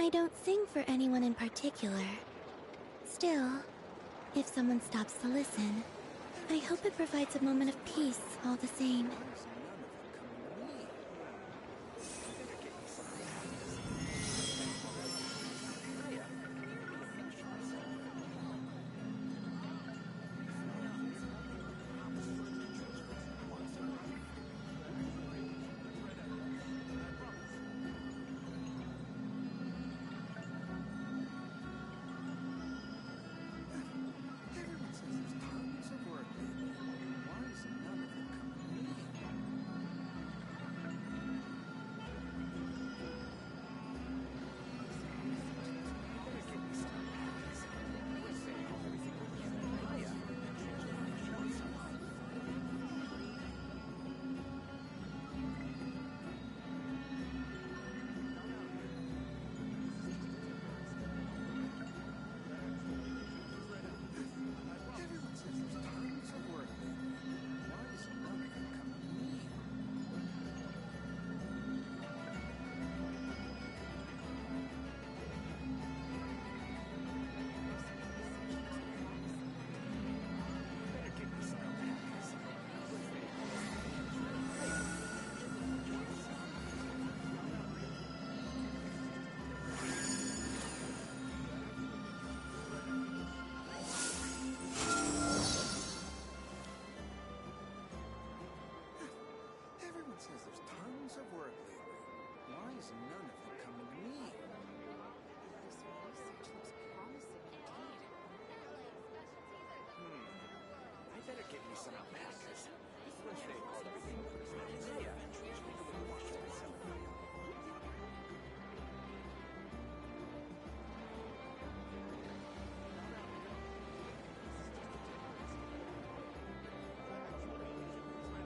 I don't sing for anyone in particular. Still, if someone stops to listen, I hope it provides a moment of peace all the same.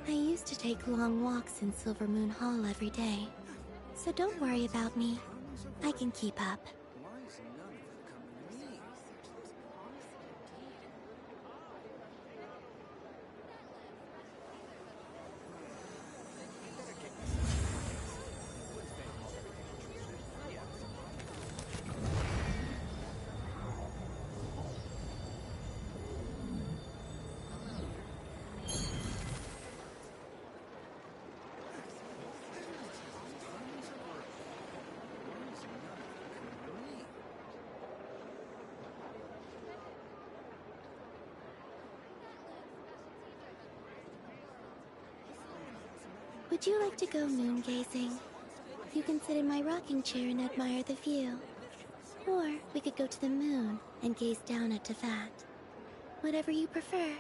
I used to take long walks in Silver Moon Hall every day, so don't worry about me. I can keep up. Would you like to go moon gazing? You can sit in my rocking chair and admire the view. Or we could go to the moon and gaze down at Tefat. Whatever you prefer.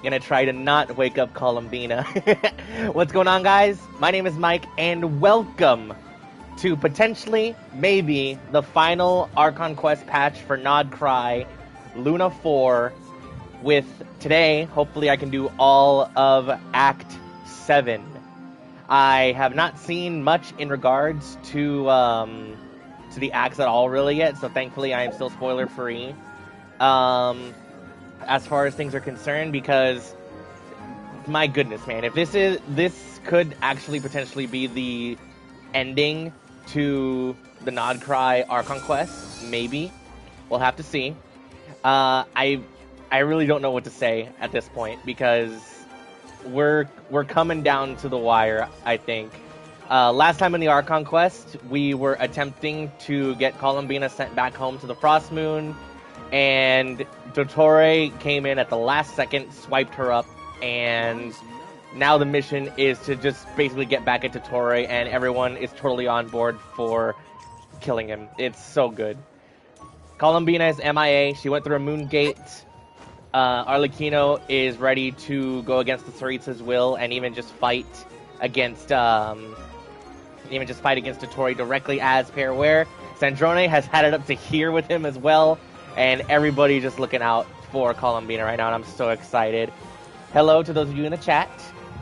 Gonna try to not wake up Columbina. What's going on, guys? My name is Mike, and welcome to potentially, maybe, the final Archon Quest patch for Nod-Krai, Luna 4, with today, hopefully I can do all of Act 7. I have not seen much in regards to the acts at all really yet, so thankfully I am still spoiler free. As far as things are concerned, because my goodness, man, if this could actually potentially be the ending to the Nod-Krai Archon Quest, maybe. We'll have to see. I really don't know what to say at this point, because we're coming down to the wire, I think. Last time in the Archon Quest, we were attempting to get Columbina sent back home to the Frost Moon, and Dottore came in at the last second, swiped her up, and now the mission is to just basically get back into Torre, and everyone is totally on board for killing him. It's so good. Columbina is MIA. She went through a moon gate. Arlecchino is ready to go against the Tsaritsa's will and even just fight against Torre directly as Pairware. Sandrone has had it up to here with him as well, and everybody just looking out for Columbina right now, and I'm so excited. Hello to those of you in the chat,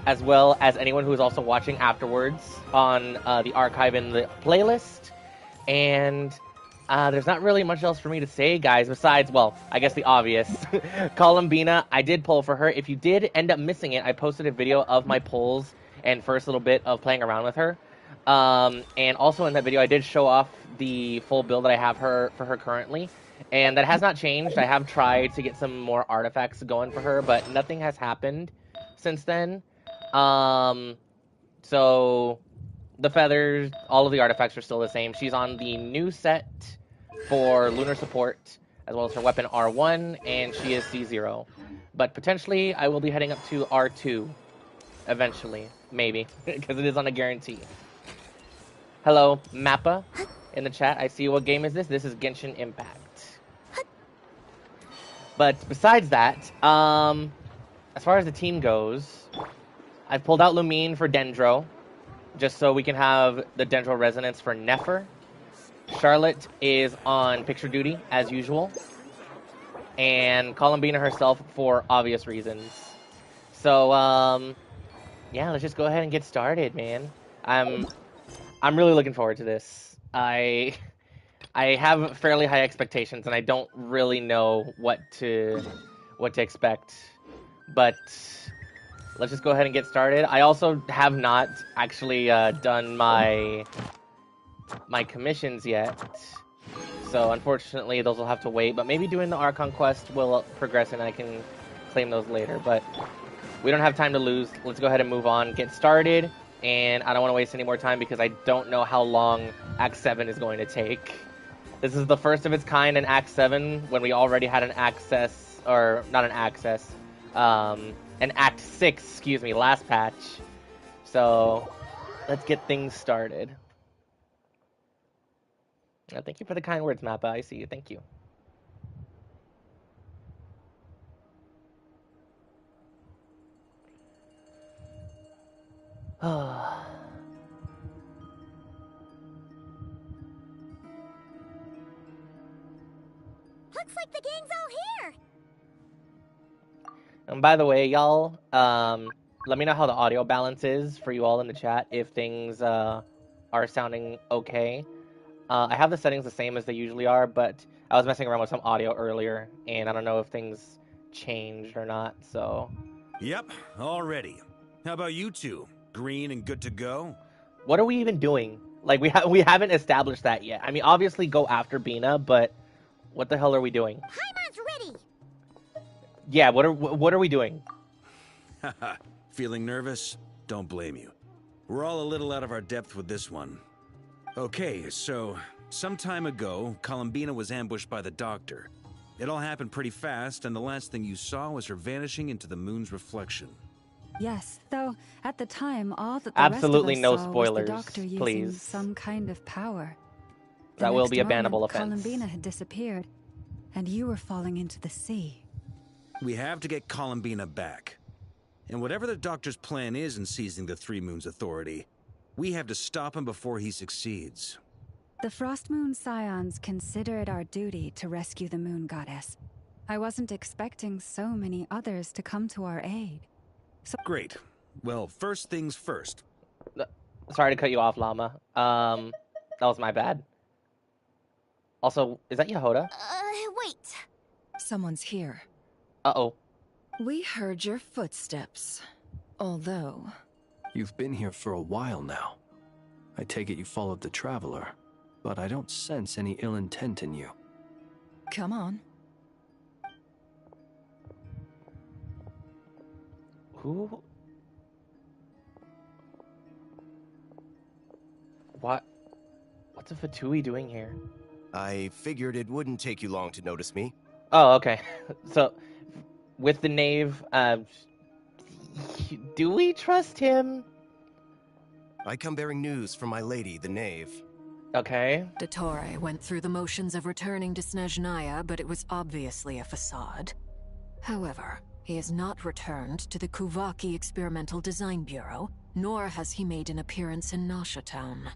as well as anyone who is also watching afterwards on the archive in the playlist. And there's not really much else for me to say, guys, besides, well, I guess the obvious. Columbina, I did poll for her. If you did end up missing it, I posted a video of my polls and first little bit of playing around with her. And also in that video, I did show off the full build that I have for her currently. And that has not changed. I have tried to get some more artifacts going for her, but nothing has happened since then. So the feathers, all of the artifacts are still the same. She's on the new set for lunar support, as well as her weapon R1, and she is C0. But potentially, I will be heading up to R2 eventually, maybe, because it is on a guarantee. Hello, Mappa, in the chat. I see. What game is this? This is Genshin Impact. But besides that, as far as the team goes, I've pulled out Lumine for Dendro, just so we can have the Dendro resonance for Nefer. Charlotte is on picture duty, as usual. And Columbina herself for obvious reasons. So, yeah, let's just go ahead and get started, man. I'm really looking forward to this. I have fairly high expectations, and I don't really know what to expect. But let's just go ahead and get started. I also have not actually done my commissions yet, so unfortunately those will have to wait. But maybe doing the Archon quest will progress, and I can claim those later. But we don't have time to lose. Let's go ahead and move on, get started. And I don't want to waste any more time because I don't know how long Act 7 is going to take. This is the first of its kind in Act 7, when we already had an access, or not an access, an Act 6, excuse me, last patch. So, let's get things started. Thank you for the kind words, Mappa. I see you. Thank you. Looks like the gang's all here. And by the way, y'all, let me know how the audio balance is for you all in the chat, if things are sounding okay. I have the settings the same as they usually are, but I was messing around with some audio earlier, and I don't know if things changed or not, so... Yep, all ready. How about you two? Green and good to go? What are we even doing? Like, we haven't established that yet. I mean, obviously go after Bina, but what the hell are we doing? Paimon's ready. Yeah, what are we doing? Haha, feeling nervous? Don't blame you. We're all a little out of our depth with this one. Okay, so, some time ago, Columbina was ambushed by the Doctor. It all happened pretty fast, and the last thing you saw was her vanishing into the moon's reflection. Yes, though at the time, all that the Absolutely rest no of us saw spoilers, was the Doctor using please. some kind of power. That will be a bannable offense. Columbina had disappeared, and you were falling into the sea. We have to get Columbina back. And whatever the Doctor's plan is in seizing the Three Moons Authority, we have to stop him before he succeeds. The Frost Moon Scions consider it our duty to rescue the Moon Goddess. I wasn't expecting so many others to come to our aid. So Great. Well, first things first. Sorry to cut you off, Llama. That was my bad. Also, is that Yehoda? Wait. Someone's here. Uh-oh. We heard your footsteps. Although... You've been here for a while now. I take it you followed the Traveler, but I don't sense any ill intent in you. Come on. Who? What? What's a Fatui doing here? I figured it wouldn't take you long to notice me. Oh, okay. So, with the knave, Do we trust him? I come bearing news from my lady, the knave. Okay. Dottore went through the motions of returning to Snezhnaya, but it was obviously a facade. However, he has not returned to the Kuvaki Experimental Design Bureau, nor has he made an appearance in Nasha Town.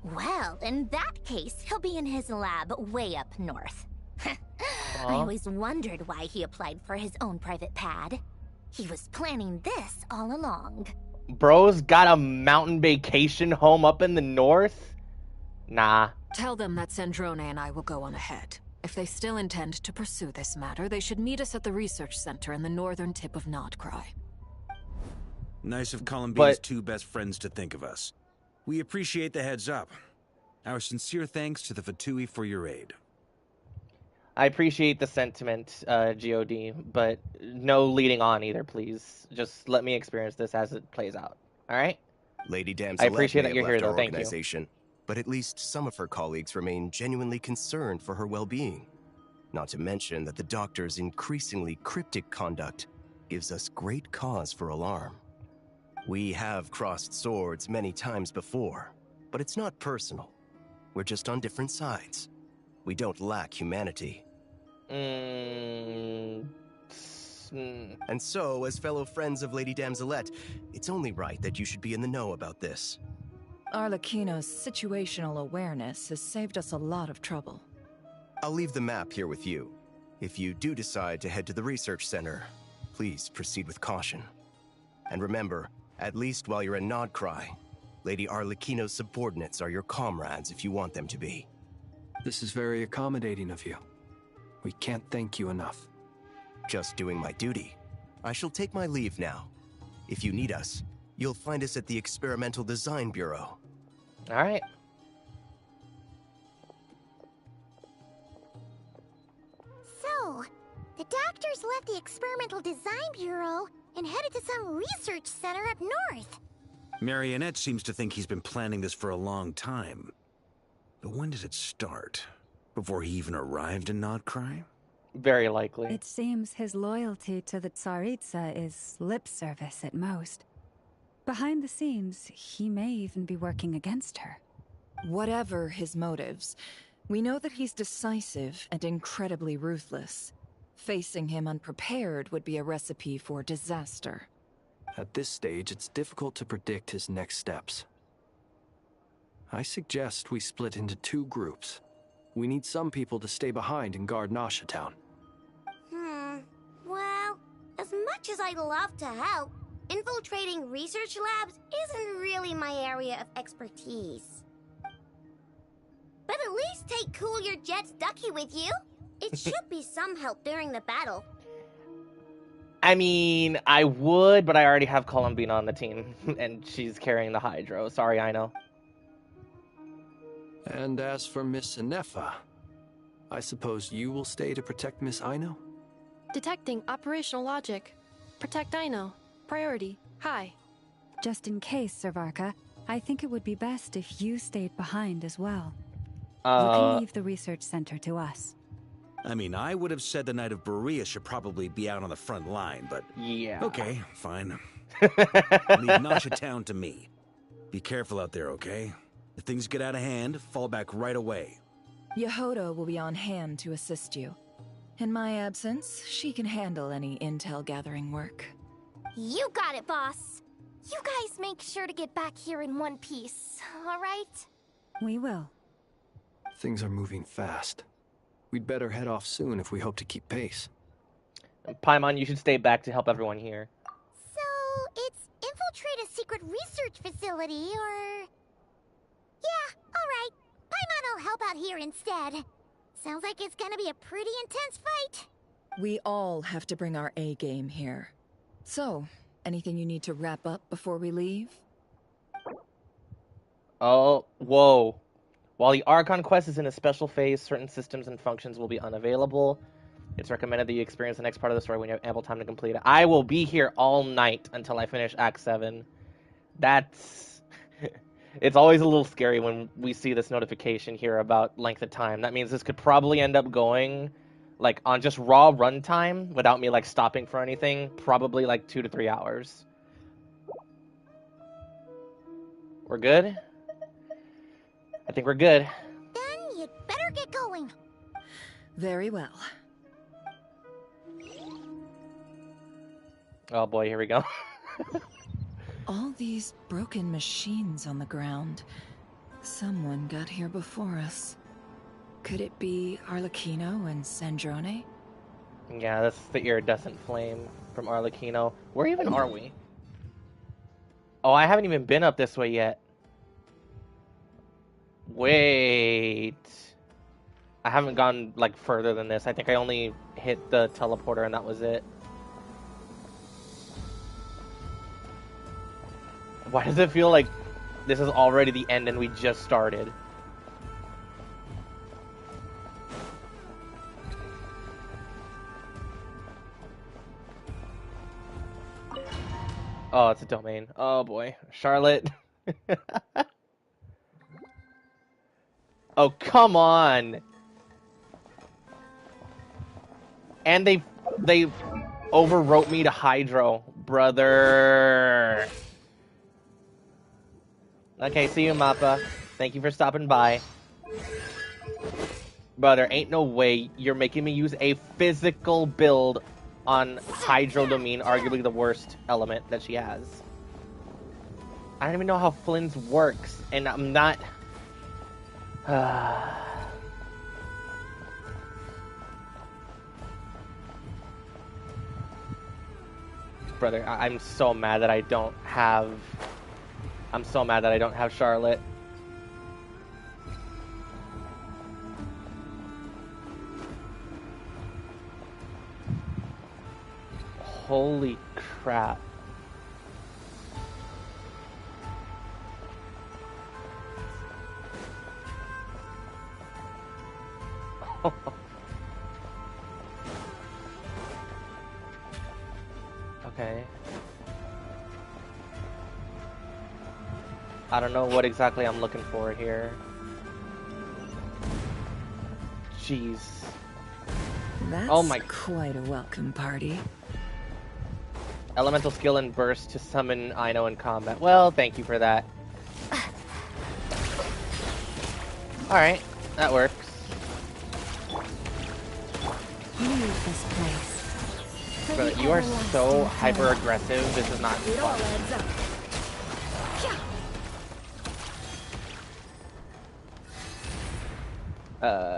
Well, in that case, he'll be in his lab way up north. I always wondered why he applied for his own private pad. He was planning this all along. Bro's got a mountain vacation home up in the north? Nah. Tell them that Sandrone and I will go on ahead. If they still intend to pursue this matter, they should meet us at the research center in the northern tip of Nod-Krai. Nice of Columbina's two best friends to think of us. We appreciate the heads up. Our sincere thanks to the Fatui for your aid. I appreciate the sentiment, GOD, but no leading on either, please. Just let me experience this as it plays out. All right? Lady Damselette I appreciate that may you're have here, left though. our Thank you. organization, but at least some of her colleagues remain genuinely concerned for her well-being. Not to mention that the doctor's increasingly cryptic conduct gives us great cause for alarm. We have crossed swords many times before, but it's not personal. We're just on different sides. We don't lack humanity. And so, as fellow friends of Lady Damselette, it's only right that you should be in the know about this. Arlecchino's situational awareness has saved us a lot of trouble. I'll leave the map here with you. If you do decide to head to the research center, please proceed with caution. And remember, at least while you're in Nod-Krai, Lady Arlecchino's subordinates are your comrades if you want them to be. This is very accommodating of you. We can't thank you enough. Just doing my duty. I shall take my leave now. If you need us, you'll find us at the Experimental Design Bureau. All right. So, the doctors left the Experimental Design Bureau and headed to some research center up north. Marionette seems to think he's been planning this for a long time. But when did it start? Before he even arrived in Nod-Krai? Very likely. It seems his loyalty to the Tsaritsa is lip service at most. Behind the scenes, he may even be working against her. Whatever his motives, we know that he's decisive and incredibly ruthless. Facing him unprepared would be a recipe for disaster. At this stage, it's difficult to predict his next steps. I suggest we split into two groups. We need some people to stay behind and guard Nasha Town. Well, as much as I'd love to help, infiltrating research labs isn't really my area of expertise. But at least take Cool Your Jet's Ducky with you. It should be some help during the battle. I mean, I would, but I already have Columbina on the team, and she's carrying the Hydro. Sorry, Aino. And as for Miss Inefa, I suppose you will stay to protect Miss Aino? Detecting operational logic. Protect Aino. Priority. High. Just in case, Servarka, I think it would be best if you stayed behind as well. You can leave the research center to us. I mean, I would have said the Knight of Berea should probably be out on the front line, but... Yeah. Okay, fine. Leave Nasha Town to me. Be careful out there, okay? If things get out of hand, fall back right away. Yehodo will be on hand to assist you. In my absence, she can handle any intel gathering work. You got it, boss. You guys make sure to get back here in one piece, all right? We will. Things are moving fast. We'd better head off soon if we hope to keep pace. Paimon, you should stay back to help everyone here. So, it's infiltrate a secret research facility, or... Yeah, alright. Paimon will help out here instead. Sounds like it's gonna be a pretty intense fight. We all have to bring our A game here. So, anything you need to wrap up before we leave? Oh, whoa. While the Archon quest is in a special phase, certain systems and functions will be unavailable. It's recommended that you experience the next part of the story when you have ample time to complete it. I will be here all night until I finish Act 7. That's... It's always a little scary when we see this notification here about length of time. That means this could probably end up going Like, on just raw runtime, without me, like, stopping for anything, probably, like, 2 to 3 hours. We're good? I think we're good. Then you'd better get going. Very well. Oh boy, here we go. All these broken machines on the ground. Someone got here before us. Could it be Arlecchino and Sandrone? Yeah, that's the iridescent flame from Arlecchino. Where even are we? Oh, I haven't even been up this way yet. Wait. I haven't gone, like, further than this. I think I only hit the teleporter and that was it. Why does it feel like this is already the end and we just started? Oh, it's a domain. Oh boy. Charlotte. Oh, come on. And they overwrote me to Hydro. Brother. Okay, see you, Mappa. Thank you for stopping by. Brother, ain't no way you're making me use a physical build on Hydro Domain, arguably the worst element that she has. I don't even know how Flynn's works, and I'm not... Brother, I'm so mad that I don't have... I'm so mad that I don't have Charlotte. Holy crap. Okay. I don't know what exactly I'm looking for here. Jeez. That's oh my... quite a welcome party. Elemental skill and burst to summon Ino in combat. Well, thank you for that. Alright, that works. Leave this place. Brother, you are so hyper-aggressive. This is not fun.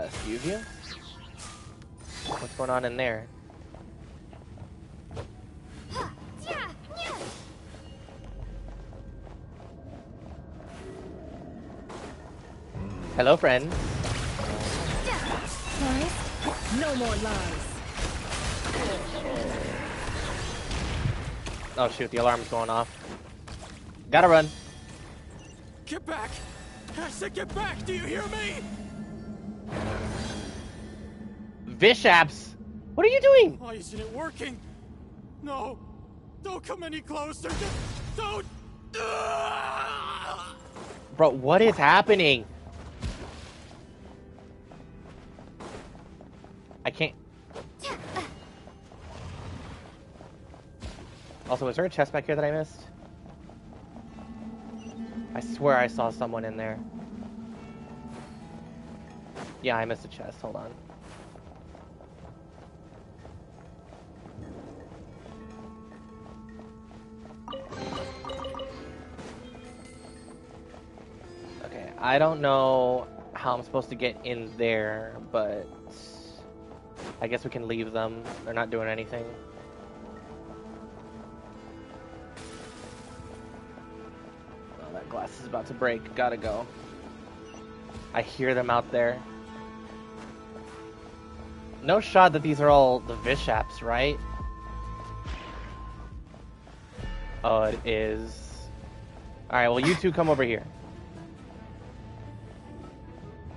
Excuse you? What's going on in there? Hello, friend. No more lies. Oh shoot, the alarm's going off. Gotta run. Get back! I said get back! Do you hear me? Vishaps! What are you doing? Why isn't it working? No! Don't come any closer! Just don't! Bro, what is happening? I can't... Also, is there a chest back here that I missed? I swear I saw someone in there. Yeah, I missed a chest. Hold on. Okay, I don't know how I'm supposed to get in there, but I guess we can leave them. They're not doing anything. Oh, that glass is about to break. Gotta go. I hear them out there. No shot that these are all the Vishaps, right? Oh, it is. Alright, well, you two come over here.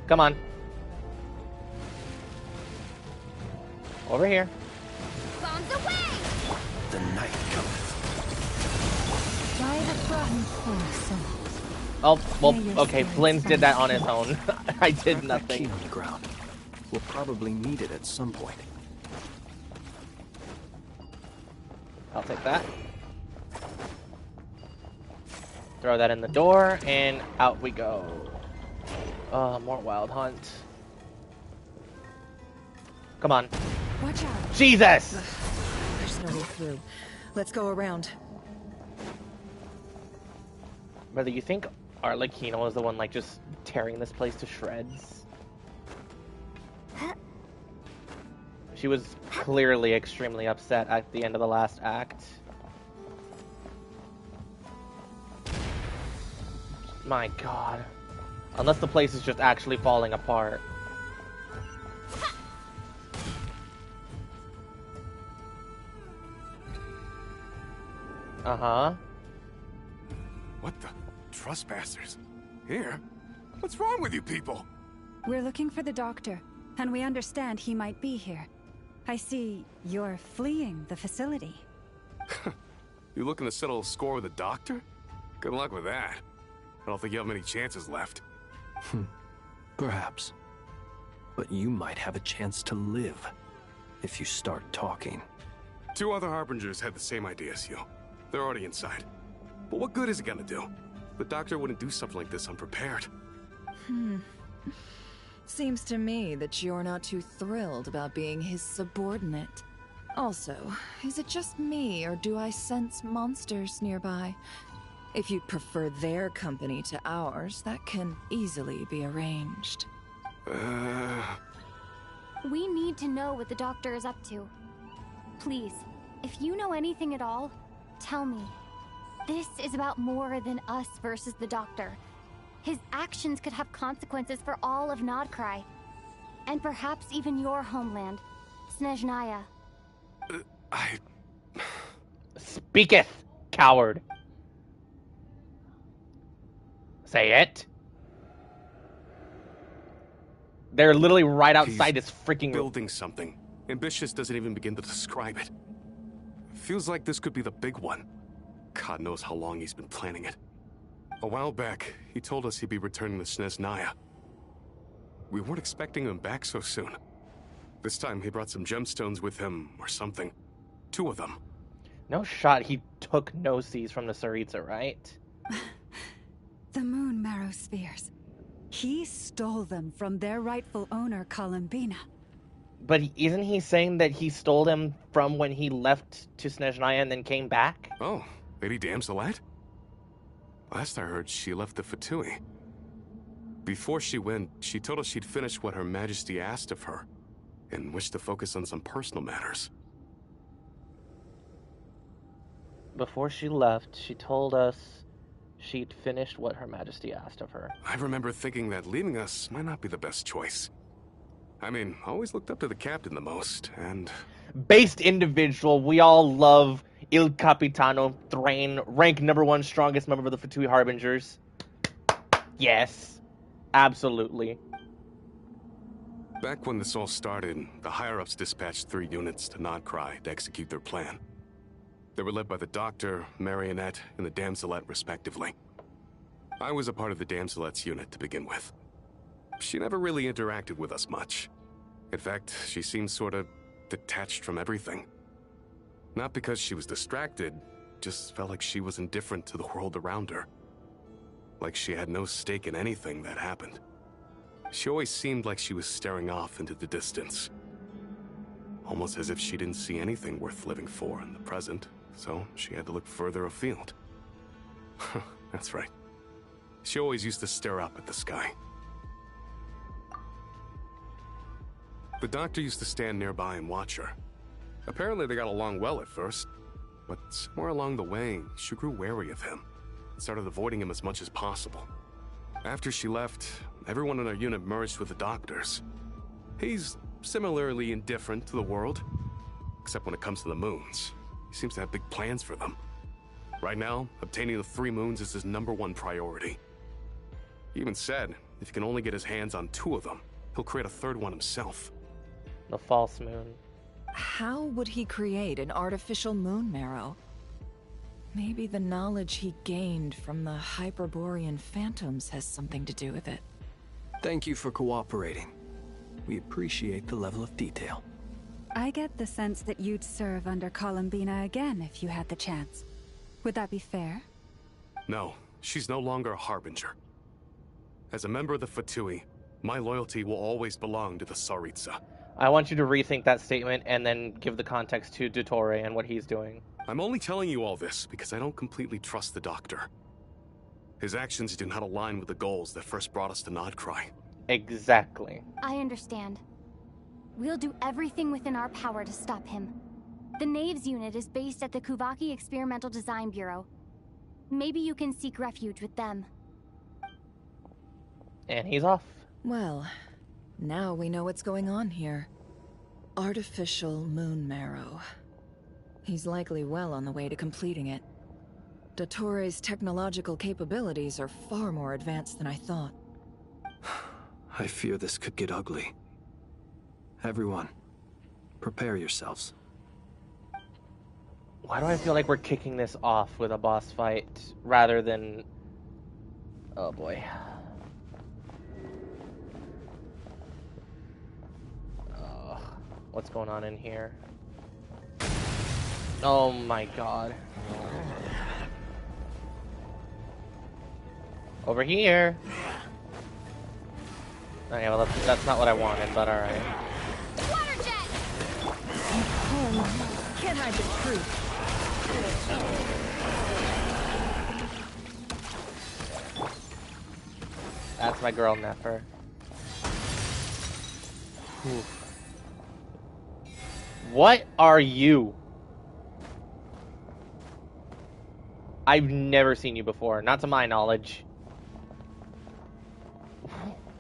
Come on. Over here. Bombs away! The night cometh. Oh, well, okay, Flynn's did that on his own. I did nothing. Key on the ground. We'll probably need it at some point. I'll take that. Throw that in the door, and out we go. More Wild Hunt. Come on. Watch out. Jesus! There's no way through. Let's go around. Brother, you think Arlecchino is the one, like, just tearing this place to shreds? She was clearly extremely upset at the end of the last act. My god. Unless the place is just actually falling apart. Uh-huh. What the? Trespassers? Here? What's wrong with you people? We're looking for the doctor, and we understand he might be here. I see you're fleeing the facility. You looking to settle a score with the doctor? Good luck with that. I don't think you have many chances left. Perhaps. But you might have a chance to live if you start talking. 2 other Harbingers had the same idea as you. They're already inside. But what good is it gonna do? The doctor wouldn't do something like this unprepared. Seems to me that you're not too thrilled about being his subordinate. Also, is it just me, or do I sense monsters nearby? If you prefer their company to ours, that can easily be arranged. We need to know what the doctor is up to. Please, if you know anything at all, tell me. This is about more than us versus the doctor. His actions could have consequences for all of Nod-Krai. And perhaps even your homeland, Snezhnaya. Speaketh, coward. Say it. They're literally right outside this freaking building something. Ambitious doesn't even begin to describe it. Feels like this could be the big one. God knows how long he's been planning it. A while back, he told us he'd be returning to Snezhnaya. We weren't expecting him back so soon. This time he brought some gemstones with him, or something. 2 of them. No shot he took Gnosis from the Tsaritsa, right? The moon marrow spheres. He stole them from their rightful owner, Columbina. But isn't he saying that he stole them from when he left to Snezhnaya and then came back? Oh, Lady Damselette? Last I heard, she left the Fatui. Before she went, she told us she'd finished what Her Majesty asked of her, and wished to focus on some personal matters. Before she left, she told us she'd finished what Her Majesty asked of her. I remember thinking that leaving us might not be the best choice. I mean, I always looked up to the captain the most, and... Based individual, we all love Il Capitano Thrain, rank #1 strongest member of the Fatui Harbingers. Yes, absolutely. Back when this all started, the higher-ups dispatched 3 units to Nod-Krai to execute their plan. They were led by the Doctor, Marionette, and the Damselette, respectively. I was a part of the Damselette's unit to begin with. She never really interacted with us much. In fact, she seemed sort of detached from everything. Not because she was distracted, just felt like she was indifferent to the world around her. Like she had no stake in anything that happened. She always seemed like she was staring off into the distance. Almost as if she didn't see anything worth living for in the present, so she had to look further afield. That's right. She always used to stare up at the sky. The Doctor used to stand nearby and watch her. Apparently they got along well at first, but somewhere along the way, she grew wary of him and started avoiding him as much as possible. After she left, everyone in our unit merged with the Doctor's. He's similarly indifferent to the world, except when it comes to the moons. He seems to have big plans for them. Right now, obtaining the 3 moons is his #1 priority. He even said, if he can only get his hands on 2 of them, he'll create a 3rd one himself. The false moon. How would he create an artificial moon marrow? Maybe the knowledge he gained from the Hyperborean phantoms has something to do with it. Thank you for cooperating. We appreciate the level of detail. I get the sense that you'd serve under Columbina again if you had the chance. Would that be fair? No, she's no longer a Harbinger. As a member of the Fatui, my loyalty will always belong to the Tsaritsa. I want you to rethink that statement and then give the context to Dottore and what he's doing. I'm only telling you all this because I don't completely trust the Doctor. His actions do not align with the goals that first brought us to Nod-Krai. Exactly. I understand. We'll do everything within our power to stop him. The Knaves unit is based at the Kuvaki Experimental Design Bureau. Maybe you can seek refuge with them. And he's off. Well, now we know what's going on here. Artificial moon marrow. He's likely well on the way to completing it. Dottore's technological capabilities are far more advanced than I thought. I fear this could get ugly. Everyone, prepare yourselves. Why do I feel like we're kicking this off with a boss fight rather than... Oh boy. What's going on in here? Oh my god. Over here! Okay, well that's not what I wanted, but alright. Water jet! Can't hide the truth. That's my girl, Nefer. Ooh. What are you? I've never seen you before, not to my knowledge.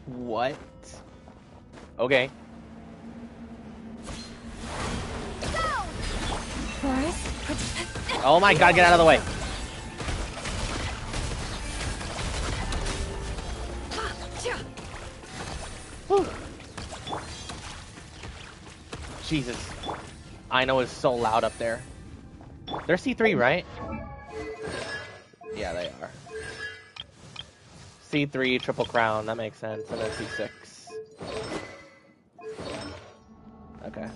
What? Okay. Oh my god, get out of the way. Whew. Jesus. Ino is so loud up there. They're C3, right? Yeah, they are. C3, Triple Crown, that makes sense. And then C6. Okay.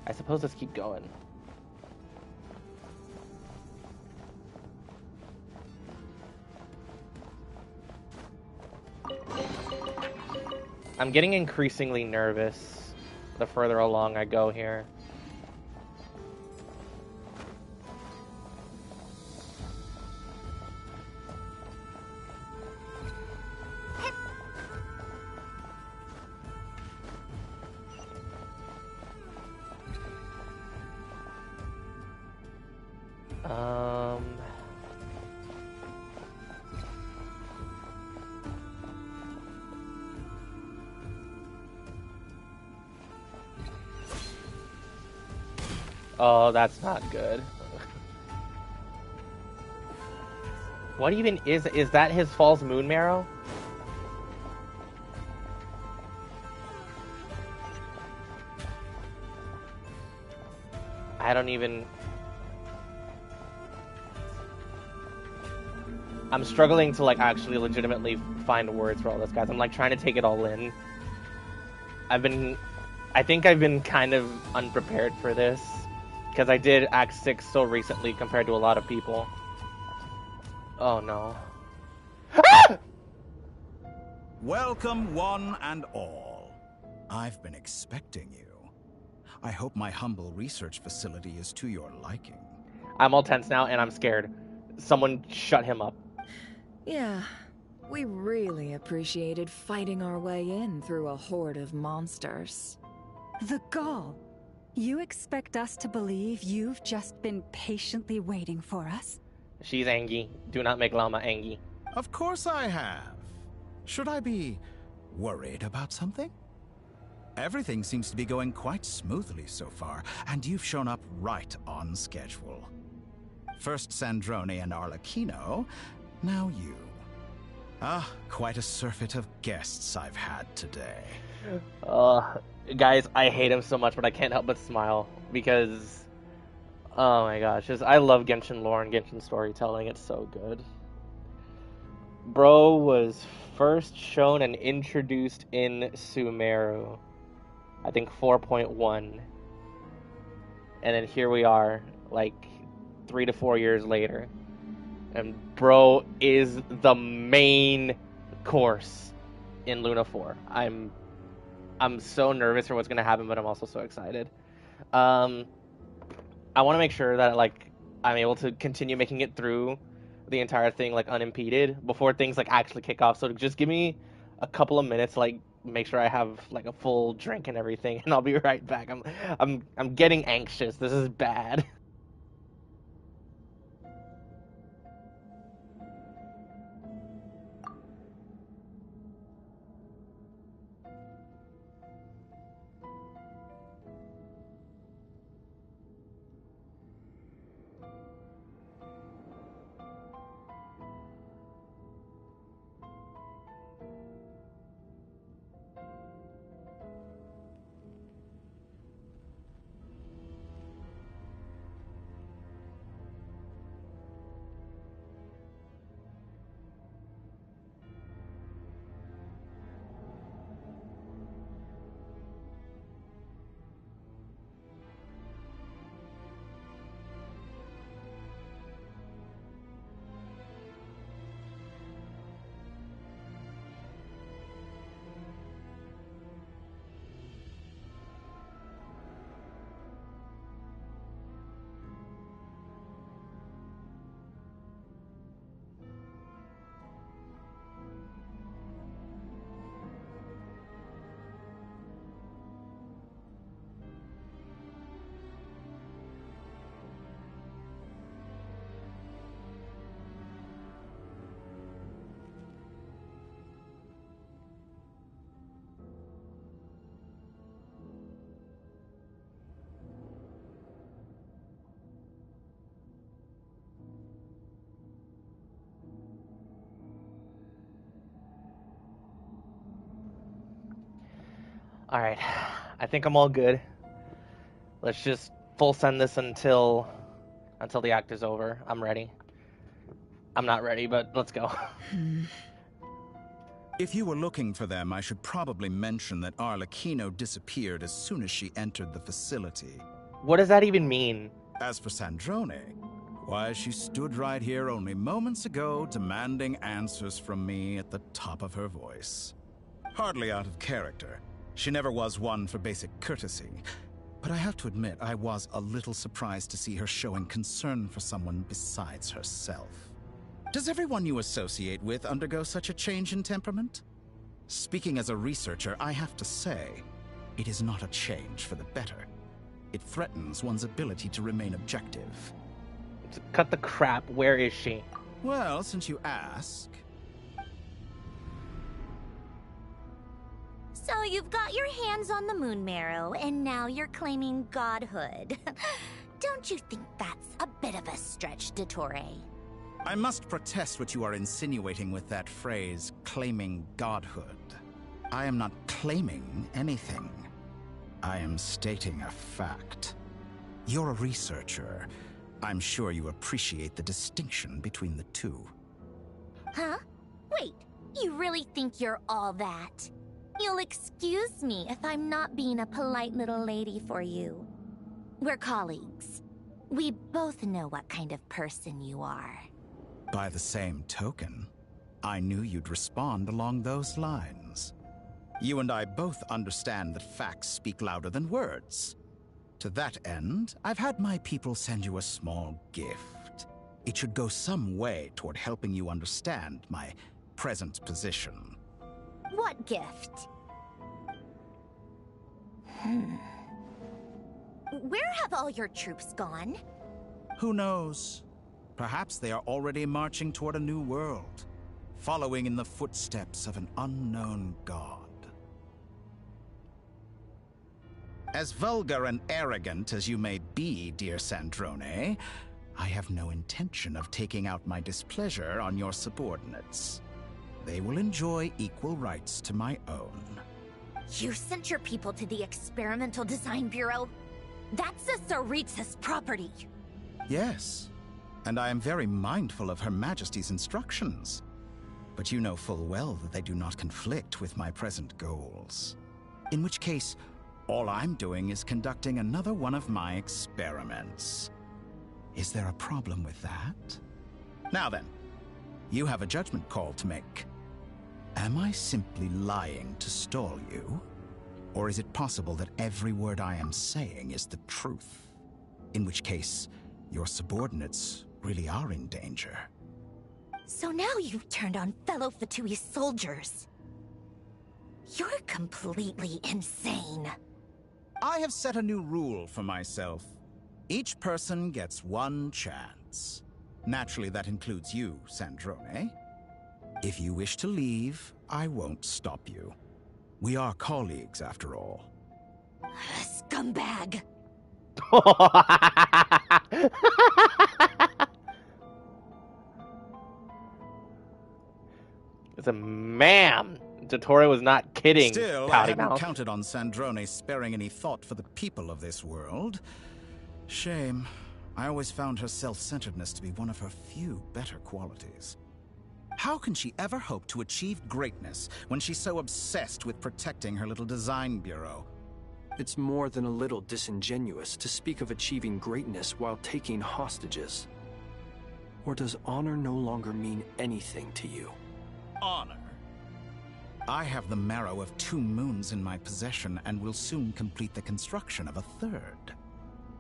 I suppose let's keep going. I'm getting increasingly nervous the further along I go here. Oh, that's not good. What even is that his false moon marrow? I don't even... I'm struggling to like actually legitimately find words for all this, guys. I'm like trying to take it all in. I think I've been kind of unprepared for this. Because I did Act 6 so recently compared to a lot of people. Oh no. Welcome one and all. I've been expecting you. I hope my humble research facility is to your liking. I'm all tense now and I'm scared. Someone shut him up. Yeah, we really appreciated fighting our way in through a horde of monsters. The gall. You expect us to believe you've just been patiently waiting for us? She's angry. Do not make Llama angry. Of course I have. Should I be worried about something? Everything seems to be going quite smoothly so far, and you've shown up right on schedule. First Sandrone and Arlecchino, now you. Ah, quite a surfeit of guests I've had today. Guys, I hate him so much, but I can't help but smile because, oh my gosh, I love Genshin lore and Genshin storytelling. It's so good. Bro was first shown and introduced in Sumeru. I think 4.1. And then here we are, like 3 to 4 years later. And bro is the main course in Luna 4. I'm so nervous for what's gonna happen, but I'm also so excited. I want to make sure that like I'm able to continue making it through the entire thing like unimpeded before things like actually kick off. So just give me a couple of minutes, like make sure I have like a full drink and everything, and I'll be right back. I'm getting anxious. This is bad. All right, I think I'm all good. Let's just full send this until the act is over. I'm ready. I'm not ready, but let's go. If you were looking for them, I should probably mention that Arlecchino disappeared as soon as she entered the facility. What does that even mean? As for Sandrone, why, she stood right here only moments ago demanding answers from me at the top of her voice. Hardly out of character. She never was one for basic courtesy. But I have to admit, I was a little surprised to see her showing concern for someone besides herself. Does everyone you associate with undergo such a change in temperament? Speaking as a researcher, I have to say, it is not a change for the better. It threatens one's ability to remain objective. Cut the crap. Where is she? Well, since you ask... So you've got your hands on the moon marrow, and now you're claiming godhood. Don't you think that's a bit of a stretch, Dottore? I must protest what you are insinuating with that phrase, claiming godhood. I am not claiming anything. I am stating a fact. You're a researcher. I'm sure you appreciate the distinction between the two. Huh? Wait, you really think you're all that? You'll excuse me if I'm not being a polite little lady for you. We're colleagues. We both know what kind of person you are. By the same token, I knew you'd respond along those lines. You and I both understand that facts speak louder than words. To that end, I've had my people send you a small gift. It should go some way toward helping you understand my present position. What gift? Where have all your troops gone? Who knows? Perhaps they are already marching toward a new world, following in the footsteps of an unknown god. As vulgar and arrogant as you may be, dear Sandrone, I have no intention of taking out my displeasure on your subordinates. They will enjoy equal rights to my own. You sent your people to the Experimental Design Bureau? That's a Tsaritsa's property. Yes, and I am very mindful of Her Majesty's instructions. but you know full well that they do not conflict with my present goals. In which case, all I'm doing is conducting another one of my experiments. Is there a problem with that? Now then, you have a judgment call to make. Am I simply lying to stall you? Or is it possible that every word I am saying is the truth? In which case, your subordinates really are in danger. So now you've turned on fellow Fatui soldiers. You're completely insane. I have set a new rule for myself. Each person gets one chance. Naturally, that includes you, Sandrone. If you wish to leave, I won't stop you. We are colleagues, after all. Scumbag! It's a ma'am. Dottore was not kidding. Still, I haven't counted on Sandrone sparing any thought for the people of this world. Shame. I always found her self-centeredness to be one of her few better qualities. How can she ever hope to achieve greatness when she's so obsessed with protecting her little design bureau? It's more than a little disingenuous to speak of achieving greatness while taking hostages. Or does honor no longer mean anything to you? Honor? I have the marrow of 2 moons in my possession and will soon complete the construction of a 3rd.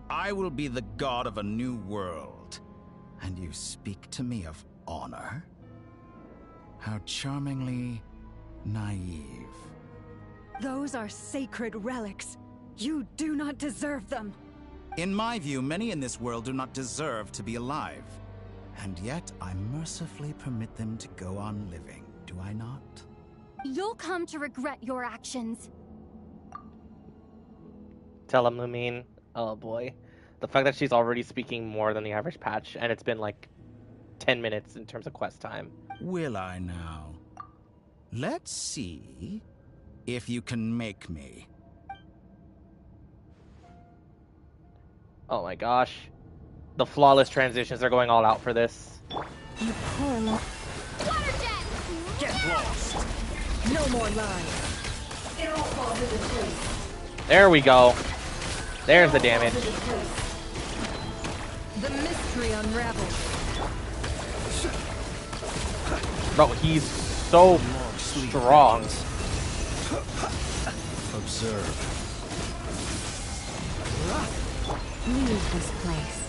I will be the god of a new world. And you speak to me of honor? How charmingly naive. Those are sacred relics. You do not deserve them. In my view, many in this world do not deserve to be alive. And yet, I mercifully permit them to go on living, do I not? You'll come to regret your actions. Tell him, Lumine. Oh boy. The fact that she's already speaking more than the average patch, and it's been like 10 minutes in terms of quest time. Will I now? Let's see if you can make me. Oh my gosh. The flawless transitions are going all out for this. You poor little... Water jet! Get lost! No more lies. It all falls into place. There we go. There's the damage. The mystery unravels. Bro, he's so strong. Observe. Leave this place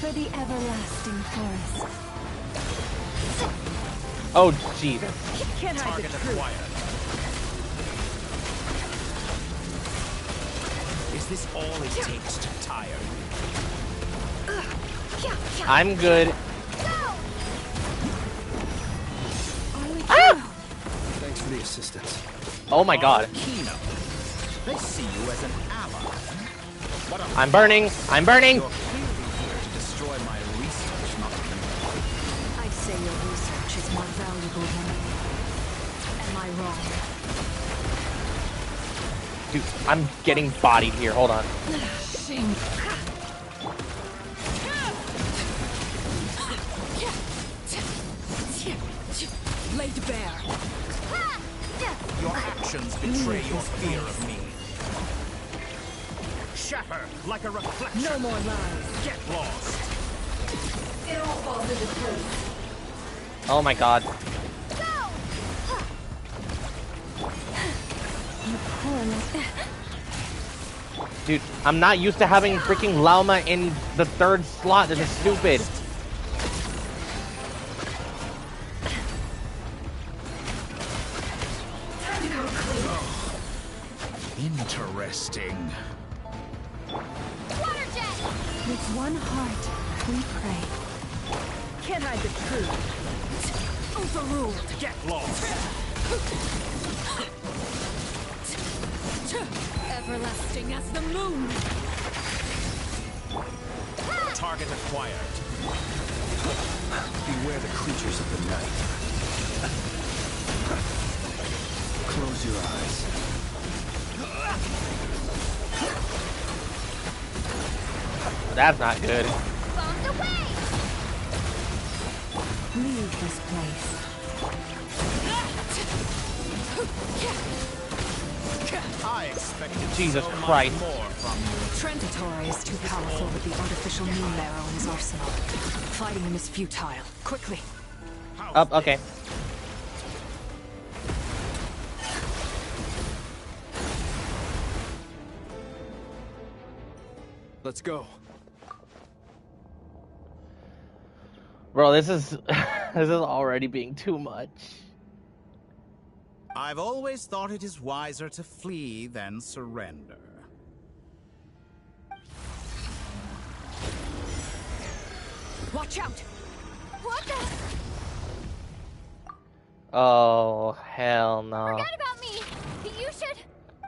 for the everlasting forest. Oh, Jesus. Can't hide the truth. Is this all it takes to tire you? I'm good. Ah! Thanks for the assistance. Oh my god. Kino. They see you as an ally. I'm burning. I'm burning. You're clearly here to destroy my research, not me. I'd say your research is more valuable than me. Am I wrong? Dude, I'm getting bodied here. Hold on. Shame. Laid bare. Your actions betray your fear of me. Shatter like a reflection. No more lies. Get lost. It all falls into place. Oh my god. Dude, I'm not used to having freaking Lauma in the 3rd slot. This is stupid. Interesting. Water jet! With one heart, we pray. Can't hide the truth. Overruled. Get lost. Everlasting as the moon. Target acquired. Beware the creatures of the night. Close your eyes. That's not good. Bombed away! Leave this place Jesus Christ. Trentator is too powerful with the artificial moon marrow in his arsenal. Fighting him is futile. Quickly. Up, okay. Let's go. Bro, this is this is already being too much. I've always thought it is wiser to flee than surrender. Watch out! What the? Oh, hell no. Forget about me! You should...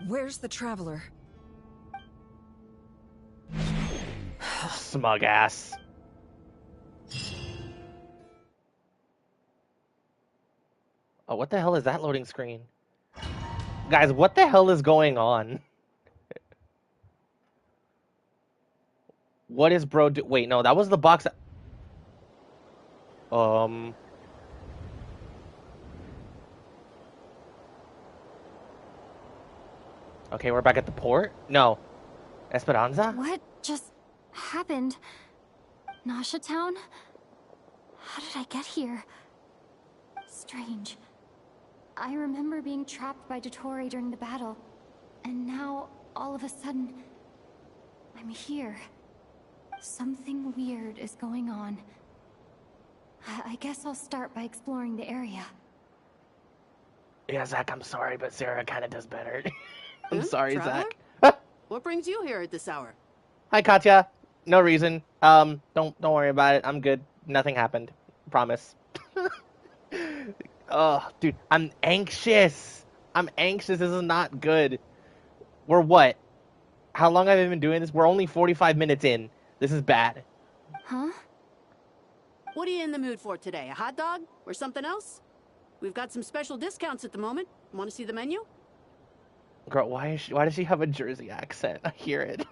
Where's the traveler? Smug ass. Oh, what the hell is that loading screen? Guys, what the hell is going on? What is bro do? Wait, no, that was the box. Okay, we're back at the port? No. Esperanza? What just happened? Nasha Town? How did I get here? Strange. I remember being trapped by Dottore during the battle, and now, all of a sudden, I'm here. Something weird is going on. I guess I'll start by exploring the area. Yeah, Zach, I'm sorry, but Sarah kind of does better. I'm sorry, Traveler? Zach. What brings you here at this hour? Hi, Katya. No reason. Don't worry about it. I'm good. Nothing happened. Promise. Oh, dude, I'm anxious. I'm anxious. This is not good. We're what? How long have I been doing this? We're only 45 minutes in. This is bad. Huh? What are you in the mood for today? A hot dog? Or something else? We've got some special discounts at the moment. Want to see the menu? Girl, why does she have a Jersey accent? I hear it.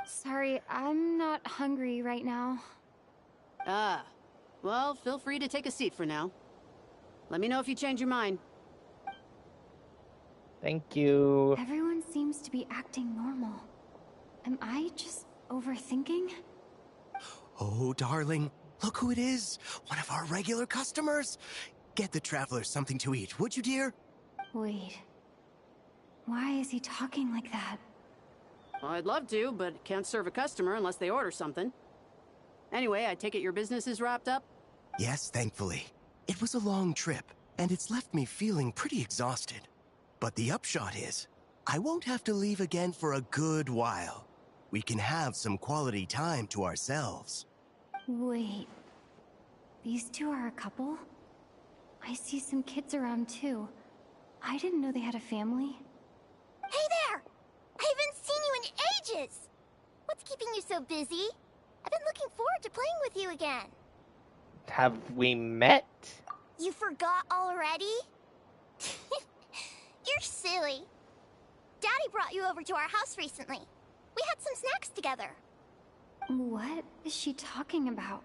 Sorry, I'm not hungry right now. Ah. Well, feel free to take a seat for now. Let me know if you change your mind. Thank you. Everyone seems to be acting normal. Am I just overthinking? Oh, darling, look who it is. One of our regular customers. Get the traveler something to eat, would you, dear? Wait. Why is he talking like that? Well, I'd love to, but can't serve a customer unless they order something. Anyway, I take it your business is wrapped up? Yes, thankfully. It was a long trip, and it's left me feeling pretty exhausted. But the upshot is, I won't have to leave again for a good while. We can have some quality time to ourselves. Wait. These two are a couple? I see some kids around too. I didn't know they had a family. Hey there! I haven't seen you in ages! What's keeping you so busy? I've been looking forward to playing with you again. Have we met? You forgot already? You're silly. Daddy brought you over to our house recently. We had some snacks together. What is she talking about?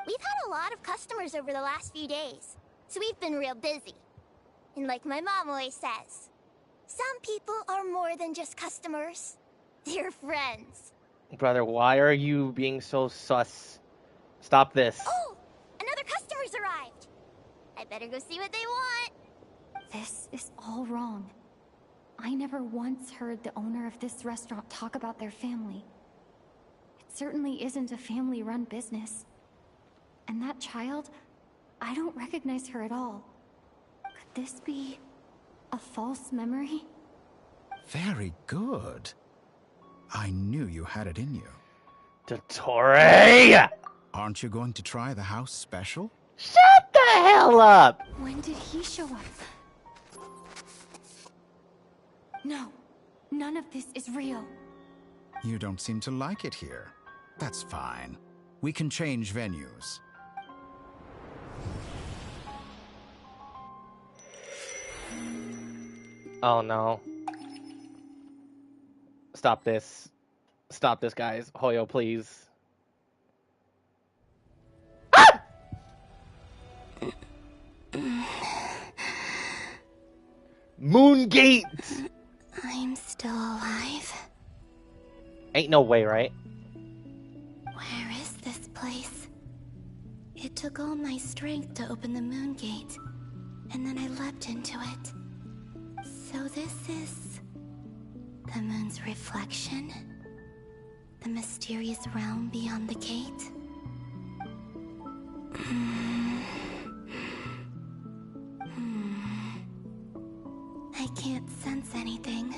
We've had a lot of customers over the last few days, so we've been real busy. And like my mom always says, some people are more than just customers. They're friends. Brother, why are you being so sus? Stop this. Oh! Another customer's arrived! I better go see what they want. This is all wrong. I never once heard the owner of this restaurant talk about their family. It certainly isn't a family-run business. And that child, I don't recognize her at all. Could this be a false memory? Very good. I knew you had it in you. Dottore! Aren't you going to try the house special? Shut the hell up! When did he show up? No, none of this is real. You don't seem to like it here. That's fine. We can change venues. Oh no. Stop this. Stop this, guys. Hoyo, please. Ah! Moongate! I'm still alive. Ain't no way, right? Where is this place? It took all my strength to open the moon gate, and then I leapt into it. So this is the moon's reflection? The mysterious realm beyond the gate? I can't sense anything.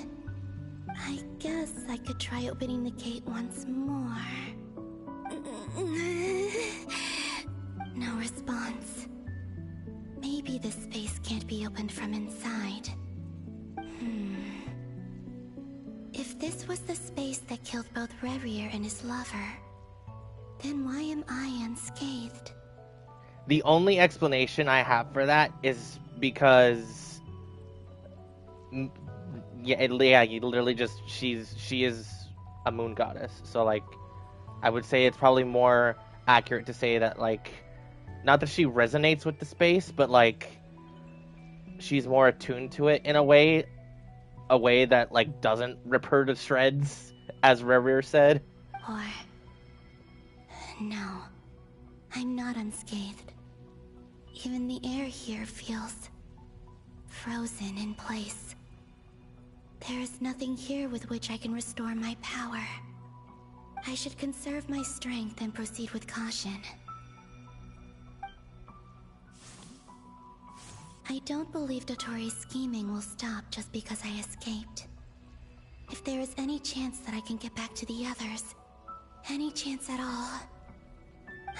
I guess I could try opening the gate once more. No response. Maybe this space can't be opened from inside. If this was the space that killed both Rerir and his lover, then why am I unscathed? The only explanation I have for that is because, you literally just she is a moon goddess. So like, I would say it's probably more accurate to say that like, not that she resonates with the space, but like, she's more attuned to it in a way that like doesn't rip her to shreds, as Rerir said. Or no, I'm not unscathed. Even the air here feels frozen in place. There is nothing here with which I can restore my power. I should conserve my strength and proceed with caution. I don't believe Dotori's scheming will stop just because I escaped. If there is any chance that I can get back to the others, any chance at all,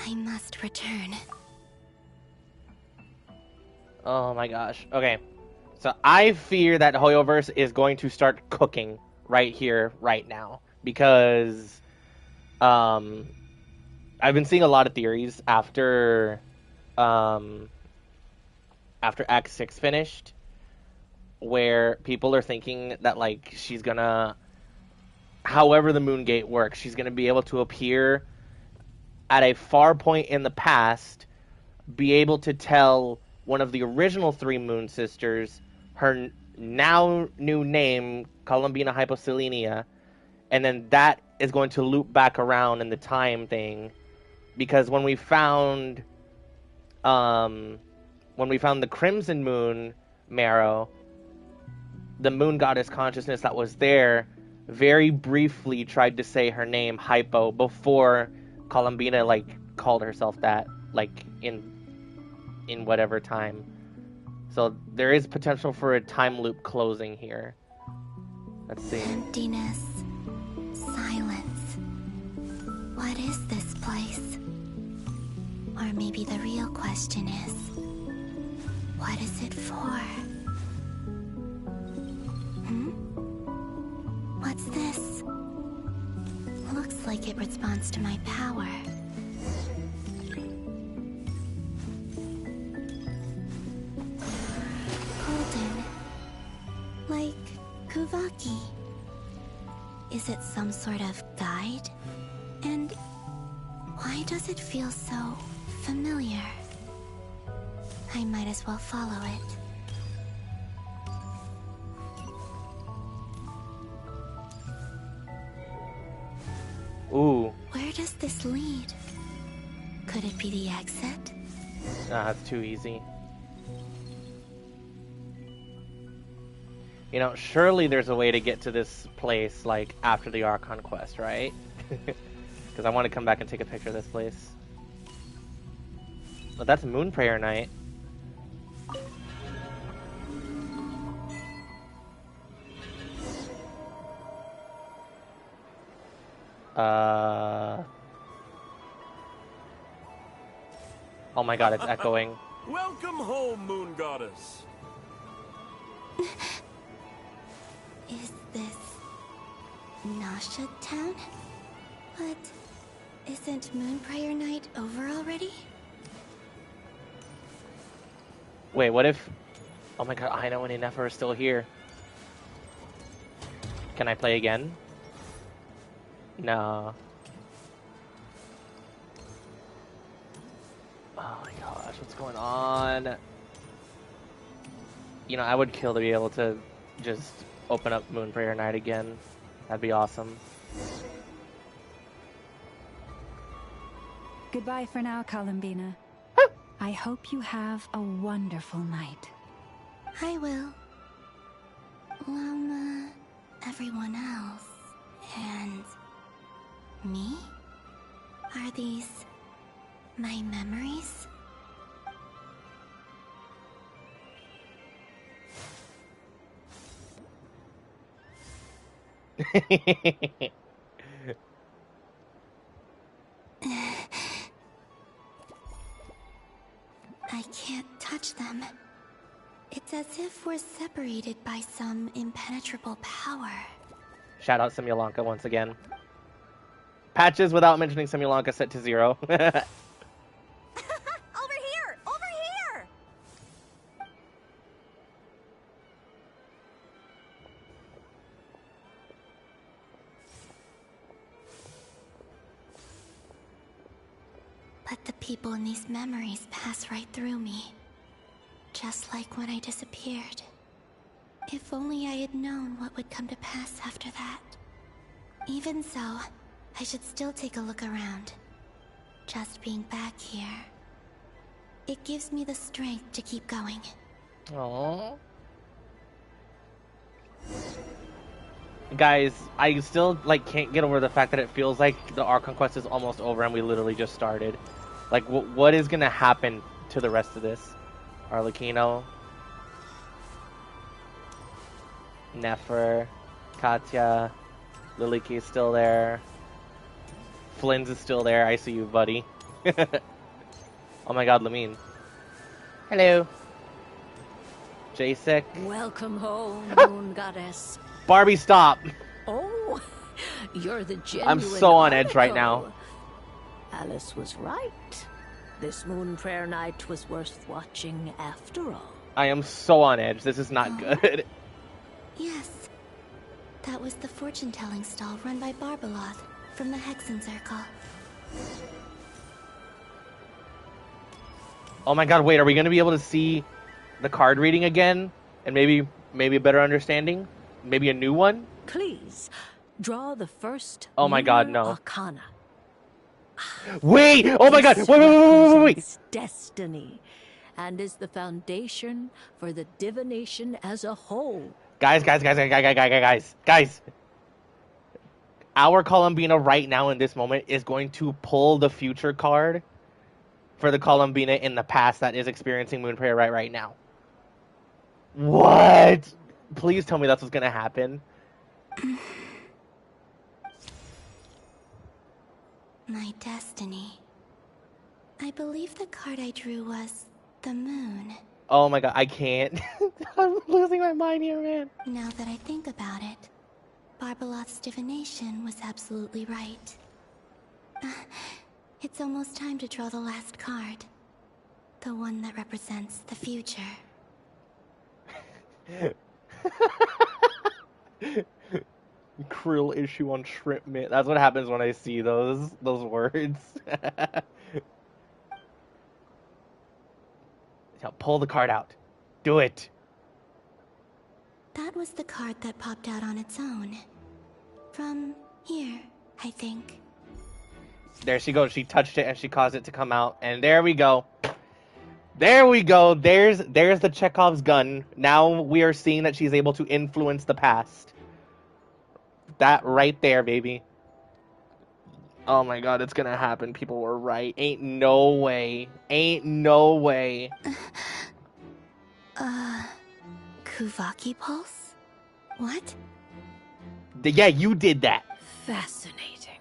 I must return. Oh my gosh. Okay. So I fear that Hoyoverse is going to start cooking right here, right now. Because I've been seeing a lot of theories after Act 6 finished, where people are thinking that like she's gonna, however the moon gate works, she's gonna be able to appear at a far point in the past, be able to tell one of the original 3 moon sisters her now new name, Columbina Hyposelenia, and then that is going to loop back around in the time thing, because when we found the Crimson Moon marrow, the moon goddess consciousness that was there very briefly tried to say her name, Hypo, before Columbina, like, called herself that, like, in whatever time. So there is potential for a time loop closing here. Let's see. Emptiness. Silence. What is this place? Or maybe the real question is, what is it for? What's this? Looks like it responds to my power. Golden. Like Kuvaki. Is it some sort of guide? And why does it feel so familiar? I might as well follow it. Ooh. Where does this lead? Could it be the exit? Nah, that's too easy. You know, surely there's a way to get to this place, like, after the Archon quest, right? Because I want to come back and take a picture of this place. But that's Moon Prayer Night. Oh my god, it's echoing. Welcome home, Moon Goddess. Is this Nasha Town? But isn't Moon Prayer Night over already? Wait, what if... Oh my god, Aino and Inefa are still here. Can I play again? No. Oh my gosh, what's going on? You know, I would kill to be able to just open up Moon Prayer Night again. That'd be awesome. Goodbye for now, Columbina. I hope you have a wonderful night. I will. Everyone else. And me? Are these my memories? I can't touch them. It's as if we're separated by some impenetrable power. Shout out Simulanka once again. Patches without mentioning Simulanka set to 0. Over here! Over here! But the people in these memories pass right through me. Just like when I disappeared. If only I had known what would come to pass after that. Even so, I should still take a look around. Just being back here. It gives me the strength to keep going. Aww. Guys, I still can't get over the fact that it feels like the Archon quest is almost over and we literally just started. Like, what is gonna happen to the rest of this? Arlecchino, Nefer, Katya, Liliki's still there. Flynn's is still there. I see you, buddy. Oh my god, Lamine. Hello. Jasek. Welcome home, Moon Goddess. Barbie, stop. Oh, you're the genuine I'm so on edge right now. Alice was right. This Moon Prayer Night was worth watching after all. I am so on edge. This is not good. Yes. That was the fortune-telling stall run by Barbeloth from the Hexen Circle. Oh my god, wait, are we going to be able to see the card reading again? And maybe a better understanding? Maybe a new one? Please, draw the first Oh my god, no. Arcana. Wait! Oh my god! Wait! Destiny, and is the foundation for the divination as a whole. Guys. Our Columbina right now in this moment is going to pull the future card for the Columbina in the past that is experiencing Moon Prayer right now. What? Please tell me that's what's gonna happen. My destiny. I believe the card I drew was the moon. Oh my god, I can't. I'm losing my mind here, man. Now that I think about it, Barbeloth's divination was absolutely right. It's almost time to draw the last card. The one that represents the future. Krill issue on shrimp mint. That's what happens when I see those words. Now pull the card out. Do it. That was the card that popped out on its own. From here, I think. There she goes. She touched it and she caused it to come out. And there we go. There we go. There's the Chekhov's gun. Now we are seeing that she's able to influence the past. That right there, baby. Oh my god, it's gonna happen. People were right. Ain't no way. Ain't no way. Kuvaki Pulse? What? Yeah, you did that. Fascinating.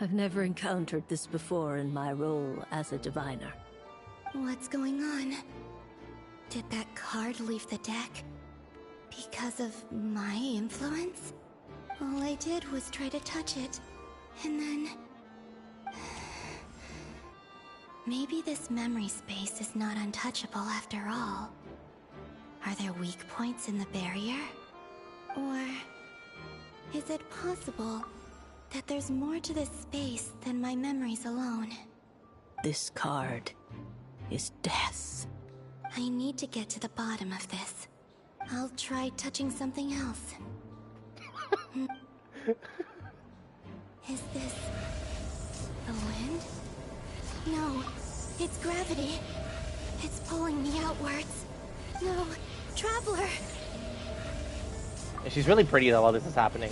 I've never encountered this before in my role as a diviner. What's going on? Did that card leave the deck? Because of my influence? All I did was try to touch it, and then... Maybe this memory space is not untouchable after all. Are there weak points in the barrier? Or... is it possible that there's more to this space than my memories alone? This card is death. I need to get to the bottom of this. I'll try touching something else. Is this the wind? No, it's gravity. It's pulling me outwards. No, Traveler! And she's really pretty though while this is happening.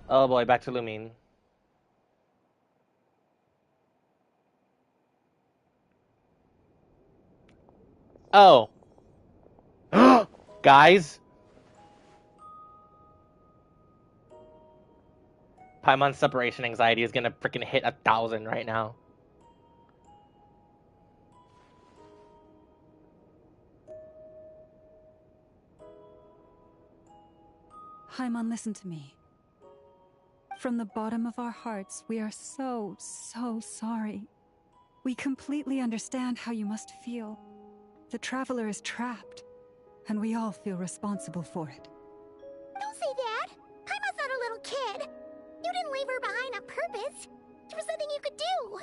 Oh boy, back to Lumine. Oh. Guys? Paimon's separation anxiety is gonna freaking hit 1,000 right now. Paimon, listen to me. From the bottom of our hearts, we are so sorry. We completely understand how you must feel. The Traveler is trapped, and we all feel responsible for it. Don't say that! Paimon's not a little kid! You didn't leave her behind on purpose! There was nothing you could do!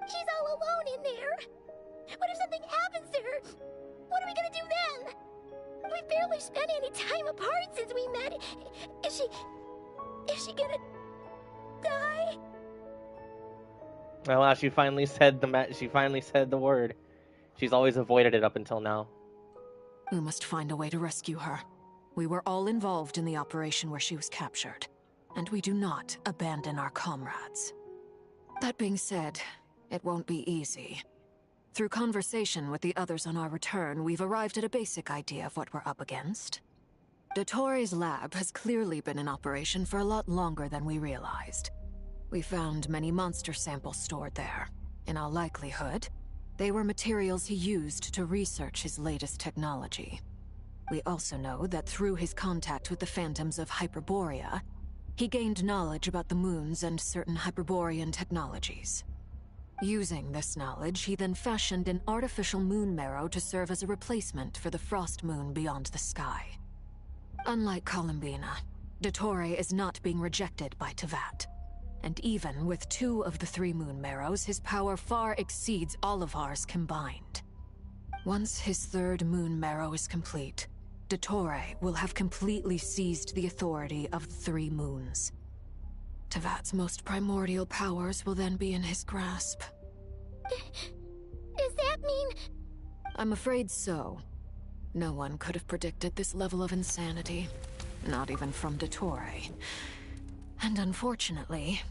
She's all alone in there! What if something happens to her? What are we gonna do then? We've barely spent any time apart since we met. Is she gonna die? Well, she finally said the word. She's always avoided it up until now. We must find a way to rescue her. We were all involved in the operation where she was captured, and we do not abandon our comrades. That being said, it won't be easy. Through conversation with the others on our return, we've arrived at a basic idea of what we're up against. Dottore's lab has clearly been in operation for a lot longer than we realized. We found many monster samples stored there. In all likelihood, they were materials he used to research his latest technology. We also know that through his contact with the phantoms of Hyperborea, he gained knowledge about the moons and certain Hyperborean technologies. Using this knowledge, he then fashioned an artificial moon marrow to serve as a replacement for the frost moon beyond the sky. Unlike Columbina, Dottore is not being rejected by Teyvat. And even with 2 of the 3 moon marrows, his power far exceeds all of ours combined. Once his 3rd moon marrow is complete, Dottore will have completely seized the authority of the 3 moons. Teyvat's most primordial powers will then be in his grasp. Does that mean... I'm afraid so. No one could have predicted this level of insanity. Not even from Dottore. And unfortunately,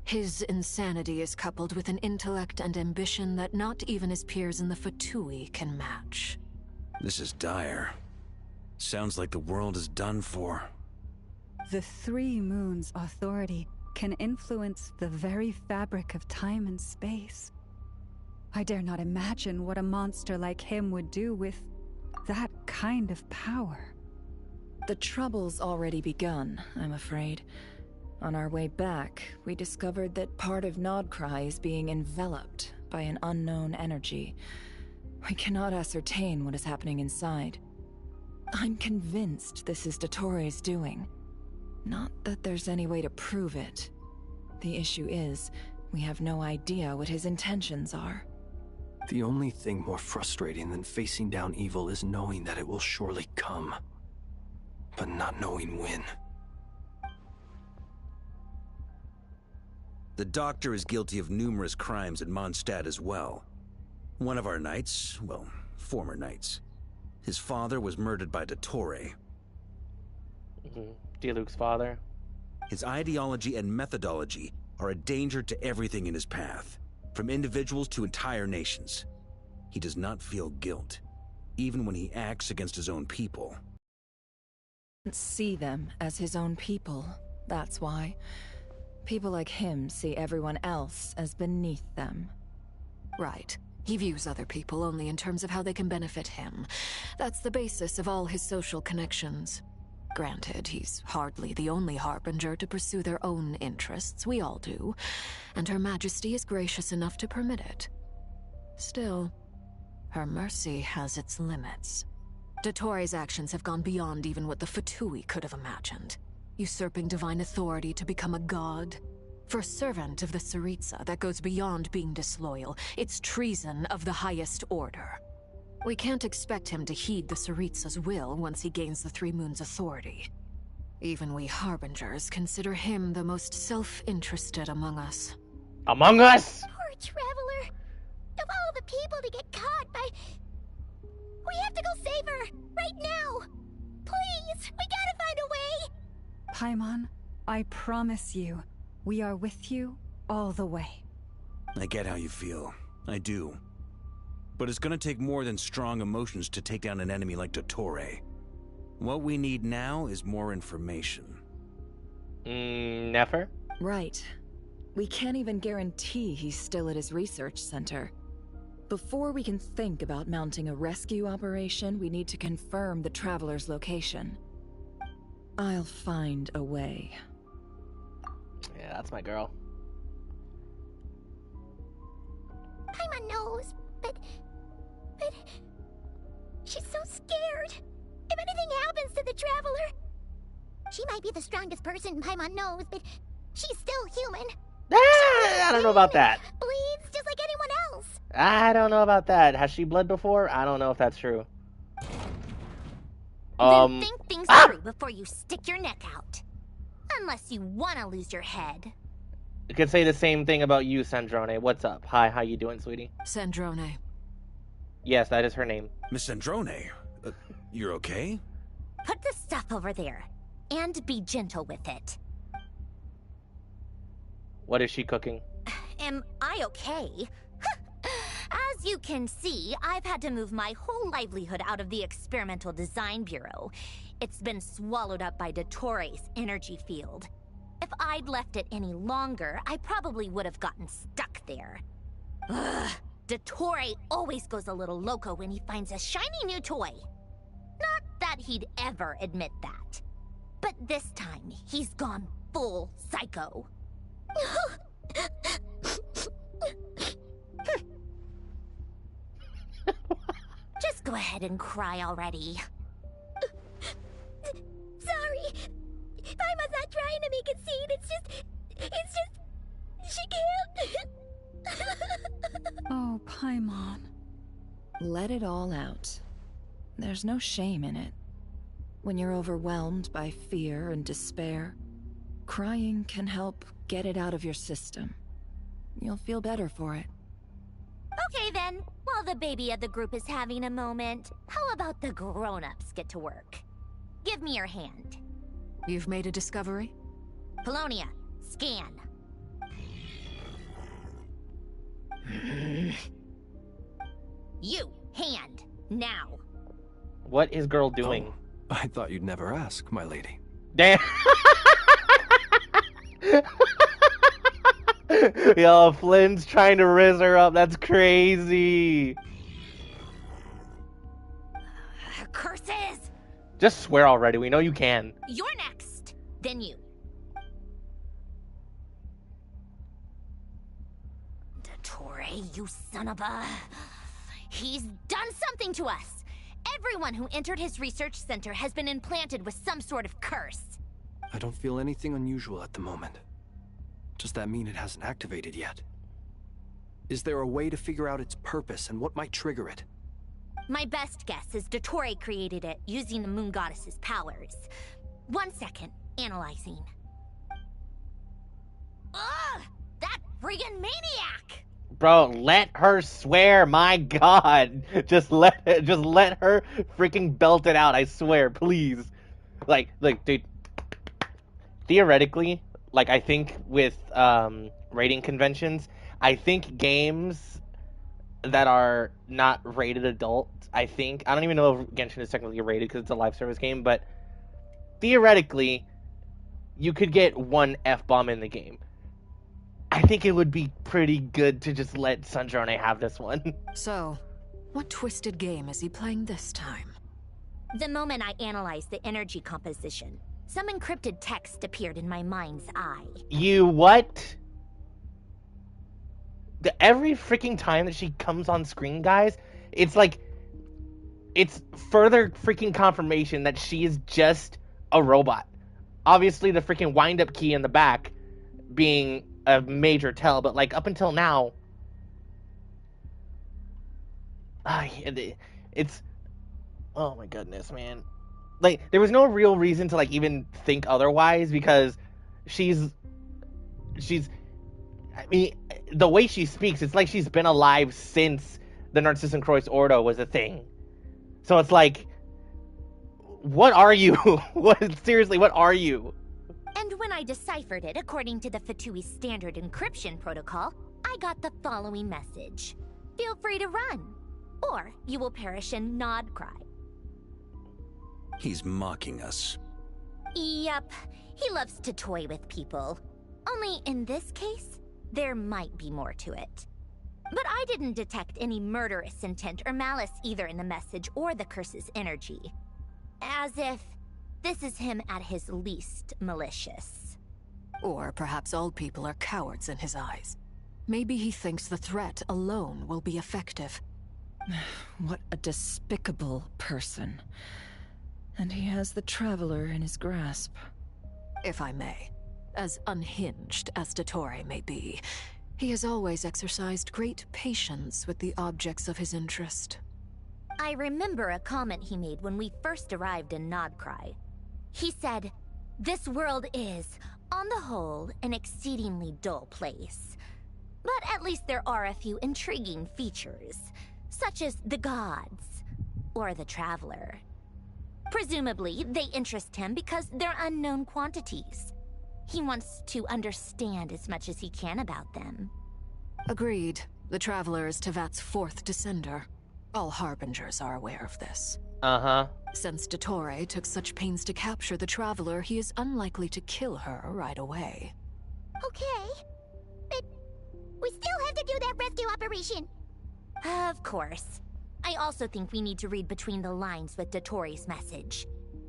his insanity is coupled with an intellect and ambition that not even his peers in the Fatui can match. This is dire. Sounds like the world is done for. The 3 moons' authority can influence the very fabric of time and space. I dare not imagine what a monster like him would do with that kind of power. The trouble's already begun, I'm afraid. On our way back, we discovered that part of Nod-Krai is being enveloped by an unknown energy. We cannot ascertain what is happening inside. I'm convinced this is Dottore's doing. Not that there's any way to prove it. The issue is, we have no idea what his intentions are. The only thing more frustrating than facing down evil is knowing that it will surely come, but not knowing when. The Doctor is guilty of numerous crimes at Mondstadt as well. One of our knights, well, former knights. His father was murdered by Dottore. Diluc's father. His ideology and methodology are a danger to everything in his path, from individuals to entire nations. He does not feel guilt, even when he acts against his own people. See them as his own people, that's why. People like him see everyone else as beneath them. Right. He views other people only in terms of how they can benefit him. That's the basis of all his social connections. Granted, he's hardly the only harbinger to pursue their own interests. We all do, and Her Majesty is gracious enough to permit it. Still, her mercy has its limits. Dottoro's actions have gone beyond even what the Fatui could have imagined. Usurping divine authority to become a god. For a servant of the Tsaritsa, that goes beyond being disloyal. It's treason of the highest order. We can't expect him to heed the Tsaritsa's will once he gains the Three Moons' authority. Even we Harbingers consider him the most self-interested among us. Among us? Poor Traveler. Of all the people to get caught by... We have to go save her! Right now! Please! We gotta find a way! Paimon, I promise you, we are with you all the way. I get how you feel. I do. But it's gonna take more than strong emotions to take down an enemy like Dottore. What we need now is more information. Never? Right. We can't even guarantee he's still at his research center. Before we can think about mounting a rescue operation, we need to confirm the Traveler's location. I'll find a way. Yeah, that's my girl. Paimon knows, but she's so scared. If anything happens to the Traveler, she might be the strongest person Paimon knows, but she's still human. I don't know about that. Bleeds just like anyone else. I don't know about that. Has she bled before? I don't know if that's true. Then think things through before you stick your neck out. Unless you want to lose your head. You could say the same thing about you, Sandrone. What's up? Hi, how you doing, sweetie? Sandrone. Yes, that is her name. Miss Sandrone, you're okay? Put the stuff over there. And be gentle with it. What is she cooking? Am I okay? As you can see, I've had to move my whole livelihood out of the Experimental Design Bureau. It's been swallowed up by Dottore's energy field. If I'd left it any longer, I probably would have gotten stuck there. Ugh, Dottore always goes a little loco when he finds a shiny new toy. Not that he'd ever admit that. But this time, he's gone full psycho. Just go ahead and cry already. Sorry. Paimon's not trying to make a scene. It's just... She can't. Oh, Paimon. Let it all out. There's no shame in it. When you're overwhelmed by fear and despair, crying can help get it out of your system. You'll feel better for it. Okay then, while the baby of the group is having a moment, how about the grown-ups get to work? Give me your hand. You've made a discovery? Polonia, scan. You, hand, now. What is girl doing? Oh, I thought you'd never ask, my lady. Damn. Yo, Flynn's trying to riz her up. That's crazy. Curses! Just swear already. We know you can. You're next. Then you. Dottore, you son of a... He's done something to us. Everyone who entered his research center has been implanted with some sort of curse. I don't feel anything unusual at the moment. Does that mean it hasn't activated yet? Is there a way to figure out its purpose and what might trigger it? My best guess is Dottore created it using the Moon Goddess's powers. 1 second, analyzing. Ugh! That friggin' maniac! Bro, let her swear. My God, just let her freaking belt it out. I swear, please. Like, dude. Theoretically, like, I think with rating conventions, I think games that are not rated adult, I don't even know if Genshin is technically rated because it's a live service game, but theoretically, you could get one F-bomb in the game. I think it would be pretty good to just let Sandrone have this one. So, what twisted game is he playing this time? The moment I analyzed the energy composition, some encrypted text appeared in my mind's eye. You what? Every freaking time that she comes on screen, guys, it's like, it's further freaking confirmation that she is just a robot. Obviously, the freaking wind-up key in the back being a major tell, but like up until now, it's, oh my goodness, man. Like, there was no real reason to like even think otherwise, because she's, I mean, the way she speaks, it's like she's been alive since the Narcissus Kreuz Ordo was a thing. So it's like, what are you? Seriously, what are you? And when I deciphered it according to the Fatui standard encryption protocol, I got the following message. Feel free to run, or you will perish in Nod-Krai. He's mocking us. Yep, he loves to toy with people. Only in this case, there might be more to it. But I didn't detect any murderous intent or malice either in the message or the curse's energy. As if this is him at his least malicious. Or perhaps all people are cowards in his eyes. Maybe he thinks the threat alone will be effective. What a despicable person. And he has the Traveler in his grasp. If I may, as unhinged as Dottore may be, he has always exercised great patience with the objects of his interest. I remember a comment he made when we first arrived in Nod-Krai. He said, "This world is, on the whole, an exceedingly dull place. But at least there are a few intriguing features, such as the gods, or the Traveler. Presumably, they interest him because they're unknown quantities. He wants to understand as much as he can about them." Agreed. The Traveler is Tevat's fourth descender. All Harbingers are aware of this. Uh-huh. Since Dottore took such pains to capture the Traveler, he is unlikely to kill her right away. Okay. But we still have to do that rescue operation. Of course. I also think we need to read between the lines with Dottore's message.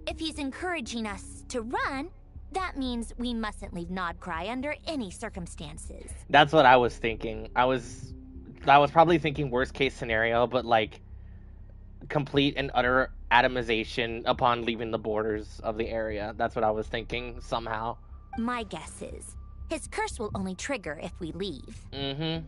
If he's encouraging us to run, that means we mustn't leave Nod-Krai under any circumstances. That's what I was thinking. I was probably thinking worst case scenario, but like complete and utter atomization upon leaving the borders of the area. That's what I was thinking somehow. My guess is his curse will only trigger if we leave. Mm-hmm.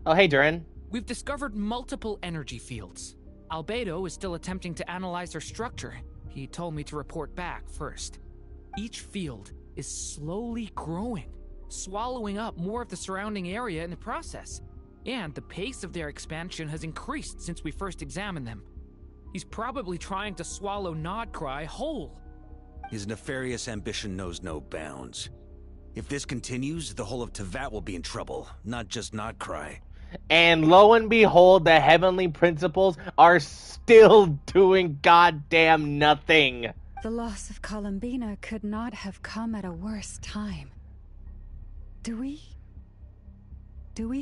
Oh, hey, Durin. We've discovered multiple energy fields. Albedo is still attempting to analyze their structure. He told me to report back first. Each field is slowly growing, swallowing up more of the surrounding area in the process. And the pace of their expansion has increased since we first examined them. He's probably trying to swallow Nod-Krai whole. His nefarious ambition knows no bounds. If this continues, the whole of Tevat will be in trouble, not just Nod-Krai. And lo and behold, the heavenly principles are still doing goddamn nothing. The loss of Columbina could not have come at a worse time. Do we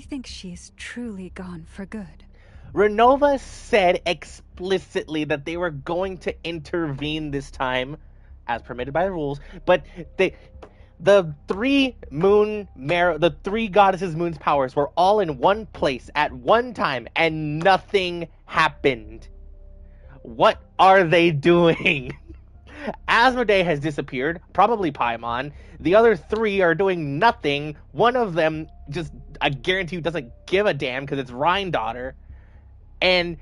think she's truly gone for good? Renova said explicitly that they were going to intervene this time, as permitted by the rules, but the three goddesses' moon's powers were all in one place at one time, and nothing happened. What are they doing? Asmodee has disappeared, probably Paimon. The other three are doing nothing. One of them, just, I guarantee you, doesn't give a damn because it's Rhine-daughter. And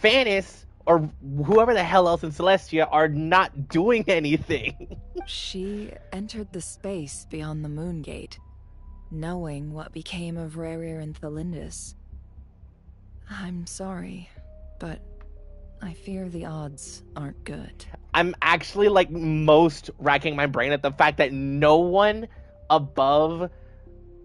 Fanis, or whoever the hell else in Celestia, are not doing anything. She entered the space beyond the Moon Gate, knowing what became of Rerir and Thelindis. I'm sorry, but I fear the odds aren't good. I'm actually, like, most racking my brain at the fact that no one above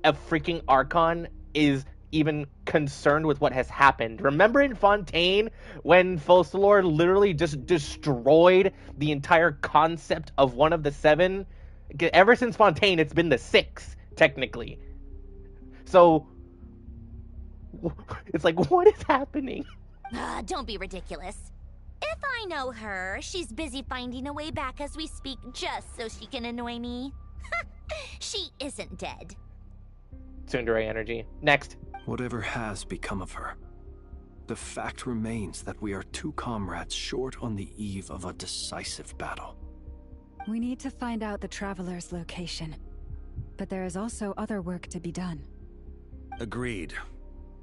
a freaking Archon is even concerned with what has happened. Remember in Fontaine when Focalor literally just destroyed the entire concept of one of the seven? Ever since Fontaine, it's been the six, technically. So, It's like, what is happening? Don't be ridiculous. If I know her, she's busy finding a way back as we speak just so she can annoy me. She isn't dead. Tsundere energy. Next. Whatever has become of her, the fact remains that we are two comrades short on the eve of a decisive battle. We need to find out the Traveler's location. But there is also other work to be done. Agreed.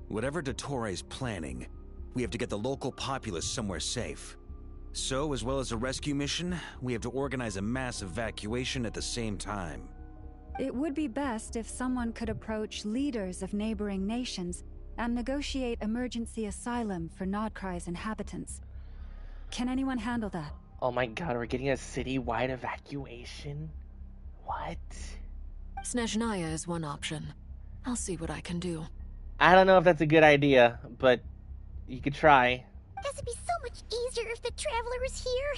Whatever Dottore's planning, we have to get the local populace somewhere safe. So, as well as a rescue mission, we have to organize a mass evacuation at the same time. It would be best if someone could approach leaders of neighboring nations and negotiate emergency asylum for Nod-Krai's inhabitants. Can anyone handle that? Oh my god, we're getting a citywide evacuation? What? Snezhnaya is one option. I'll see what I can do. I don't know if that's a good idea, but you could try. This would be so much easier if the Traveler was here.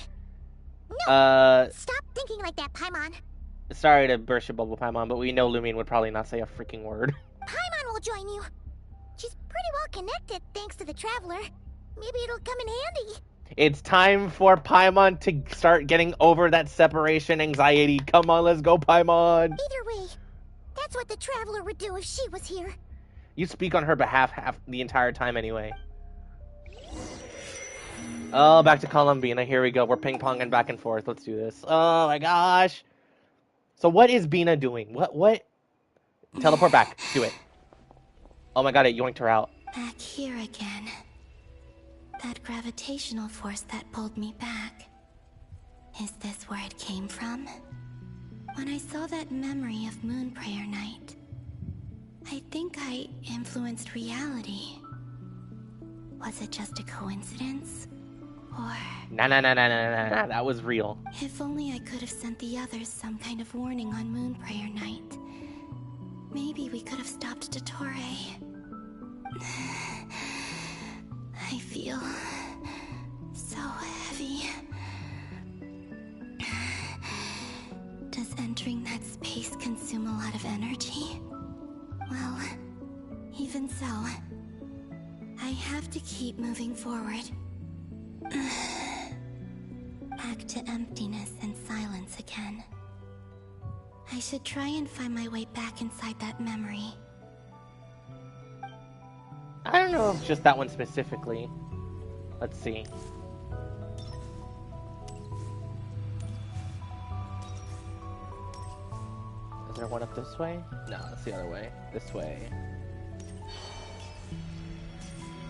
No, stop thinking like that, Paimon. Sorry to burst your bubble, Paimon, but we know Lumine would probably not say a freaking word. Paimon will join you. She's pretty well connected thanks to the Traveler. Maybe it'll come in handy. It's time for Paimon to start getting over that separation anxiety. Come on, let's go, Paimon. Either way, that's what the Traveler would do if she was here. You speak on her behalf the entire time anyway. Oh, back to Columbina. Here we go. We're ping-ponging back and forth. Let's do this. Oh my gosh. So what is Bina doing? What? Teleport back. Do it. Oh my god, it yoinked her out. Back here again. That gravitational force that pulled me back. Is this where it came from? When I saw that memory of Moon Prayer Night, I think I influenced reality. Was it just a coincidence? Or... Nah, that was real. If only I could have sent the others some kind of warning on Moon Prayer Night. Maybe we could have stopped Dottore. I feel so heavy. Does entering that space consume a lot of energy? Well, even so, I have to keep moving forward. Back to emptiness and silence again. I should try and find my way back inside that memory. I don't know if just that one specifically. Let's see. Is there one up this way? No, that's the other way. This way.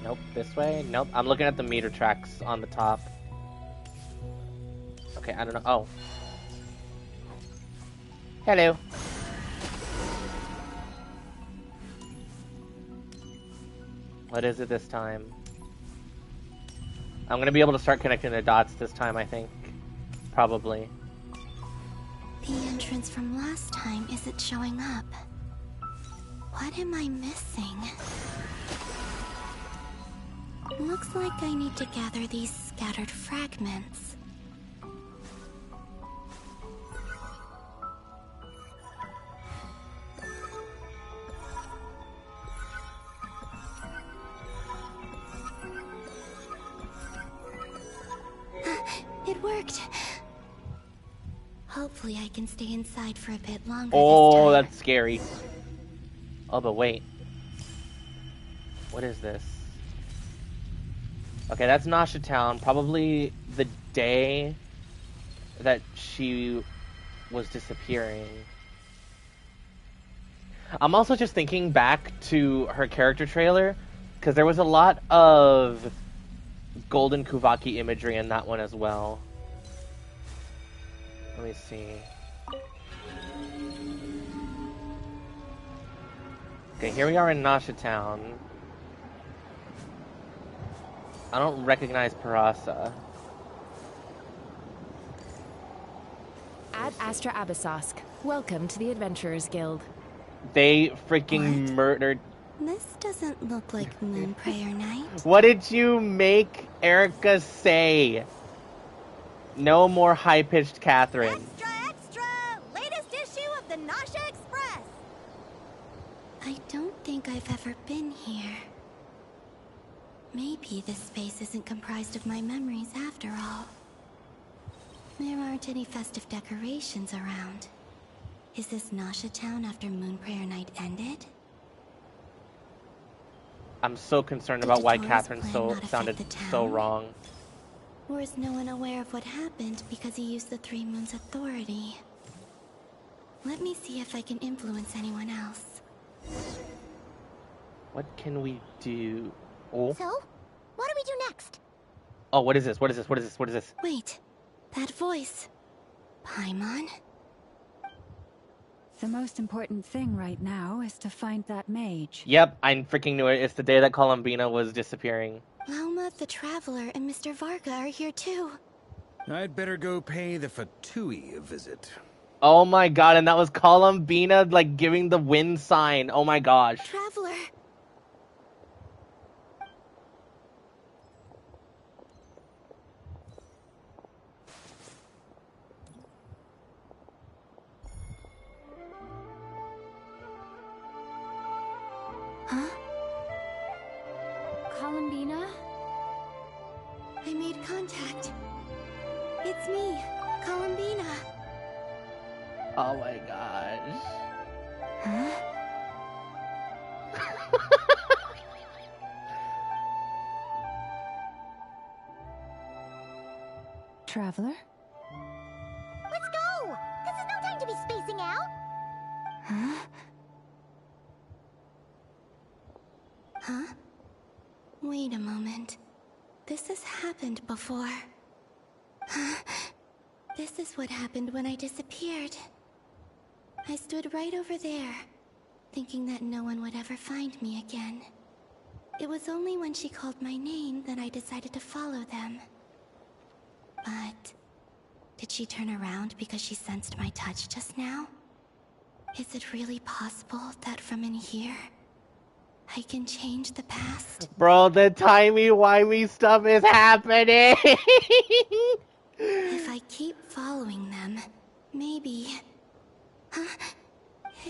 Nope, this way? Nope, I'm looking at the meter tracks on the top. Okay, I don't know. Oh. Hello. What is it this time? I'm gonna be able to start connecting the dots this time, I think. Probably. The entrance from last time isn't showing up. What am I missing? Looks like I need to gather these scattered fragments. It worked. Hopefully I can stay inside for a bit longer this time. That's scary. Oh, but wait. What is this? Okay, that's Nasha Town. Probably the day that she was disappearing. I'm also just thinking back to her character trailer, because there was a lot of golden Kuvaki imagery in that one as well. Let me see. Okay, here we are in Nasha Town. I don't recognize Parasa. Ad Astra Abyssosk. Welcome to the Adventurers Guild. They freaking murdered... This doesn't look like Moon Prayer Night. What did you make Erica say? No more high-pitched Catherine. Extra! Latest issue of the Nasha Express! I don't think I've ever been here. Maybe this space isn't comprised of my memories after all. There aren't any festive decorations around. Is this Nasha Town after Moon Prayer Night ended? I'm so concerned about why Catherine sounded so wrong. Or is no one aware of what happened because he used the Three Moons' authority? Let me see if I can influence anyone else. What can we do? Oh. So, what do we do next? Oh, what is this? What is this? What is this? What is this? Wait, that voice. Paimon? The most important thing right now is to find that mage. Yep, I freaking knew it. It's the day that Columbina was disappearing. Lauma the Traveler and Mr. Varga are here too. I'd better go pay the Fatui a visit. Oh my god, and that was Columbina, like, giving the wind sign. Oh my gosh. Traveler! Huh? Columbina? I made contact. It's me, Columbina. Oh my gosh. Huh? Traveler? Let's go! This is no time to be spacing out! Huh? Huh? Wait a moment. This has happened before. This is what happened when I disappeared. I stood right over there, thinking that no one would ever find me again. It was only when she called my name that I decided to follow them. But did she turn around because she sensed my touch just now? Is it really possible that from in here, I can change the past? Bro, the timey-wimey stuff is happening! If I keep following them, maybe... Huh?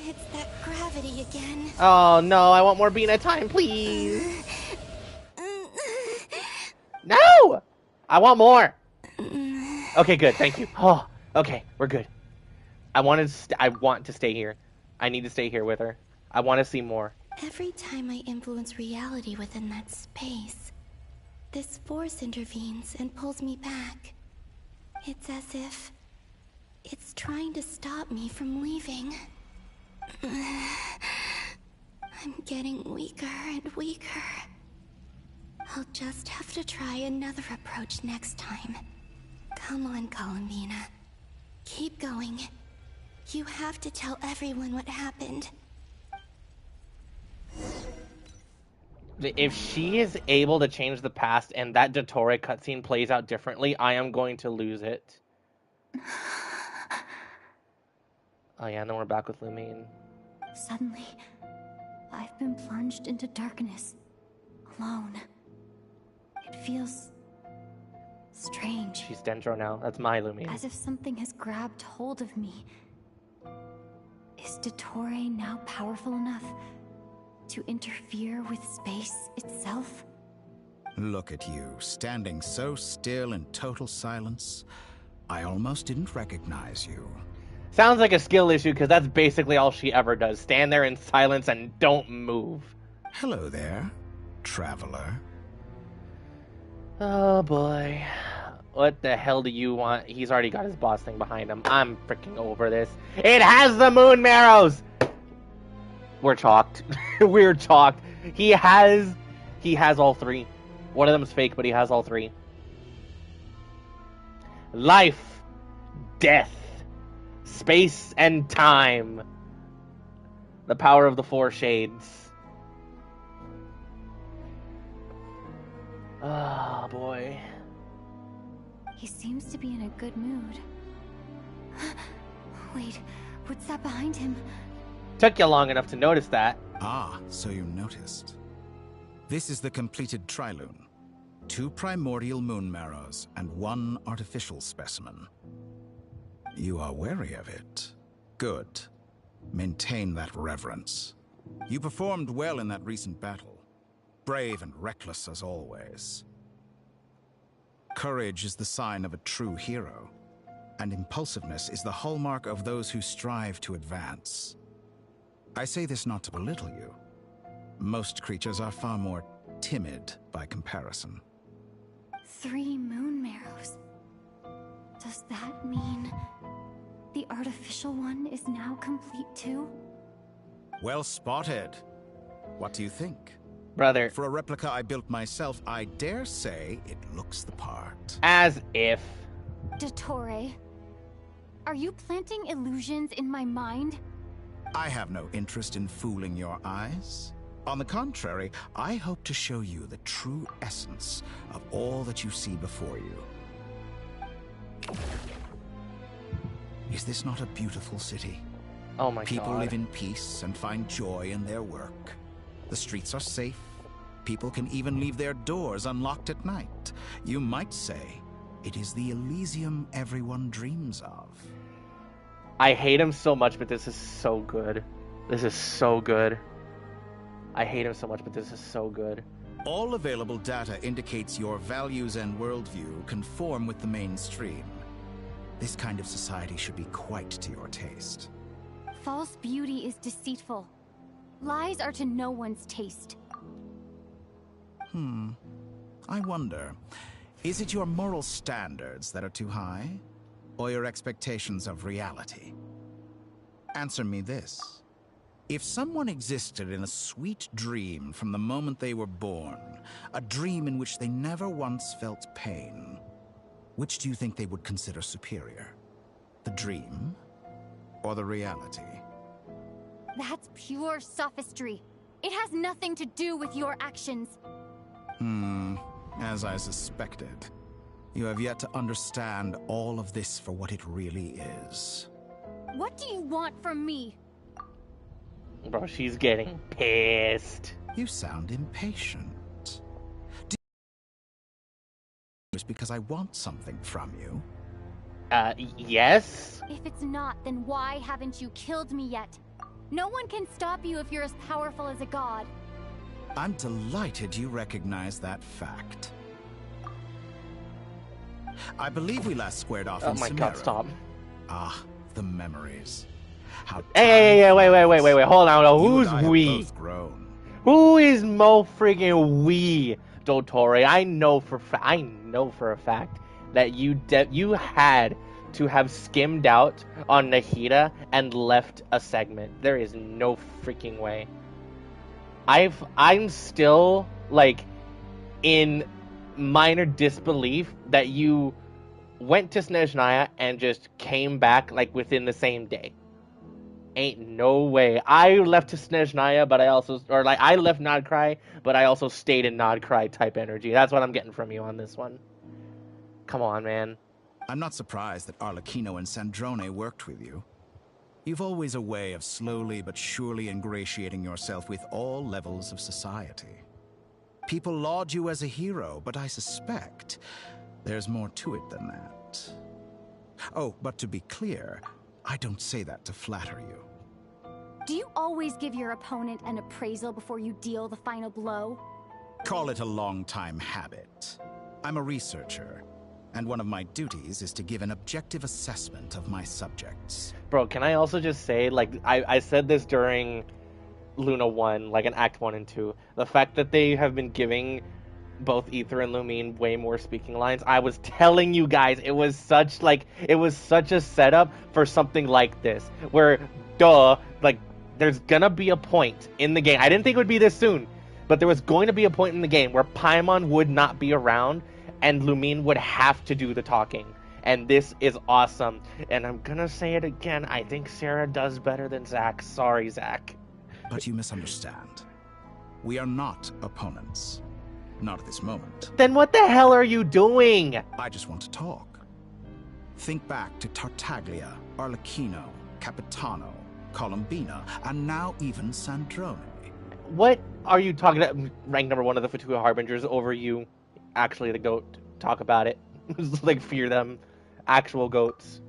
It's that gravity again. Oh no, I want more Bina time, please! No! I want more! Okay, good, thank you. Oh, okay, we're good. I want to stay here. I need to stay here with her. I want to see more. Every time I influence reality within that space, this force intervenes and pulls me back. It's as if it's trying to stop me from leaving. I'm getting weaker and weaker. I'll just have to try another approach next time. Come on, Columbina. Keep going. You have to tell everyone what happened. If she is able to change the past and that Dottore cutscene plays out differently, I am going to lose it. Oh yeah, and then we're back with Lumine. Suddenly, I've been plunged into darkness, alone. It feels strange. She's Dendro now. That's my Lumine. As if something has grabbed hold of me. Is Dottore now powerful enough to interfere with space itself? Look at you, standing so still in total silence. I almost didn't recognize you. Sounds like a skill issue, because that's basically all she ever does. Stand there in silence and don't move. Hello there, traveler. Oh boy. What the hell do you want? He's already got his boss thing behind him. I'm freaking over this. It has the moon marrows! We're chalked. We're chalked. He has all three. One of them's fake, but he has all three. Life, death, space, and time. The power of the four shades. Oh boy. He seems to be in a good mood. Wait, what's that behind him? Took you long enough to notice that. Ah, so you noticed. This is the completed Trilune. 2 primordial moon marrows and 1 artificial specimen. You are wary of it. Good. Maintain that reverence. You performed well in that recent battle. brave and reckless as always. Courage is the sign of a true hero, and impulsiveness is the hallmark of those who strive to advance. I say this not to belittle you. Most creatures are far more timid by comparison. 3 moon marrows. Does that mean the artificial one is now complete too? Well spotted. What do you think? Brother. For a replica I built myself, I dare say it looks the part. As if. Dottore, are you planting illusions in my mind? I have no interest in fooling your eyes. On the contrary, I hope to show you the true essence of all that you see before you. Is this not a beautiful city? Oh my God. People live in peace and find joy in their work. The streets are safe. People can even leave their doors unlocked at night. You might say it is the Elysium everyone dreams of. I hate him so much, but this is so good. This is so good. I hate him so much, but this is so good. All available data indicates your values and worldview conform with the mainstream. This kind of society should be quite to your taste. False beauty is deceitful. Lies are to no one's taste. I wonder, is it your moral standards that are too high, or your expectations of reality? Answer me this. If someone existed in a sweet dream from the moment they were born, a dream in which they never once felt pain, which do you think they would consider superior? The dream or the reality? That's pure sophistry. It has nothing to do with your actions. As I suspected. You have yet to understand all of this for what it really is. What do you want from me? Bro, she's getting pissed. You sound impatient. It's because I want something from you. Yes? If it's not, then why haven't you killed me yet? No one can stop you if you're as powerful as a god. I'm delighted you recognize that fact. I believe we last squared off in Oh my Sumeru. God, stop. Ah, the memories. How Hey, wait, hold on. You Who's and I have we? both grown. Who is Mo friggin' we, Dottore? I know for a fact that you had to have skimmed out on Nahida and left a segment. There is no freaking way. I'm still like in minor disbelief that you went to Snezhnaya and just came back like within the same day. Ain't no way. I left to Snezhnaya, but I left Nod-Krai, but I also stayed in Nod-Krai type energy. That's what I'm getting from you on this one. Come on, man. I'm not surprised that Arlecchino and Sandrone worked with you. You've always a way of slowly but surely ingratiating yourself with all levels of society. People laud you as a hero, but I suspect there's more to it than that. Oh, but to be clear, I don't say that to flatter you. Do you always give your opponent an appraisal before you deal the final blow? Call it a long-time habit. I'm a researcher, and one of my duties is to give an objective assessment of my subjects. Bro, can I also just say, like, I said this during Luna 1, like in Act 1 and 2, the fact that they have been giving both Aether and Lumine way more speaking lines. I was telling you guys, it was such a setup for something like this, where, like, there's gonna be a point in the game. I didn't think it would be this soon, but there was going to be a point in the game where Paimon would not be around, and Lumine would have to do the talking. And this is awesome. And I'm gonna say it again, I think Sarah does better than Zack. Sorry, Zack. But you misunderstand. We are not opponents. Not at this moment. Then what the hell are you doing? I just want to talk. Think back to Tartaglia, Arlecchino, Capitano, Colombina, and now even Sandrone. What are you talking about? Rank number 1 of the Fatui Harbingers over you, actually the goat. Talk about it. Like, fear them. Actual goats.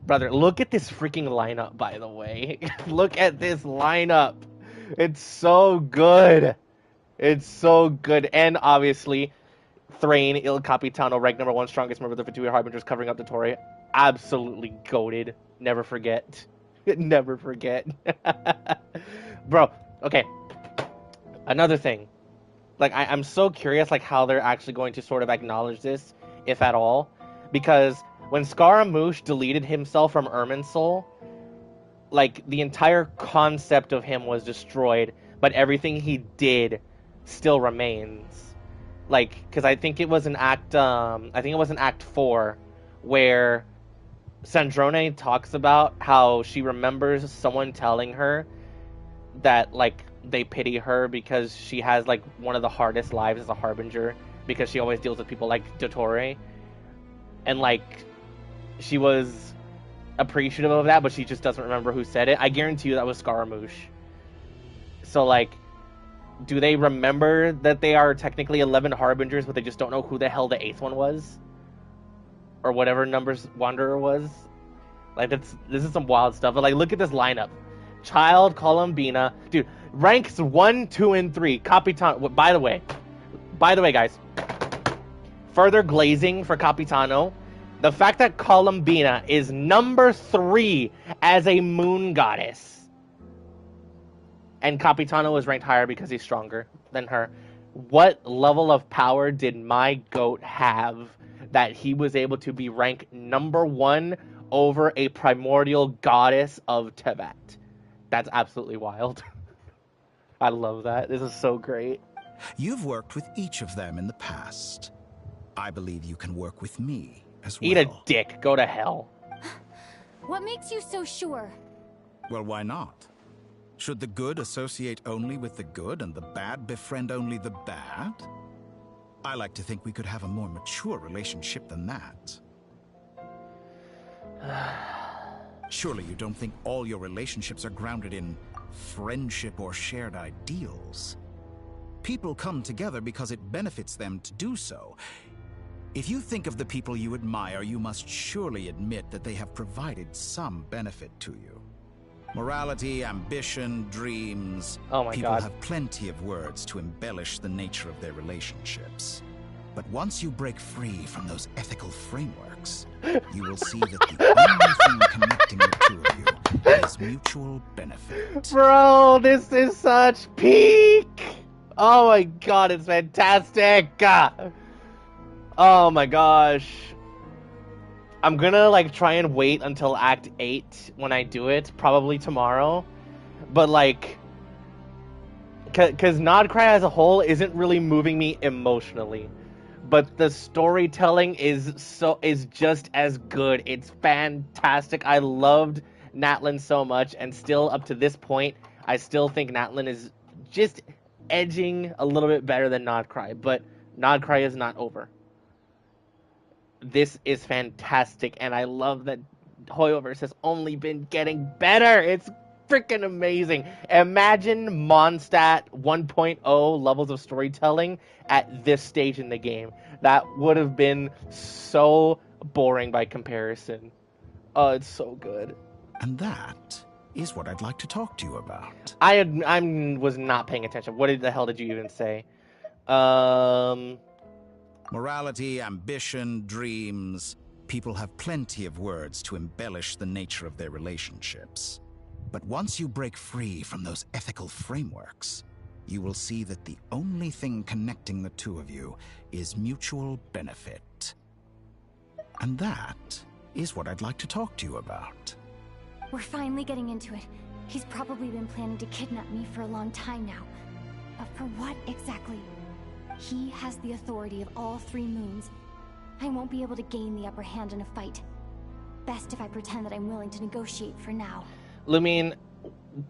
Brother, look at this freaking lineup, by the way. Look at this lineup. It's so good. It's so good. And obviously, Thrain, Il Capitano, rank number 1, strongest member of the Fatui Harbingers, covering up the Tory. Absolutely goated. Never forget. Never forget. Bro, okay. Another thing. Like, I'm so curious, like, how they're actually going to sort of acknowledge this, if at all. Because when Scaramouche deleted himself from Irminsul, like, the entire concept of him was destroyed, but everything he did still remains. Like, because I think it was in Act 4, where Sandrone talks about how she remembers someone telling her that, like, they pity her because she has, like, one of the hardest lives as a Harbinger, because she always deals with people like Dottore. And, like, she was appreciative of that, but she just doesn't remember who said it. I guarantee you that was Scaramouche. So, like, do they remember that they are technically 11 Harbingers, but they just don't know who the hell the 8th one was? Or whatever numbers Wanderer was? Like, this is some wild stuff. But, like, look at this lineup. Child, Columbina. Dude, ranks 1, 2, and 3. Capitano. By the way, guys. Further glazing for Capitano. The fact that Columbina is number 3 as a moon goddess. And Capitano was ranked higher because he's stronger than her. What level of power did my goat have that he was able to be ranked number 1 over a primordial goddess of Tibet? That's absolutely wild. I love that. This is so great. You've worked with each of them in the past. I believe you can work with me as well. Eat a dick. Go to hell. What makes you so sure? Well, why not? Should the good associate only with the good and the bad befriend only the bad? I like to think we could have a more mature relationship than that. Surely you don't think all your relationships are grounded in friendship or shared ideals? People come together because it benefits them to do so. If you think of the people you admire, you must surely admit that they have provided some benefit to you. Morality, ambition, dreams. Oh my People God. have plenty of words to embellish the nature of their relationships. But once you break free from those ethical frameworks, you will see that the only thing connecting the two of you is mutual benefit. Bro, this is such peak. Oh my god, it's fantastic. Oh my gosh. I'm gonna, like, try and wait until Act 8 when I do it, probably tomorrow. But, like, because Nod-Krai as a whole isn't really moving me emotionally. But the storytelling is just as good. It's fantastic. I loved Natlin so much, and still up to this point, I still think Natlin is just edging a little bit better than Nod-Krai. But Nod-Krai is not over. This is fantastic, and I love that Hoyoverse has only been getting better. It's freaking amazing. Imagine Mondstadt 1.0 levels of storytelling at this stage in the game. That would have been so boring by comparison. Oh, it's so good. And that is what I'd like to talk to you about. I was not paying attention. What the hell did you even say? Morality, ambition, dreams. People have plenty of words to embellish the nature of their relationships. But once you break free from those ethical frameworks, you will see that the only thing connecting the two of you is mutual benefit. And that is what I'd like to talk to you about. We're finally getting into it. He's probably been planning to kidnap me for a long time now. But for what exactly? He has the authority of all 3 moons. I won't be able to gain the upper hand in a fight. Best if I pretend that I'm willing to negotiate for now. Lumine,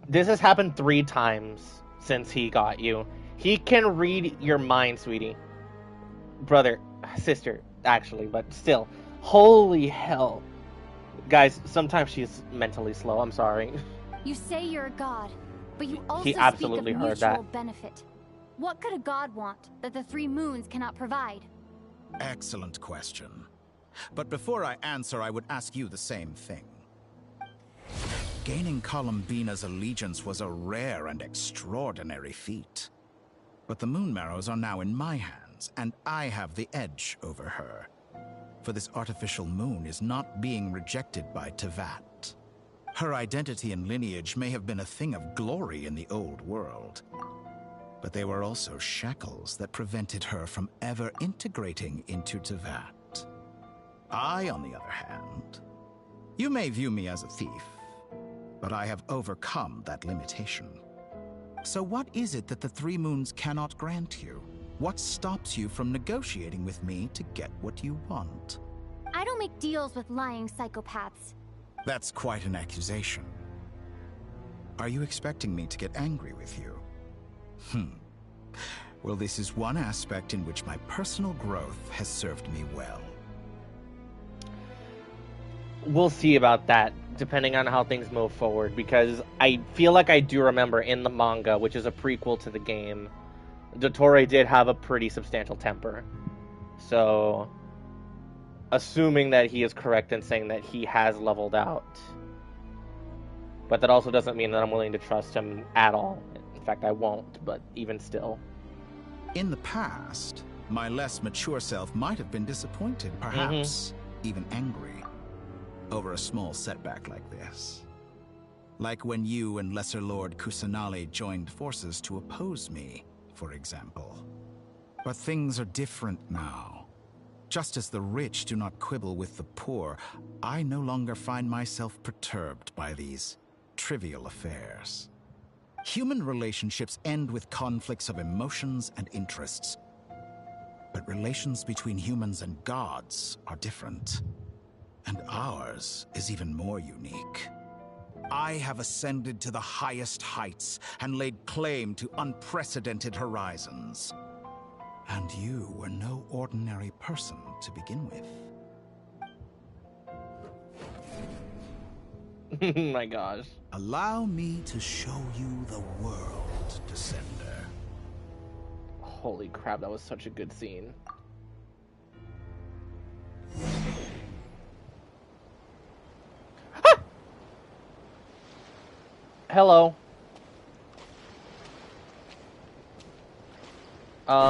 this has happened 3 times since he got you. He can read your mind, sweetie. Brother, sister, actually, but still. Holy hell. Guys, sometimes she's mentally slow, I'm sorry. You say you're a god, but you also He absolutely speak of heard mutual that. benefit. What could a god want that the 3 moons cannot provide? Excellent question. But before I answer, I would ask you the same thing. Gaining Columbina's allegiance was a rare and extraordinary feat. But the Moon Marrows are now in my hands, and I have the edge over her. For this artificial moon is not being rejected by Tevat. Her identity and lineage may have been a thing of glory in the old world, but they were also shackles that prevented her from ever integrating into Tevat. I, on the other hand, you may view me as a thief, but I have overcome that limitation. So what is it that the Three Moons cannot grant you? What stops you from negotiating with me to get what you want? I don't make deals with lying psychopaths. That's quite an accusation. Are you expecting me to get angry with you? Well, this is one aspect in which my personal growth has served me well. We'll see about that, depending on how things move forward, because I feel like I do remember in the manga, which is a prequel to the game, Dottore did have a pretty substantial temper. So, assuming that he is correct in saying that he has leveled out. But that also doesn't mean that I'm willing to trust him at all. In fact, I won't, but even still. In the past, my less mature self might have been disappointed, perhaps even angry, over a small setback like this. Like when you and Lesser Lord Kusanali joined forces to oppose me, for example. But things are different now. Just as the rich do not quibble with the poor, I no longer find myself perturbed by these trivial affairs. Human relationships end with conflicts of emotions and interests. But relations between humans and gods are different. And ours is even more unique. I have ascended to the highest heights and laid claim to unprecedented horizons. And you were no ordinary person to begin with. My gosh. Allow me to show you the world, Descender. Holy crap, that was such a good scene. Hello.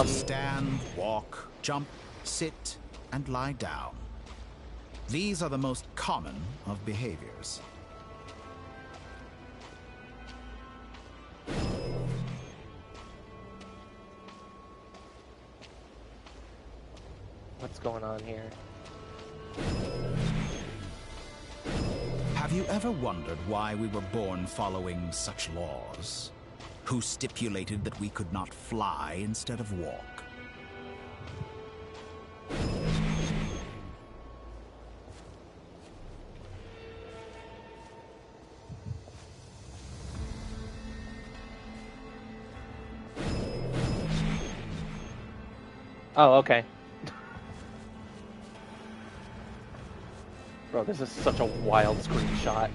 Stand, walk, jump, sit, and lie down. These are the most common of behaviors. What's going on here? Have you ever wondered why we were born following such laws? Who stipulated that we could not fly instead of walk? Oh, okay. Bro, this is such a wild screenshot.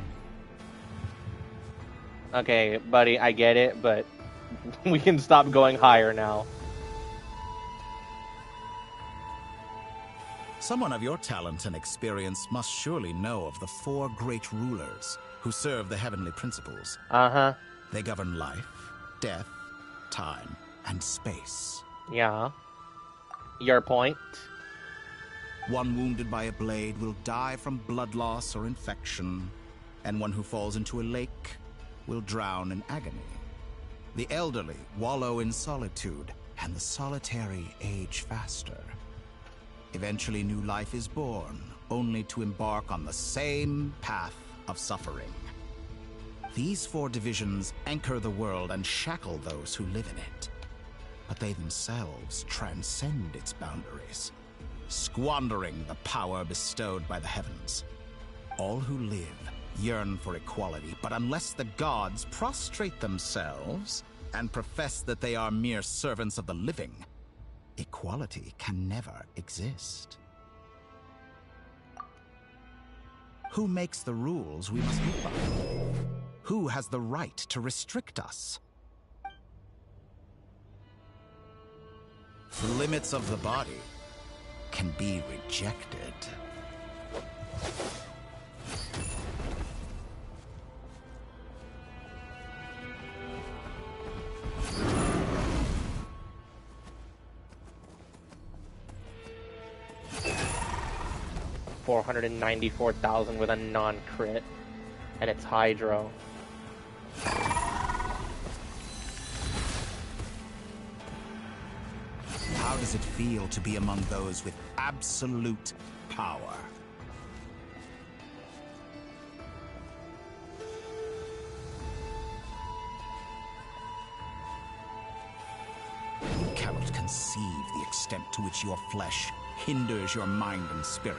Okay, buddy, I get it, but we can stop going higher now. Someone of your talent and experience must surely know of the four great rulers who serve the heavenly principles. Uh-huh. They govern life, death, time, and space. Yeah. Your point? One wounded by a blade will die from blood loss or infection, and one who falls into a lake will drown in agony. The elderly wallow in solitude, and the solitary age faster. Eventually new life is born, only to embark on the same path of suffering. These four divisions anchor the world and shackle those who live in it. But they themselves transcend its boundaries, squandering the power bestowed by the heavens. All who live yearn for equality, but unless the gods prostrate themselves and profess that they are mere servants of the living, equality can never exist. Who makes the rules we must live by? Who has the right to restrict us? The limits of the body can be rejected. 494,000 with a non-crit. And it's Hydro. How does it feel to be among those with absolute power? You cannot conceive the extent to which your flesh hinders your mind and spirit.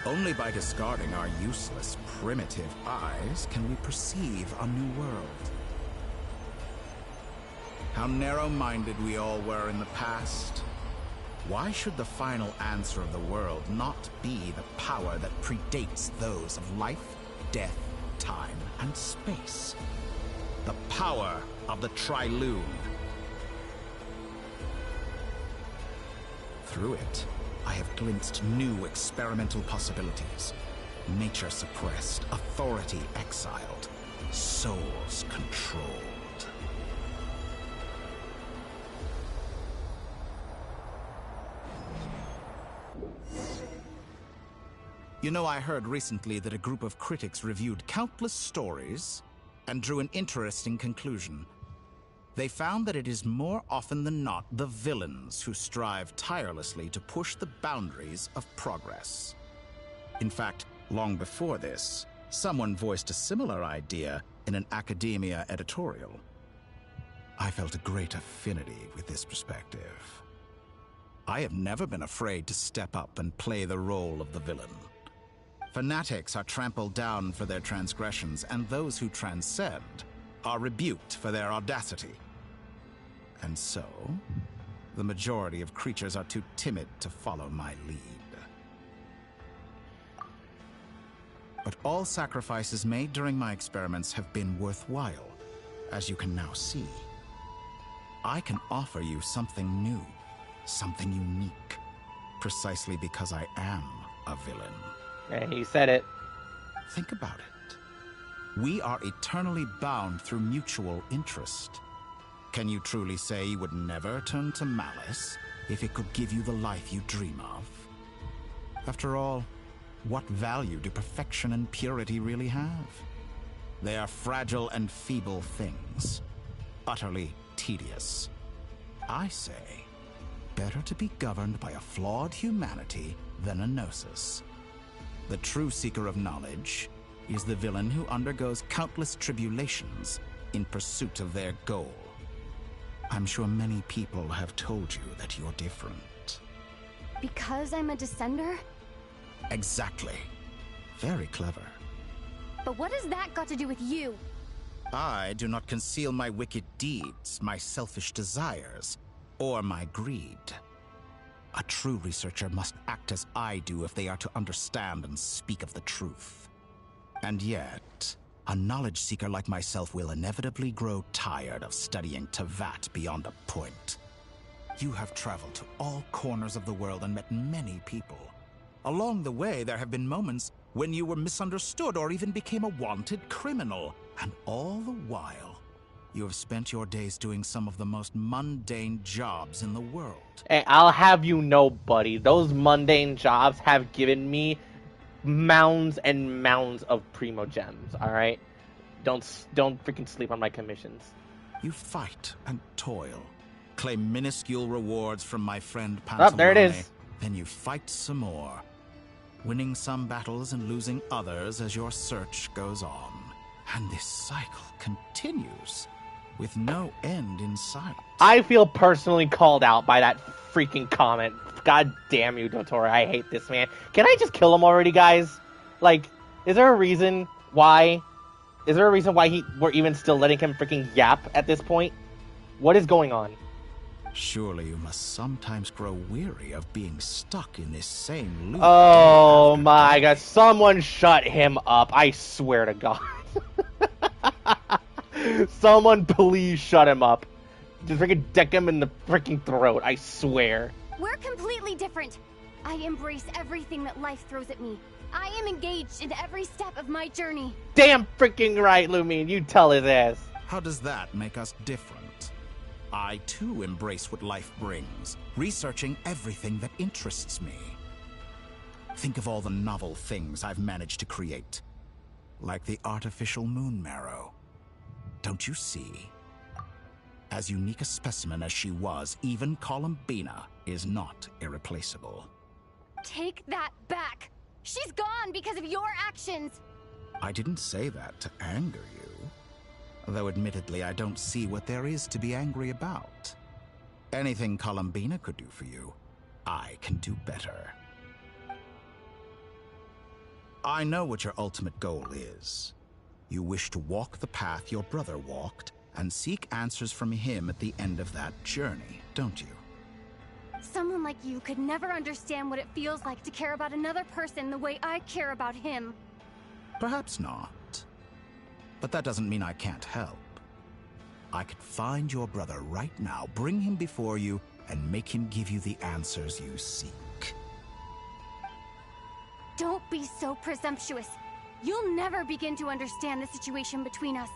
Only by discarding our useless, primitive eyes can we perceive a new world. How narrow-minded we all were in the past. Why should the final answer of the world not be the power that predates those of life, death, time, and space? The power of the Trilune. Through it, I have glimpsed new experimental possibilities. Nature suppressed, authority exiled, souls controlled. You know, I heard recently that a group of critics reviewed countless stories and drew an interesting conclusion. They found that it is more often than not the villains who strive tirelessly to push the boundaries of progress. In fact, long before this, someone voiced a similar idea in an academia editorial. I felt a great affinity with this perspective. I have never been afraid to step up and play the role of the villain. Fanatics are trampled down for their transgressions, and those who transcend are rebuked for their audacity. And so, the majority of creatures are too timid to follow my lead. But all sacrifices made during my experiments have been worthwhile, as you can now see. I can offer you something new, something unique, precisely because I am a villain. And he said it. Think about it. We are eternally bound through mutual interest. Can you truly say you would never turn to malice if it could give you the life you dream of? After all, what value do perfection and purity really have? They are fragile and feeble things, utterly tedious. I say, better to be governed by a flawed humanity than a gnosis. The true seeker of knowledge is the villain who undergoes countless tribulations in pursuit of their goal. I'm sure many people have told you that you're different. Because I'm a descender? Exactly. Very clever. But what has that got to do with you? I do not conceal my wicked deeds, my selfish desires, or my greed. A true researcher must act as I do if they are to understand and speak of the truth. And yet, a knowledge seeker like myself will inevitably grow tired of studying Tevat beyond a point. You have traveled to all corners of the world and met many people. Along the way, there have been moments when you were misunderstood or even became a wanted criminal. And all the while, you have spent your days doing some of the most mundane jobs in the world. Hey, I'll have you know, buddy, those mundane jobs have given me mounds and mounds of primo gems, alright? Don't freaking sleep on my commissions. You fight and toil, claim minuscule rewards from my friend Pantalone. Oh, there it is. Then you fight some more, winning some battles and losing others as your search goes on. And this cycle continues, with no end in sight. I feel personally called out by that freaking comment. God damn you, Dottore. I hate this man. Can I just kill him already, guys? Like, is there a reason why we're even still letting him freaking yap at this point? What is going on? Surely you must sometimes grow weary of being stuck in this same loop. Oh my god, someone shut him up. I swear to God. Someone please shut him up. Just freaking deck him in the freaking throat, I swear. We're completely different. I embrace everything that life throws at me. I am engaged in every step of my journey. Damn freaking right, Lumine, you tell his ass. How does that make us different? I too embrace what life brings, researching everything that interests me. Think of all the novel things I've managed to create, like the artificial moon marrow. Don't you see? As unique a specimen as she was, even Columbina is not irreplaceable. Take that back! She's gone because of your actions! I didn't say that to anger you. Though admittedly, I don't see what there is to be angry about. Anything Columbina could do for you, I can do better. I know what your ultimate goal is. You wish to walk the path your brother walked and seek answers from him at the end of that journey, don't you? Someone like you could never understand what it feels like to care about another person the way I care about him. Perhaps not. But that doesn't mean I can't help. I could find your brother right now, bring him before you, and make him give you the answers you seek. Don't be so presumptuous. You'll never begin to understand the situation between us.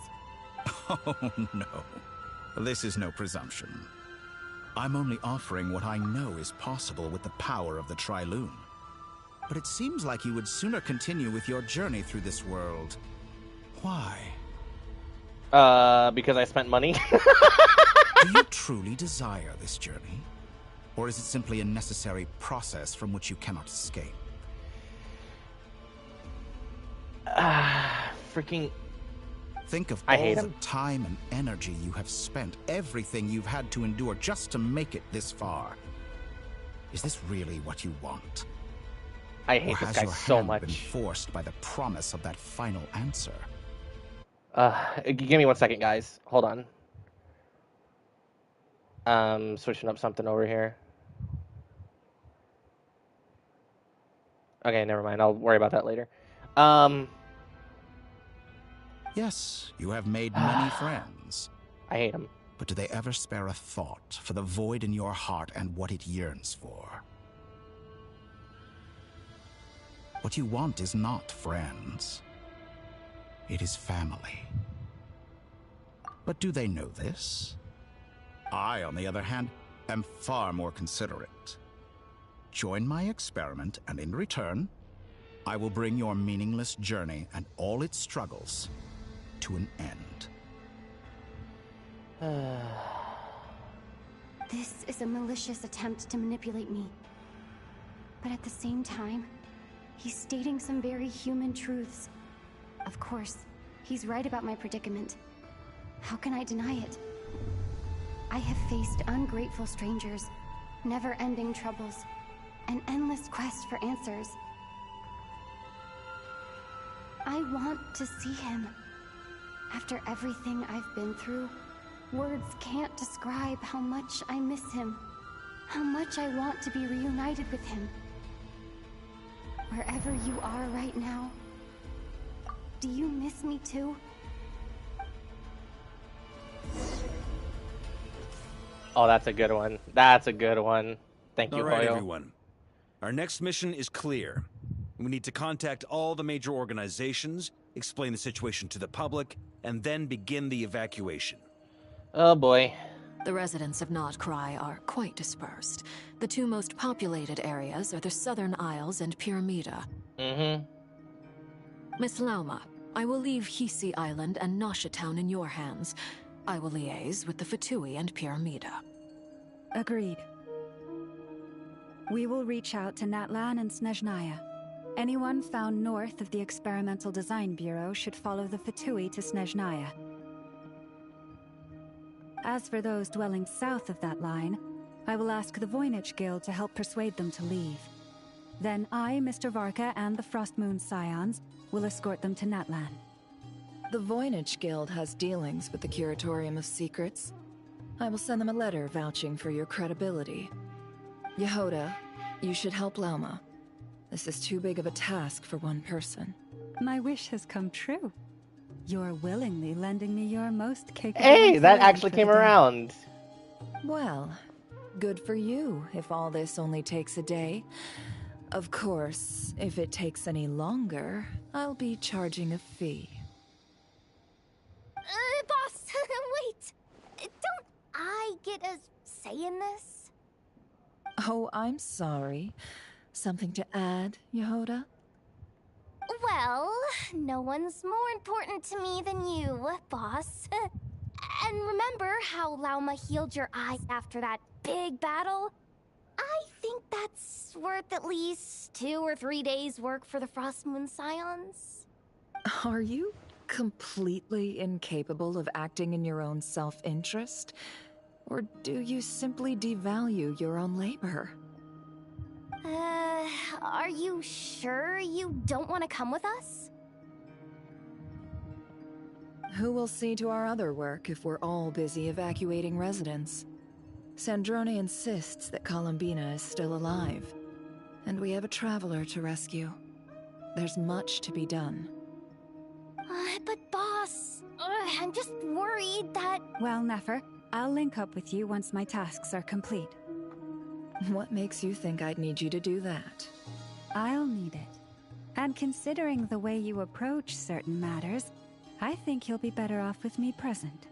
Oh, no. This is no presumption. I'm only offering what I know is possible with the power of the Tri-Lune. But it seems like you would sooner continue with your journey through this world. Why? Because I spent money. Do you truly desire this journey? Or is it simply a necessary process from which you cannot escape? Freaking... Think of I all hate the him. time and energy you have spent, everything you've had to endure just to make it this far. Is this really what you want? I hate or this has guy your so hand much. been forced by the promise of that final answer? Give me 1 second, guys. Hold on. Switching up something over here. Okay, never mind. I'll worry about that later. Yes, you have made many friends. I hate him. But do they ever spare a thought for the void in your heart and what it yearns for? What you want is not friends. It is family. But do they know this? I, on the other hand, am far more considerate. Join my experiment, and in return, I will bring your meaningless journey and all its struggles to an end. This is a malicious attempt to manipulate me. But at the same time, he's stating some very human truths. Of course, he's right about my predicament. How can I deny it? I have faced ungrateful strangers, never-ending troubles, an endless quest for answers. I want to see him. After everything I've been through, words can't describe how much I miss him, how much I want to be reunited with him. Wherever you are right now, do you miss me too? Oh, that's a good one. That's a good one. Thank you, All right, Hoyo. everyone. Our next mission is clear. We need to contact all the major organizations, explain the situation to the public, and then begin the evacuation. Oh boy. The residents of Nod-Krai are quite dispersed. The two most populated areas are the Southern Isles and Pyramida. Mm-hmm. Miss Lauma, I will leave Hisi Island and Nasha Town in your hands. I will liaise with the Fatui and Pyramida. Agreed. We will reach out to Natlan and Snezhnaya. Anyone found north of the Experimental Design Bureau should follow the Fatui to Snezhnaya. As for those dwelling south of that line, I will ask the Voynich Guild to help persuade them to leave. Then I, Mr. Varka, and the Frostmoon Scions will escort them to Natlan. The Voynich Guild has dealings with the Curatorium of Secrets. I will send them a letter vouching for your credibility. Yehoda, you should help Lauma. This is too big of a task for one person. My wish has come true. You're willingly lending me your most capable... Hey, that employee actually for came the day. around. Well, good for you if all this only takes a day. Of course, if it takes any longer, I'll be charging a fee. Boss, in this? Oh, I'm sorry. Something to add, Yehoda? Well, no one's more important to me than you, boss. And remember how Lauma healed your eyes after that big battle? I think that's worth at least 2 or 3 days' work for the Frost Moon Scions. Are you completely incapable of acting in your own self-interest? Or do you simply devalue your own labor? Are you sure you don't want to come with us? Who will see to our other work if we're all busy evacuating residents? Sandrone insists that Columbina is still alive, and we have a traveler to rescue. There's much to be done. But boss, I'm just worried that... Well, Nefer, I'll link up with you once my tasks are complete. What makes you think I'd need you to do that? I'll need it. And considering the way you approach certain matters, I think you'll be better off with me present.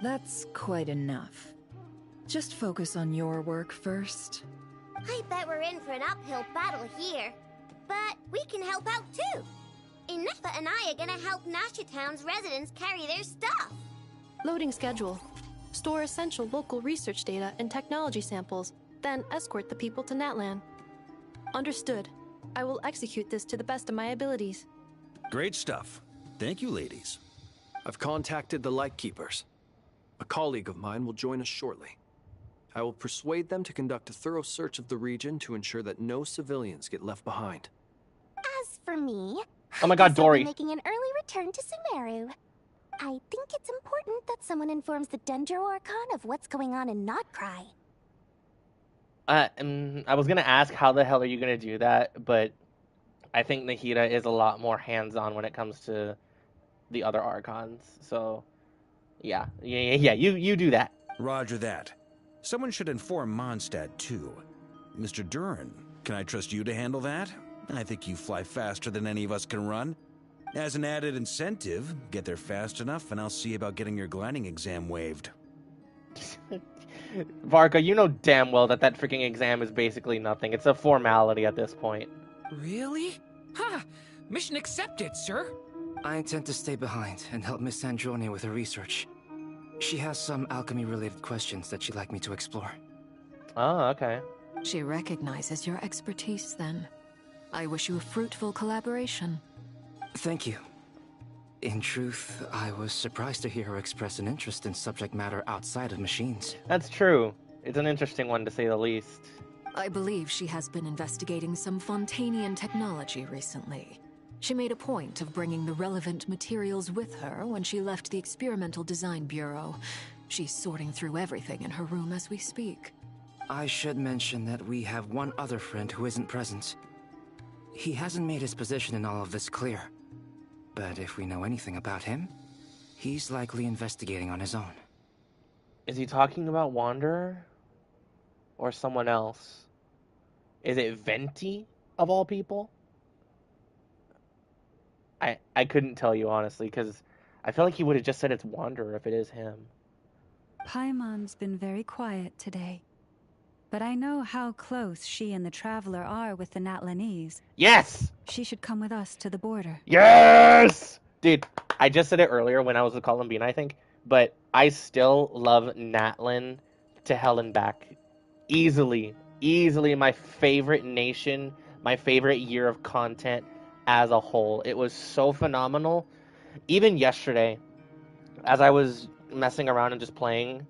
That's quite enough. Just focus on your work first. I bet we're in for an uphill battle here. But we can help out too. Inefa and I are gonna help Nashatown's residents carry their stuff. Loading schedule. Store essential local research data and technology samples, then escort the people to Natlan. Understood. I will execute this to the best of my abilities. Great stuff. Thank you, ladies. I've contacted the Lightkeepers. A colleague of mine will join us shortly. I will persuade them to conduct a thorough search of the region to ensure that no civilians get left behind. As for me... Oh my god, Dory. I'm making an early return to Sumeru. I think it's important that someone informs the Dendro Archon of what's going on in Nod-Krai. I was gonna ask how the hell are you gonna do that, but I think Nahida is a lot more hands-on when it comes to the other Archons. So, yeah, you do that. Roger that. Someone should inform Mondstadt too. Mr. Duran, can I trust you to handle that? I think you fly faster than any of us can run. As an added incentive, get there fast enough and I'll see about getting your gliding exam waived. Varka, you know damn well that freaking exam is basically nothing. It's a formality at this point. Really? Ha! Mission accepted, sir! I intend to stay behind and help Miss Sandrone with her research. She has some alchemy-related questions that she'd like me to explore. Oh, okay. She recognizes your expertise, then. I wish you a fruitful collaboration. Thank you. In truth, I was surprised to hear her express an interest in subject matter outside of machines. That's true. It's an interesting one, to say the least. I believe she has been investigating some Fontanian technology recently. She made a point of bringing the relevant materials with her when she left the Experimental Design Bureau. She's sorting through everything in her room as we speak. I should mention that we have one other friend who isn't present. He hasn't made his position in all of this clear. But if we know anything about him, he's likely investigating on his own. Is he talking about Wanderer? Or someone else? Is it Venti, of all people? I couldn't tell you, honestly, because I feel like he would have just said it's Wanderer if it is him. Paimon's been very quiet today. But I know how close she and the Traveler are with the Natlanese. Yes! She should come with us to the border. Yes! Dude, I just said it earlier when I was with Columbine, I think, but I still love Natlan to hell and back. Easily my favorite nation, my favorite year of content as a whole. It was so phenomenal. Even yesterday, as I was messing around and just playing,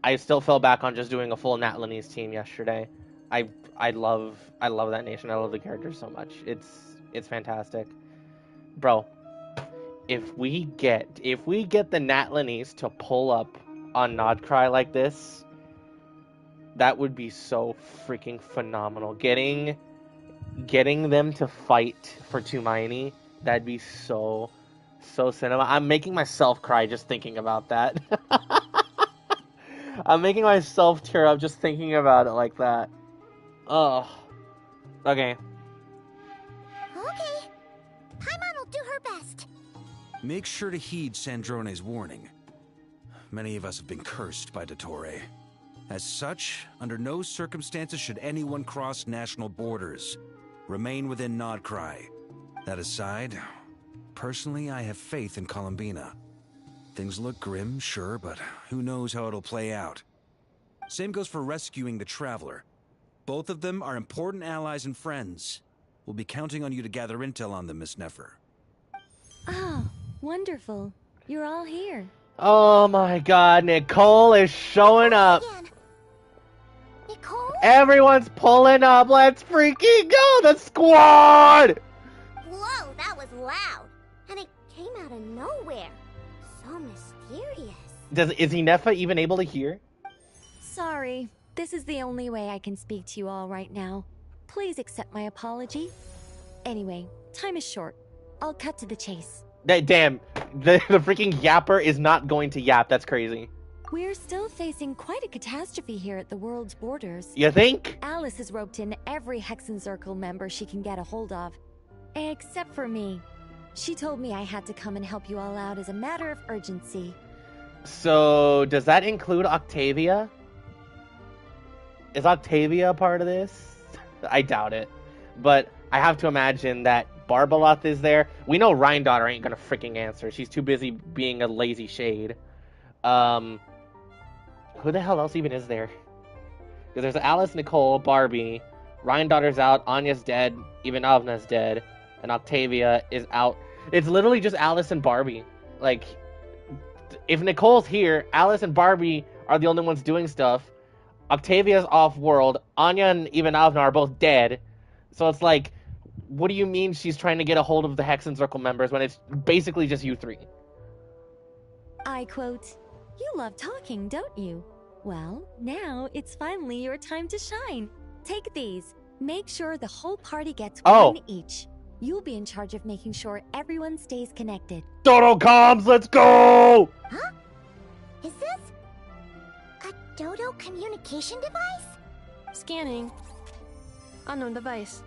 I still fell back on just doing a full Natlanese team yesterday. I love that nation. I love the characters so much. It's fantastic. Bro, if we get the Natlanese to pull up on Nod-Krai like this, that would be so freaking phenomenal. Getting them to fight for Tumaini, that'd be so cinema. I'm making myself cry just thinking about that. I'm making myself tear up just thinking about it like that. Oh. Okay. Okay. Paimon will do her best. Make sure to heed Sandrone's warning. Many of us have been cursed by Dottore. As such, under no circumstances should anyone cross national borders. Remain within Nod-Krai. That aside, personally, I have faith in Columbina. Things look grim, sure, but who knows how it'll play out. Same goes for rescuing the Traveler. Both of them are important allies and friends. We'll be counting on you to gather intel on them, Miss Nefer. Oh, wonderful. You're all here. Oh my god, Nicole is showing up. Nicole? Everyone's pulling up. Let's freaking go, the squad! Whoa, that was loud. And it came out of nowhere. So mysterious. Is Nefa even able to hear? Sorry. This is the only way I can speak to you all right now. Please accept my apology. Anyway, time is short. I'll cut to the chase. Damn, the freaking yapper is not going to yap. That's crazy. We're still facing quite a catastrophe here at the world's borders. You think? Alice has roped in every Hexencircle member she can get a hold of. Except for me. She told me I had to come and help you all out as a matter of urgency. So, does that include Octavia? Is Octavia a part of this? I doubt it. But I have to imagine that Barbaloth is there. We know Rhine-Daughter ain't gonna freaking answer. She's too busy being a lazy shade. Who the hell else even is there? Because there's Alice, Nicole, Barbie, Rhine-Daughter's out, Anya's dead, Ivanovna's dead, and Octavia is out. It's literally just Alice and Barbie. Like, if Nicole's here, Alice and Barbie are the only ones doing stuff. Octavia's off-world. Anya and Ivanovna are both dead. So it's like, what do you mean she's trying to get a hold of the Hexencircle members when it's basically just you three? I quote, "You love talking, don't you? Well, now it's finally your time to shine. Take these. Make sure the whole party gets one each. You'll be in charge of making sure everyone stays connected." Dodo comms, let's go! Huh? Is this a Dodo communication device? Scanning. Unknown device.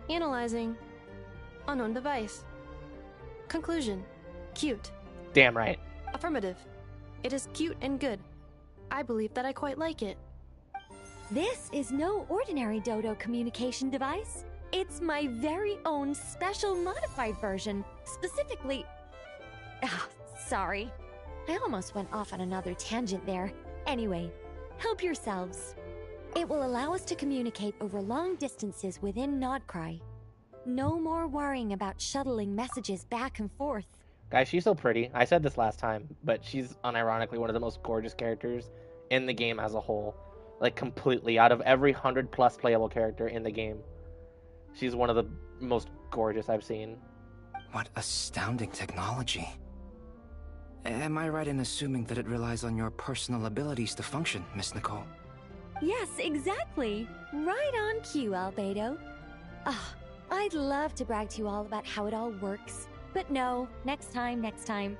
Analyzing. Unknown device. Conclusion. Cute. Damn right. Affirmative. It is cute and good. I believe that I quite like it. This is no ordinary Dodo communication device. It's my very own special modified version. Specifically... sorry. I almost went off on another tangent there. Anyway, help yourselves. It will allow us to communicate over long distances within Nod-Krai. No more worrying about shuttling messages back and forth. Guys, she's so pretty. I said this last time, but she's unironically one of the most gorgeous characters in the game as a whole. Like, completely. Out of every 100+ playable character in the game, she's one of the most gorgeous I've seen. What astounding technology. Am I right in assuming that it relies on your personal abilities to function, Miss Nicole? Yes, exactly. Right on cue, Albedo. I'd love to brag to you all about how it all works. But no, next time.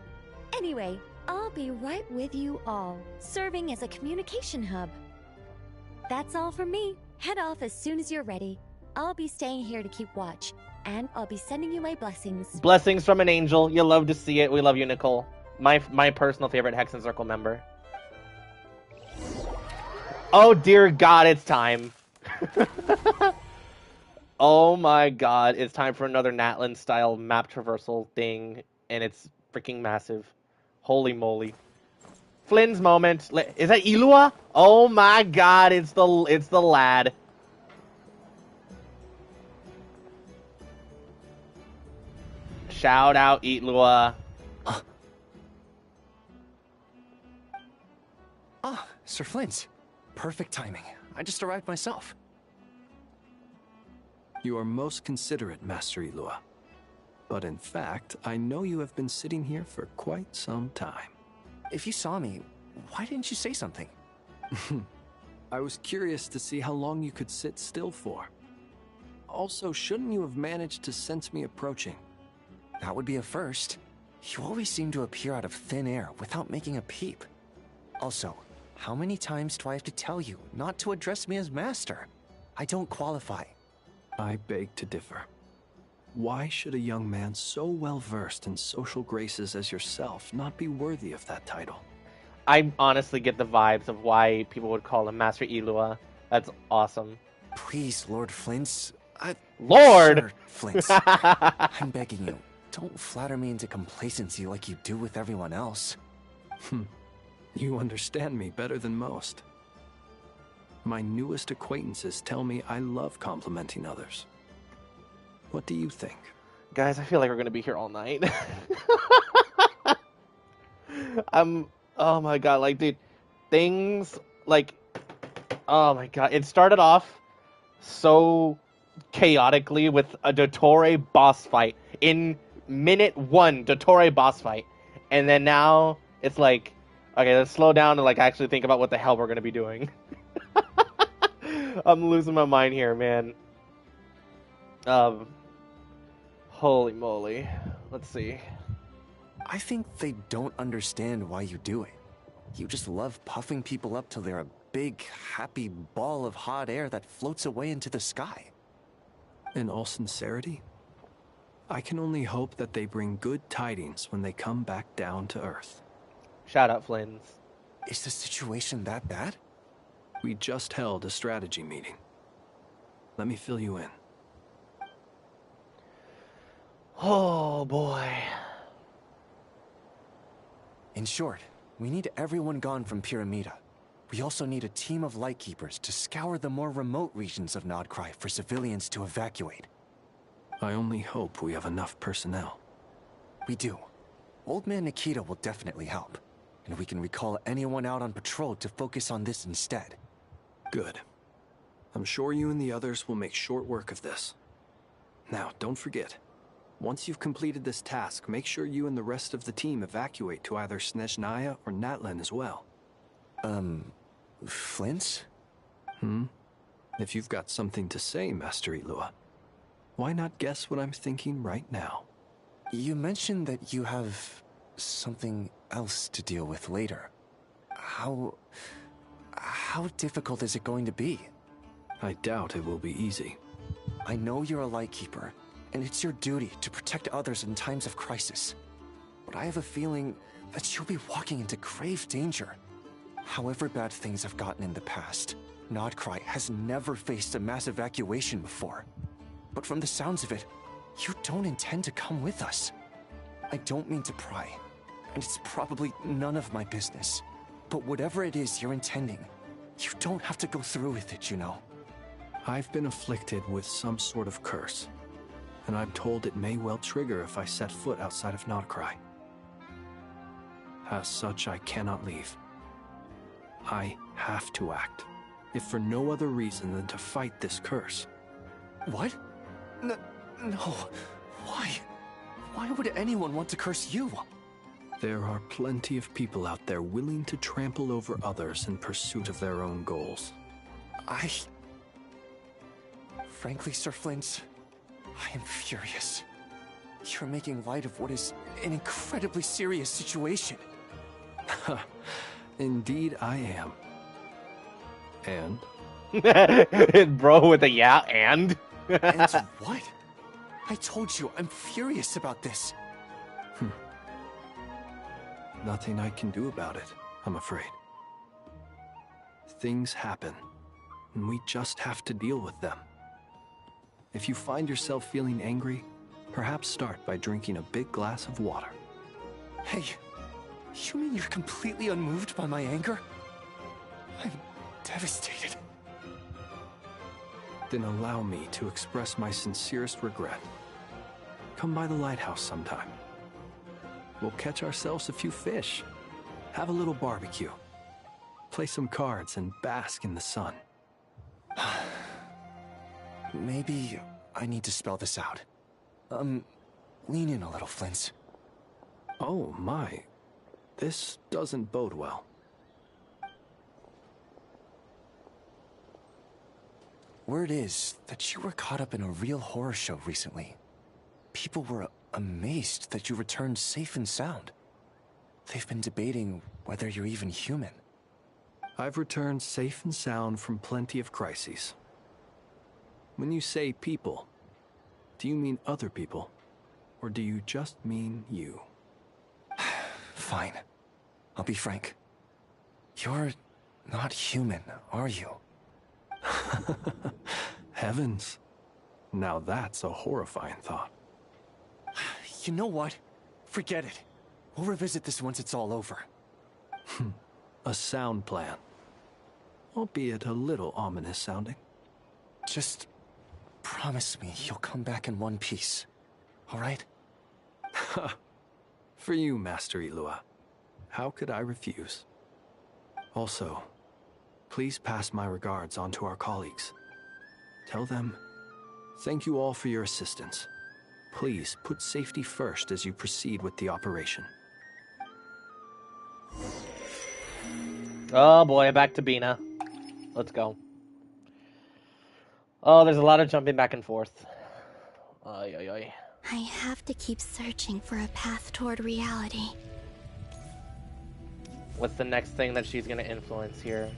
Anyway, I'll be right with you all, serving as a communication hub. That's all from me. Head off as soon as you're ready. I'll be staying here to keep watch, and I'll be sending you my blessings. Blessings from an angel. You'll love to see it. We love you, Nicole. My personal favorite Hexencircle member. Oh dear God, it's time. Oh my God, it's time for another Natlan style map traversal thing, and it's freaking massive. Holy moly. Flynn's moment. Is that Ilua? Oh my God, it's the lad. Shout out Ilua. Sir Flint. Perfect timing. I just arrived myself. You are most considerate, Master Ilua. But in fact, I know you have been sitting here for quite some time. If you saw me, why didn't you say something? I was curious to see how long you could sit still for. Also, shouldn't you have managed to sense me approaching? That would be a first. You always seem to appear out of thin air without making a peep. Also, how many times do I have to tell you not to address me as master? I don't qualify. I beg to differ. Why should a young man so well versed in social graces as yourself not be worthy of that title? I honestly get the vibes of why people would call him Master Elua. That's awesome. Please, Lord Flint's... Lord! Sir Flint's. I'm begging you, don't flatter me into complacency like you do with everyone else. You understand me better than most. My newest acquaintances tell me I love complimenting others. What do you think? Guys, I feel like we're gonna be here all night. Oh my god, like, dude, things, like, oh my god, it started off so chaotically with a Dottore boss fight. In minute 1, Dottore boss fight. And then now, it's like, okay, let's slow down and, like, actually think about what the hell we're gonna be doing. I'm losing my mind here, man. Holy moly. Let's see. I think they don't understand why you do it. You just love puffing people up till they're a big, happy ball of hot air that floats away into the sky. In all sincerity, I can only hope that they bring good tidings when they come back down to Earth. Shout out, Flins. Is the situation that bad? We just held a strategy meeting. Let me fill you in. Oh, boy. In short, we need everyone gone from Pyramida. We also need a team of Lightkeepers to scour the more remote regions of Nod-Krai for civilians to evacuate. I only hope we have enough personnel. We do. Old Man Nikita will definitely help. And we can recall anyone out on patrol to focus on this instead. Good. I'm sure you and the others will make short work of this. Now, don't forget. Once you've completed this task, make sure you and the rest of the team evacuate to either Snezhnaya or Natlan as well. Flint? If you've got something to say, Master Elua, why not guess what I'm thinking right now? You mentioned that you have something else to deal with later. How difficult is it going to be? I doubt it will be easy. I know you're a Lightkeeper, and it's your duty to protect others in times of crisis. But I have a feeling that you'll be walking into grave danger. However bad things have gotten in the past, Nod-Krai has never faced a mass evacuation before. But from the sounds of it, you don't intend to come with us. I don't mean to pry, and it's probably none of my business. But whatever it is you're intending, you don't have to go through with it, you know. I've been afflicted with some sort of curse, and I'm told it may well trigger if I set foot outside of Nod-Krai. As such, I cannot leave. I have to act, if for no other reason than to fight this curse. What? No. Why? Why would anyone want to curse you? There are plenty of people out there willing to trample over others in pursuit of their own goals. Frankly, Sir Flint, I am furious. You're making light of what is an incredibly serious situation. Indeed I am. And? Bro with a yeah, and? And what? I told you, I'm furious about this. Nothing I can do about it, I'm afraid. Things happen, and we just have to deal with them. If you find yourself feeling angry, perhaps start by drinking a big glass of water. Hey, you mean you're completely unmoved by my anger? I'm devastated. Then allow me to express my sincerest regret. Come by the lighthouse sometime. We'll catch ourselves a few fish, have a little barbecue, play some cards, and bask in the sun. Maybe I need to spell this out. Lean in a little, Flint. Oh my, this doesn't bode well. Word is that you were caught up in a real horror show recently. People were amazed that you returned safe and sound. They've been debating whether you're even human. I've returned safe and sound from plenty of crises. When you say people, do you mean other people? Or do you just mean you? Fine. I'll be frank. You're not human, are you? Heavens. Now that's a horrifying thought. You know what? Forget it. We'll revisit this once it's all over. A sound plan. Albeit a little ominous sounding. Just promise me you'll come back in one piece. All right? For you, Master Ilua. How could I refuse? Also, please pass my regards on to our colleagues. Tell them, thank you all for your assistance. Please put safety first as you proceed with the operation. Oh boy, back to Bina. Let's go. Oh, there's a lot of jumping back and forth. Ay, ay, ay. I have to keep searching for a path toward reality. What's the next thing that she's gonna influence here?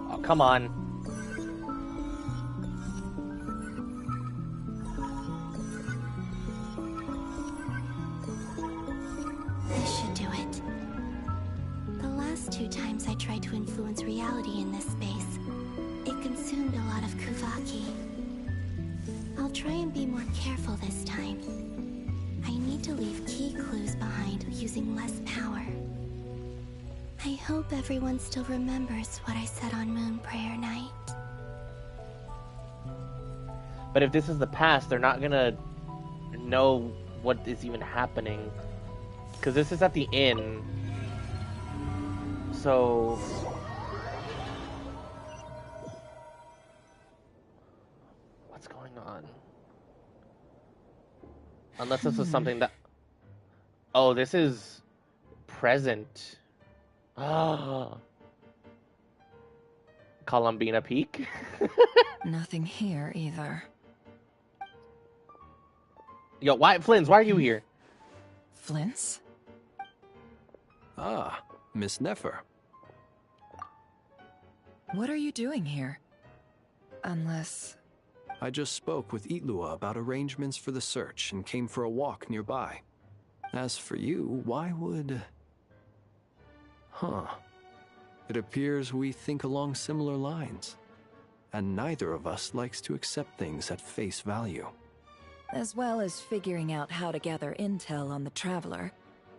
Oh, come on. This should do it. The last 2 times I tried to influence reality in this space, it consumed a lot of Kuvaki. I'll try and be more careful this time. I need to leave key clues behind using less power. I hope everyone still remembers what I said on Moon Prayer Night. But if this is the past, they're not gonna know what is even happening. Because this is at the inn. So... what's going on? Unless this was something that... Oh, this is... present. Ah. Columbina Peak? Nothing here either. Yo, Flins, why are you here? Flint's? Ah, Miss Nefer. What are you doing here? Unless... I just spoke with Itlua about arrangements for the search and came for a walk nearby. As for you, why would... Huh. It appears we think along similar lines. And neither of us likes to accept things at face value. As well as figuring out how to gather intel on the Traveler,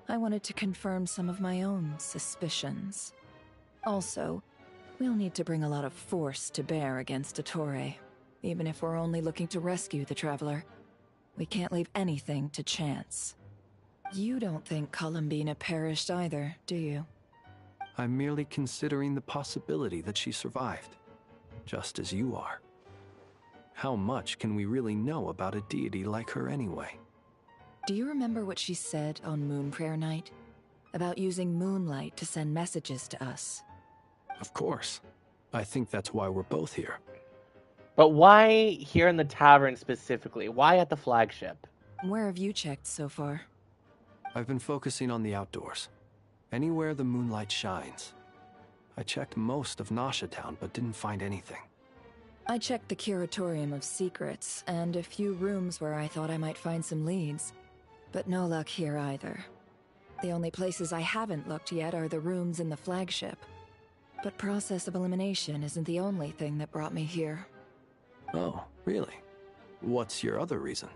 I wanted to confirm some of my own suspicions. Also, we'll need to bring a lot of force to bear against Ettore, even if we're only looking to rescue the Traveler. We can't leave anything to chance. You don't think Columbina perished either, do you? I'm merely considering the possibility that she survived, just as you are. How much can we really know about a deity like her anyway? Do you remember what she said on Moon Prayer Night? About using moonlight to send messages to us? Of course. I think that's why we're both here. But why here in the tavern specifically? Why at the flagship? Where have you checked so far? I've been focusing on the outdoors. Anywhere the moonlight shines. I checked most of Nasha Town, but didn't find anything. I checked the Curatorium of Secrets, and a few rooms where I thought I might find some leads. But no luck here either. The only places I haven't looked yet are the rooms in the flagship. But process of elimination isn't the only thing that brought me here. Oh, really? What's your other reason?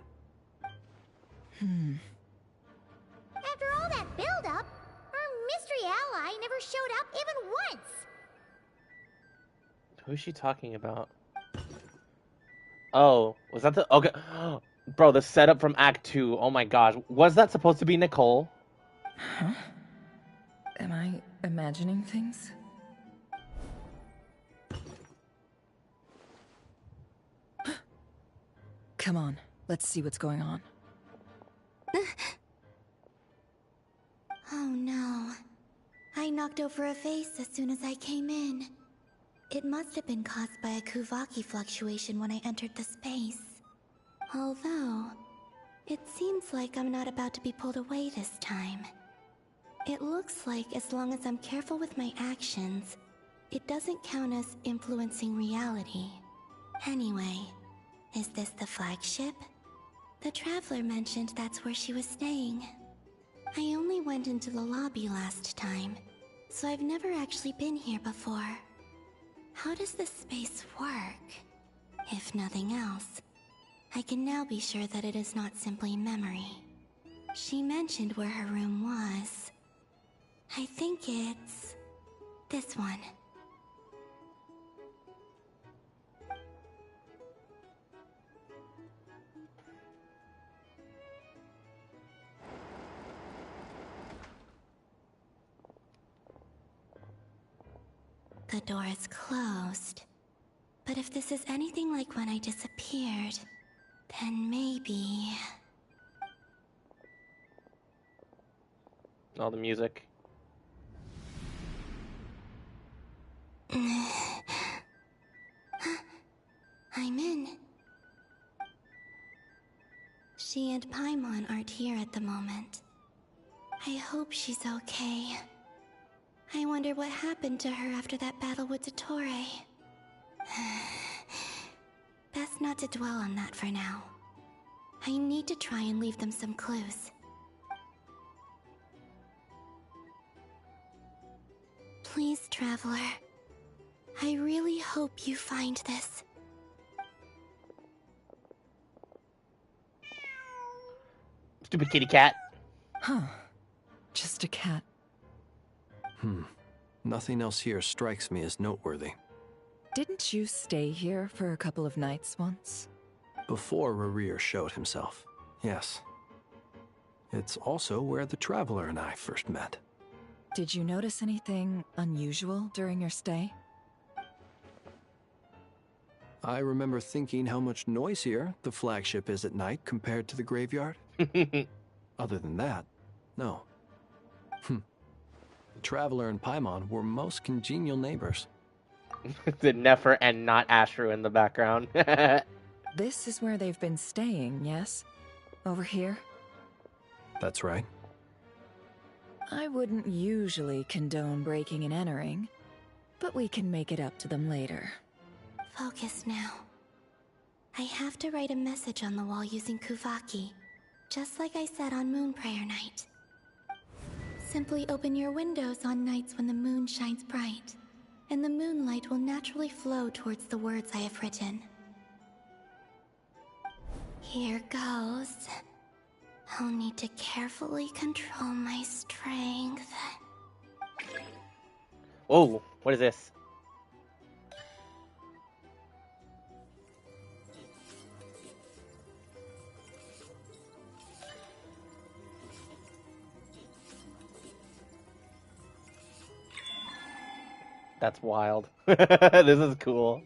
After all that build-up, our mystery ally never showed up even once! Who is she talking about? Oh, was that the... Okay. Bro, the setup from Act 2. Oh my gosh. Was that supposed to be Nicole? Huh? Am I imagining things? Come on, let's see what's going on. Oh no. I knocked over a vase as soon as I came in. It must have been caused by a Kuvaki fluctuation when I entered the space. Although, it seems like I'm not about to be pulled away this time. It looks like as long as I'm careful with my actions, it doesn't count as influencing reality. Anyway, is this the flagship? The Traveler mentioned that's where she was staying. I only went into the lobby last time, so I've never actually been here before. How does this space work? If nothing else, I can now be sure that it is not simply memory. She mentioned where her room was. I think it's this one. The door is closed. But if this is anything like when I disappeared, then maybe... All the music. I'm in. She and Paimon aren't here at the moment. I hope she's okay. I wonder what happened to her after that battle with Dottore. Best not to dwell on that for now. I need to try and leave them some clues. Please, Traveler. I really hope you find this. Stupid kitty cat. Huh. Just a cat. Nothing else here strikes me as noteworthy. Didn't you stay here for a couple of nights once? Before Rerir showed himself, yes. It's also where the Traveler and I first met. Did you notice anything unusual during your stay? I remember thinking how much noisier the flagship is at night compared to the graveyard. Other than that, no. The Traveler and Paimon were most congenial neighbors. The Nefer and not Ashru in the background. This is where they've been staying, yes? Over here? That's right. I wouldn't usually condone breaking and entering, but we can make it up to them later. Focus now. I have to write a message on the wall using Kuvaki, just like I said on Moon Prayer Night. Simply open your windows on nights when the moon shines bright, and the moonlight will naturally flow towards the words I have written. Here goes. I'll need to carefully control my strength. Oh, what is this? That's wild. This is cool.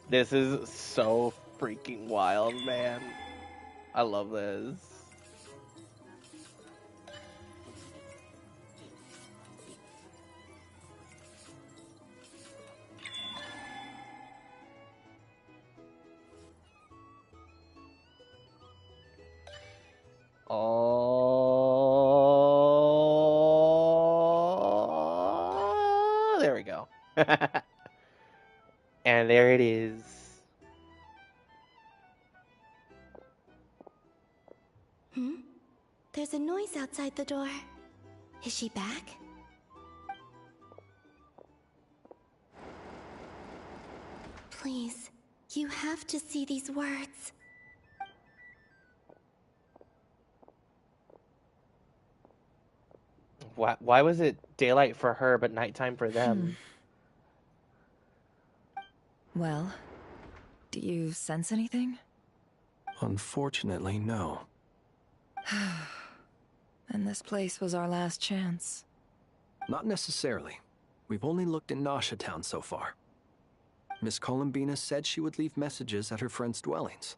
This is so freaking wild, man. I love this. Oh, there we go. And there it is. There's a noise outside the door. Is she back? Please, you have to see these words. Why was it daylight for her but nighttime for them? Well, do you sense anything? Unfortunately, no. And this place was our last chance. Not necessarily. We've only looked in Nasha Town so far. Miss Columbina said she would leave messages at her friends' dwellings.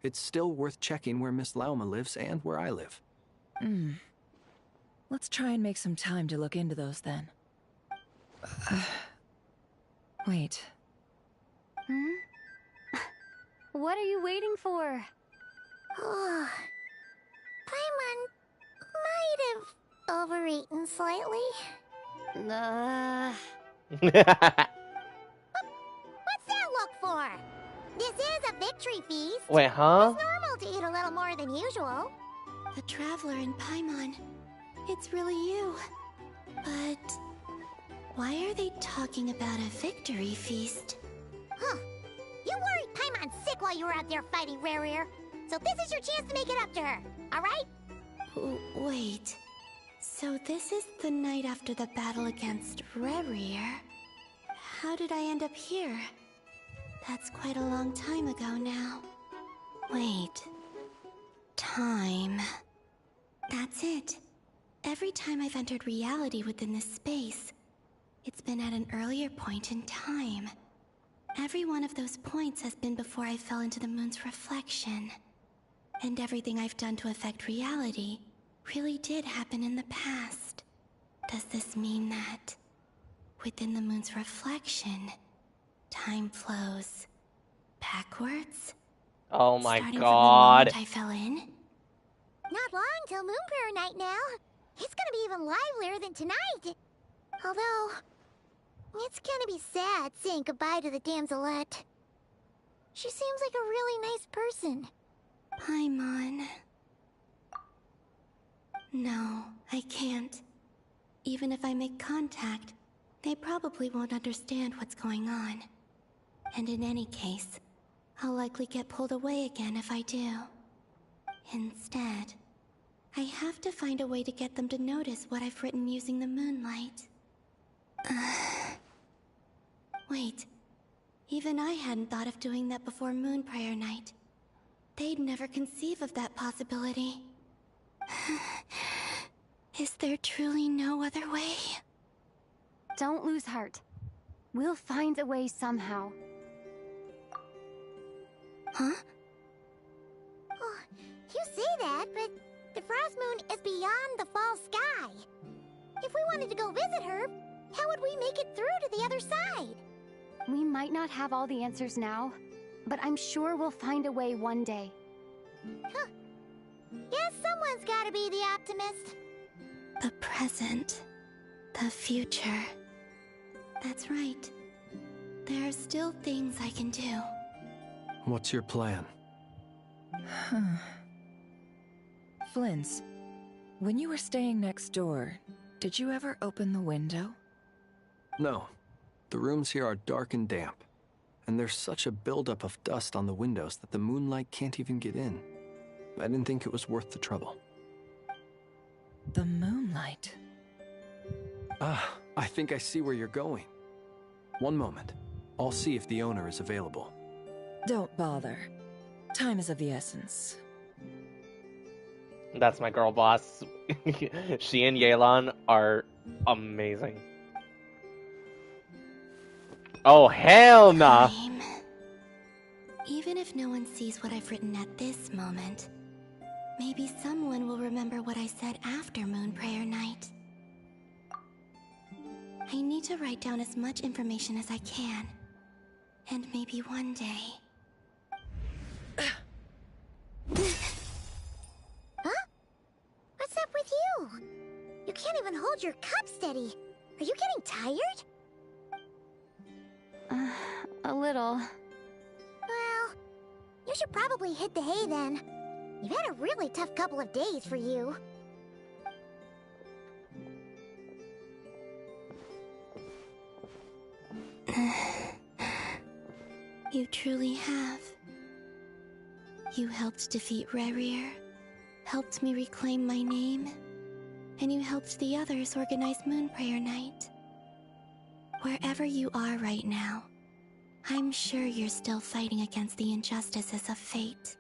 It's still worth checking where Miss Lauma lives and where I live. Let's try and make some time to look into those then. Wait. Hmm? What are you waiting for? Paimon might have overeaten slightly. What's that look for? This is a victory feast. Wait, huh? It's normal to eat a little more than usual. The Traveler in Paimon. It's really you. But why are they talking about a victory feast? Huh. You worried Paimon's sick while you were out there fighting Rare. So this is your chance to make it up to her, alright? Wait. So this is the night after the battle against Rare. How did I end up here? That's quite a long time ago now. Wait. Time. That's it. Every time I've entered reality within this space, it's been at an earlier point in time. Every one of those points has been before I fell into the moon's reflection. And everything I've done to affect reality really did happen in the past. Does this mean that within the moon's reflection, time flows backwards? Oh my Starting god. from the moment I fell in? Not long till Moon Prayer night now. It's gonna be even livelier than tonight. Although, it's gonna be sad saying goodbye to the damselette. She seems like a really nice person. Paimon. No, I can't. Even if I make contact, they probably won't understand what's going on. And in any case, I'll likely get pulled away again if I do. Instead, I have to find a way to get them to notice what I've written using the moonlight. Wait, even I hadn't thought of doing that before Moon Prayer night. They'd never conceive of that possibility. Is there truly no other way? Don't lose heart. We'll find a way somehow. Huh? Oh, you say that, but the Frost Moon is beyond the fall sky. If we wanted to go visit her, how would we make it through to the other side? We might not have all the answers now, but I'm sure we'll find a way one day. Huh. Guess someone's gotta be the optimist. The present. The future. That's right. There are still things I can do. What's your plan? Flint's, when you were staying next door, did you ever open the window? No. The rooms here are dark and damp. And there's such a buildup of dust on the windows that the moonlight can't even get in. I didn't think it was worth the trouble. The moonlight? Ah, I think I see where you're going. One moment. I'll see if the owner is available. Don't bother. Time is of the essence. That's my girl boss. She and Yelan are amazing. Oh, hell nah! Even if no one sees what I've written at this moment, maybe someone will remember what I said after Moon Prayer night. I need to write down as much information as I can. And maybe one day... Huh? What's up with you? You can't even hold your cup steady. Are you getting tired? A little. Well, you should probably hit the hay then. You've had a really tough couple of days for you. You truly have. You helped defeat Rare, helped me reclaim my name, and you helped the others organize Moon Prayer Night. Wherever you are right now, I'm sure you're still fighting against the injustices of fate.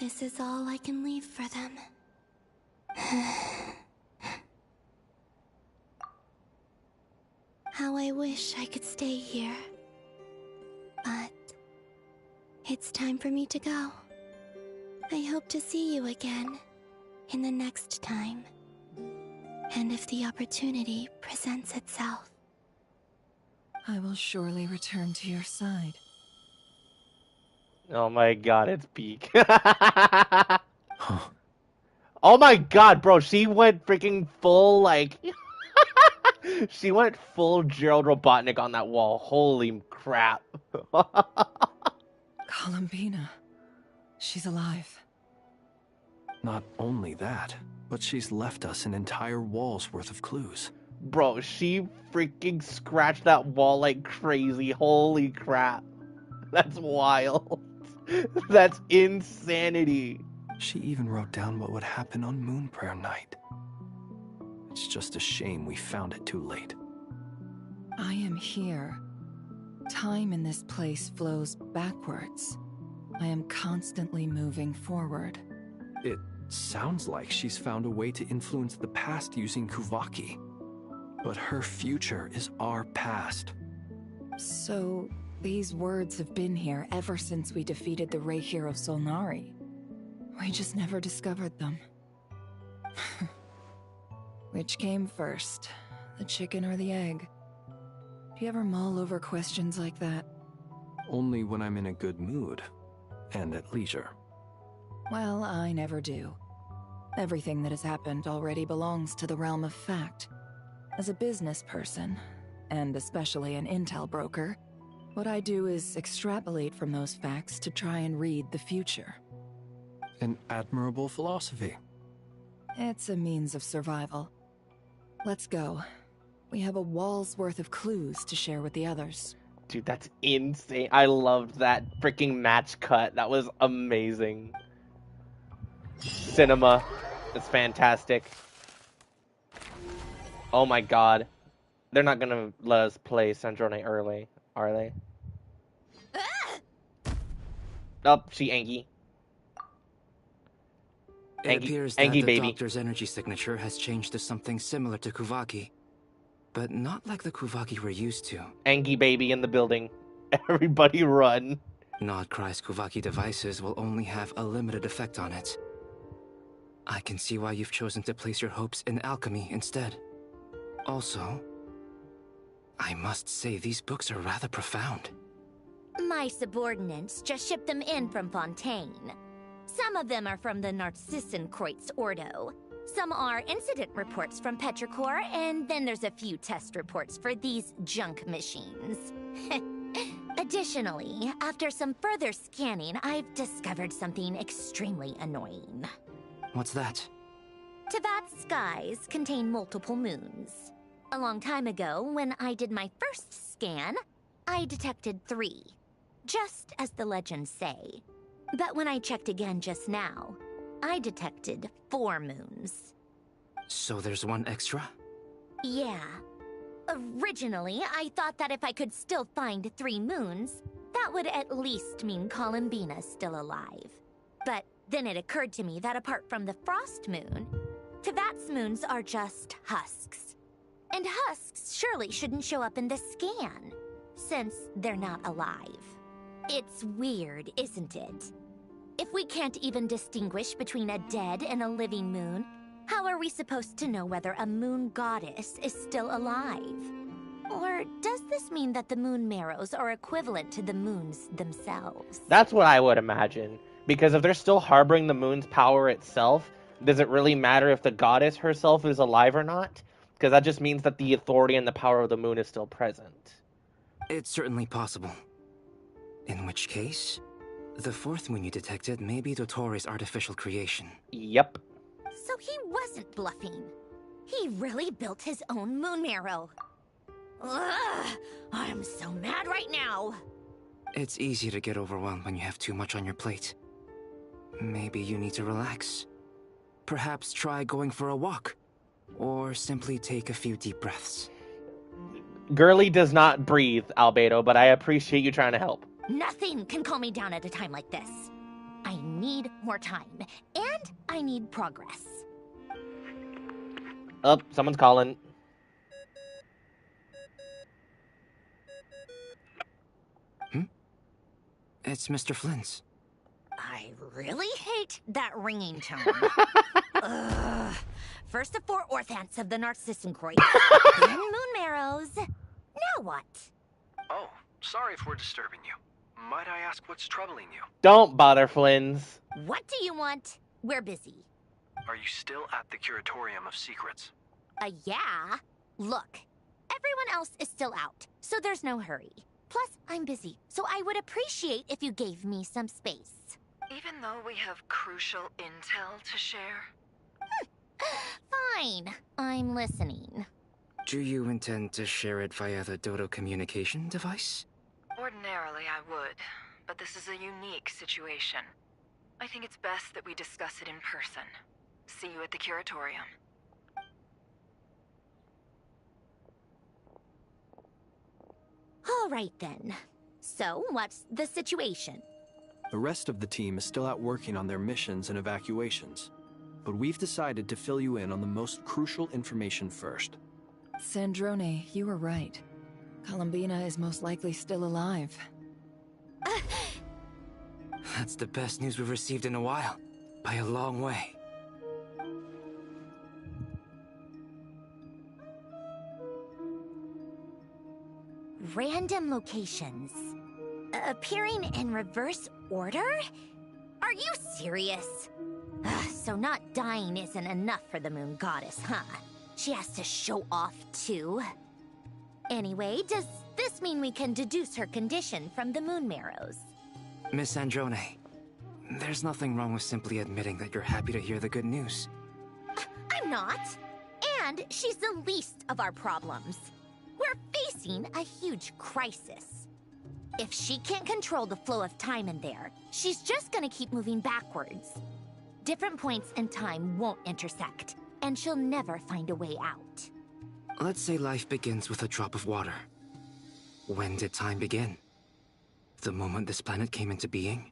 This is all I can leave for them. How I wish I could stay here. But it's time for me to go. I hope to see you again in the next time. And if the opportunity presents itself. I will surely return to your side. Oh my god, it's peak. Oh my god, bro, she went freaking full, like... She went full Gerald Robotnik on that wall. Holy crap. Columbina. She's alive. Not only that, but she's left us an entire wall's worth of clues. Bro, she freaking scratched that wall like crazy. Holy crap. That's wild. That's insanity. She even wrote down what would happen on Moon Prayer Night. It's just a shame we found it too late. I am here. Time in this place flows backwards. I am constantly moving forward. It sounds like she's found a way to influence the past using Kuvaki. But her future is our past. So, these words have been here ever since we defeated the Ray hero Solnari. We just never discovered them. Which came first, the chicken or the egg? Do you ever mull over questions like that? Only when I'm in a good mood, and at leisure. Well, I never do. Everything that has happened already belongs to the realm of fact. As a business person, and especially an intel broker, what I do is extrapolate from those facts to try and read the future. An admirable philosophy. It's a means of survival. Let's go. We have a wall's worth of clues to share with the others. Dude, that's insane. I loved that freaking match cut. That was amazing. Cinema. It's fantastic. Oh my god. They're not gonna let us play Central Night early, are they? Oh, she Angie. It appears that Angie the baby. doctor's energy signature has changed to something similar to Kuvaki, but not like the Kuvaki we're used to. Angie baby in the building. Everybody run. Nod-Krai's Kuvaki devices will only have a limited effect on it. I can see why you've chosen to place your hopes in alchemy instead. Also, I must say these books are rather profound. My subordinates just shipped them in from Fontaine. Some of them are from the Narcissenkreuz Ordo. Some are incident reports from Petrichor, and then there's a few test reports for these junk machines. Additionally, after some further scanning, I've discovered something extremely annoying. What's that? Teyvat's skies contain multiple moons. A long time ago, when I did my first scan, I detected 3. Just as the legends say. But when I checked again just now, I detected 4 moons. So there's one extra? Yeah. Originally, I thought that if I could still find 3 moons, that would at least mean Columbina's still alive. But then it occurred to me that apart from the frost moon, Teyvat's moons are just husks. And husks surely shouldn't show up in the scan, since they're not alive. It's weird, isn't it? If we can't even distinguish between a dead and a living moon, how are we supposed to know whether a moon goddess is still alive? Or does this mean that the moon marrows are equivalent to the moons themselves? That's what I would imagine. Because if they're still harboring the moon's power itself, does it really matter if the goddess herself is alive or not? Because that just means that the authority and the power of the moon is still present. It's certainly possible. In which case, the 4th moon you detected may be Dottores' artificial creation. Yep. So he wasn't bluffing. He really built his own moon marrow. Ugh, I'm so mad right now. It's easy to get overwhelmed when you have too much on your plate. Maybe you need to relax. Perhaps try going for a walk. Or simply take a few deep breaths. Girly does not breathe, Albedo, but I appreciate you trying to help. Nothing can calm me down at a time like this. I need more time, and I need progress. Oh, someone's calling. It's Mr. Flynn's. I really hate that ringing tone. Ugh. First the 4 orthants of the Narcissenkreuz, then moon marrows. Now what? Oh, sorry if we're disturbing you. Might I ask what's troubling you? Don't bother, Flins. What do you want? We're busy. Are you still at the Curatorium of Secrets? Yeah. Look, everyone else is still out, so there's no hurry. Plus, I'm busy, so I would appreciate if you gave me some space. Even though we have crucial intel to share? Fine. I'm listening. Do you intend to share it via the Dodo communication device? Ordinarily, I would, but this is a unique situation. I think it's best that we discuss it in person. See you at the Curatorium. All right, then. So, what's the situation? The rest of the team is still out working on their missions and evacuations, but we've decided to fill you in on the most crucial information first. Sandrone, you were right. Columbina is most likely still alive. That's the best news we've received in a while. By a long way. Random locations. Appearing in reverse order? Are you serious? So not dying isn't enough for the Moon Goddess, huh? She has to show off too. Anyway, does this mean we can deduce her condition from the Moon Marrows? Miss Sandrone, there's nothing wrong with simply admitting that you're happy to hear the good news. I'm not. And she's the least of our problems. We're facing a huge crisis. If she can't control the flow of time in there, she's just gonna keep moving backwards. Different points in time won't intersect, and she'll never find a way out. Let's say life begins with a drop of water. When did time begin? The moment this planet came into being?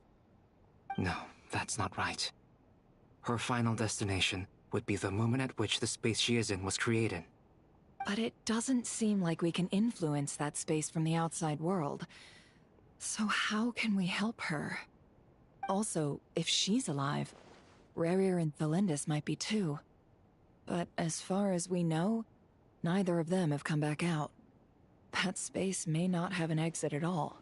No, that's not right. Her final destination would be the moment at which the space she is in was created. But it doesn't seem like we can influence that space from the outside world. So how can we help her? Also, if she's alive, Rerir and Thalindus might be too. But as far as we know, neither of them have come back out. That space may not have an exit at all.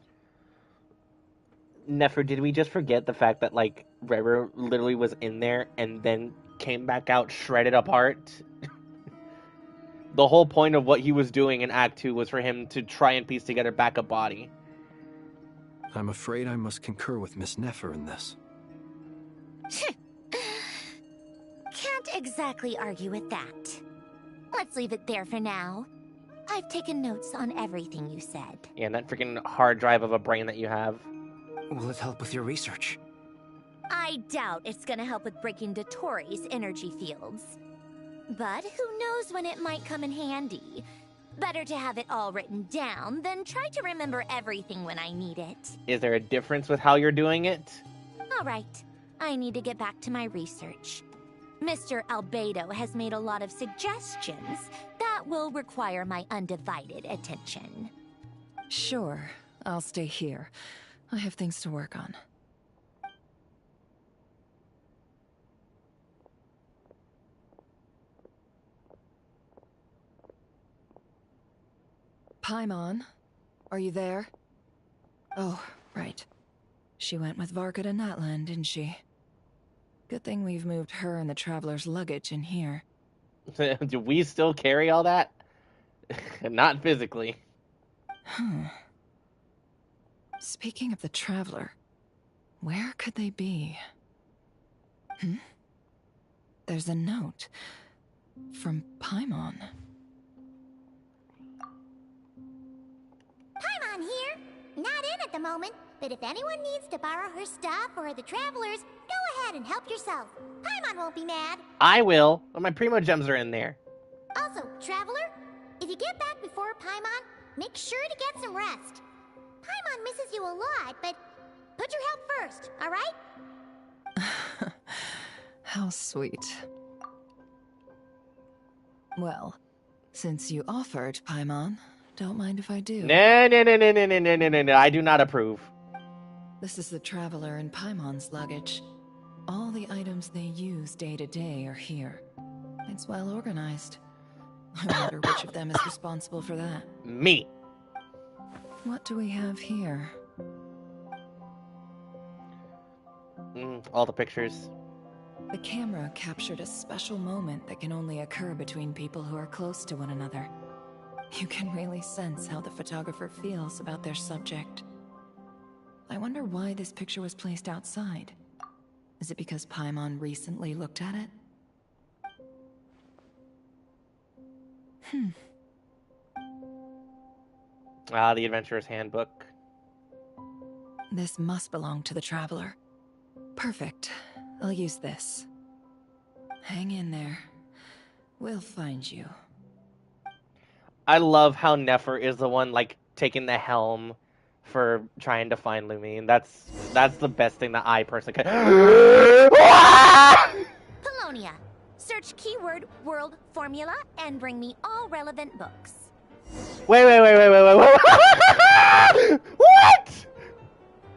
Nefer, did we just forget the fact that, like, Rerir literally was in there and then came back out shredded apart? The whole point of what he was doing in Act 2 was for him to try and piece together back a body. I'm afraid I must concur with Miss Nefer in this. Can't exactly argue with that. Let's leave it there for now. I've taken notes on everything you said. Yeah, and that freaking hard drive of a brain that you have. Will it help with your research? I doubt it's gonna help with breaking Dotori's energy fields. But who knows when it might come in handy. Better to have it all written down than try to remember everything when I need it. Is there a difference with how you're doing it? Alright, I need to get back to my research. Mr. Albedo has made a lot of suggestions that will require my undivided attention. Sure, I'll stay here. I have things to work on. Paimon, are you there? Oh, right. She went with Varka to Natlan, didn't she? Good thing we've moved her and the Traveler's luggage in here. Do we still carry all that? Not physically. Speaking of the Traveler, where could they be? There's a note from Paimon. Paimon here. Not in at the moment, but if anyone needs to borrow her stuff or the Travelers, go ahead and help yourself. Paimon won't be mad. I will. My Primo Gems are in there. Also, Traveler, if you get back before Paimon, make sure to get some rest. Paimon misses you a lot, but put your help first, alright? How sweet. Well, since you offered, Paimon, don't mind if I do. No. I do not approve. This is the Traveler and Paimon's luggage. All the items they use day to day are here. It's well organized. I wonder which of them is responsible for that. Me. What do we have here? All the pictures. The camera captured a special moment that can only occur between people who are close to one another. You can really sense how the photographer feels about their subject. I wonder why this picture was placed outside. Is it because Paimon recently looked at it? The Adventurer's Handbook. This must belong to the Traveler. Perfect. I'll use this. Hang in there. We'll find you. I love how Nefer is the one, like, taking the helm for trying to find Lumine. That's the best thing that I personally could... Polonia. Search keyword world formula and bring me all relevant books. Wait. What?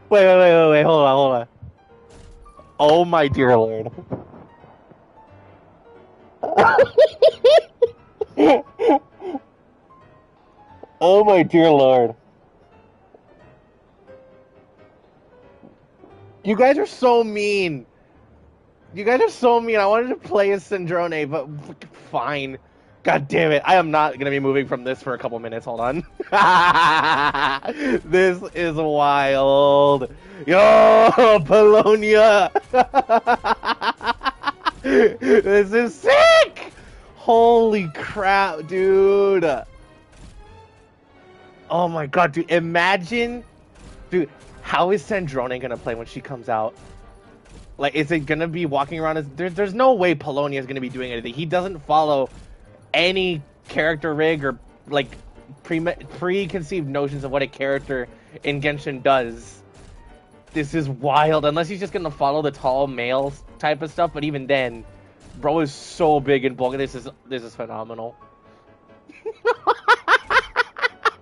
Wait. Hold on. Oh my dear lord. Oh my dear lord. You guys are so mean. I wanted to play as Syndrome, but fine. God damn it. I am not going to be moving from this for a couple minutes. Hold on. This is wild. Yo, Polonia. This is sick. Holy crap, dude. Oh my god, dude. Imagine. Dude, how is Sandrone gonna play when she comes out? Like, is it gonna be walking around as... There's no way Polonia is gonna be doing anything. He doesn't follow any character rig or, like, preconceived notions of what a character in Genshin does. This is wild. Unless he's just gonna follow the tall male type of stuff, but even then, bro is so big and bulky. This is phenomenal.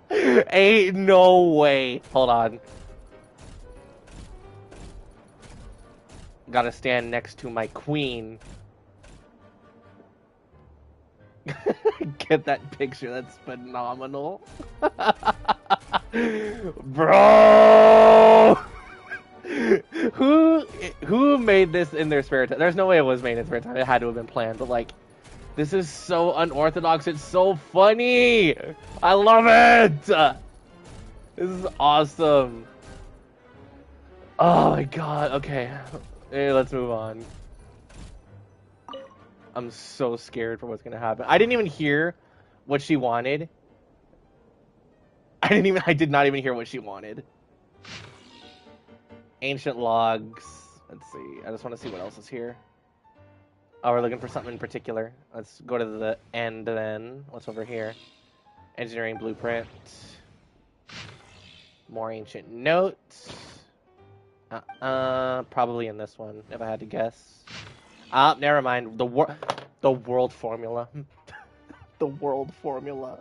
Ain't no way. Hold on. Gotta stand next to my queen. Get that picture. That's phenomenal. Bro! Who made this in their spare time? There's no way it was made in their spare time. It had to have been planned, but like, this is so unorthodox. It's so funny. I love it. This is awesome. Oh my god. Okay. Hey, let's move on. I'm so scared for what's gonna happen. I didn't even hear what she wanted. I did not even hear what she wanted. Ancient logs. Let's see. I just want to see what else is here. Oh, we're looking for something in particular. Let's go to the end then. What's over here? Engineering blueprint. More ancient notes. Probably in this one, if I had to guess. Never mind. The world formula. The world formula.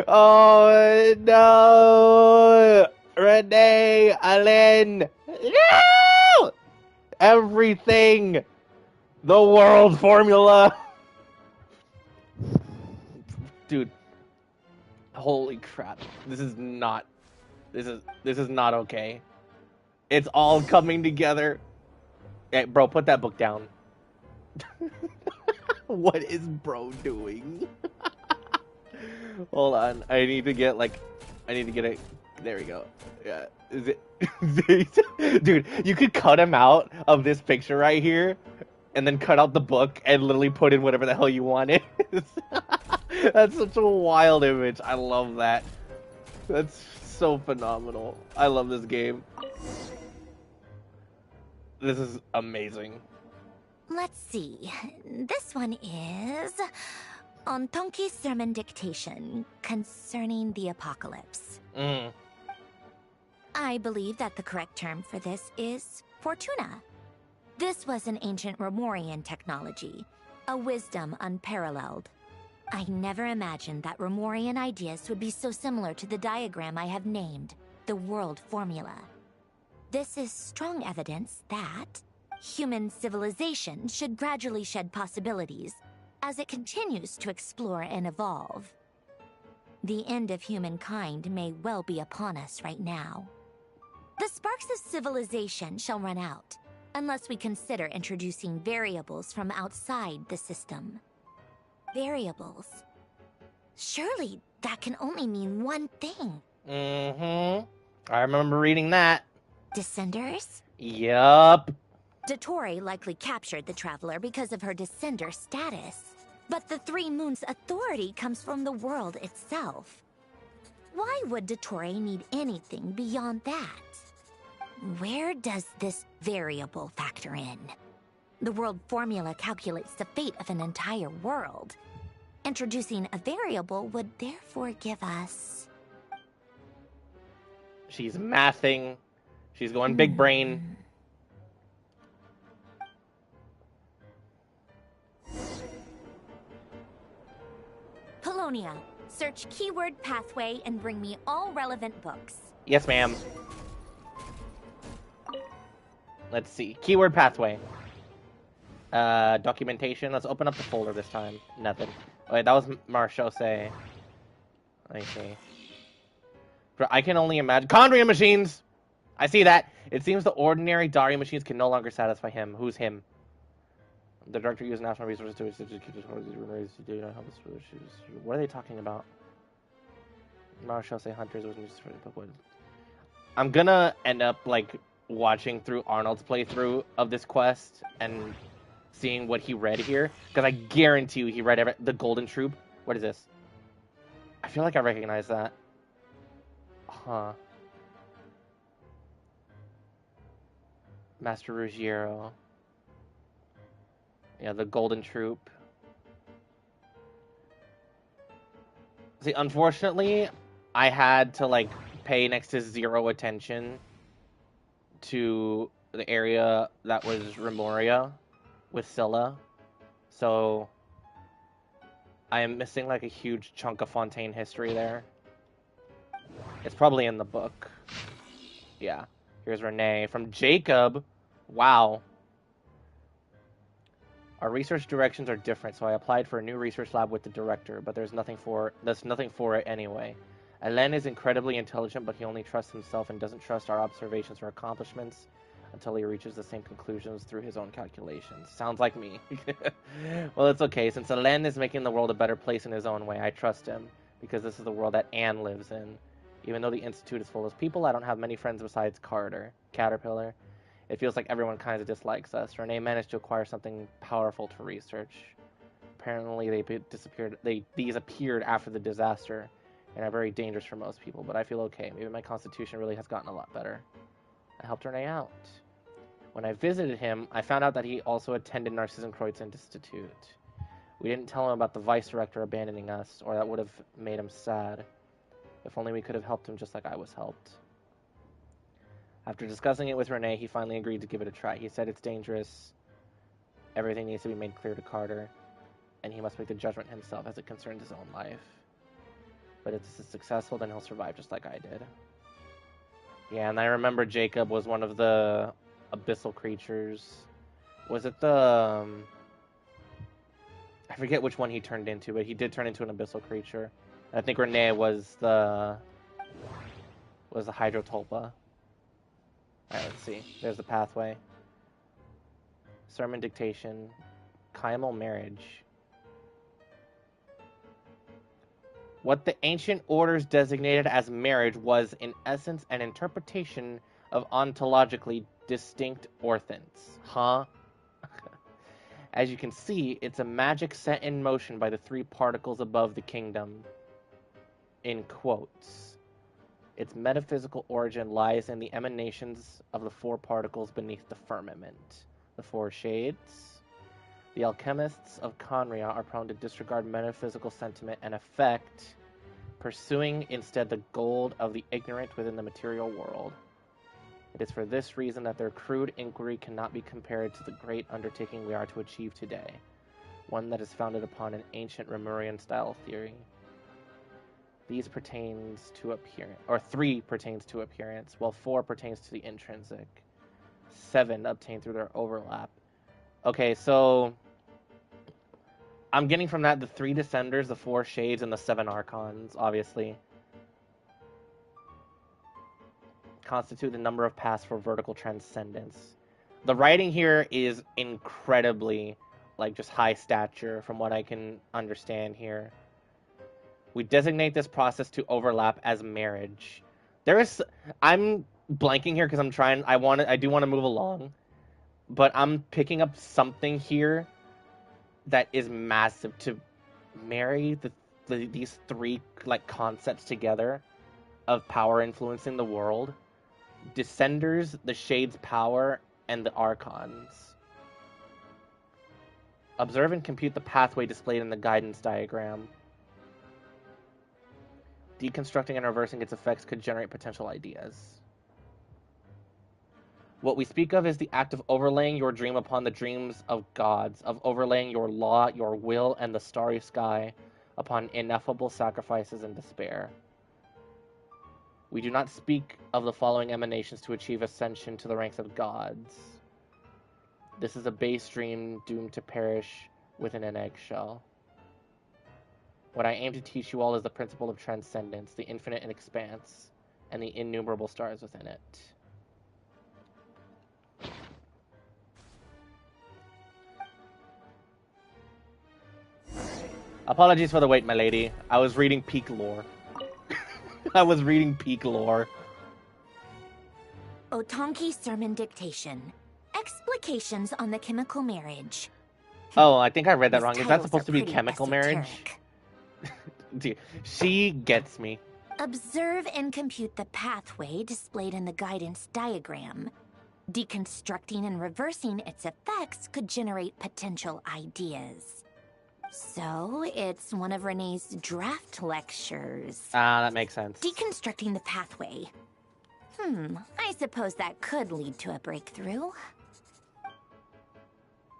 Oh no! Renee, Alin, no! Everything. The world formula. Dude. Holy crap. This is not okay. It's all coming together. Hey, bro, put that book down. What is bro doing? Hold on. I need to get it. There we go. Yeah. Is it? Dude, you could cut him out of this picture right here and then cut out the book and literally put in whatever the hell you wanted. That's such a wild image. I love that. That's so phenomenal. I love this game. This is amazing. Let's see. This one is on Tonki's sermon dictation concerning the apocalypse. I believe that the correct term for this is Fortuna. This was an ancient Romorian technology, a wisdom unparalleled. I never imagined that Romorian ideas would be so similar to the diagram I have named, the world formula. This is strong evidence that human civilization should gradually shed possibilities as it continues to explore and evolve. The end of humankind may well be upon us right now. The sparks of civilization shall run out, unless we consider introducing variables from outside the system. Variables. Surely that can only mean one thing. Mm-hmm. I remember reading that. Descenders? Yup. Dottore likely captured the Traveler because of her Descender status. But the Three Moons' authority comes from the world itself. Why would Dottore need anything beyond that? Where does this variable factor in? The world formula calculates the fate of an entire world. Introducing a variable would therefore give us... She's mathing. She's going big brain. Polonia, search keyword pathway and bring me all relevant books. Yes, ma'am. Let's see. Keyword pathway. Documentation. Let's open up the folder this time. Nothing. Wait, that was Marchose. Let me see. Bro, I can only imagine. Condria machines! I see that. It seems the ordinary Daria machines can no longer satisfy him. Who's him? The director used national resources to what are they talking about? Marchose Hunters wasn't just for the book. I'm gonna end up like watching through Arnold's playthrough of this quest and seeing what he read here, because I guarantee you he read the Golden Troop. What is this? I feel like I recognize that. Huh. Master Ruggiero. Yeah, the Golden Troop. See, unfortunately, I had to, like, pay next to zero attention to the area that was Remoria with Scylla. So, I am missing, like, a huge chunk of Fontaine history there. It's probably in the book. Yeah. Here's Renee. From Jacob. Wow. Our research directions are different, so I applied for a new research lab with the director, but there's nothing for it anyway. Alain is incredibly intelligent, but he only trusts himself and doesn't trust our observations or accomplishments until he reaches the same conclusions through his own calculations. Sounds like me. Well, it's okay. Since Alain is making the world a better place in his own way, I trust him, because this is the world that Anne lives in. Even though the Institute is full of people, I don't have many friends besides Caterpillar. It feels like everyone kind of dislikes us. Renee managed to acquire something powerful to research. Apparently, these appeared after the disaster, and are very dangerous for most people, but I feel okay. Maybe my constitution really has gotten a lot better. I helped Renee out. When I visited him, I found out that he also attended Narcissenkreuz Institute. We didn't tell him about the vice director abandoning us, or that would have made him sad. If only we could have helped him just like I was helped. After discussing it with Renee, he finally agreed to give it a try. He said it's dangerous. Everything needs to be made clear to Carter, and he must make the judgment himself as it concerns his own life. But if this is successful, then he'll survive just like I did. Yeah, and I remember Jacob was one of the abyssal creatures. Was it the... I forget which one he turned into, but he did turn into an abyssal creature. And I think Renee was the Hydrotulpa. Alright, let's see. There's the pathway. Sermon dictation. Chimal marriage. What the ancient orders designated as marriage was, in essence, an interpretation of ontologically distinct orthants. Huh? As you can see, it's a magic set in motion by the three particles above the kingdom. In quotes. Its metaphysical origin lies in the emanations of the four particles beneath the firmament. The four shades. The alchemists of Conria are prone to disregard metaphysical sentiment and effect, pursuing instead the gold of the ignorant within the material world. It is for this reason that their crude inquiry cannot be compared to the great undertaking we are to achieve today, one that is founded upon an ancient Remurian-style theory. These pertains to appearance, or 3 pertains to appearance, while 4 pertains to the intrinsic. 7 obtained through their overlap. Okay, so I'm getting from that the 3 Descenders, the 4 Shades, and the 7 Archons, obviously. Constitute the number of paths for vertical transcendence. The writing here is incredibly, like, just high stature from what I can understand here. We designate this process to overlap as marriage. I'm blanking here because I do want to move along, but I'm picking up something here that is massive to marry these 3 like concepts together of power influencing the world. Descenders, the Shade's power, and the Archons. Observe and compute the pathway displayed in the guidance diagram. Deconstructing and reversing its effects could generate potential ideas. What we speak of is the act of overlaying your dream upon the dreams of gods, of overlaying your law, your will, and the starry sky upon ineffable sacrifices and despair. We do not speak of the following emanations to achieve ascension to the ranks of gods. This is a base dream doomed to perish within an eggshell. What I aim to teach you all is the principle of transcendence, the infinite in expanse, and the innumerable stars within it. Apologies for the wait, my lady. I was reading peak lore. I was reading peak lore. Otanki Sermon Dictation. Explications on the chemical marriage. Oh, I think I read that wrong. Is that titles supposed are to be pretty chemical marriage? Dude, she gets me. Observe and compute the pathway displayed in the guidance diagram. Deconstructing and reversing its effects could generate potential ideas. So, it's one of Renee's draft lectures. Ah, that makes sense. Deconstructing the pathway. I suppose that could lead to a breakthrough.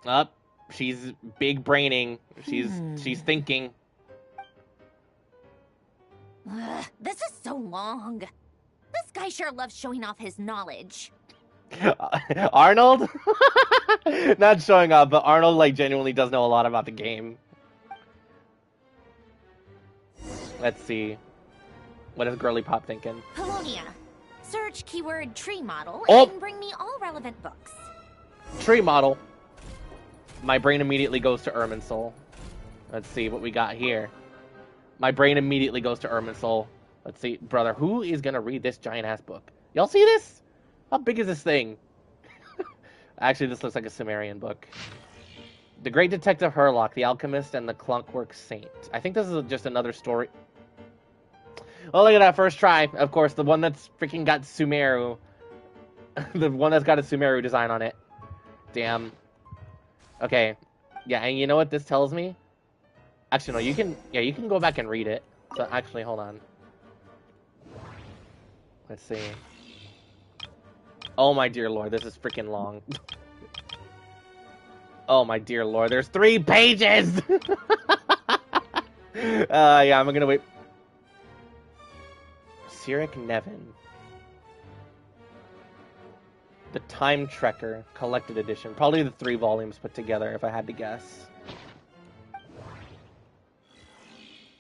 Up, she's big braining. She's thinking. This is so long. This guy sure loves showing off his knowledge. Arnold? Not showing off, but Arnold like genuinely does know a lot about the game. Let's see. What is Girly Pop thinking? Polonia. Search keyword tree model Oh! and bring me all relevant books. Tree model. My brain immediately goes to Irminsul. Let's see what we got here. My brain immediately goes to Irminsul. Let's see. Brother, who is going to read this giant-ass book? Y'all see this? How big is this thing? Actually, this looks like a Sumerian book. The Great Detective Herlock, the Alchemist, and the Clockwork Saint. I think this is just another story. Oh, look at that first try. Of course, the one that's freaking got Sumeru. The one that's got a Sumeru design on it. Damn. Okay. Yeah, and you know what this tells me? Actually, no, you can go back and read it. So, actually, hold on. Let's see. Oh, my dear lord, this is freaking long. Oh, my dear lord, there's 3 pages! Yeah, I'm gonna wait. Cyric Nevin. The Time Trekker Collected Edition. Probably the 3 volumes put together, if I had to guess.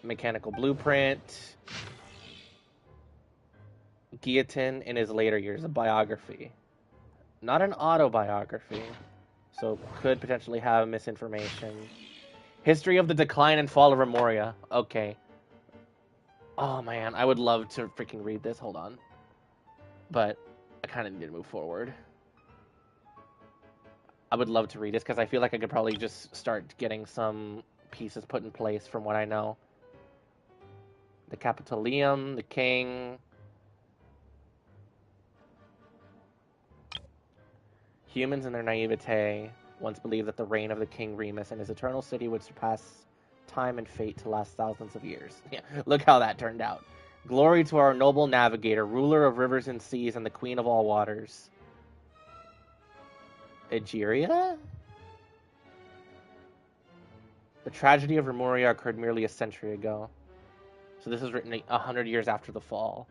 Mechanical Blueprint. Guillotine in his later years, a biography. Not an autobiography, so could potentially have misinformation. History of the Decline and Fall of Remoria. Okay. Oh man, I would love to freaking read this. Hold on. But I kind of need to move forward. I would love to read this because I feel like I could probably just start getting some pieces put in place from what I know. The Capitoleum, the King. Humans in their naivete once believed that the reign of the King Remus and his eternal city would surpass time and fate to last thousands of years. Yeah, look how that turned out. Glory to our noble navigator, ruler of rivers and seas, and the queen of all waters. Egeria? The tragedy of Remoria occurred merely a century ago. So this is written 100 years after the fall.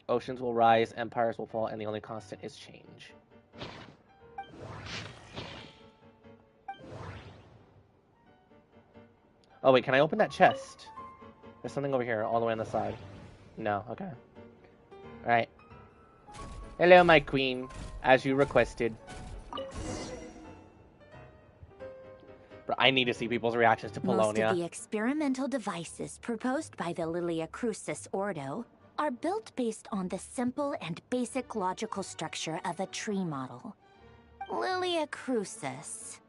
Oceans will rise, empires will fall, and the only constant is change. Oh wait, can I open that chest? There's something over here, all the way on the side. No, okay. Alright. Hello, my queen, as you requested. Bro, I need to see people's reactions to Polonia. Most of the experimental devices proposed by the Lilia Crucis Ordo are built based on the simple and basic logical structure of a tree model. Lilia Crucis.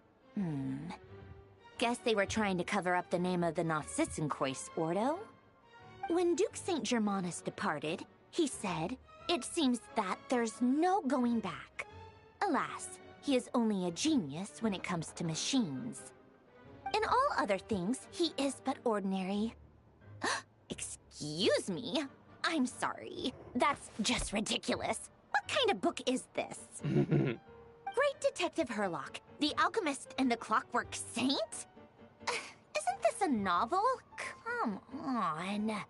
Guess they were trying to cover up the name of the Nod-Krai Ordo? When Duke St. Germanus departed, he said, "It seems that there's no going back." Alas, he is only a genius when it comes to machines. In all other things, he is but ordinary. Excuse me? I'm sorry. That's just ridiculous. What kind of book is this? Great Detective Herlock, the Alchemist and the Clockwork Saint? Isn't this a novel? Come on.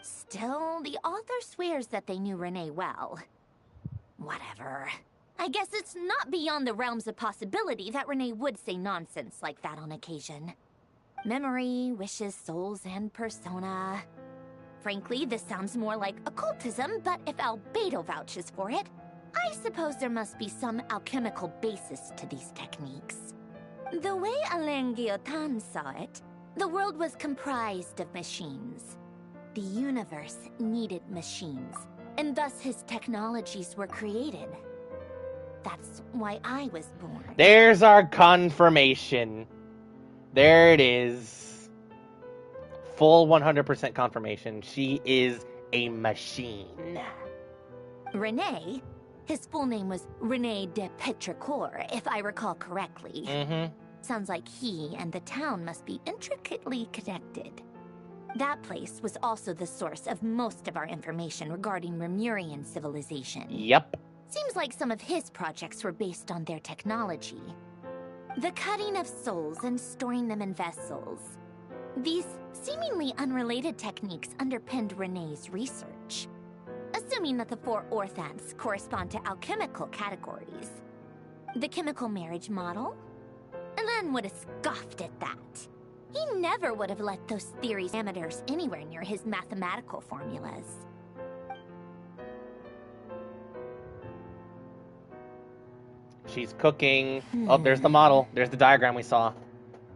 Still, the author swears that they knew Renee well. Whatever. I guess it's not beyond the realms of possibility that Renee would say nonsense like that on occasion. Memory, wishes, souls, and persona. Frankly, this sounds more like occultism, but if Albedo vouches for it, I suppose there must be some alchemical basis to these techniques. The way Alain Guillotin saw it, the world was comprised of machines. The universe needed machines, and thus his technologies were created. That's why I was born. There's our confirmation. There it is. Full 100% confirmation. She is a machine. Renee? His full name was Rene de Petrichor, if I recall correctly. Sounds like he and the town must be intricately connected. That place was also the source of most of our information regarding Remurian civilization. Yep. Seems like some of his projects were based on their technology. The cutting of souls and storing them in vessels. These seemingly unrelated techniques underpinned Renee's research. Assuming that the 4 orthants correspond to alchemical categories. The chemical marriage model? Alain would have scoffed at that. He never would have let those theories amateurs anywhere near his mathematical formulas. She's cooking. Oh, there's the model. There's the diagram we saw.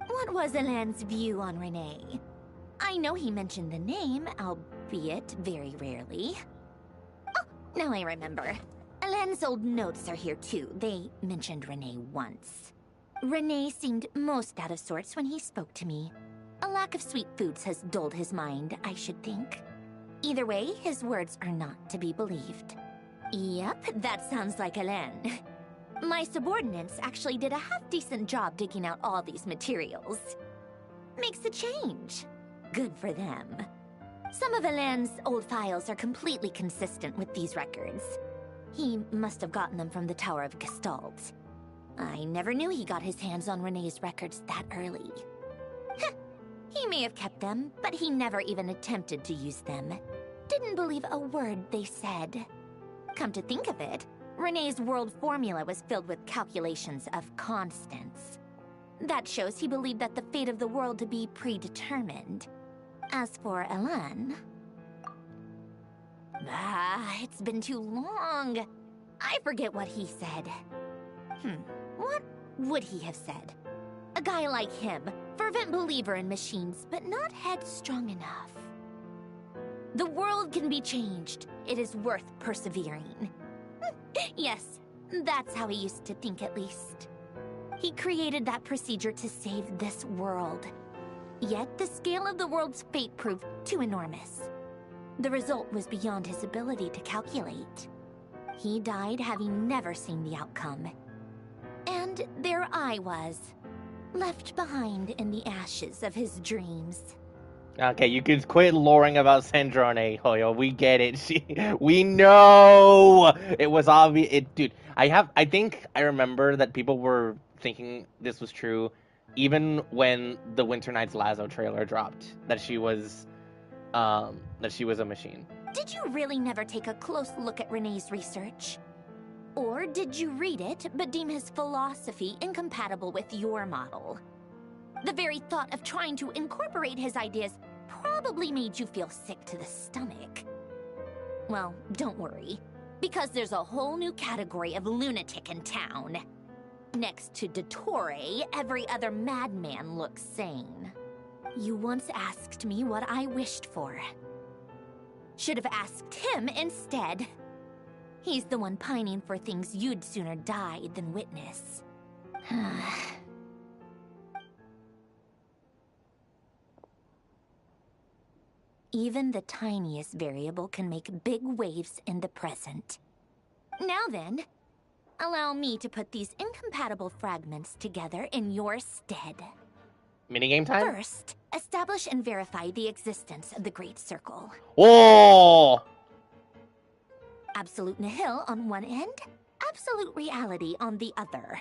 What was Alain's view on Renee? I know he mentioned the name, albeit very rarely. Oh, now I remember. Alain's old notes are here too. They mentioned Renee once. Renee seemed most out of sorts when he spoke to me. A lack of sweet foods has dulled his mind, I should think. Either way, his words are not to be believed. Yep, that sounds like Alain. My subordinates actually did a half-decent job digging out all these materials. Makes a change. Good for them. Some of Alain's old files are completely consistent with these records. He must have gotten them from the Tower of Gestalt. I never knew he got his hands on Renee's records that early. He may have kept them, but he never even attempted to use them. Didn't believe a word they said. Come to think of it, Renee's world formula was filled with calculations of constants. That shows he believed that the fate of the world to be predetermined. As for Alain... it's been too long. I forget what he said. What would he have said? A guy like him, fervent believer in machines, but not headstrong enough. The world can be changed. It is worth persevering. Yes, that's how he used to think at least. He created that procedure to save this world. Yet the scale of the world's fate proved too enormous. The result was beyond his ability to calculate. He died having never seen the outcome. And there I was, left behind in the ashes of his dreams. Okay, you could quit loring about Sandrone, Hoyo. We get it. We know it was obvious. Dude, I think I remember that people were thinking this was true, even when the Winter Nights Lazo trailer dropped. That she was a machine. Did you really never take a close look at Renee's research? Or did you read it, but deem his philosophy incompatible with your model? The very thought of trying to incorporate his ideas probably made you feel sick to the stomach. Well, don't worry, because there's a whole new category of lunatic in town. Next to Dottore, every other madman looks sane. You once asked me what I wished for. Should have asked him instead. He's the one pining for things you'd sooner die than witness. Even the tiniest variable can make big waves in the present. Now then, allow me to put these incompatible fragments together in your stead. Minigame time? First, establish and verify the existence of the Great Circle. Whoa! Absolute nihil on one end, absolute reality on the other.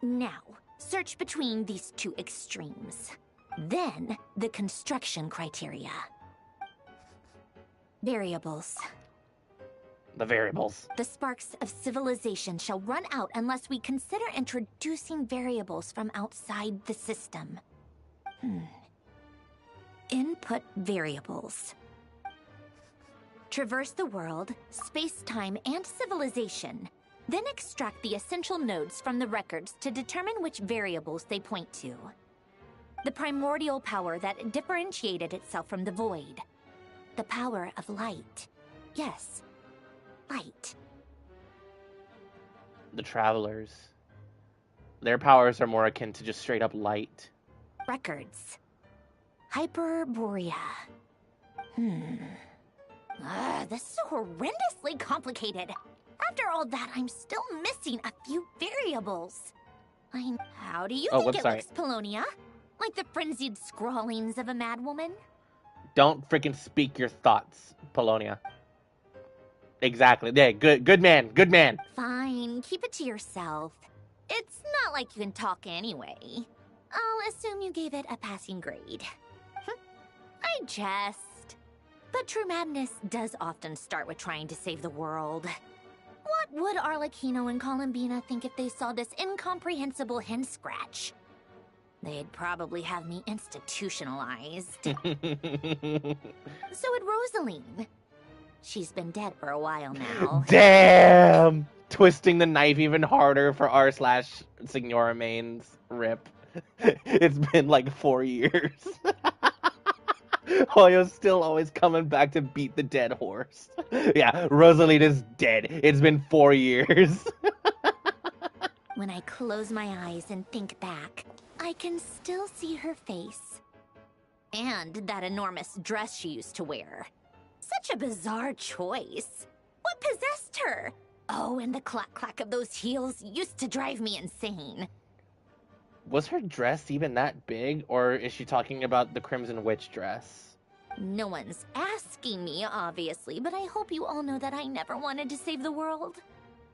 Now, search between these two extremes. Then, the construction criteria. Variables. The variables. The sparks of civilization shall run out unless we consider introducing variables from outside the system. Input variables. Traverse the world, space-time, and civilization. Then extract the essential nodes from the records to determine which variables they point to. The primordial power that differentiated itself from the void. The power of light. Yes, light. The travelers. Their powers are more akin to just straight up light. Records. Hyperborea. This is horrendously complicated. After all that, I'm still missing a few variables. How do you think it looks, Polonia? Like the frenzied scrawlings of a madwoman? Don't freaking speak your thoughts, Polonia. Exactly. Yeah, good man, good man. Fine, keep it to yourself. It's not like you can talk anyway. I'll assume you gave it a passing grade. I jest. But true madness does often start with trying to save the world. What would Arlecchino and Columbina think if they saw this incomprehensible hen scratch? They'd probably have me institutionalized. So would Rosaline. She's been dead for a while now. Damn! Twisting the knife even harder for r/Signora Main's rip. It's been like 4 years. Hoyo's still always coming back to beat the dead horse. Yeah, Rosaline is dead. It's been 4 years. When I close my eyes and think back, I can still see her face. And that enormous dress she used to wear. Such a bizarre choice. What possessed her? Oh, and the clack-clack of those heels used to drive me insane. Was her dress even that big, or is she talking about the Crimson Witch dress? No one's asking me, obviously, but I hope you all know that I never wanted to save the world.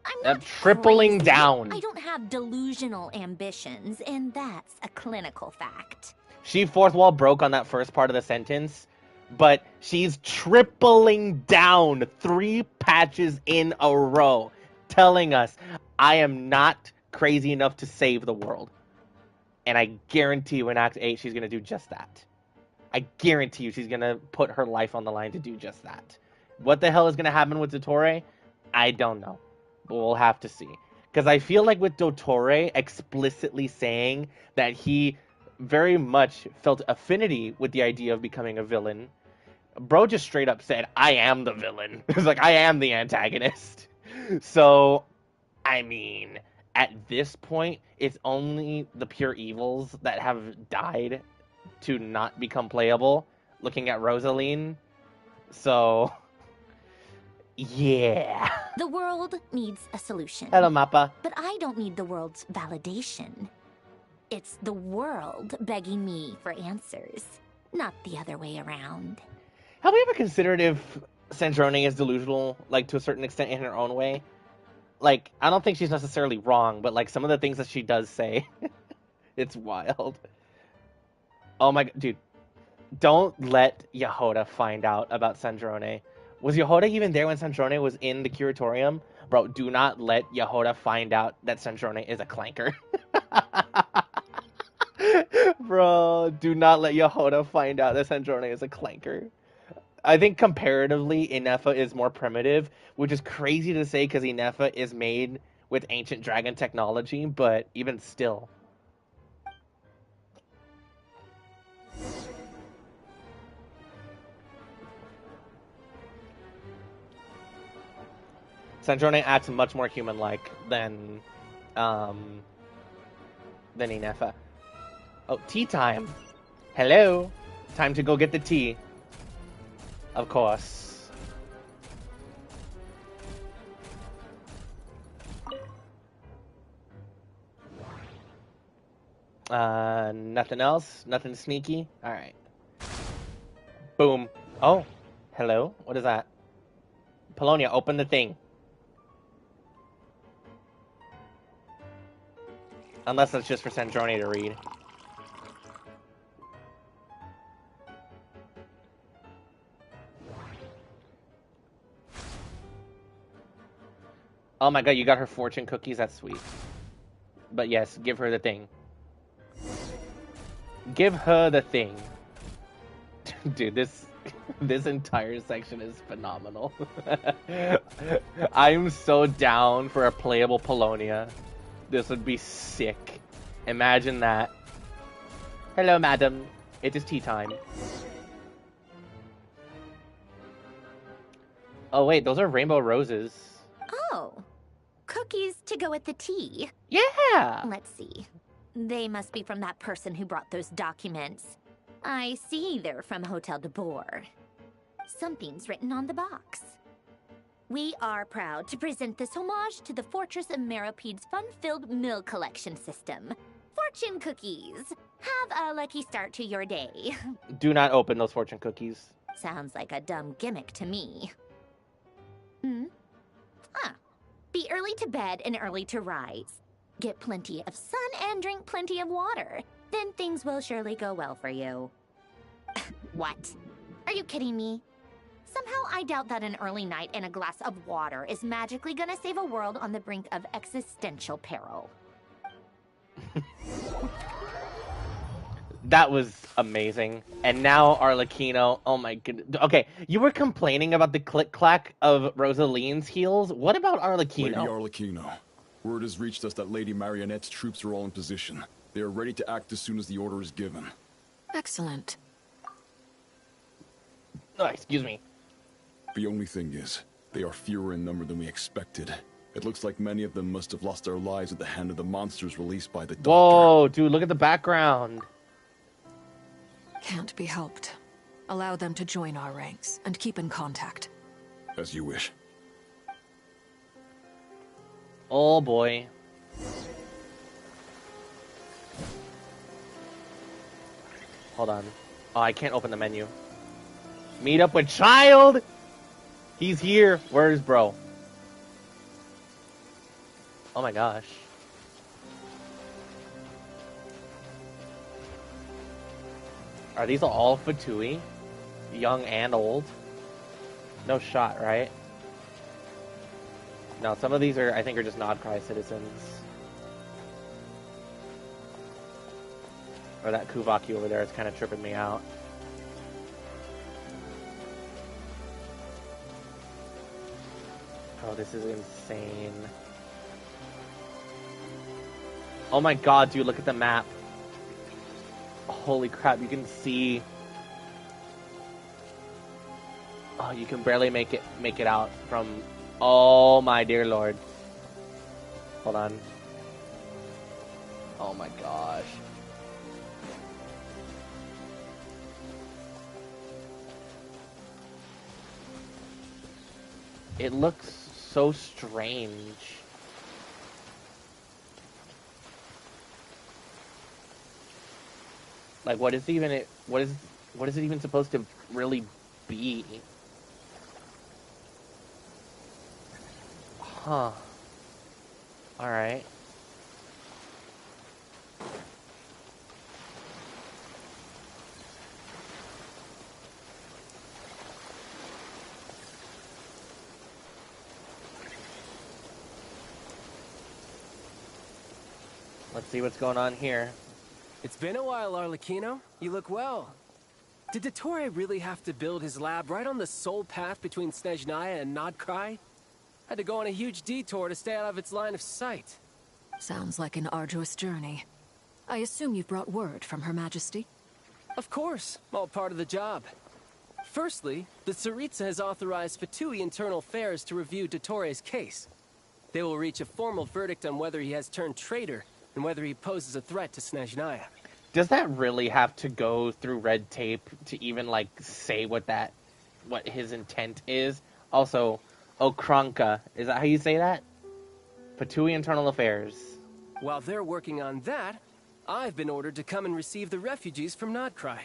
I'm not tripling crazy. down. I don't have delusional ambitions, and that's a clinical fact. She fourth wall broke on that first part of the sentence, but she's tripling down 3 patches in a row, telling us, I am not crazy enough to save the world. And I guarantee you in Act 8, she's going to do just that. I guarantee you she's going to put her life on the line to do just that. What the hell is going to happen with Dottore? I don't know. But we'll have to see. Because I feel like with Dottore explicitly saying that he very much felt affinity with the idea of becoming a villain, bro just straight up said, I am the villain. It's like, I am the antagonist. So, I mean, at this point, it's only the pure evils that have died to not become playable, looking at Rosaline. So, yeah. The world needs a solution. Hello, Mappa. But I don't need the world's validation. It's the world begging me for answers, not the other way around. Have we ever considered if Sandrone is delusional, like, to a certain extent in her own way? Like, I don't think she's necessarily wrong, but, like, some of the things that she does say, it's wild. Oh my god, dude. Don't let Yehoda find out about Sandrone. Was Yehoda even there when Sandrone was in the curatorium? Bro, do not let Yehoda find out that Sandrone is a clanker. Bro, do not let Yehoda find out that Sandrone is a clanker. I think comparatively, Inefa is more primitive, which is crazy to say because Inefa is made with ancient dragon technology, but even still. Sandrone acts much more human-like than Inefa. Oh, tea time. Hello. Time to go get the tea. Of course. Nothing else? Nothing sneaky? Alright. Boom. Oh, hello? What is that? Polonia, open the thing. Unless that's just for Sandrone to read. Oh my god, you got her fortune cookies? That's sweet. But yes, give her the thing. Give her the thing. Dude, this entire section is phenomenal. I'm so down for a playable Polonia. This would be sick. Imagine that. Hello, madam. It is tea time. Oh, wait, those are rainbow roses. Oh. Cookies to go with the tea. Yeah! Let's see. They must be from that person who brought those documents. I see they're from Hotel de Boer. Something's written on the box. We are proud to present this homage to the Fortress of Meropede's fun-filled mill collection system. Fortune cookies. Have a lucky start to your day. Do not open those fortune cookies. Sounds like a dumb gimmick to me. Be early to bed and early to rise. Get plenty of sun and drink plenty of water. Then things will surely go well for you. What? Are you kidding me? Somehow I doubt that an early night and a glass of water is magically gonna save a world on the brink of existential peril. That was amazing. And now Arlecchino, oh my goodness. Okay, you were complaining about the click-clack of Rosaline's heels. What about Arlecchino? Lady Arlecchino, word has reached us that Lady Marionette's troops are all in position. They are ready to act as soon as the order is given. Excellent. Oh, excuse me. The only thing is, they are fewer in number than we expected. It looks like many of them must have lost their lives at the hand of the monsters released by the Doctor. Whoa, dude, look at the background. Can't be helped. Allow them to join our ranks and keep in contact. As you wish. Oh boy. Hold on. Oh, I can't open the menu. Meet up with child! He's here. Where's bro? Oh my gosh. Are these all Fatui? Young and old? No shot, right? No, some of these are, I think, are just Nod-Krai citizens. Or that Kuvaki over there is kind of tripping me out. Oh, this is insane. Oh my god, dude, look at the map. Holy crap, you can see... Oh, you can barely make it out from... Oh my dear lord. Hold on. Oh my gosh. It looks so strange. Like, what is even it? What is it even supposed to really be? Huh. All right. Let's see what's going on here. It's been a while, Arlecchino. You look well. Did Dottore really have to build his lab right on the sole path between Snezhnaya and Nod-Krai? Had to go on a huge detour to stay out of its line of sight. Sounds like an arduous journey. I assume you've brought word from Her Majesty? Of course, all part of the job. Firstly, the Tsaritsa has authorized Fatui Internal Affairs to review Dottore's case. They will reach a formal verdict on whether he has turned traitor and whether he poses a threat to Snezhnaya. Does that really have to go through red tape to even, like, say what his intent is? Also, Okranka, is that how you say that? Fatui Internal Affairs. While they're working on that, I've been ordered to come and receive the refugees from Nod-Krai.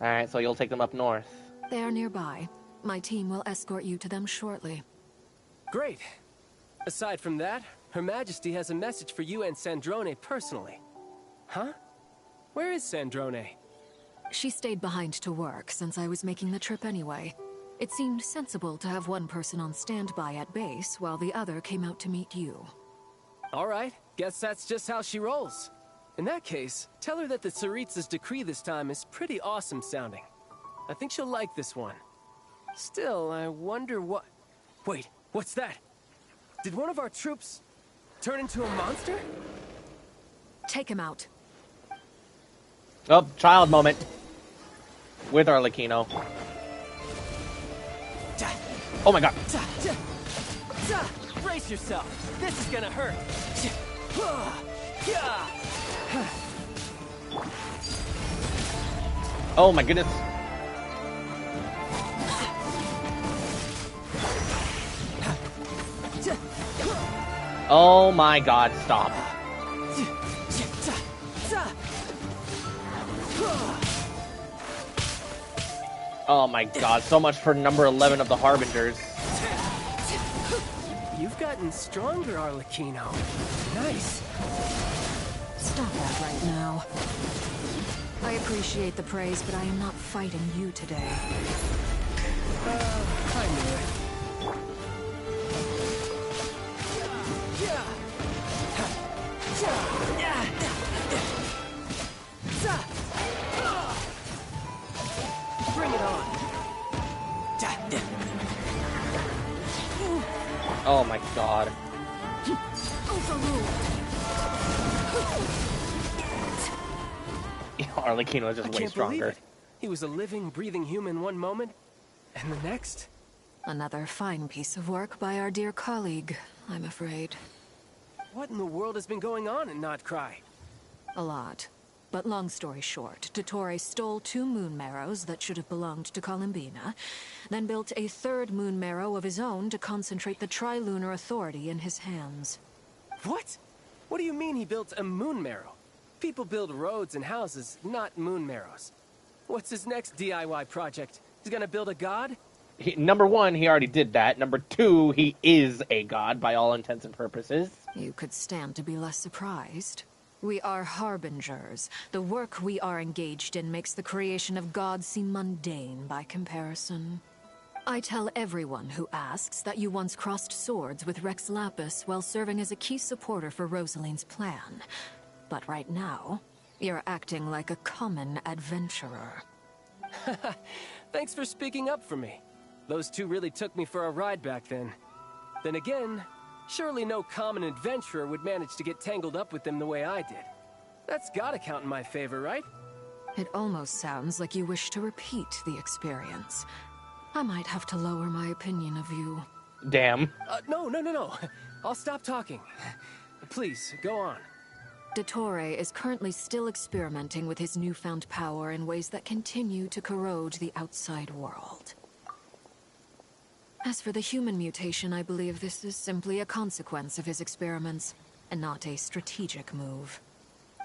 Alright, so you'll take them up north. They are nearby. My team will escort you to them shortly. Great. Aside from that, Her Majesty has a message for you and Sandrone personally. Huh? Where is Sandrone? She stayed behind to work since I was making the trip anyway. It seemed sensible to have one person on standby at base while the other came out to meet you. All right, guess that's just how she rolls. In that case, tell her that the Tsaritsa's decree this time is pretty awesome sounding. I think she'll like this one. Still, I wonder what... Wait, what's that? Did one of our troops turn into a monster? Take him out. Oh, child moment. With Arlecchino. Oh my god. Brace yourself. This is gonna hurt. Oh my goodness. Oh my god, stop. Oh my god, so much for number 11 of the Harbingers. You've gotten stronger, Arlecchino. Nice. Stop that right now. I appreciate the praise, but I am not fighting you today. I knew it. Bring it on. Oh my god. Arlecchino is just way stronger. He was a living, breathing human one moment, and the next... Another fine piece of work by our dear colleague, I'm afraid. What in the world has been going on in Nod-Krai? A lot. But long story short, Dottore stole 2 moon marrows that should have belonged to Columbina, then built a 3rd moon marrow of his own to concentrate the Tri-Lunar Authority in his hands. What? What do you mean he built a moon marrow? People build roads and houses, not moon marrows. What's his next DIY project? He's gonna build a god? Number 1, he already did that. Number 2, he is a god by all intents and purposes. You could stand to be less surprised. We are harbingers. The work we are engaged in makes the creation of gods seem mundane by comparison. I tell everyone who asks that you once crossed swords with Rex Lapis while serving as a key supporter for Rosaline's plan. But right now, you're acting like a common adventurer. Thanks for speaking up for me. Those 2 really took me for a ride back then. Then again, surely no common adventurer would manage to get tangled up with them the way I did. That's gotta count in my favor, right? It almost sounds like you wish to repeat the experience. I might have to lower my opinion of you. Damn. No. I'll stop talking. Please, go on. Dottore is currently still experimenting with his newfound power in ways that continue to corrode the outside world. As for the human mutation, I believe this is simply a consequence of his experiments, and not a strategic move.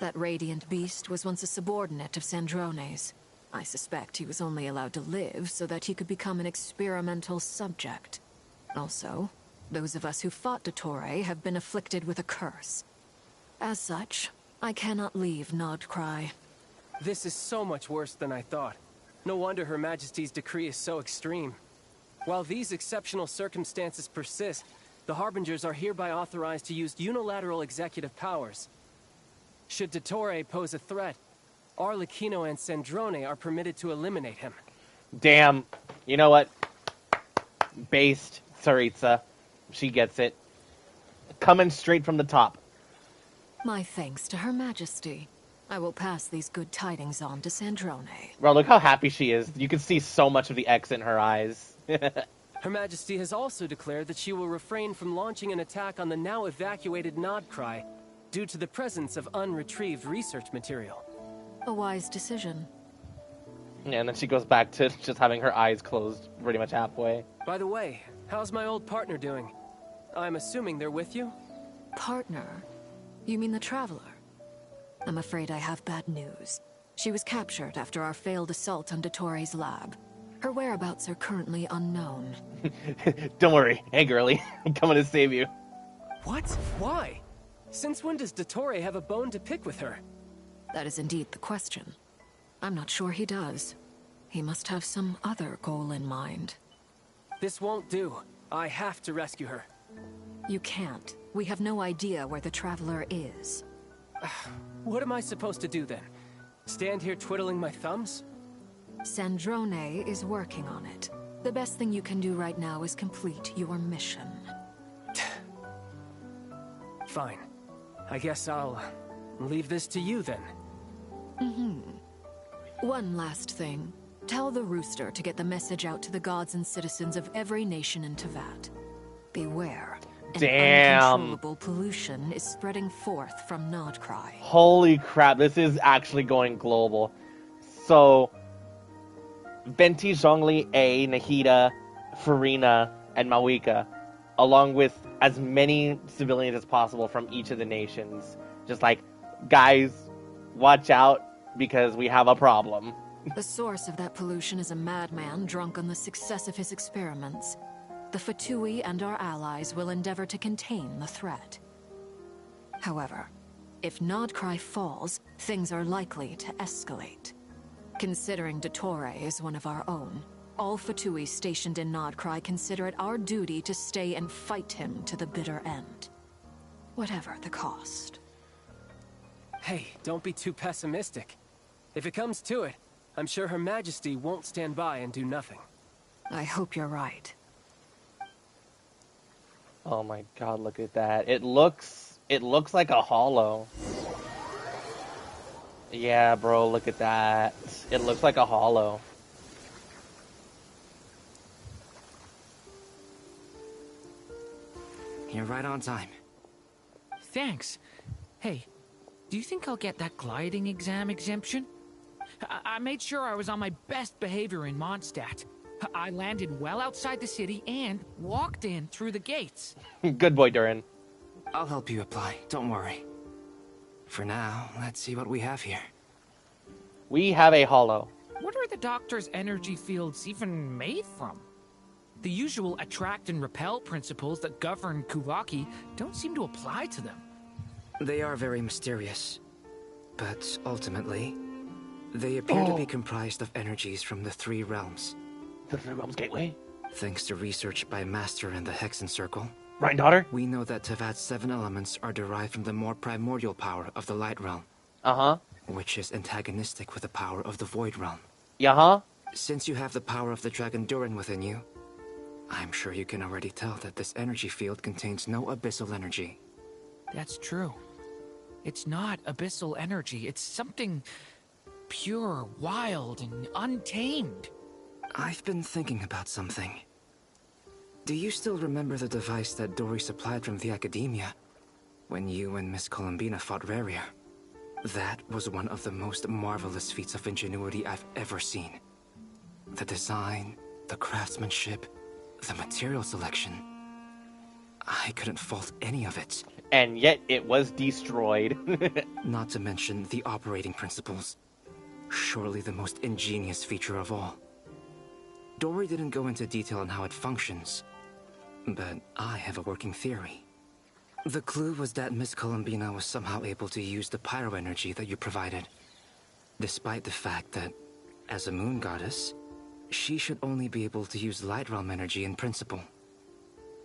That radiant beast was once a subordinate of Sandrone's. I suspect he was only allowed to live so that he could become an experimental subject. Also, those of us who fought Dottore have been afflicted with a curse. As such, I cannot leave Nod-Krai. This is so much worse than I thought. No wonder Her Majesty's decree is so extreme. While these exceptional circumstances persist, the Harbingers are hereby authorized to use unilateral executive powers. Should Dottore pose a threat, Arlecchino and Sandrone are permitted to eliminate him. Damn. You know what? Based Tsaritsa. She gets it. Coming straight from the top. My thanks to Her Majesty. I will pass these good tidings on to Sandrone. Bro, look how happy she is. You can see so much of the X in her eyes. Her Majesty has also declared that she will refrain from launching an attack on the now evacuated Nod-Krai due to the presence of unretrieved research material. A wise decision. Yeah, and then she goes back to just having her eyes closed pretty much halfway. By the way, how's my old partner doing? I'm assuming they're with you? Partner? You mean the Traveler? I'm afraid I have bad news. She was captured after our failed assault on Dottore's lab. Her whereabouts are currently unknown. Don't worry. Hey, girlie. I'm coming to save you. What? Why? Since when does Dottore have a bone to pick with her? That is indeed the question. I'm not sure he does. He must have some other goal in mind. This won't do. I have to rescue her. You can't. We have no idea where the Traveler is. What am I supposed to do then? Stand here twiddling my thumbs? Sandrone is working on it. The best thing you can do right now is complete your mission. Fine. I guess I'll leave this to you then. One last thing. Tell the Rooster to get the message out to the gods and citizens of every nation in Teyvat. Beware. Damn. Uncontrollable pollution is spreading forth from Nod-Krai. Holy crap, this is actually going global. So, Venti, Zhongli, A, Nahida, Farina, and Mawika, along with as many civilians as possible from each of the nations. Just like, guys, watch out, because we have a problem. The source of that pollution is a madman drunk on the success of his experiments. The Fatui and our allies will endeavor to contain the threat. However, if Nod-Krai falls, things are likely to escalate. Considering Dottore is one of our own, all Fatui stationed in Nod-Krai consider it our duty to stay and fight him to the bitter end. Whatever the cost. Hey, don't be too pessimistic. If it comes to it, I'm sure Her Majesty won't stand by and do nothing. I hope you're right. Oh my god, look at that. It looks like a hollow. Yeah, bro, look at that. It looks like a hollow. You're right on time. Thanks. Hey, do you think I'll get that gliding exam exemption? I made sure I was on my best behavior in Mondstadt. I landed well outside the city and walked in through the gates. Good boy, Durin. I'll help you apply, don't worry. For now, let's see what we have here. We have a hollow. What are the Doctor's energy fields even made from? The usual attract and repel principles that govern Kuvaki don't seem to apply to them. They are very mysterious, but ultimately, they appear to be comprised of energies from the three realms. The Three Realms Gateway? Thanks to research by Master in the Hexen Circle, Right, daughter? we know that Teyvat's 7 elements are derived from the more primordial power of the Light Realm. Uh-huh. Which is antagonistic with the power of the Void Realm. Yeah-huh. Since you have the power of the Dragon Durin within you, I'm sure you can already tell that this energy field contains no abyssal energy. That's true. It's not abyssal energy. It's something pure, wild, and untamed. I've been thinking about something. Do you still remember the device that Dory supplied from the Academia when you and Miss Columbina fought Rarier? That was one of the most marvelous feats of ingenuity I've ever seen. The design, the craftsmanship, the material selection. I couldn't fault any of it. And yet it was destroyed. Not to mention the operating principles. Surely the most ingenious feature of all. Dory didn't go into detail on how it functions, but I have a working theory. The clue was that Miss Columbina was somehow able to use the pyro energy that you provided, despite the fact that, as a moon goddess, she should only be able to use Light Realm energy in principle.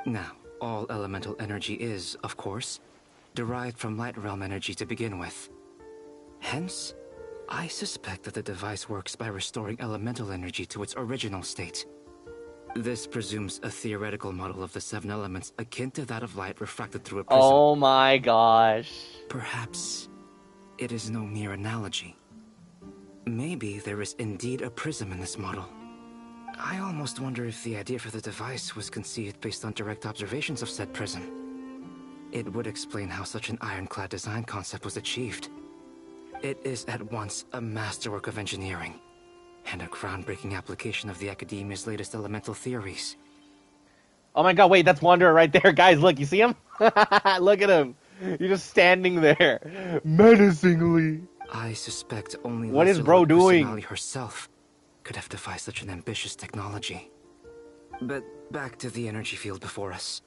Now, all elemental energy is, of course, derived from Light Realm energy to begin with. Hence, I suspect that the device works by restoring elemental energy to its original state. This presumes a theoretical model of the 7 elements akin to that of light refracted through a prism. Oh my gosh. Perhaps it is no mere analogy. Maybe there is indeed a prism in this model. I almost wonder if the idea for the device was conceived based on direct observations of said prism. It would explain how such an ironclad design concept was achieved. It is at once a masterwork of engineering and a groundbreaking application of the Academia's latest elemental theories. Oh my god, wait, that's Wanderer right there. Guys, look, you see him? Look at him. He's just standing there, menacingly. I suspect only what is bro doing? Personality herself could have devised such an ambitious technology. But back to the energy field before us.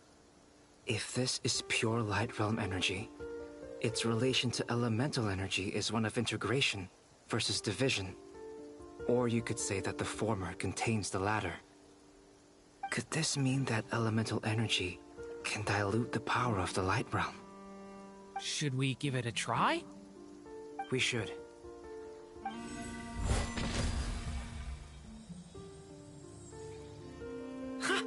If this is pure light realm energy, its relation to elemental energy is one of integration versus division. Or you could say that the former contains the latter. Could this mean that elemental energy can dilute the power of the light realm? Should we give it a try? We should. Ha!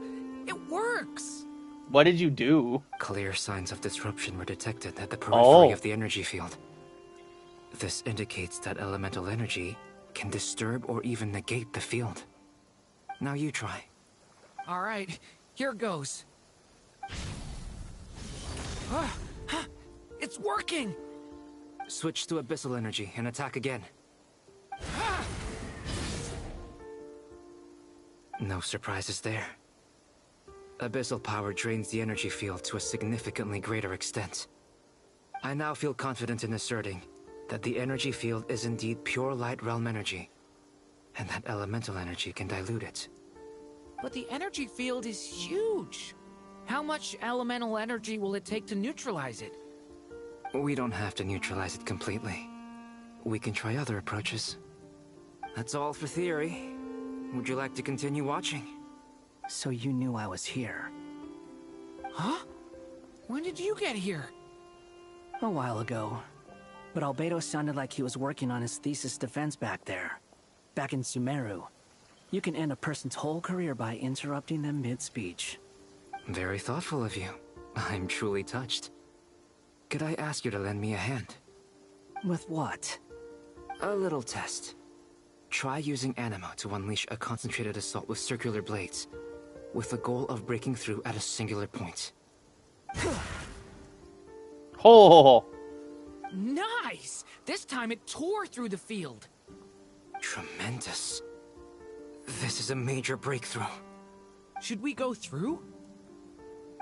It works! What did you do? Clear signs of disruption were detected at the periphery of the energy field. This indicates that elemental energy can disturb or even negate the field. Now you try. All right, here goes. It's working! Switch to abyssal energy and attack again. No surprises there. Abyssal power drains the energy field to a significantly greater extent. I now feel confident in asserting that the energy field is indeed pure light realm energy, and that elemental energy can dilute it. But the energy field is huge. How much elemental energy will it take to neutralize it? We don't have to neutralize it completely. We can try other approaches. That's all for theory. Would you like to continue watching? So you knew I was here? Huh? When did you get here? A while ago. But Albedo sounded like he was working on his thesis defense back there. Back in Sumeru. You can end a person's whole career by interrupting them mid-speech. Very thoughtful of you. I'm truly touched. Could I ask you to lend me a hand? With what? A little test. Try using Anima to unleash a concentrated assault with circular blades, with the goal of breaking through at a singular point. Oh! Nice! This time it tore through the field. Tremendous. This is a major breakthrough. Should we go through?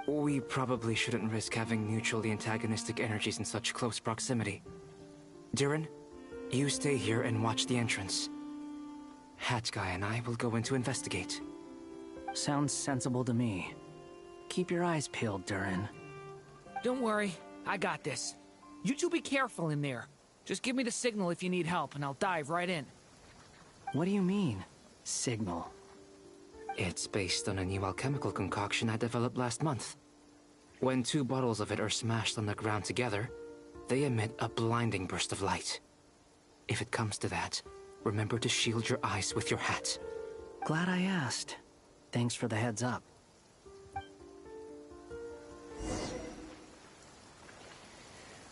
We probably shouldn't risk having mutually antagonistic energies in such close proximity. Durin, you stay here and watch the entrance. Hat Guy and I will go in to investigate. Sounds sensible to me. Keep your eyes peeled, Durin. Don't worry, I got this. You two be careful in there. Just give me the signal if you need help and I'll dive right in. What do you mean, signal? It's based on a new alchemical concoction I developed last month. When 2 bottles of it are smashed on the ground together, they emit a blinding burst of light. If it comes to that, remember to shield your eyes with your hat. Glad I asked. Thanks for the heads up.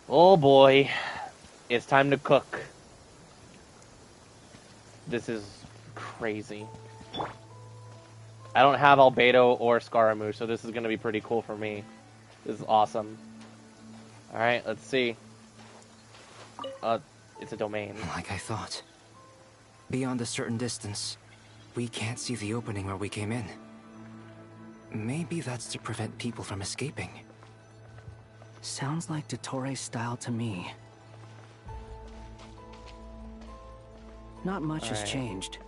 Oh boy. It's time to cook. This is crazy. I don't have Albedo or Scaramouche, so this is going to be pretty cool for me. This is awesome. Alright, let's see. It's a domain. Like I thought. Beyond a certain distance, we can't see the opening where we came in. Maybe that's to prevent people from escaping. Sounds like Dottore style to me. Not much has changed.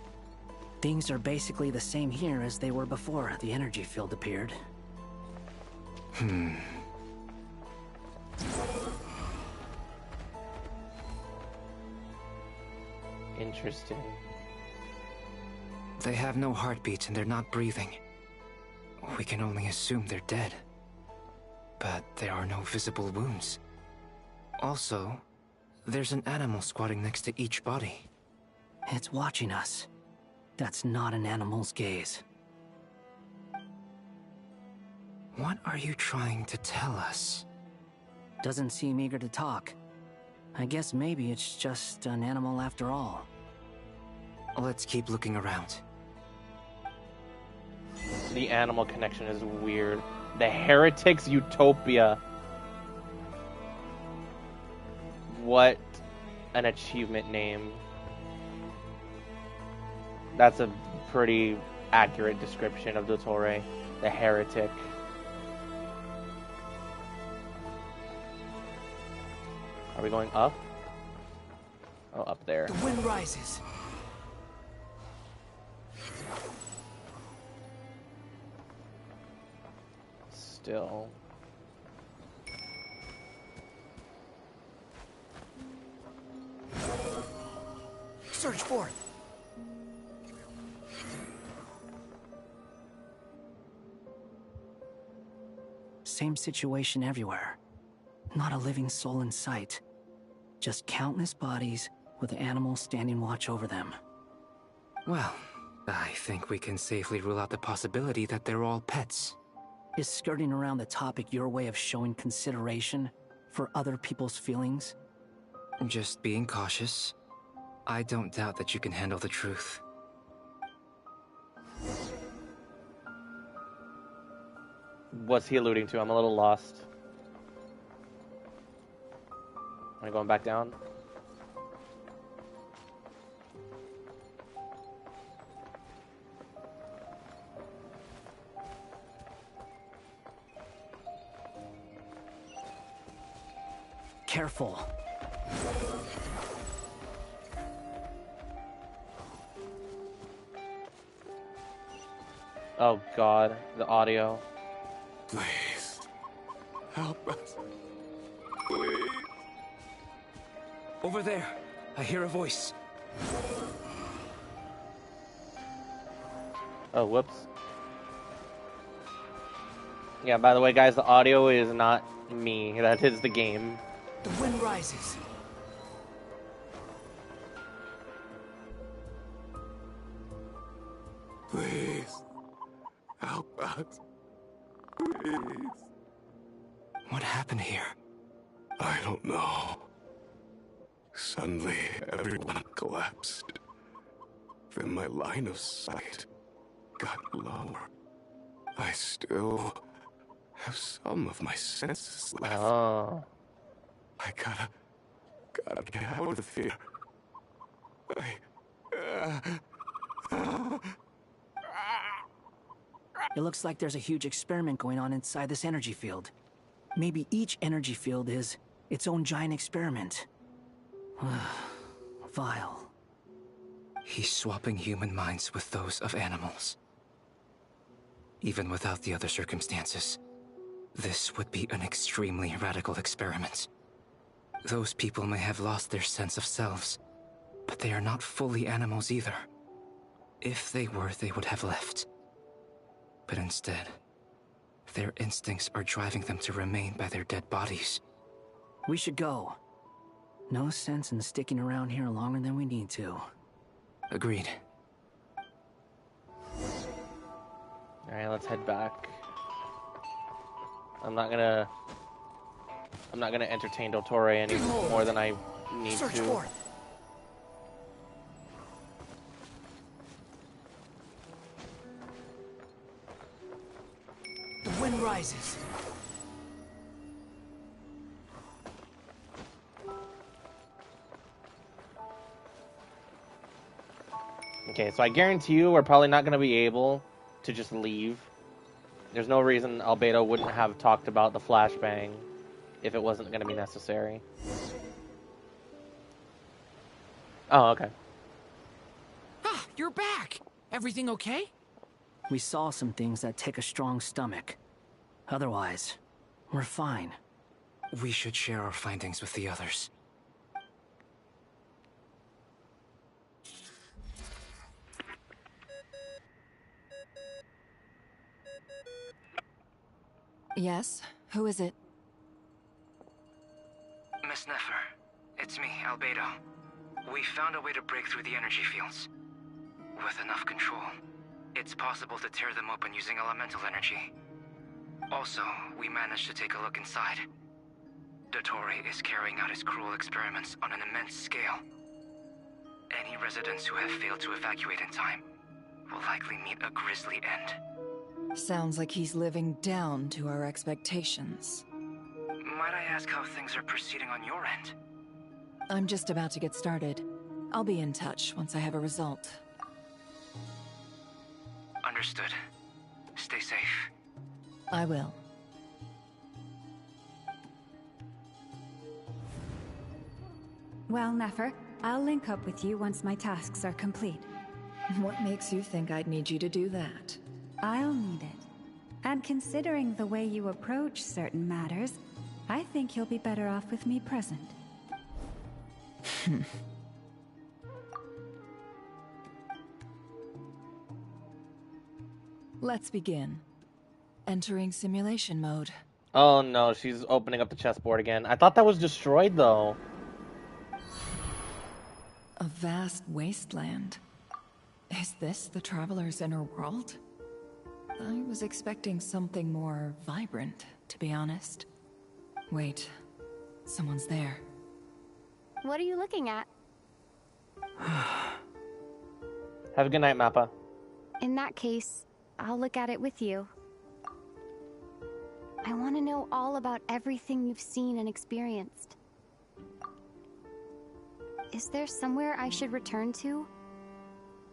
Things are basically the same here as they were before the energy field appeared. Interesting. They have no heartbeat and they're not breathing. We can only assume they're dead. But there are no visible wounds. Also, there's an animal squatting next to each body. It's watching us. That's not an animal's gaze. What are you trying to tell us? Doesn't seem eager to talk. I guess maybe it's just an animal after all. Let's keep looking around. The animal connection is weird. The Heretics Utopia. What an achievement name. That's a pretty accurate description of Dottore, the Heretic. Are we going up? Oh, up there. The wind rises. Still. Search for it. Same situation everywhere. Not a living soul in sight. Just countless bodies with animals standing watch over them. Well, I think we can safely rule out the possibility that they're all pets. Is skirting around the topic your way of showing consideration for other people's feelings? Just being cautious. I don't doubt that you can handle the truth. What's he alluding to? I'm a little lost. Am I going back down? Careful. Oh god, the audio. Please, help us. Please. Over there, I hear a voice. Oh, whoops. Yeah, by the way, guys, the audio is not me. That is the game. The wind rises. Please, help us. Please. What happened here? I don't know. Suddenly, everyone collapsed. Then my line of sight got lower. I still have some of my senses left. Oh. I gotta get out of here. It looks like there's a huge experiment going on inside this energy field. Maybe each energy field is its own giant experiment. Vile. He's swapping human minds with those of animals. Even without the other circumstances, this would be an extremely radical experiment. Those people may have lost their sense of selves, but they are not fully animals either. If they were, they would have left. But instead, their instincts are driving them to remain by their dead bodies. We should go. No sense in sticking around here longer than we need to. Agreed. Alright, let's head back. I'm not gonna entertain Dottore any more than I need Search to. for it. The wind rises. Okay, so I guarantee you we're probably not going to be able to just leave. There's no reason Albedo wouldn't have talked about the flashbang if it wasn't going to be necessary. Oh, okay. Ah, you're back! Everything okay? We saw some things that take a strong stomach. Otherwise, we're fine. We should share our findings with the others. Yes? Who is it? Miss Nefer, it's me, Albedo. We found a way to break through the energy fields. With enough control, it's possible to tear them open using elemental energy. Also, we managed to take a look inside. Dottore is carrying out his cruel experiments on an immense scale. Any residents who have failed to evacuate in time will likely meet a grisly end. Sounds like he's living down to our expectations. Might I ask how things are proceeding on your end? I'm just about to get started. I'll be in touch once I have a result. Understood. Stay safe. I will. Well, Nefer, I'll link up with you once my tasks are complete. What makes you think I'd need you to do that? I'll need it. And considering the way you approach certain matters, I think you'll be better off with me present. Let's begin. Entering simulation mode. Oh no, she's opening up the chessboard again. I thought that was destroyed though. A vast wasteland. Is this the Traveler's inner world? I was expecting something more vibrant, to be honest. Wait, someone's there. What are you looking at? Have a good night, Mappa. In that case, I'll look at it with you. I want to know all about everything you've seen and experienced. Is there somewhere I should return to?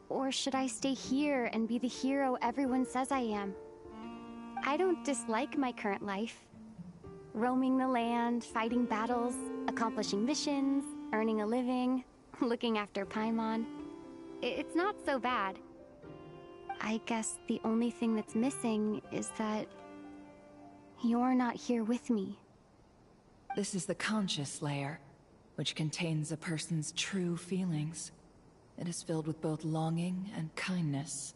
Or should I stay here and be the hero everyone says I am? I don't dislike my current life. Roaming the land, fighting battles, accomplishing missions, earning a living, looking after Paimon. It's not so bad. I guess the only thing that's missing is that you're not here with me. This is the conscious layer, which contains a person's true feelings. It is filled with both longing and kindness.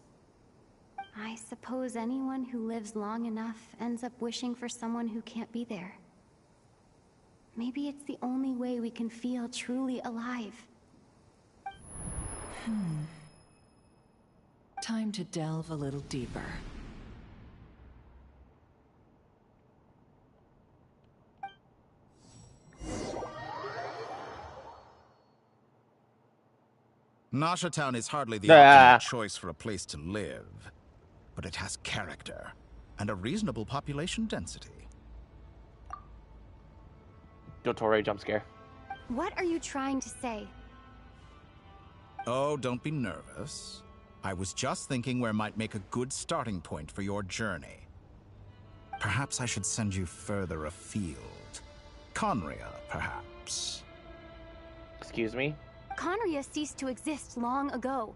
I suppose anyone who lives long enough ends up wishing for someone who can't be there. Maybe it's the only way we can feel truly alive. Time to delve a little deeper. Nasha Town is hardly the optimal choice for a place to live, but it has character and a reasonable population density. Dottore jump scare. What are you trying to say? Oh, don't be nervous. I was just thinking where might make a good starting point for your journey. Perhaps I should send you further afield. Conria, perhaps. Excuse me? Conria ceased to exist long ago.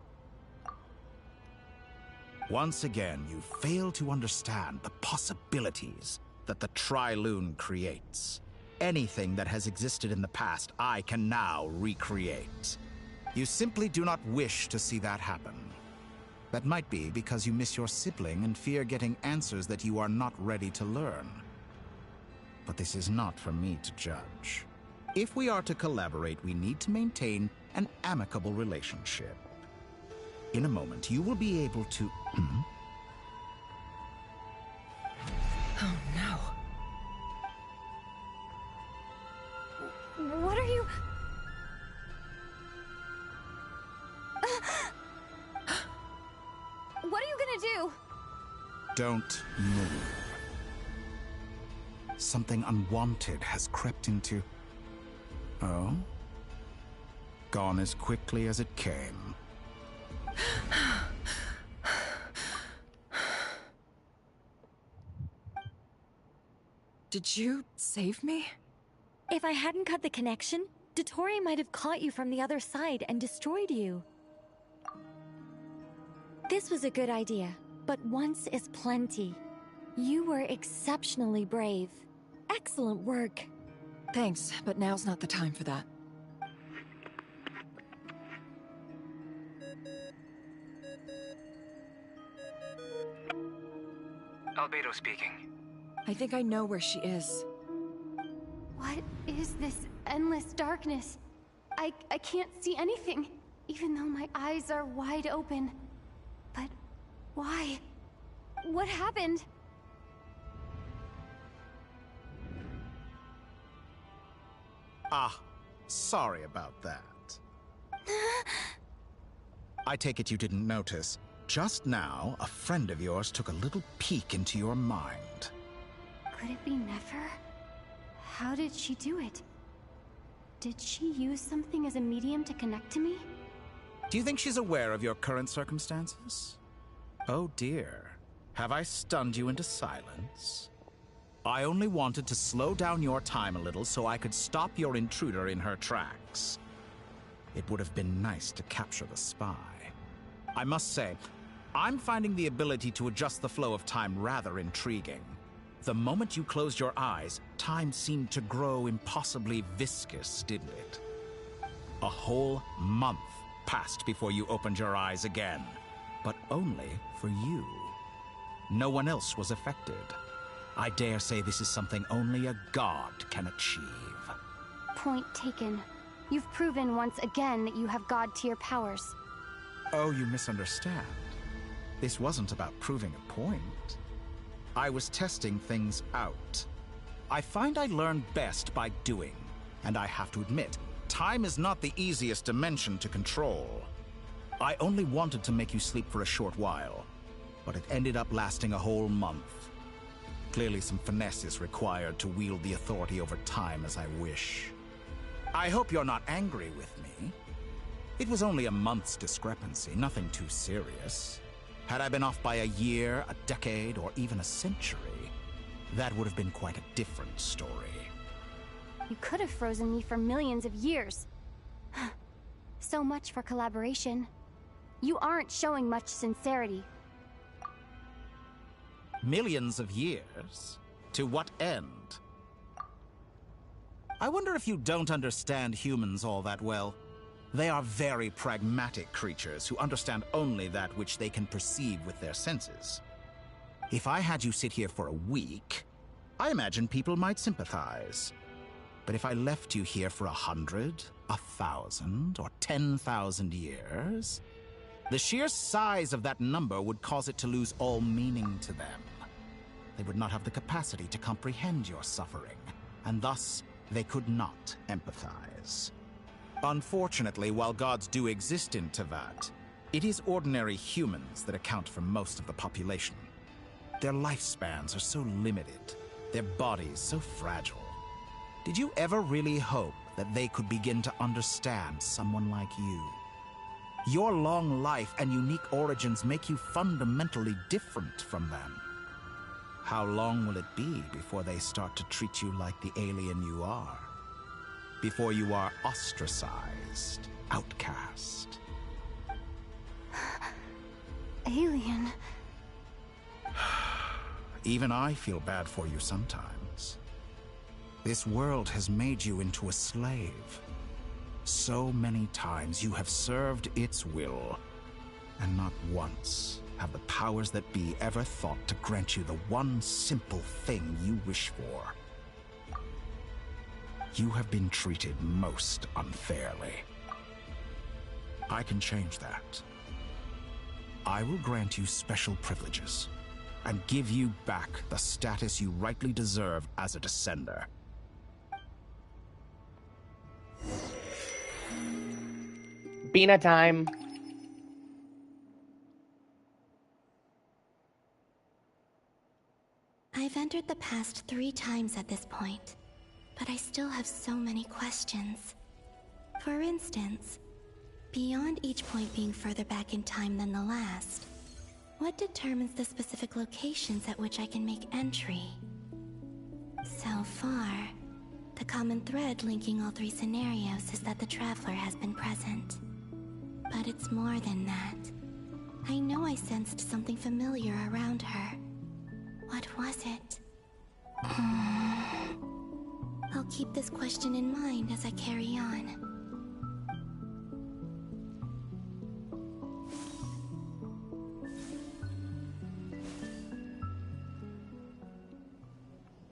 Once again, you fail to understand the possibilities that the Tri-Lune creates. Anything that has existed in the past, I can now recreate. You simply do not wish to see that happen. That might be because you miss your sibling and fear getting answers that you are not ready to learn. But this is not for me to judge. If we are to collaborate, we need to maintain an amicable relationship. In a moment, you will be able to... Oh no. What are you... What are you gonna do? Don't move. Something unwanted has crept into... Oh? Gone as quickly as it came. Did you save me? If I hadn't cut the connection, Dottore might have caught you from the other side and destroyed you. This was a good idea, but once is plenty. You were exceptionally brave. Excellent work. Thanks, but now's not the time for that. Albedo speaking. I think I know where she is. What is this endless darkness? I can't see anything, even though my eyes are wide open. But why? What happened? Ah, sorry about that. I take it you didn't notice. Just now, a friend of yours took a little peek into your mind. Could it be Nefer? How did she do it? Did she use something as a medium to connect to me? Do you think she's aware of your current circumstances? Oh dear. Have I stunned you into silence? I only wanted to slow down your time a little so I could stop your intruder in her tracks. It would have been nice to capture the spy. I must say, I'm finding the ability to adjust the flow of time rather intriguing. The moment you closed your eyes, time seemed to grow impossibly viscous, didn't it? A whole month passed before you opened your eyes again, but only for you. No one else was affected. I dare say this is something only a god can achieve. Point taken. You've proven once again that you have god-tier powers. Oh, you misunderstand. This wasn't about proving a point. I was testing things out. I find I learn best by doing, and I have to admit, time is not the easiest dimension to control. I only wanted to make you sleep for a short while, but it ended up lasting a whole month. Clearly some finesse is required to wield the authority over time as I wish. I hope you're not angry with me. It was only a month's discrepancy, nothing too serious. Had I been off by a year, a decade, or even a century, that would have been quite a different story. You could have frozen me for millions of years. So much for collaboration. You aren't showing much sincerity. Millions of years? To what end? I wonder if you don't understand humans all that well. They are very pragmatic creatures who understand only that which they can perceive with their senses. If I had you sit here for a week, I imagine people might sympathize. But if I left you here for 100, 1,000, or 10,000 years, the sheer size of that number would cause it to lose all meaning to them. They would not have the capacity to comprehend your suffering, and thus they could not empathize. Unfortunately, while gods do exist in Tevat, it is ordinary humans that account for most of the population. Their lifespans are so limited, their bodies so fragile. Did you ever really hope that they could begin to understand someone like you? Your long life and unique origins make you fundamentally different from them. How long will it be before they start to treat you like the alien you are? Before you are ostracized, outcast? Alien. Even I feel bad for you sometimes. This world has made you into a slave. So many times you have served its will, and not once have the powers that be ever thought to grant you the one simple thing you wish for. You have been treated most unfairly. I can change that. I will grant you special privileges and give you back the status you rightly deserve as a descender. Bina time. I've entered the past 3 times at this point, but I still have so many questions. For instance, beyond each point being further back in time than the last, what determines the specific locations at which I can make entry? So far, the common thread linking all 3 scenarios is that the Traveler has been present. But it's more than that. I know I sensed something familiar around her. What was it? I'll keep this question in mind as I carry on.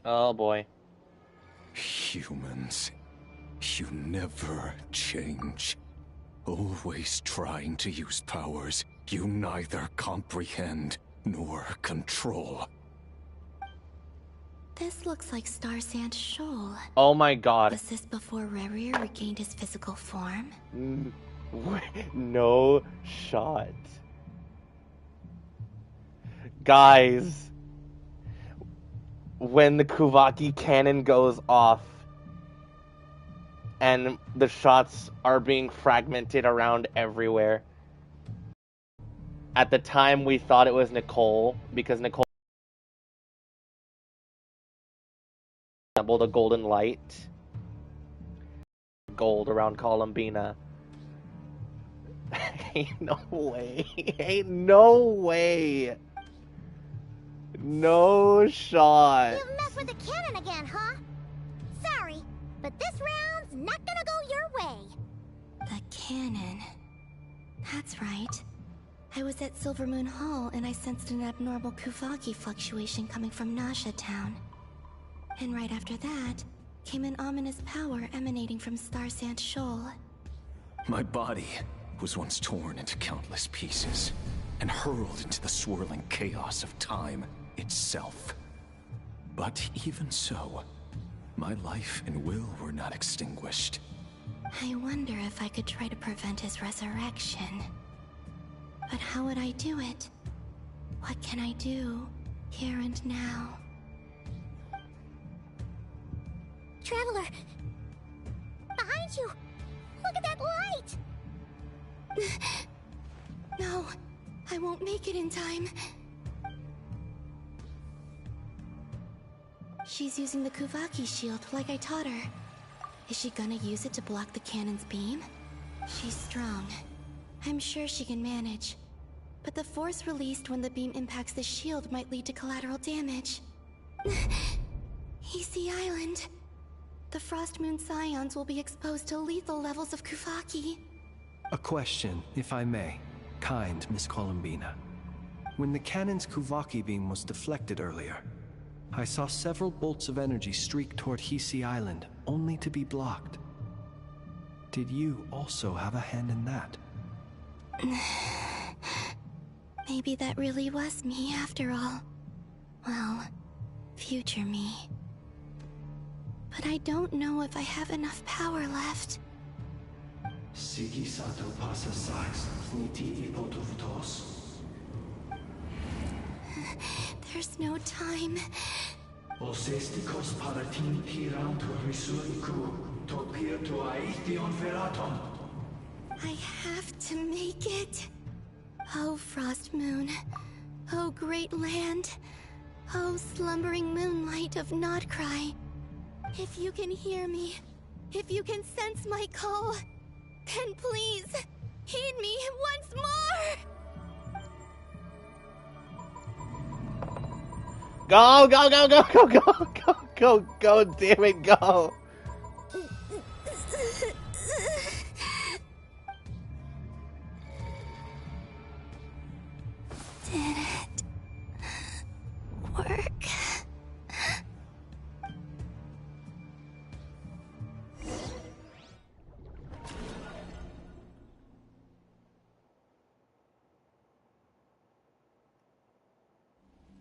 Oh boy. Humans. You never change. Always trying to use powers you neither comprehend nor control. This looks like Star Sand Shoal. Oh my god. Was this before Rerir regained his physical form? No shot. Guys, when the Kuvaki cannon goes off and the shots are being fragmented around everywhere, at the time we thought it was Nicole, because Nicole resembled a golden light. Gold around Columbina. Ain't no way. Ain't no way. No shot. You've messed with the cannon again, huh? Sorry, but this round's not gonna go your way. The cannon. That's right. I was at Silver Moon Hall and I sensed an abnormal Kuvaki fluctuation coming from Nasha Town. And right after that, came an ominous power emanating from Star Sand Shoal. My body was once torn into countless pieces and hurled into the swirling chaos of time itself. But even so, my life and will were not extinguished. I wonder if I could try to prevent his resurrection. But how would I do it? What can I do, here and now? Traveler! Behind you! Look at that light! No, I won't make it in time. She's using the Kuvaki shield like I taught her. Is she gonna use it to block the cannon's beam? She's strong. I'm sure she can manage. But the force released when the beam impacts the shield might lead to collateral damage. Easy Island. The Frost Moon Scions will be exposed to lethal levels of Kuvaki. A question, if I may. Kind Miss Columbina. When the cannon's Kuvaki beam was deflected earlier, I saw several bolts of energy streak toward Hisi Island, only to be blocked. Did you also have a hand in that? Maybe that really was me after all. Well, future me. But I don't know if I have enough power left. There's no time. I have to make it. Oh, Frost Moon. Oh, great land. Oh, slumbering moonlight of Nod-Krai. If you can hear me, if you can sense my call, then please, heed me once more! Go, go, go, go, go, go, go, go, go, damn it, go! Did it work?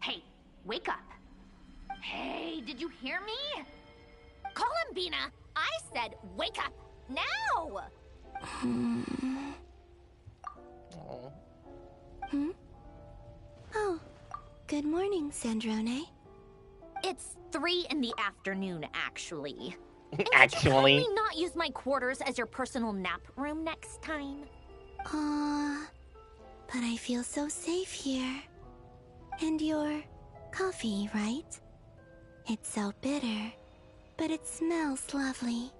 Hey, wake up. Hey, did you hear me? Columbina, I said wake up now! Oh, good morning, Sandrone. It's 3 in the afternoon, actually. Actually. Could you kindly not use my quarters as your personal nap room next time? But I feel so safe here. And your coffee, right? It's so bitter, but it smells lovely.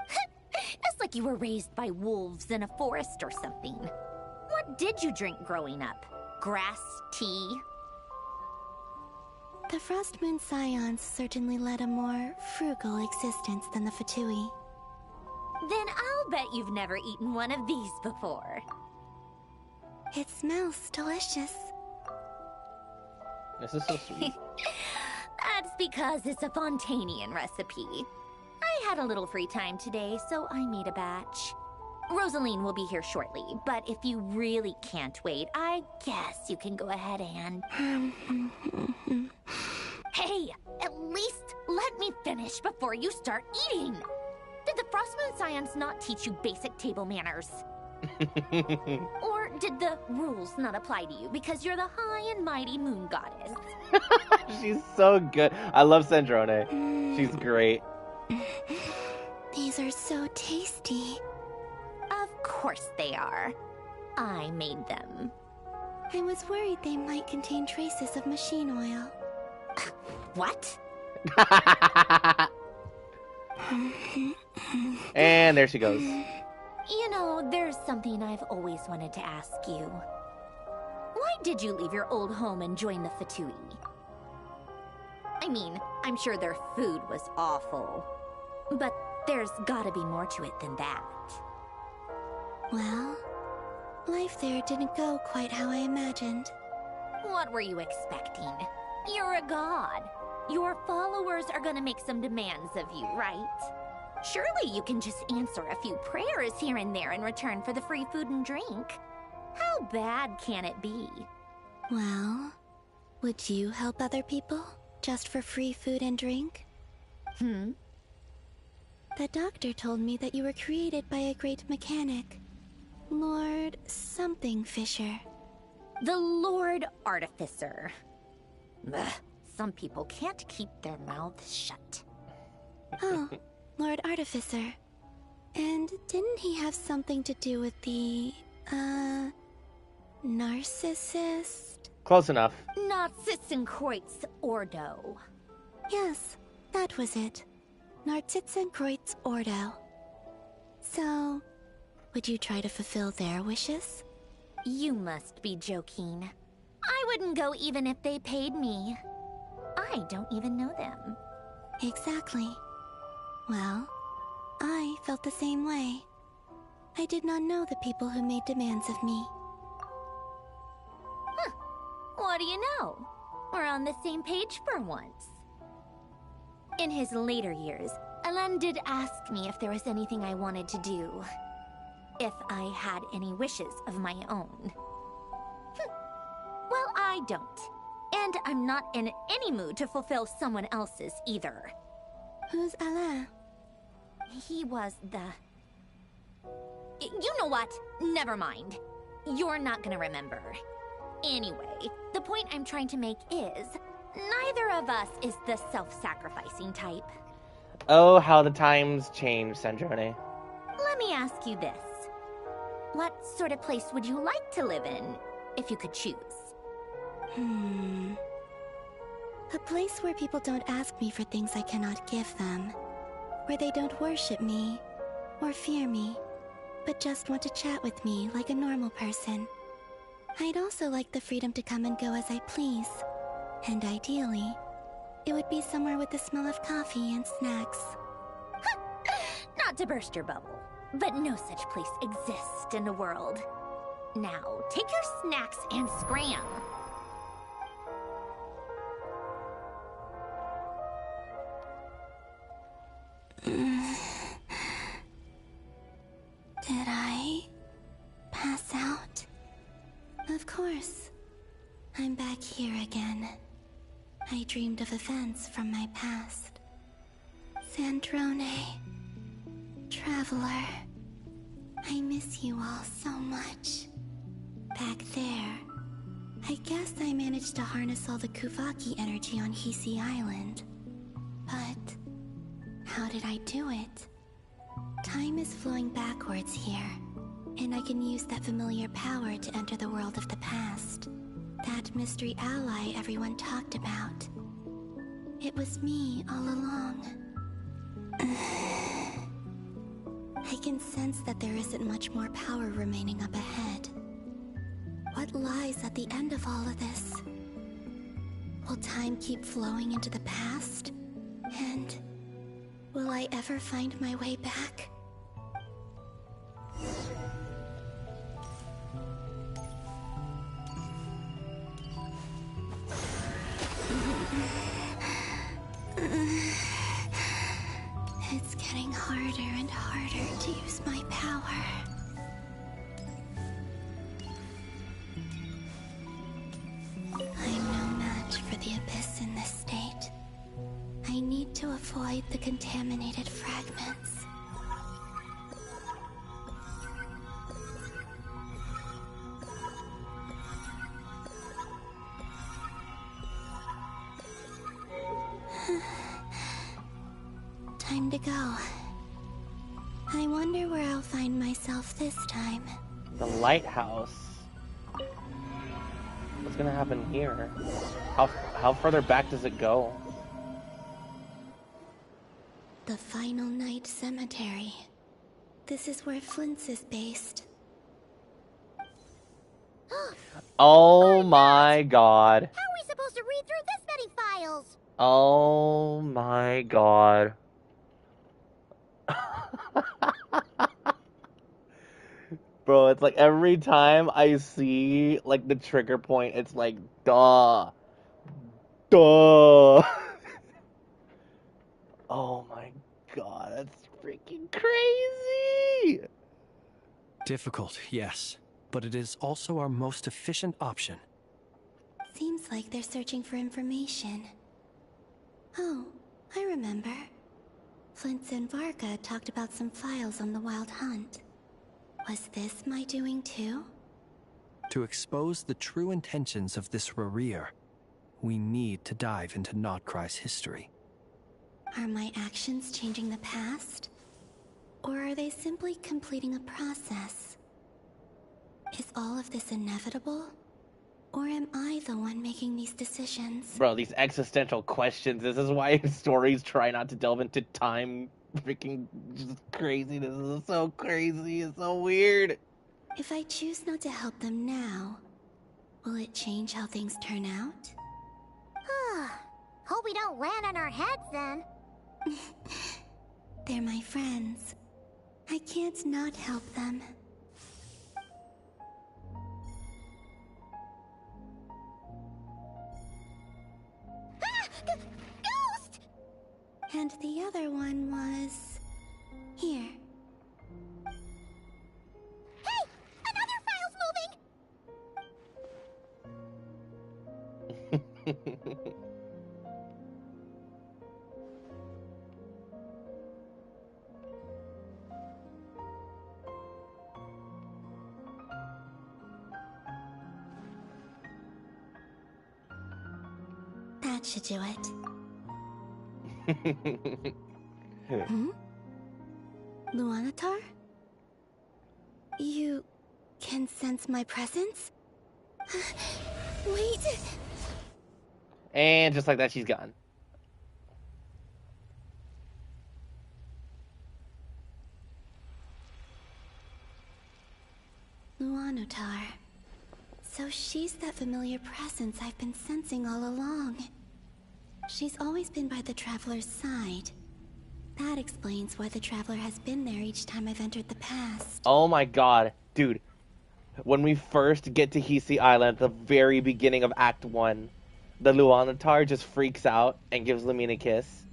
It's like you were raised by wolves in a forest or something. What did you drink growing up? Grass tea? The Frost Moon Scions certainly led a more frugal existence than the Fatui. Then I'll bet you've never eaten one of these before. It smells delicious. This is so sweet. That's because it's a Fontanian recipe. I had a little free time today, so I made a batch. Rosaline will be here shortly, but if you really can't wait, I guess you can go ahead and... Hey, at least let me finish before you start eating! Did the Frostmoon Scions not teach you basic table manners? Or did the rules not apply to you because you're the high and mighty moon goddess? She's so good. I love Sandrone. She's great. These are so tasty. Of course they are. I made them. I was worried they might contain traces of machine oil. What? And there she goes. You know, there's something I've always wanted to ask you. Why did you leave your old home and join the Fatui? I mean, I'm sure their food was awful. But there's gotta be more to it than that. Well, life there didn't go quite how I imagined. What were you expecting? You're a god. Your followers are gonna make some demands of you, right? Surely you can just answer a few prayers here and there in return for the free food and drink. How bad can it be? Well, would you help other people just for free food and drink? The doctor told me that you were created by a great mechanic, Lord something Fisher. The Lord Artificer. Ugh, some people can't keep their mouths shut. Oh, Lord Artificer. And didn't he have something to do with the, narcissist? Close enough. Narcissenkreuz Ordo. Yes, that was it. Narcissenkreuz Ordo. So, would you try to fulfill their wishes? You must be joking. I wouldn't go even if they paid me. I don't even know them. Exactly. Well, I felt the same way. I did not know the people who made demands of me. Huh. What do you know? We're on the same page for once. In his later years, Alan did ask me if there was anything I wanted to do. If I had any wishes of my own. Well, I don't. And I'm not in any mood to fulfill someone else's either. Who's Alain? He was the... You know what? Never mind. You're not gonna remember. Anyway, the point I'm trying to make is... neither of us is the self-sacrificing type. Oh, how the times change, Sandrone. Let me ask you this. What sort of place would you like to live in, if you could choose? A place where people don't ask me for things I cannot give them. Where they don't worship me, or fear me, but just want to chat with me like a normal person. I'd also like the freedom to come and go as I please. And ideally, it would be somewhere with the smell of coffee and snacks. Not to burst your bubble, but no such place exists in the world. Now, take your snacks and scram. Did I pass out? Of course. I'm back here again. I dreamed of events from my past. Sandrone. Traveler. I miss you all so much. Back there, I guess I managed to harness all the Kuvaki energy on Hisi Island. But how did I do it? Time is flowing backwards here, and I can use that familiar power to enter the world of the past. That mystery ally everyone talked about. It was me all along. I can sense that there isn't much more power remaining up ahead. What lies at the end of all of this? Will time keep flowing into the past? And will I ever find my way back? It's getting harder and harder to use my power. I'm no match for the Abyss in this state. I need to avoid the contaminated fragments. Time to go. I wonder where I'll find myself this time. The lighthouse. What's gonna happen here? How further back does it go? The Final Night Cemetery. This is where Flint's is based. Oh my god. How are we supposed to read through this many files? Oh my god. Bro, it's like every time I see like the trigger point, it's like duh. Duh. Oh my god, that's freaking crazy. Difficult, yes, but it is also our most efficient option. Seems like they're searching for information. Oh, I remember. Flint and Varga talked about some files on the Wild Hunt. Was this my doing too? To expose the true intentions of this Rerir, we need to dive into Nod-Krai's history. Are my actions changing the past? Or are they simply completing a process? Is all of this inevitable? Or am I the one making these decisions? Bro, these existential questions. This is why stories try not to delve into time. Freaking just crazy. This is so crazy. It's so weird. If I choose not to help them now, will it change how things turn out? Hope we don't land on our heads then. They're my friends. I can't not help them. Ghost! And the other one was... here. Hey! Another file's moving! That should do it. Hmm? Luanatar? You can sense my presence? Wait! And just like that, she's gone. Luanatar. So she's that familiar presence I've been sensing all along. She's always been by the Traveler's side. That explains why the Traveler has been there each time I've entered the past. Oh my god. Dude. When we first get to Hisi Island at the very beginning of Act 1, the Luanatar just freaks out and gives Lumine a kiss.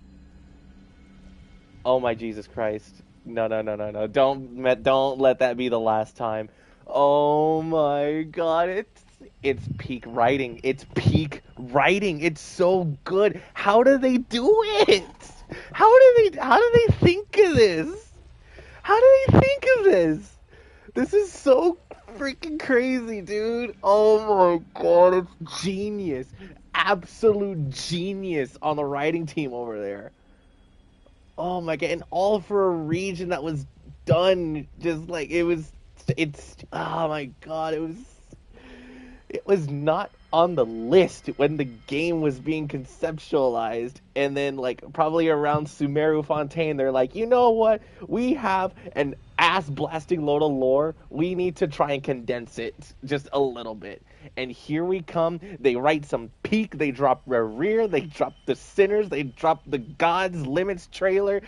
Oh my Jesus Christ. No. Don't let that be the last time. Oh my god, it's peak writing. It's peak writing. It's so good. How do they do it? How do they think of this? How do they think of this? This is so freaking crazy, dude. Oh my god, it's genius. Absolute genius on the writing team over there. Oh my god, and all for a region that was done just like oh my god, it was not on the list when the game was being conceptualized, and then like probably around Sumeru Fontaine they're like, you know what, we have an ass blasting load of lore, we need to try and condense it just a little bit. And here we come, they write some peak, they drop Rerir, they drop the Sinners, they drop the Gods Limits trailer.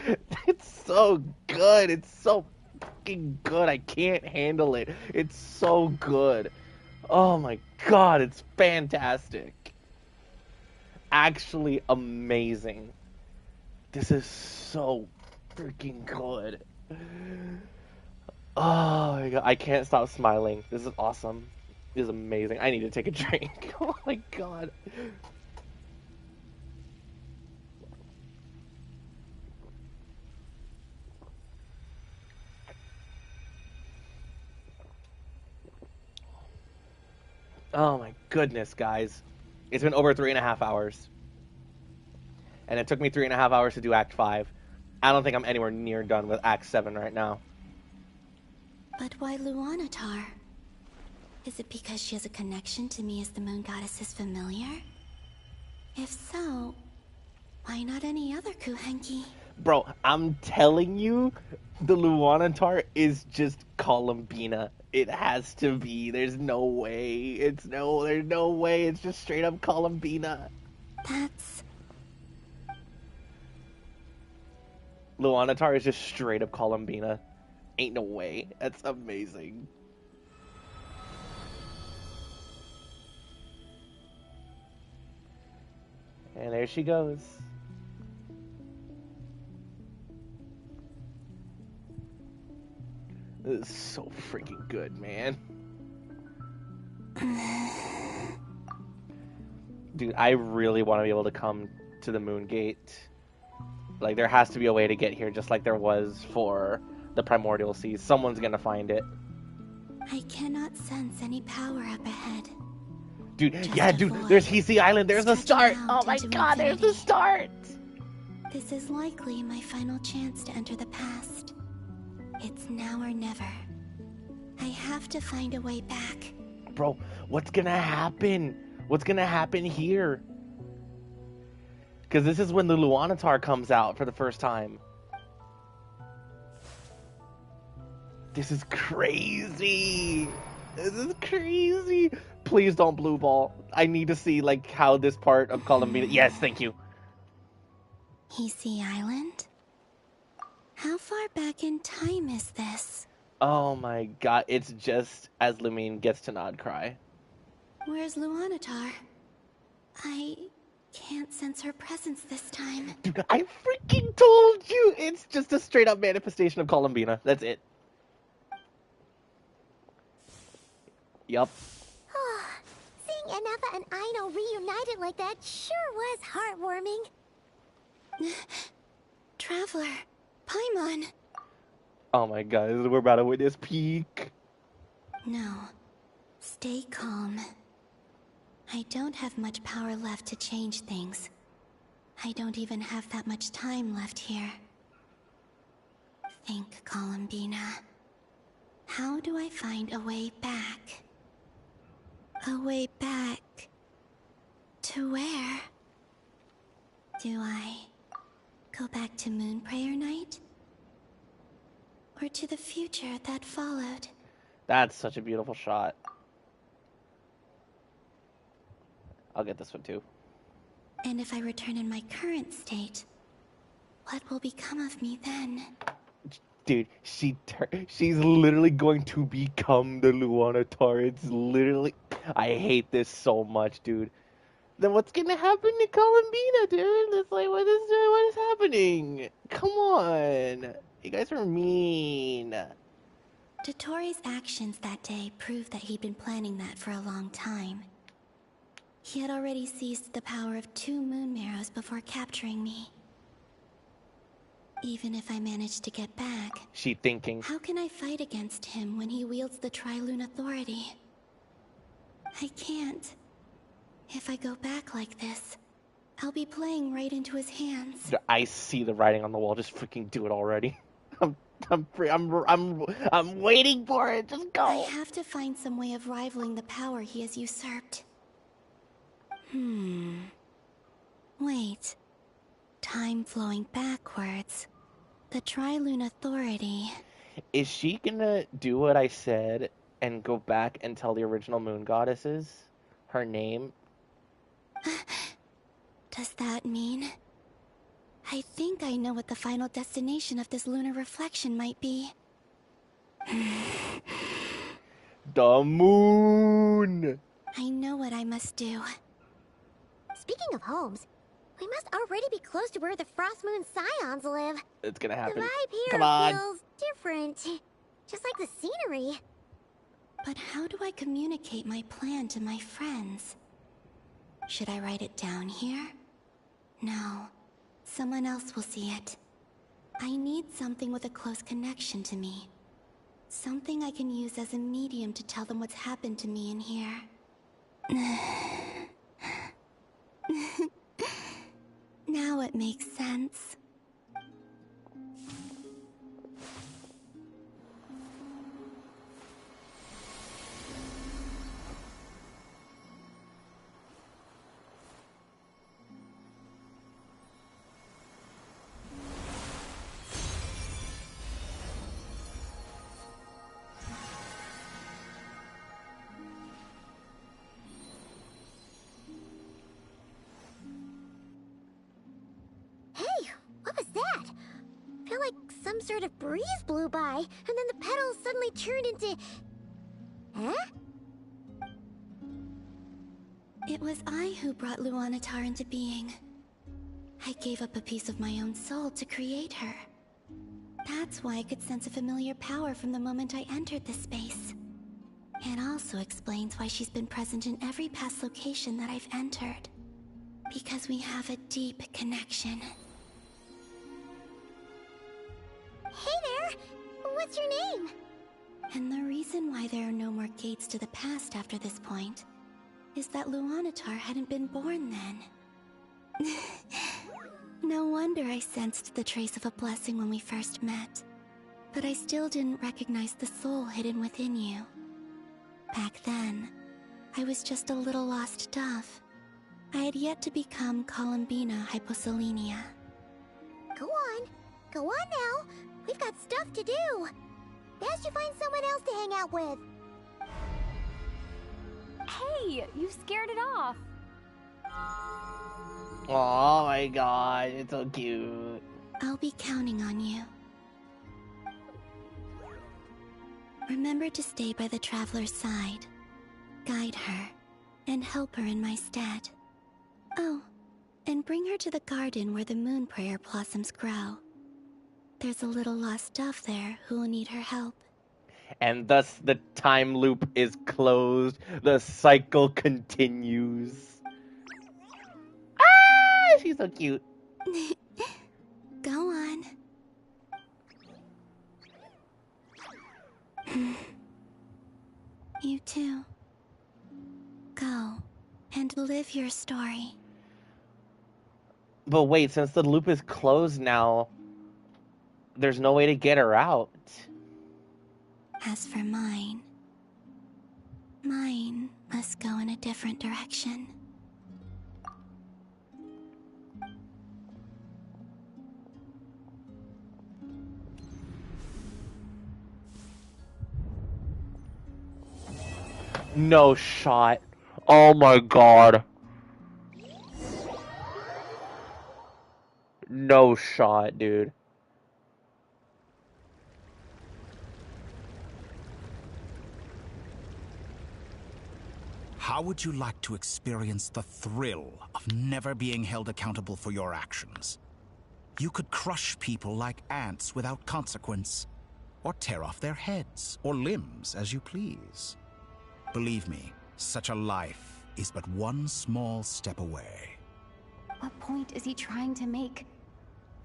It's so good, it's so fucking good, I can't handle it. It's so good. Oh my god, it's fantastic. Actually amazing. This is so freaking good. Oh my god, I can't stop smiling. This is awesome. This is amazing. I need to take a drink. Oh my god. Oh my goodness, guys. It's been over 3.5 hours. And it took me 3.5 hours to do Act 5. I don't think I'm anywhere near done with Act 7 right now. But why Luanatar? Is it because she has a connection to me as the Moon Goddess's familiar? If so, why not any other Kuhenki? Bro, I'm telling you, the Luanatar is just Columbina. It has to be. There's no way. There's no way. It's just straight up Columbina. That's... Luanatar is just straight up Columbina. Ain't no way. That's amazing. And there she goes. This is so freaking good, man. Dude, I really want to be able to come to the Moon Gate. Like, there has to be a way to get here, just like there was for the Primordial Seas. Someone's gonna find it. I cannot sense any power up ahead. Dude, Just yeah, a dude, void there's Hisi Island. There's the start. stretching Oh out my into god, there's the infinity. start. This is likely my final chance to enter the past. It's now or never. I have to find a way back. Bro, what's gonna happen? What's gonna happen here? Because this is when the Luanatar comes out for the first time. This is crazy. This is crazy. Please don't blue ball. I need to see like how this part of Columbina. Yes, thank you. Hisi Island? How far back in time is this? Oh my god, it's just as Lumine gets to Nod-Krai. Where's Luanatar? I can't sense her presence this time. Dude, I freaking told you! It's just a straight up manifestation of Columbina. That's it. Yup. Seeing Aneva and Aino reunited like that sure was heartwarming. Traveler, Paimon. Oh my god, we're about to witness peak. No. Stay calm. I don't have much power left to change things. I don't even have that much time left here. Think, Columbina. How do I find a way back? A way back... to where? Do I go back to Moon Prayer Night? Or to the future that followed? That's such a beautiful shot. I'll get this one too. And if I return in my current state, what will become of me then? Dude, she's literally going to become the Luanatar. It's literally... I hate this so much, dude. Then what's gonna happen to Columbina, dude? It's like, what is happening? Come on. You guys are mean. Dotori's actions that day proved that he'd been planning that for a long time. He had already seized the power of 2 moon marrows before capturing me. Even if I managed to get back, She thinking. how can I fight against him when he wields the Tri-Lune Authority? I can't. If I go back like this, I'll be playing right into his hands. I see the writing on the wall. Just freaking do it already. I'm waiting for it. Just go. I have to find some way of rivaling the power he has usurped. Wait. Time flowing backwards. The Tri-Lune Authority. Is she gonna do what I said and go back and tell the original moon goddesses her name? Does that mean... I think I know what the final destination of this lunar reflection might be. The moon! I know what I must do. Speaking of homes, We must already be close to where the Frost Moon Scions live. It's gonna happen. The vibe here Come on. feels different. Just like the scenery. But how do I communicate my plan to my friends? Should I write it down here? No. Someone else will see it. I need something with a close connection to me. Something I can use as a medium to tell them what's happened to me in here. Now it makes sense. Some sort of breeze blew by, and then the petals suddenly turned into... Huh? It was I who brought Luanatar into being. I gave up a piece of my own soul to create her. That's why I could sense a familiar power from the moment I entered this space. It also explains why she's been present in every past location that I've entered. Because we have a deep connection. Hey there! What's your name? And the reason why there are no more gates to the past after this point is that Luanatar hadn't been born then. No wonder I sensed the trace of a blessing when we first met. But I still didn't recognize the soul hidden within you. Back then, I was just a little lost dove. I had yet to become Columbina Hyposelenia. Go on now. We've got stuff to do. Best you find someone else to hang out with. Hey, you scared it off. Oh my god, it's so cute. I'll be counting on you. Remember to stay by the traveler's side, guide her, and help her in my stead. Oh, and bring her to the garden where the moon prayer blossoms grow. There's a little lost dove there who will need her help. And thus the time loop is closed. The cycle continues. Ah, she's so cute. Go on. You too. Go and live your story. But wait, since the loop is closed now, there's no way to get her out. As for mine must go in a different direction. No shot. Oh my god. No shot, dude. How would you like to experience the thrill of never being held accountable for your actions? You could crush people like ants without consequence, or tear off their heads or limbs as you please. Believe me, such a life is but one small step away. What point is he trying to make?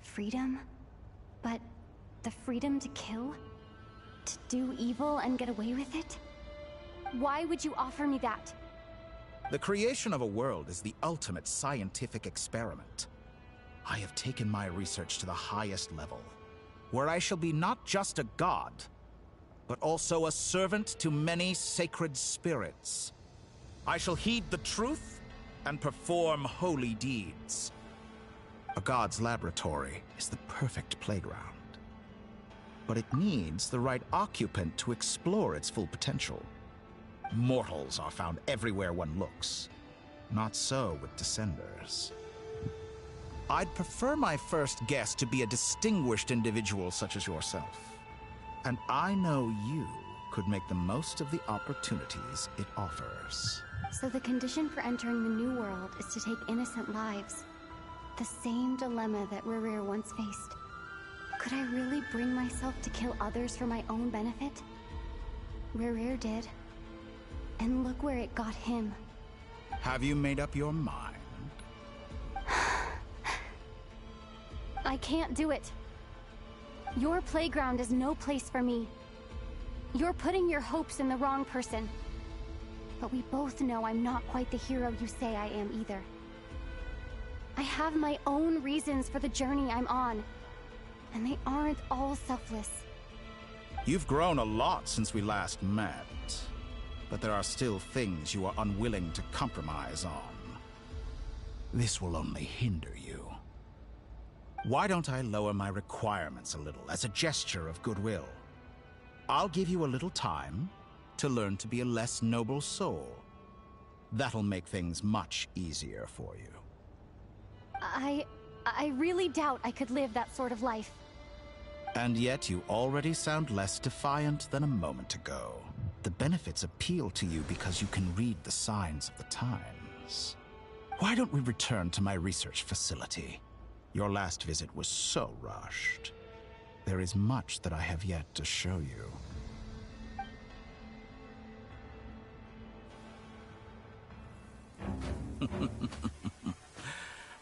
Freedom? But the freedom to kill? To do evil and get away with it? Why would you offer me that? The creation of a world is the ultimate scientific experiment. I have taken my research to the highest level, where I shall be not just a god, but also a servant to many sacred spirits. I shall heed the truth and perform holy deeds. A god's laboratory is the perfect playground, but it needs the right occupant to explore its full potential. Mortals are found everywhere one looks. Not so with Descenders. I'd prefer my first guest to be a distinguished individual such as yourself. And I know you could make the most of the opportunities it offers. So the condition for entering the new world is to take innocent lives. The same dilemma that Rerir once faced. Could I really bring myself to kill others for my own benefit? Rerir did. And look where it got him. Have you made up your mind? I can't do it. Your playground is no place for me. You're putting your hopes in the wrong person. But we both know I'm not quite the hero you say I am either. I have my own reasons for the journey I'm on. And they aren't all selfless. You've grown a lot since we last met. But there are still things you are unwilling to compromise on. This will only hinder you. Why don't I lower my requirements a little as a gesture of goodwill? I'll give you a little time to learn to be a less noble soul. That'll make things much easier for you. I really doubt I could live that sort of life. And yet you already sound less defiant than a moment ago. The benefits appeal to you because you can read the signs of the times. Why don't we return to my research facility? Your last visit was so rushed. There is much that I have yet to show you.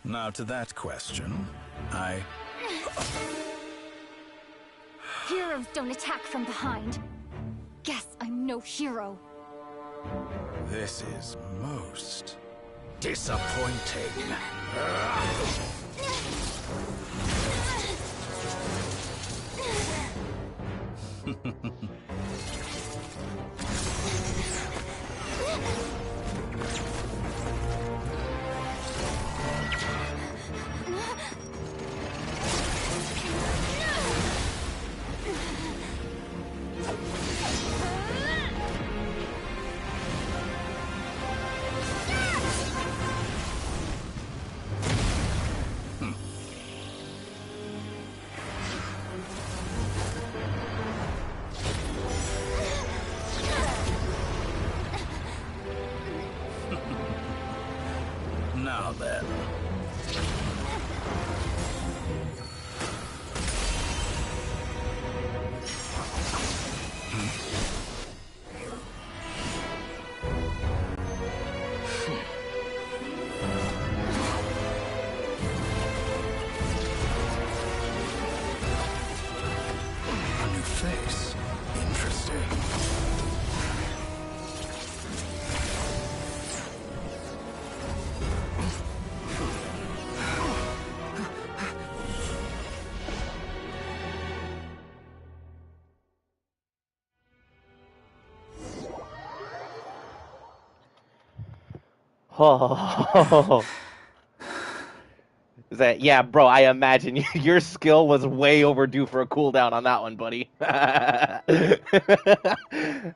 Now to that question, Heroes don't attack from behind. Guess I'm no hero. This is most disappointing. Now then. A new face. Interesting. Oh. Is that, yeah, bro, I imagine your skill was way overdue for a cooldown on that one, buddy.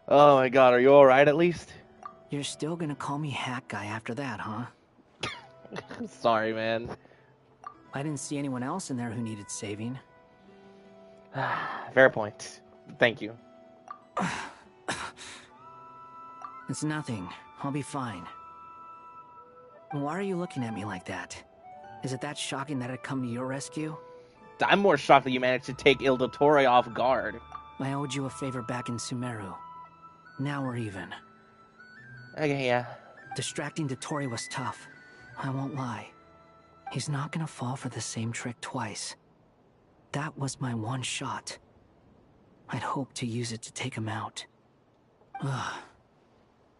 Oh my god, are you alright at least? You're still gonna call me Hack Guy after that, huh? I'm sorry, man. I didn't see anyone else in there who needed saving. Fair point. Thank you. It's nothing. I'll be fine. Why are you looking at me like that? Is it that shocking that I'd come to your rescue? I'm more shocked that you managed to take Il Dottore off guard. I owed you a favor back in Sumeru. Now we're even. Okay, yeah. Distracting Dottore was tough. I won't lie. He's not gonna fall for the same trick twice. That was my one shot. I'd hoped to use it to take him out. Ugh.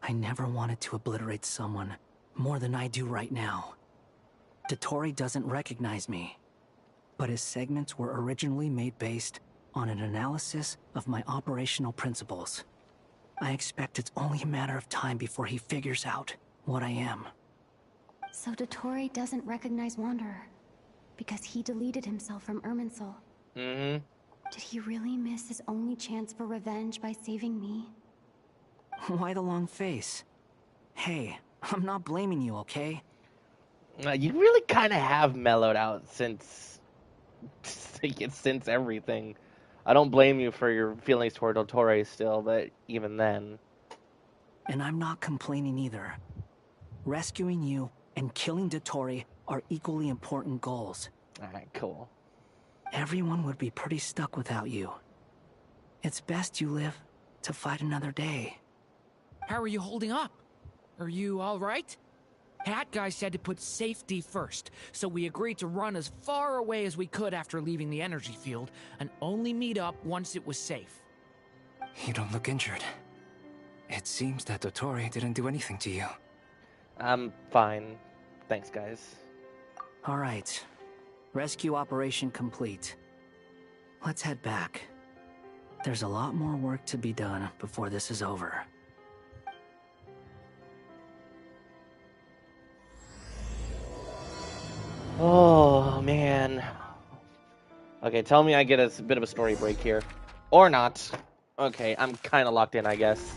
I never wanted to obliterate someone more than I do right now. Dottore doesn't recognize me, but his segments were originally made based on an analysis of my operational principles. I expect it's only a matter of time before he figures out what I am. So Dottore doesn't recognize Wanderer because he deleted himself from Irminsul. Mm-hmm. Did he really miss his only chance for revenge by saving me? Why the long face? Hey, I'm not blaming you, okay? You really kind of have mellowed out since everything. I don't blame you for your feelings toward Dottore still, but even then. And I'm not complaining either. Rescuing you and killing Dottore are equally important goals. Alright, cool. Everyone would be pretty stuck without you. It's best you live to fight another day. How are you holding up? Are you alright? Hat Guy said to put safety first, so we agreed to run as far away as we could after leaving the energy field, and only meet up once it was safe. You don't look injured. It seems that Dottore didn't do anything to you. I'm fine. Thanks, guys. Alright. Rescue operation complete. Let's head back. There's a lot more work to be done before this is over. Oh, man. Okay, tell me I get a bit of a story break here. Or not. Okay, I'm kind of locked in, I guess.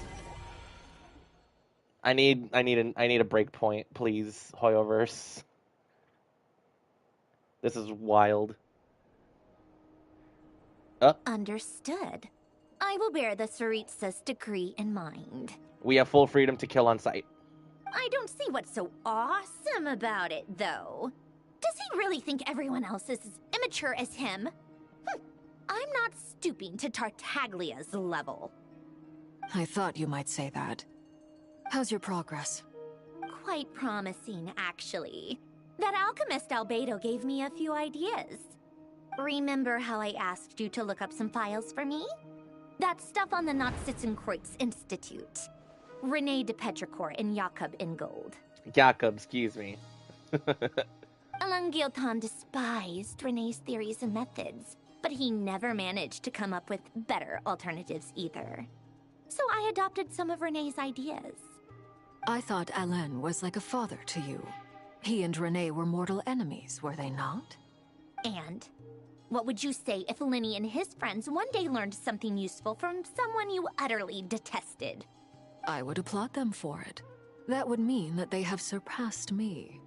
I need a break point, please, Hoyoverse. This is wild. Understood. I will bear the Tsaritsa's decree in mind. We have full freedom to kill on sight. I don't see what's so awesome about it, though. Does he really think everyone else is as immature as him? I'm not stooping to Tartaglia's level. I thought you might say that. How's your progress? Quite promising, actually. That alchemist Albedo gave me a few ideas. Remember how I asked you to look up some files for me? That stuff on the Nachtschitzenkreuz Institute. Rene de Petrichor and Jakob Ingold. Jakob, excuse me. Alain Guillotin despised Rene's theories and methods, but he never managed to come up with better alternatives either. So I adopted some of Rene's ideas. I thought Alain was like a father to you. He and Rene were mortal enemies, were they not? And what would you say if Lenny and his friends one day learned something useful from someone you utterly detested? I would applaud them for it. That would mean that they have surpassed me.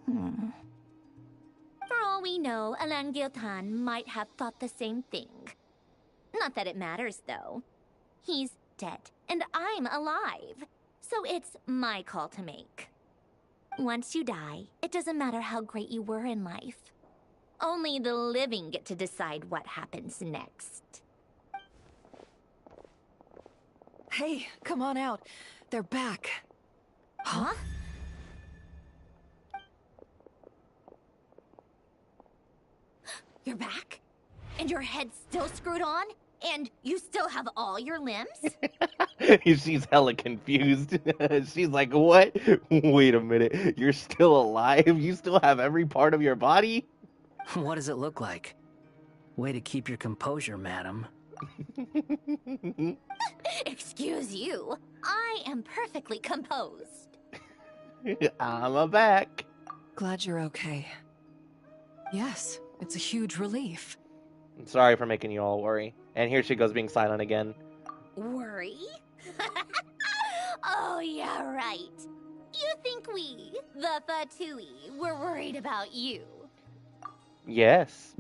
For all we know, Alain Guillotin might have thought the same thing. Not that it matters, though. He's dead, and I'm alive. So it's my call to make. Once you die, it doesn't matter how great you were in life. Only the living get to decide what happens next. Hey, come on out. They're back. Huh? You're back? And your head's still screwed on? And you still have all your limbs? She's hella confused. She's like, what? Wait a minute. You're still alive? You still have every part of your body? What does it look like? Way to keep your composure, madam. Excuse you. I am perfectly composed. I'm back. Glad you're okay. Yes, it's a huge relief. I'm sorry for making you all worry. And here she goes being silent again. Worry? Oh, yeah, right. You think we, the Fatui, were worried about you? Yes.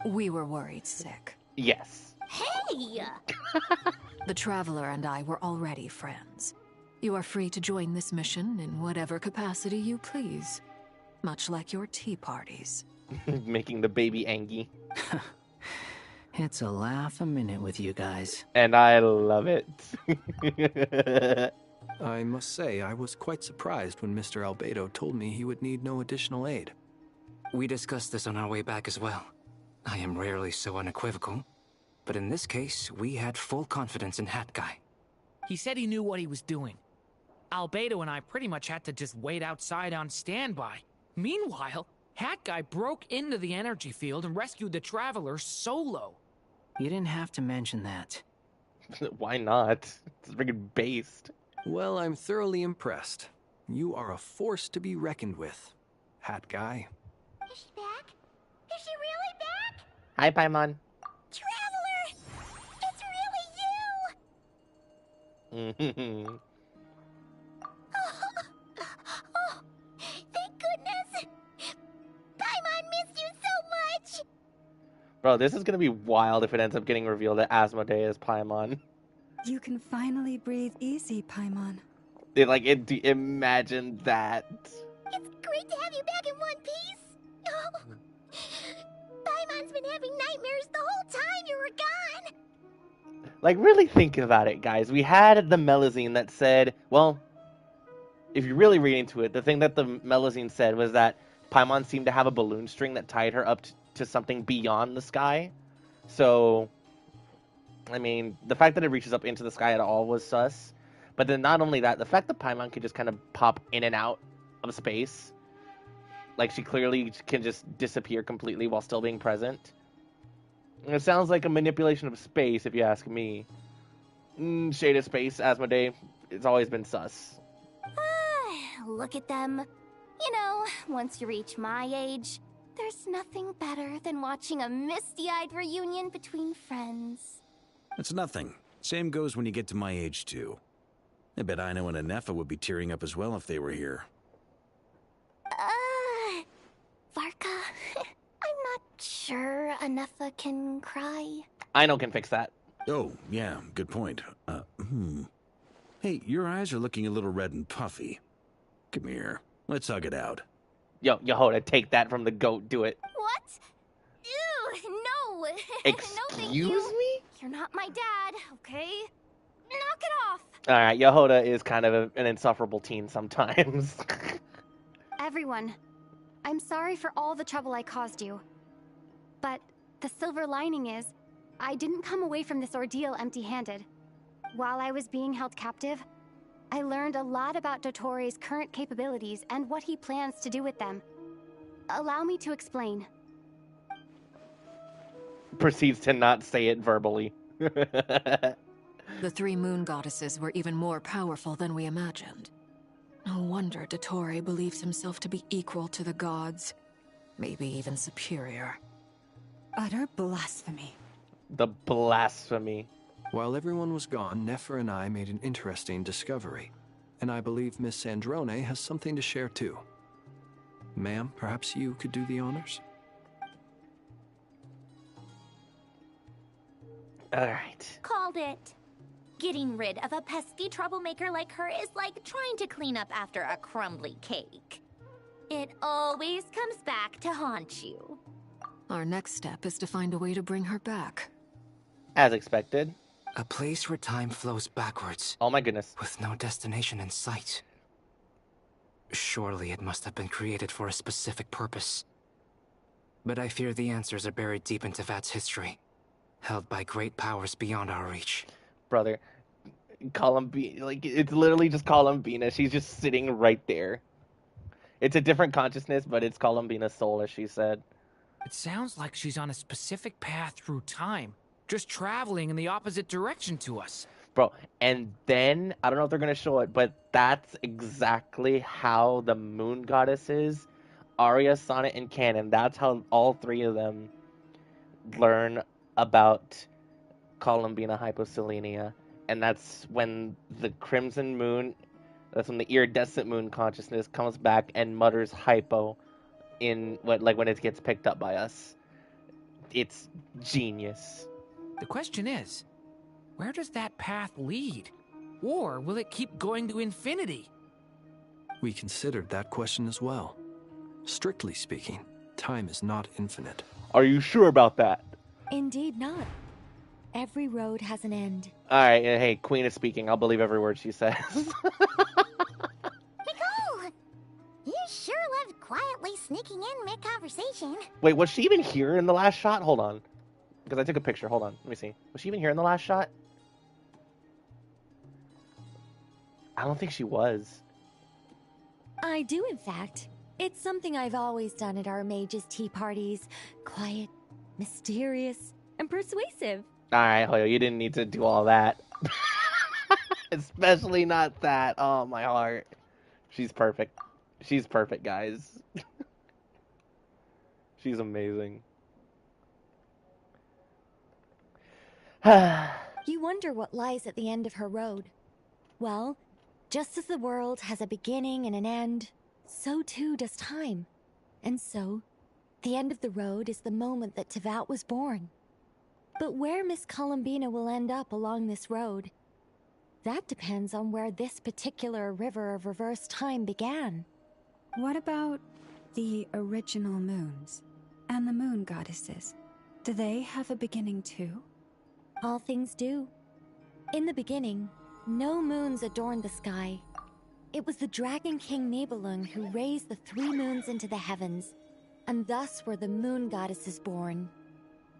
We were worried sick. Yes. Hey! The Traveler and I were already friends. You are free to join this mission in whatever capacity you please. Much like your tea parties. Making the baby Angie. It's a laugh a minute with you guys. And I love it. I must say, I was quite surprised when Mr. Albedo told me he would need no additional aid. We discussed this on our way back as well. I am rarely so unequivocal, but in this case, we had full confidence in Hat Guy. He said he knew what he was doing. Albedo and I pretty much had to just wait outside on standby. Meanwhile, Hat Guy broke into the energy field and rescued the Traveler solo. You didn't have to mention that. Why not? It's freaking based. Well, I'm thoroughly impressed. You are a force to be reckoned with, Hat Guy. Is she back? Is she really back? Hi, Paimon. Traveler! It's really you! Oh, thank goodness! Paimon missed you so much! Bro, this is gonna be wild if it ends up getting revealed that Asmodee is Paimon. You can finally breathe easy, Paimon. Imagine that. It's great great to have you back in one piece. Oh, Paimon's been having nightmares the whole time you were gone. Like, really think about it, guys. We had the Melazine that said, well, if you really read into it, the thing that the Melazine said was that Paimon seemed to have a balloon string that tied her up to something beyond the sky. So, I mean, the fact that it reaches up into the sky at all was sus. But then not only that, the fact that Paimon could just kind of pop in and out of space. Like, she clearly can just disappear completely while still being present. It sounds like a manipulation of space, if you ask me. Shade of space, Asmodee, it's always been sus. Look at them. You know, once you reach my age, there's nothing better than watching a misty-eyed reunion between friends. It's nothing. Same goes when you get to my age, too. I bet Ino and Anefa would be tearing up as well if they were here. Varka, I'm not sure Anefa can cry. Ino can fix that. Oh, yeah, good point. Hey, your eyes are looking a little red and puffy. Come here, let's hug it out. Yo, Yehoda, take that from the goat, do it. What? Ew, no! Excuse No, thank you. me? You're not my dad, okay? Knock it off! Alright, Yehoda is kind of an insufferable teen sometimes. Everyone, I'm sorry for all the trouble I caused you. But the silver lining is, I didn't come away from this ordeal empty-handed. While I was being held captive, I learned a lot about Dottoro's current capabilities and what he plans to do with them. Allow me to explain. Proceeds to not say it verbally. The three moon goddesses were even more powerful than we imagined. No wonder Dottore believes himself to be equal to the gods. Maybe even superior. Utter blasphemy. The blasphemy. While everyone was gone, Nefer and I made an interesting discovery. And I believe Miss Sandrone has something to share too. Ma'am, perhaps you could do the honors? Alright. Called it. Getting rid of a pesky troublemaker like her is like trying to clean up after a crumbly cake. It always comes back to haunt you. Our next step is to find a way to bring her back. As expected. A place where time flows backwards. Oh my goodness. With no destination in sight. Surely it must have been created for a specific purpose. But I fear the answers are buried deep in Tevat's history, held by great powers beyond our reach. Brother, Columbina, like, it's literally just Columbina. She's just sitting right there. It's a different consciousness, but it's Columbina's soul, as she said. It sounds like she's on a specific path through time, just traveling in the opposite direction to us. Bro, and then, I don't know if they're going to show it, but that's exactly how the moon goddesses, Arya, Sonnet, and Canon, that's how all three of them learn about Columbina Hyposelenia. And that's when the Crimson Moon, that's when the iridescent moon consciousness comes back and mutters hypo in, when it gets picked up by us. It's genius. The question is, where does that path lead? Or will it keep going to infinity? We considered that question as well. Strictly speaking, time is not infinite. Are you sure about that? Indeed not. Every road has an end. Alright, hey, Queen is speaking. I'll believe every word she says. Nicole! You sure loved quietly sneaking in mid-conversation. Wait, was she even here in the last shot? Hold on. Because I took a picture. Hold on. Let me see. Was she even here in the last shot? I don't think she was. I do, in fact. It's something I've always done at our mages' tea parties. Quiet, mysterious, and persuasive. Alright, Hoyo, you didn't need to do all that. Especially not that. Oh, my heart. She's perfect. She's perfect, guys. She's amazing. You wonder what lies at the end of her road. Well, just as the world has a beginning and an end, so too does time. And so, the end of the road is the moment that Tevat was born. But where Miss Columbina will end up along this road, that depends on where this particular river of reverse time began. What about the original moons and the moon goddesses? Do they have a beginning too? All things do. In the beginning, no moons adorned the sky. It was the Dragon King Nibelung who raised the 3 moons into the heavens, and thus were the moon goddesses born.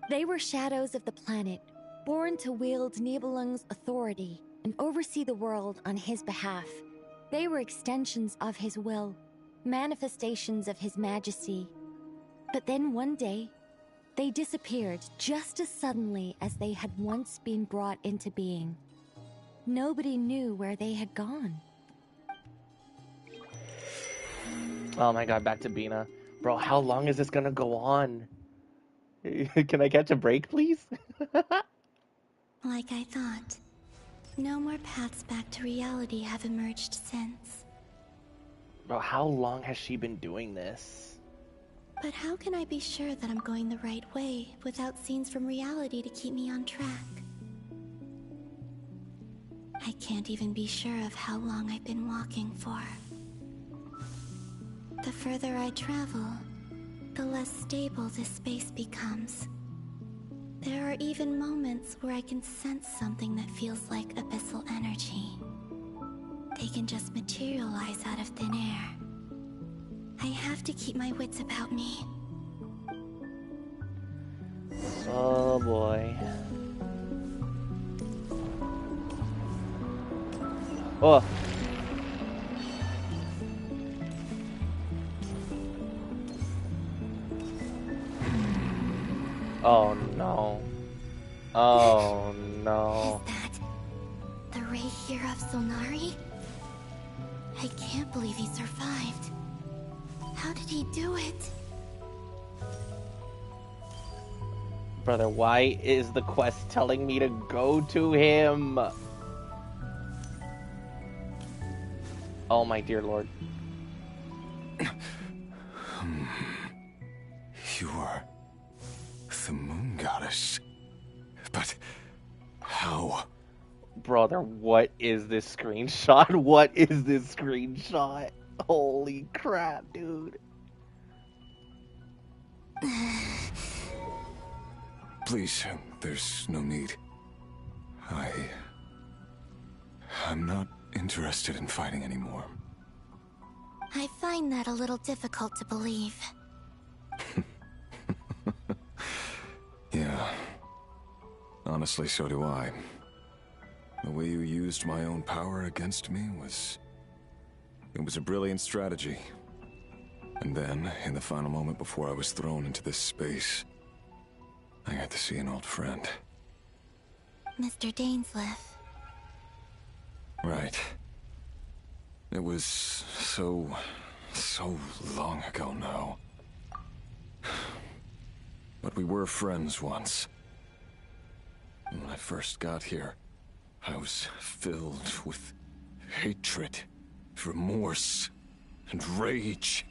They were shadows of the planet, born to wield Nibelung's authority and oversee the world on his behalf. They were extensions of his will, manifestations of his majesty. But then one day, they disappeared just as suddenly as they had once been brought into being. Nobody knew where they had gone. Oh my god, back to Bina. Bro, how long is this gonna go on? Can I catch a break, please? Like I thought, no more paths back to reality have emerged since. Bro, how long has she been doing this? But how can I be sure that I'm going the right way without scenes from reality to keep me on track? I can't even be sure of how long I've been walking for. The further I travel, the less stable this space becomes. There are even moments where I can sense something that feels like abyssal energy. They can just materialize out of thin air. I have to keep my wits about me. Oh boy. Oh. Oh no. Oh no. Is that the ray here of Solnari? I can't believe he survived. How did he do it? Brother, why is the quest telling me to go to him? Oh my dear lord. You are the moon goddess. But how? Brother, what is this screenshot? What is this screenshot? Holy crap, dude. Please, there's no need. I'm not interested in fighting anymore. I find that a little difficult to believe. Yeah. Honestly, so do I. The way you used my own power against me was... It was a brilliant strategy. And then, in the final moment before I was thrown into this space, I got to see an old friend. Mr. Dainsleif. Right. It was so long ago now. But we were friends once. When I first got here, I was filled with hatred, remorse, and rage.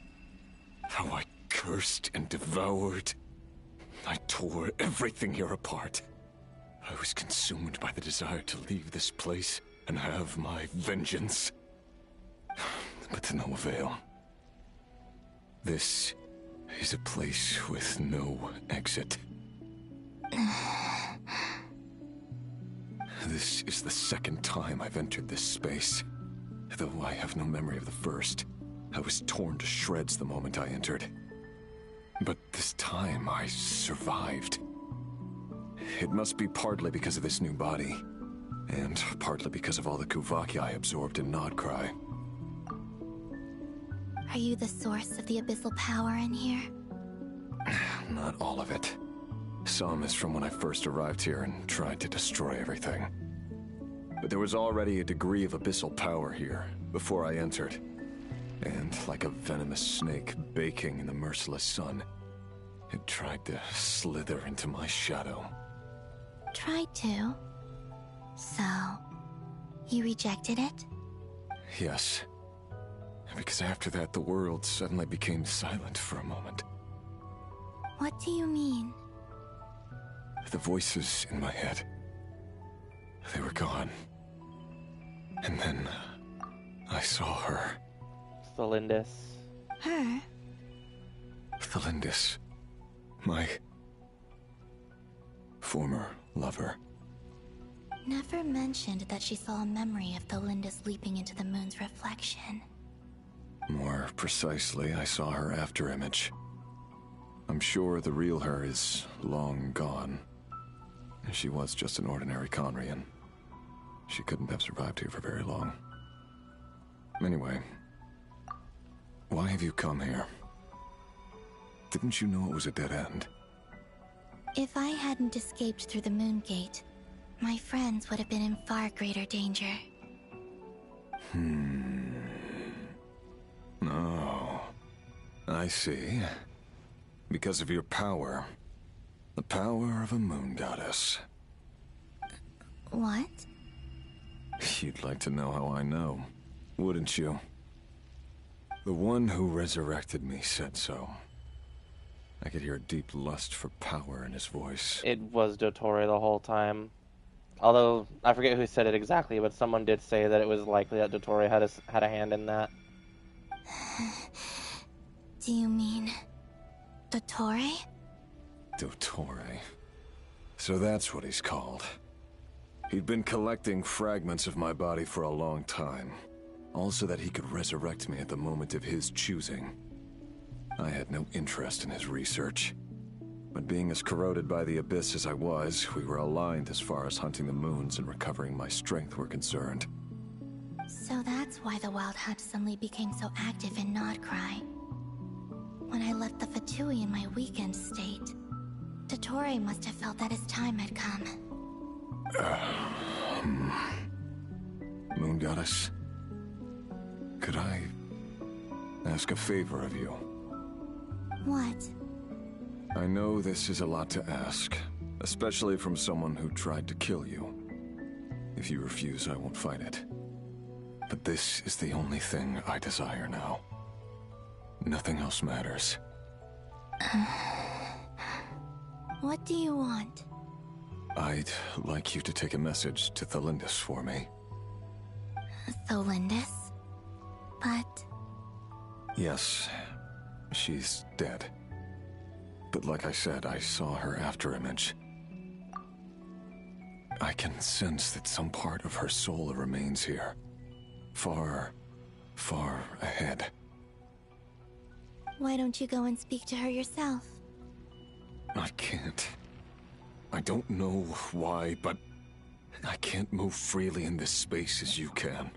How I cursed and devoured. I tore everything here apart. I was consumed by the desire to leave this place and have my vengeance. But to no avail. This is a place with no exit. This is the second time I've entered this space. Though I have no memory of the first. I was torn to shreds the moment I entered. But this time I survived. It must be partly because of this new body, and partly because of all the Kuvaki I absorbed in Nod-Krai. Are you the source of the abyssal power in here? Not all of it. Some is from when I first arrived here and tried to destroy everything. But there was already a degree of abyssal power here before I entered. And like a venomous snake baking in the merciless sun, it tried to slither into my shadow. Tried to? So, you rejected it? Yes. Because after that, the world suddenly became silent for a moment. What do you mean? The voices in my head, they were gone. And then I saw her. Celindis. Her? Thelindis. My former lover. Never mentioned that she saw a memory of Thelindis leaping into the moon's reflection. More precisely, I saw her afterimage. I'm sure the real her is long gone. She was just an ordinary Conrian. She couldn't have survived here for very long. Anyway, why have you come here? Didn't you know it was a dead end? If I hadn't escaped through the moon gate, my friends would have been in far greater danger. Oh, I see. Because of your power. The power of a moon goddess. What? You'd like to know how I know, wouldn't you? The one who resurrected me said so. I could hear a deep lust for power in his voice. It was Dottore the whole time. Although, I forget who said it exactly, but someone did say that it was likely that Dottore had a hand in that. Do you mean... Dottore? Dottore. So that's what he's called. He'd been collecting fragments of my body for a long time. All so that he could resurrect me at the moment of his choosing. I had no interest in his research. But being as corroded by the abyss as I was, we were aligned as far as hunting the moons and recovering my strength were concerned. So that's why the Wild Hunt suddenly became so active in Nod-Krai. When I left the Fatui in my weakened state, Dottore must have felt that his time had come. Moon Goddess, could I ask a favor of you? What? I know this is a lot to ask, especially from someone who tried to kill you. If you refuse, I won't fight it. But this is the only thing I desire now. Nothing else matters. What do you want? I'd like you to take a message to Thelindis for me. Thelindis? But... Yes, she's dead. But like I said, I saw her afterimage. I can sense that some part of her soul remains here. Far, far ahead. Why don't you go and speak to her yourself? I can't. I don't know why, but I can't move freely in this space as you can.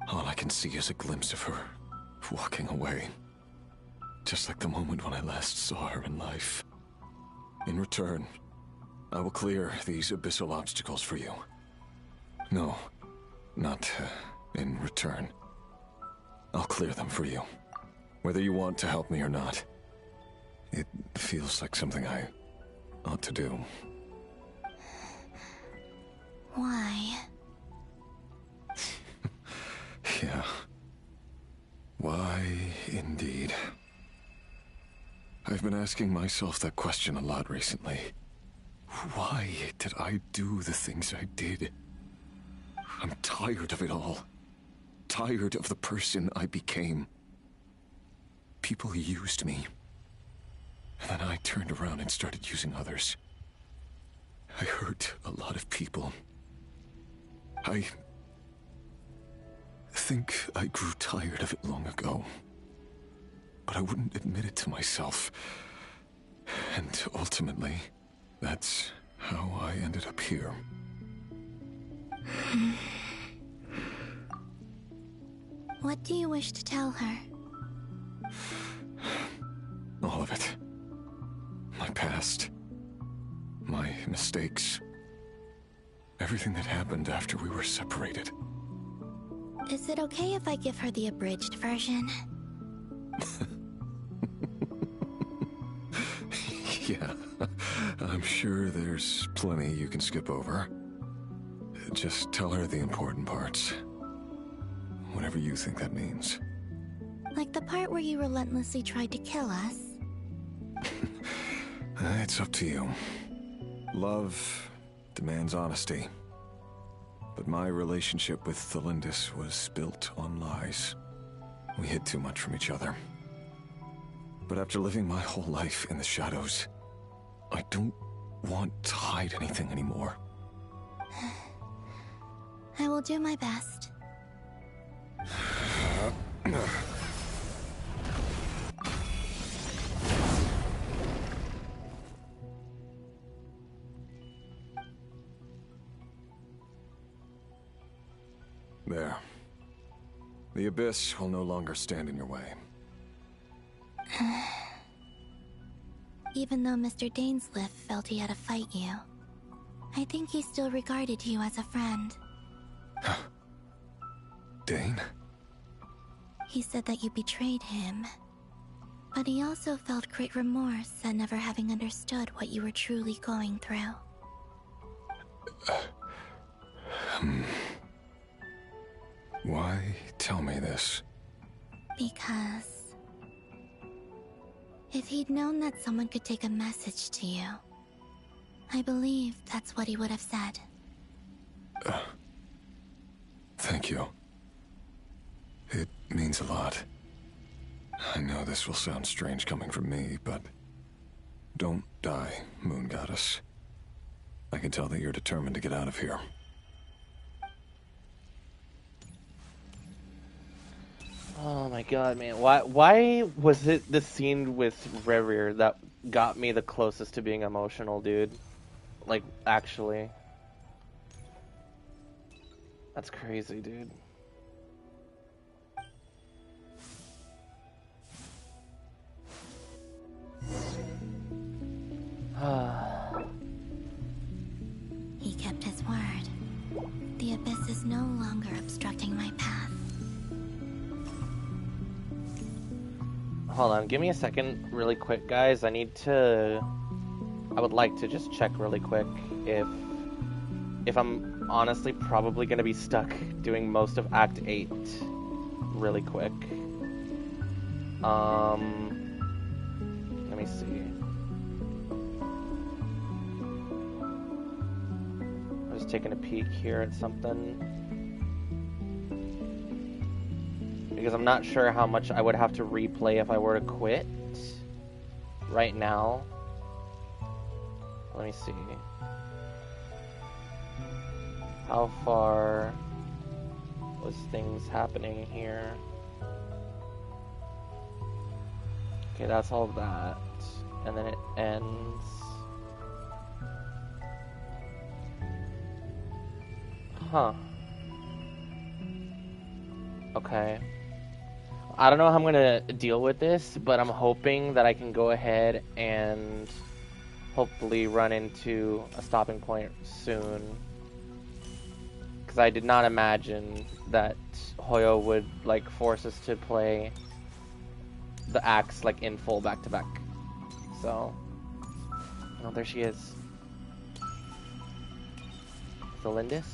All I can see is a glimpse of her walking away. Just like the moment when I last saw her in life. In return, I will clear these abyssal obstacles for you. No, not in return. I'll clear them for you. Whether you want to help me or not. It feels like something I ought to do. Why? Yeah. Why, indeed. I've been asking myself that question a lot recently. Why did I do the things I did? I'm tired of it all. Tired of the person I became. People used me. And then I turned around and started using others. I hurt a lot of people. I think I grew tired of it long ago. But I wouldn't admit it to myself. And ultimately, that's how I ended up here. What do you wish to tell her? All of it. My past. My mistakes. Everything that happened after we were separated. Is it okay if I give her the abridged version? Yeah, I'm sure there's plenty you can skip over. Just tell her the important parts. Whatever you think that means. Like the part where you relentlessly tried to kill us? It's up to you. Love demands honesty. But my relationship with Thelindis was built on lies. We hid too much from each other. But after living my whole life in the shadows, I don't want to hide anything anymore. I will do my best. There. The abyss will no longer stand in your way. Even though Mr. Dainsleif felt he had to fight you, I think he still regarded you as a friend. Dane? He said that you betrayed him, but he also felt great remorse at never having understood what you were truly going through. Why tell me this? Because if he'd known that someone could take a message to you, I believe that's what he would have said. Thank you. It means a lot. I know this will sound strange coming from me, but don't die, Moon Goddess. I can tell that you're determined to get out of here. Oh my god, man. Why was it the scene with Rerir that got me the closest to being emotional, dude? Like, actually. That's crazy, dude. He kept his word. The abyss is no longer obstructing my path. Hold on, give me a second really quick, guys. I would like to just check really quick if I'm honestly probably going to be stuck doing most of Act 8 really quick. Let me see. I'm just taking a peek here at something. Because I'm not sure how much I would have to replay if I were to quit right now. Let me see. How far was things happening here? Okay, that's all that. And then it ends. Huh. Okay. I don't know how I'm gonna deal with this, but I'm hoping that I can go ahead and hopefully run into a stopping point soon. Because I did not imagine that Hoyo would like force us to play the acts like in full back to back. So, oh, there she is. Zelindis?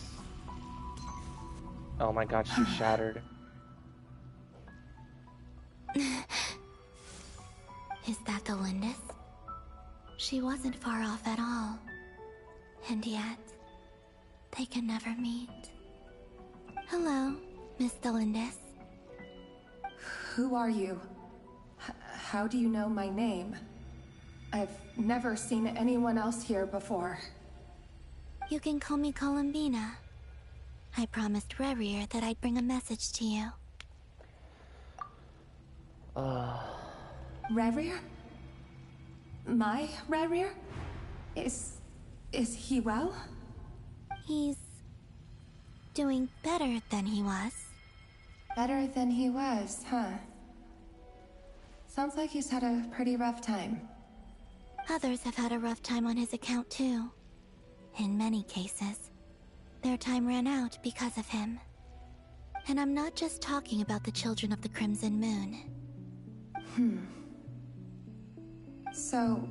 Oh my god, she's shattered. Is that the Lindis? She wasn't far off at all. And yet, they can never meet. Hello, Miss Delindis. Who are you? How do you know my name? I've never seen anyone else here before. You can call me Columbina. I promised Rerir that I'd bring a message to you. Rerir? My Rerir? Is he well? He's doing better than he was. Better than he was, huh? Sounds like he's had a pretty rough time. Others have had a rough time on his account too. In many cases, their time ran out because of him. And I'm not just talking about the children of the Crimson Moon. So,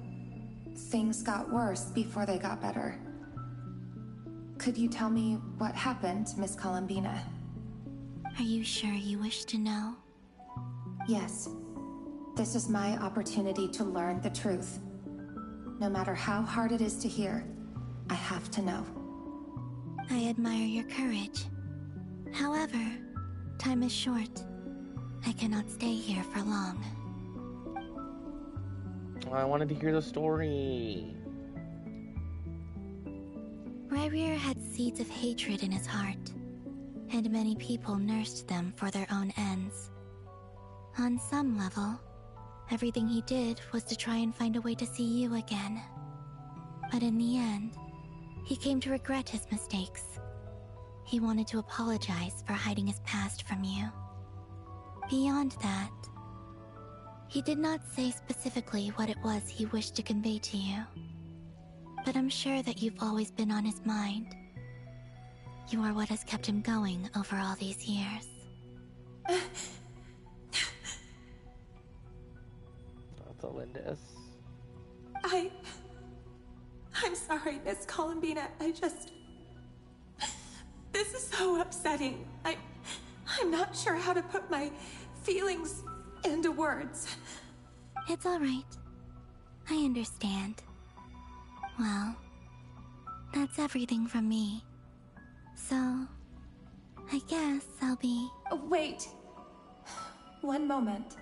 things got worse before they got better. Could you tell me what happened, Miss Columbina? Are you sure you wish to know? Yes. This is my opportunity to learn the truth. No matter how hard it is to hear, I have to know. I admire your courage. However, time is short. I cannot stay here for long. I wanted to hear the story. Rerir had seeds of hatred in his heart, and many people nursed them for their own ends. On some level, everything he did was to try and find a way to see you again. But in the end, he came to regret his mistakes. He wanted to apologize for hiding his past from you. Beyond that, he did not say specifically what it was he wished to convey to you. But I'm sure that you've always been on his mind. You are what has kept him going over all these years. That's Alindis. I'm sorry, Miss Columbina. This is so upsetting. I'm not sure how to put my feelings into words. It's all right. I understand. Well, that's everything from me. So, I guess I'll be... Wait. One moment.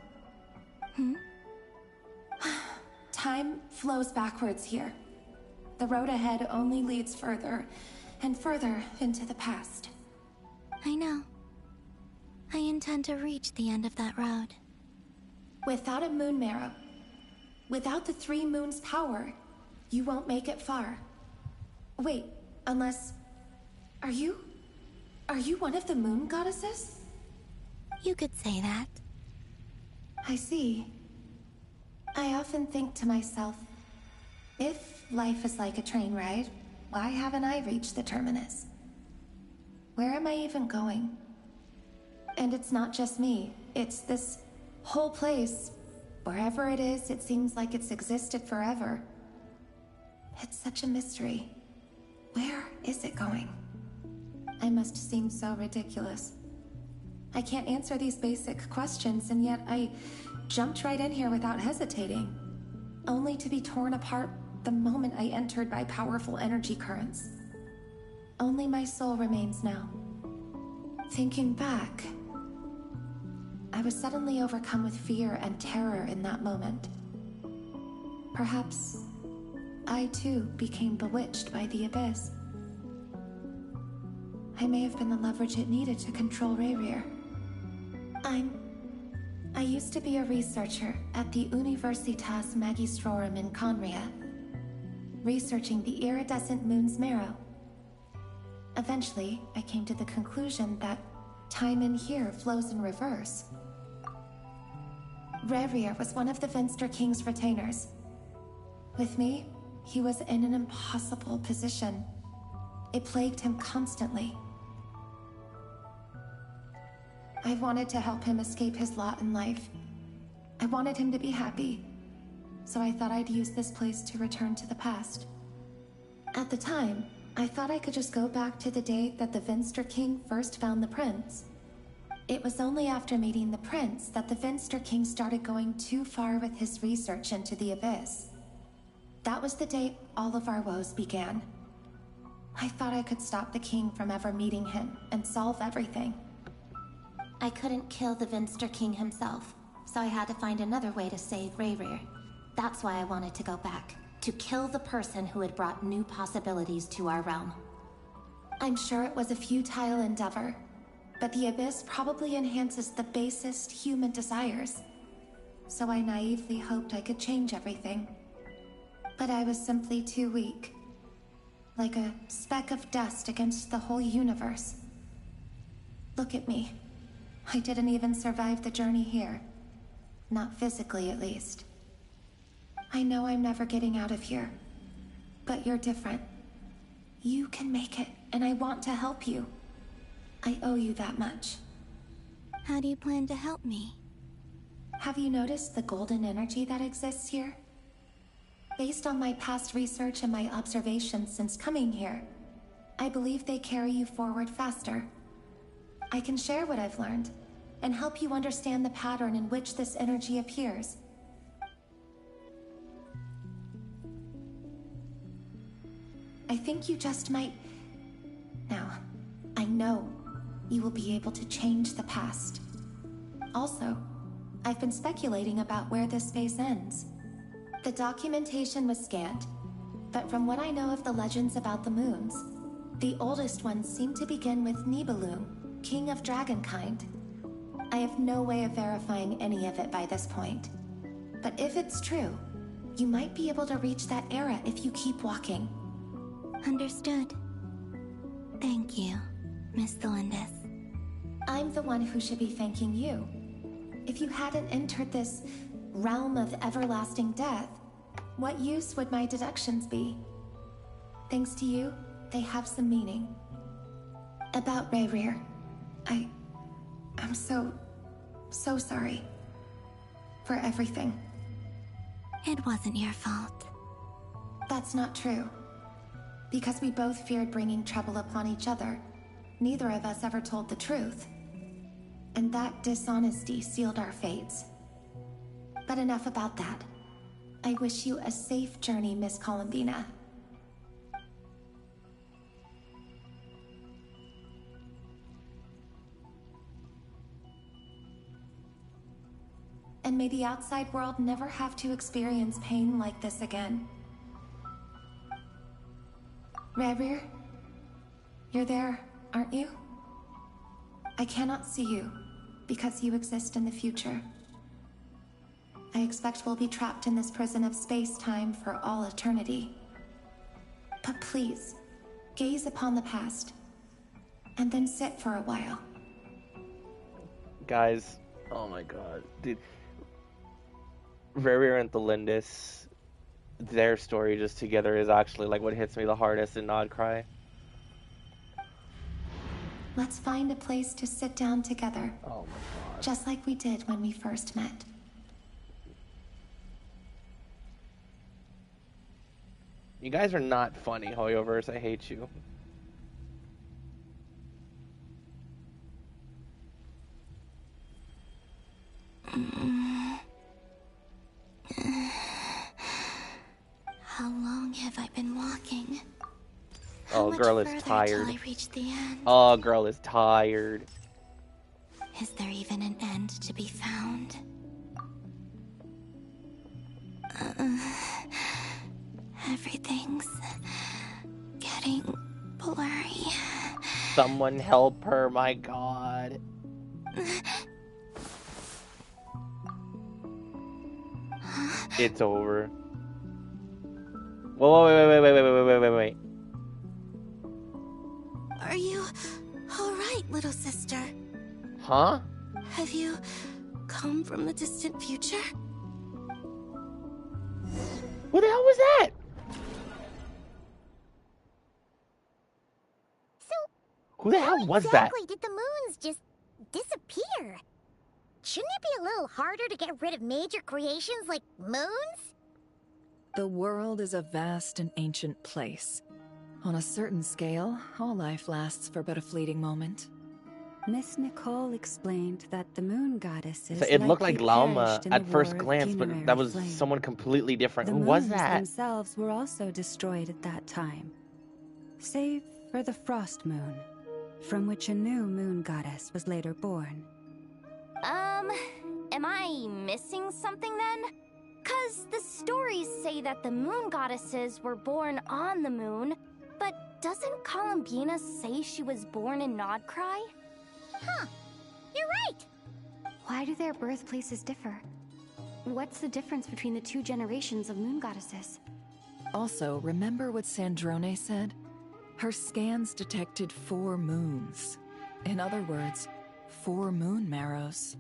Time flows backwards here. The road ahead only leads further and further into the past. I know. I intend to reach the end of that road. Without a moon marrow, without the 3 moons' power, you won't make it far. Wait, unless... Are you one of the moon goddesses? You could say that. I see. I often think to myself, if life is like a train ride, why haven't I reached the terminus? Where am I even going? And it's not just me, it's this whole place. Wherever it is, it seems like it's existed forever. It's such a mystery. Where is it going? I must seem so ridiculous. I can't answer these basic questions, and yet I jumped right in here without hesitating, only to be torn apart the moment I entered by powerful energy currents. Only my soul remains now. Thinking back, I was suddenly overcome with fear and terror in that moment. Perhaps I too became bewitched by the abyss. I may have been the leverage it needed to control Rerir. I used to be a researcher at the Universitas Magistrorum in Conria, researching the iridescent moon's marrow. Eventually, I came to the conclusion that time in here flows in reverse. Rerir was one of the Finster King's retainers. With me, he was in an impossible position. It plagued him constantly. I wanted to help him escape his lot in life. I wanted him to be happy, so I thought I'd use this place to return to the past. At the time, I thought I could just go back to the day that the Finster King first found the prince. It was only after meeting the prince that the Finster King started going too far with his research into the abyss. That was the day all of our woes began. I thought I could stop the king from ever meeting him and solve everything. I couldn't kill the Finster King himself, so I had to find another way to save Rerir. That's why I wanted to go back, to kill the person who had brought new possibilities to our realm. I'm sure it was a futile endeavor, but the abyss probably enhances the basest human desires. So I naively hoped I could change everything. But I was simply too weak. Like a speck of dust against the whole universe. Look at me. I didn't even survive the journey here. Not physically, at least. I know I'm never getting out of here. But you're different. You can make it, and I want to help you. I owe you that much. How do you plan to help me? Have you noticed the golden energy that exists here? Based on my past research and my observations since coming here, I believe they carry you forward faster. I can share what I've learned, and help you understand the pattern in which this energy appears. I think you just might... Now, I know you will be able to change the past. Also, I've been speculating about where this phase ends. The documentation was scanned, but from what I know of the legends about the moons, the oldest ones seem to begin with Nibelung, king of dragonkind. I have no way of verifying any of it by this point. But if it's true, you might be able to reach that era if you keep walking. Understood. Thank you, Miss Delindis. I'm the one who should be thanking you. If you hadn't entered this realm of everlasting death, what use would my deductions be? Thanks to you, they have some meaning. About Rayrir, I'm so sorry. For everything. It wasn't your fault. That's not true. Because we both feared bringing trouble upon each other, neither of us ever told the truth. And that dishonesty sealed our fates. But enough about that. I wish you a safe journey, Miss Columbina. And may the outside world never have to experience pain like this again. Rayrir, you're there, aren't you? I cannot see you, because you exist in the future. I expect we'll be trapped in this prison of space-time for all eternity. But please, gaze upon the past, and then sit for a while. Guys, oh my god, dude. Rayrir and Delindis, their story just together is actually like what hits me the hardest in Nod-Krai. Let's find a place to sit down together. Oh my god. Just like we did when we first met. You guys are not funny, Hoyoverse. I hate you. How long have I been walking? Oh, girl is tired. Till I reach the end? Oh, girl is tired. Is there even an end to be found? Everything's getting blurry. Someone help her, my god. It's over. Whoa, wait. Are you alright, little sister? Huh? Have you come from the distant future? Who the hell was that? Who the hell was that? Exactly did the moons just disappear? Shouldn't it be a little harder to get rid of major creations like moons? The world is a vast and ancient place. On a certain scale, all life lasts for but a fleeting moment. Miss Nicole explained that the moon goddesses. So it looked like likely Lauma perished in at the first war of glance, but funerary that was flame. someone completely different. The Who was moons that? themselves were also destroyed at that time, save for the frost moon, from which a new moon goddess was later born. Am I missing something then? 'Cause the stories say that the moon goddesses were born on the moon, but doesn't Columbina say she was born in Nod-Krai? Huh. You're right. Why do their birthplaces differ? What's the difference between the two generations of moon goddesses? Also, remember what Sandrone said? Her scans detected 4 moons. In other words, 4 moon marrows.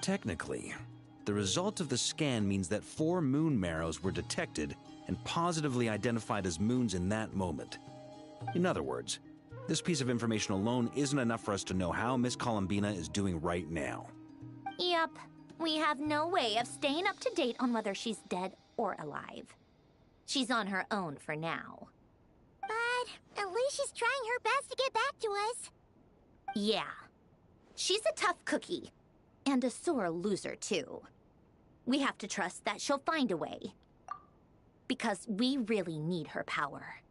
Technically, the result of the scan means that 4 moon marrows were detected and positively identified as moons in that moment. In other words, this piece of information alone isn't enough for us to know how Miss Columbina is doing right now. Yep. We have no way of staying up to date on whether she's dead or alive. She's on her own for now. But at least she's trying her best to get back to us. Yeah. She's a tough cookie. And a sore loser, too. We have to trust that she'll find a way. Because we really need her power.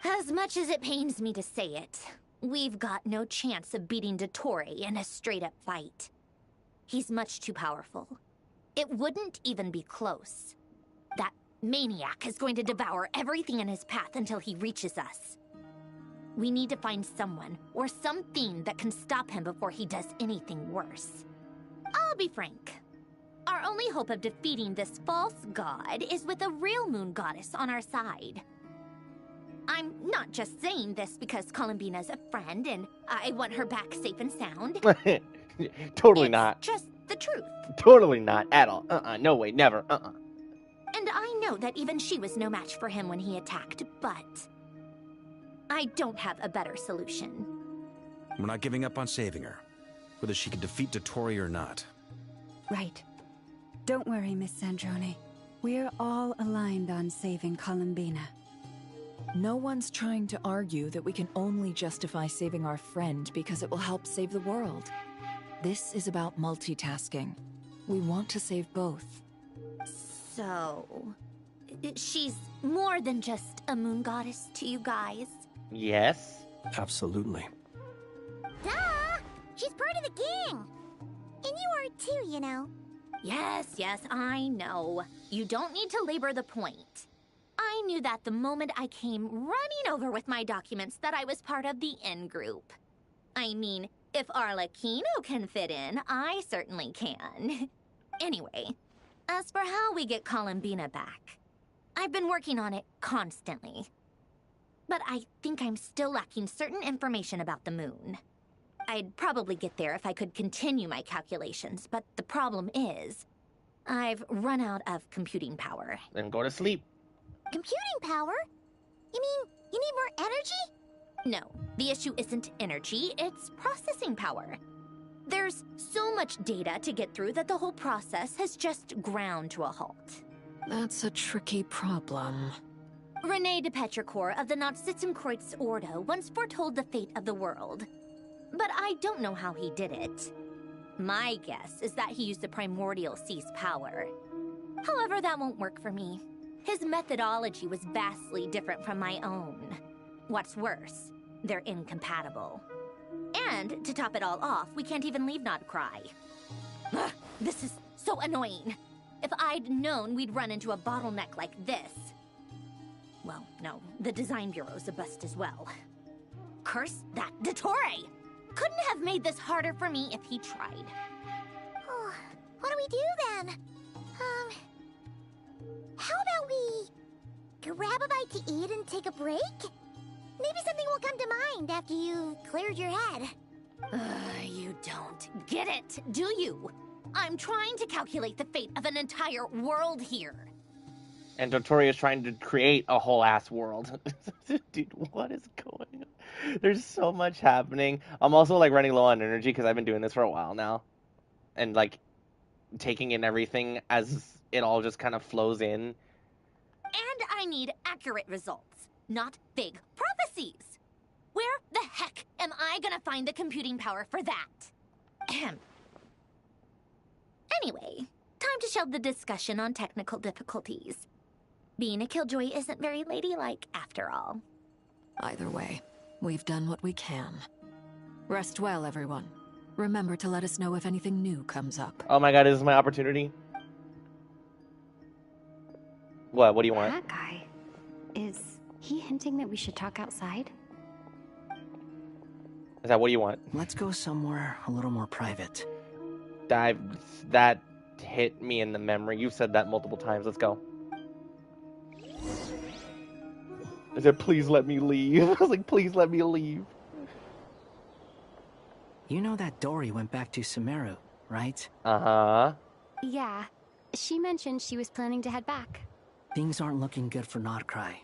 As much as it pains me to say it, we've got no chance of beating Dottore in a straight-up fight. He's much too powerful. It wouldn't even be close. maniac is going to devour everything in his path until he reaches us. We need to find someone or something that can stop him before he does anything worse. I'll be frank. Our only hope of defeating this false god is with a real moon goddess on our side. I'm not just saying this because Columbina's a friend and I want her back safe and sound. Totally not. Just the truth. Totally not at all. No way, never. And I know that even she was no match for him when he attacked, but I don't have a better solution. We're not giving up on saving her, whether she can defeat Dottore or not. Right. Don't worry, Miss Sandrone. We're all aligned on saving Columbina. No one's trying to argue that we can only justify saving our friend because it will help save the world. This is about multitasking. We want to save both. So, she's more than just a moon goddess to you guys? Yes. Absolutely. Duh! She's part of the gang! And you are too, you know. Yes, I know. You don't need to labor the point. I knew that the moment I came running over with my documents that I was part of the in-group. I mean, if Arlecchino can fit in, I certainly can. Anyway, as for how we get Columbina back, I've been working on it constantly. But I think I'm still lacking certain information about the moon. I'd probably get there if I could continue my calculations, but the problem is, I've run out of computing power. Then go to sleep. Computing power? You mean you need more energy? No, the issue isn't energy, it's processing power. There's so much data to get through that the whole process has just ground to a halt. That's a tricky problem. René de Petrichor of the Nod-Krai Ordo once foretold the fate of the world. But I don't know how he did it. My guess is that he used the primordial sea's power. However, that won't work for me. His methodology was vastly different from my own. What's worse, they're incompatible. And, to top it all off, we can't even leave Nod-Krai. Ugh, this is so annoying. If I'd known we'd run into a bottleneck like this... Well, no, the design bureau's a bust as well. Curse that Dottore! Couldn't have made this harder for me if he tried. Oh, what do we do then? How about we grab a bite to eat and take a break? Maybe something will come to mind after you've cleared your head. You don't get it, do you? I'm trying to calculate the fate of an entire world here. And Dottore is trying to create a whole ass world. Dude, what is going on? There's so much happening. I'm also like running low on energy because I've been doing this for a while now. And like taking in everything as it all just kind of flows in. And I need accurate results, not vague prophecies. Where the heck am I gonna find the computing power for that? Ahem. Anyway, time to shelve the discussion on technical difficulties. Being a killjoy isn't very ladylike, after all. Either way, we've done what we can. Rest well, everyone. Remember to let us know if anything new comes up. Oh my god, this is my opportunity. What do you want? That guy, is he hinting that we should talk outside? Is that what do you want? Let's go somewhere a little more private. That hit me in the memory. You've said that multiple times. Let's go. I said, please let me leave. I was like, please let me leave. You know that Dory went back to Sumeru, right? Uh-huh. Yeah. She mentioned she was planning to head back. Things aren't looking good for Nod-Krai.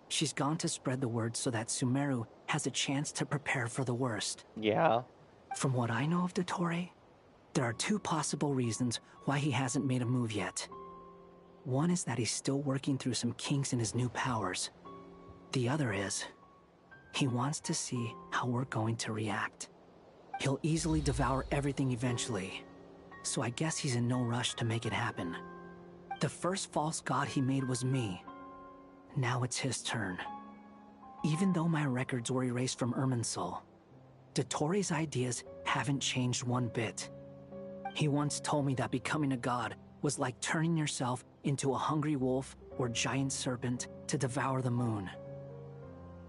She's gone to spread the word so that Sumeru has a chance to prepare for the worst. Yeah. From what I know of Dottore, there are two possible reasons why he hasn't made a move yet. One is that he's still working through some kinks in his new powers. The other is, he wants to see how we're going to react. He'll easily devour everything eventually, so I guess he's in no rush to make it happen. The first false god he made was me. Now it's his turn. Even though my records were erased from Irminsul, Dottore's ideas haven't changed one bit. He once told me that becoming a god was like turning yourself into a hungry wolf or giant serpent to devour the moon.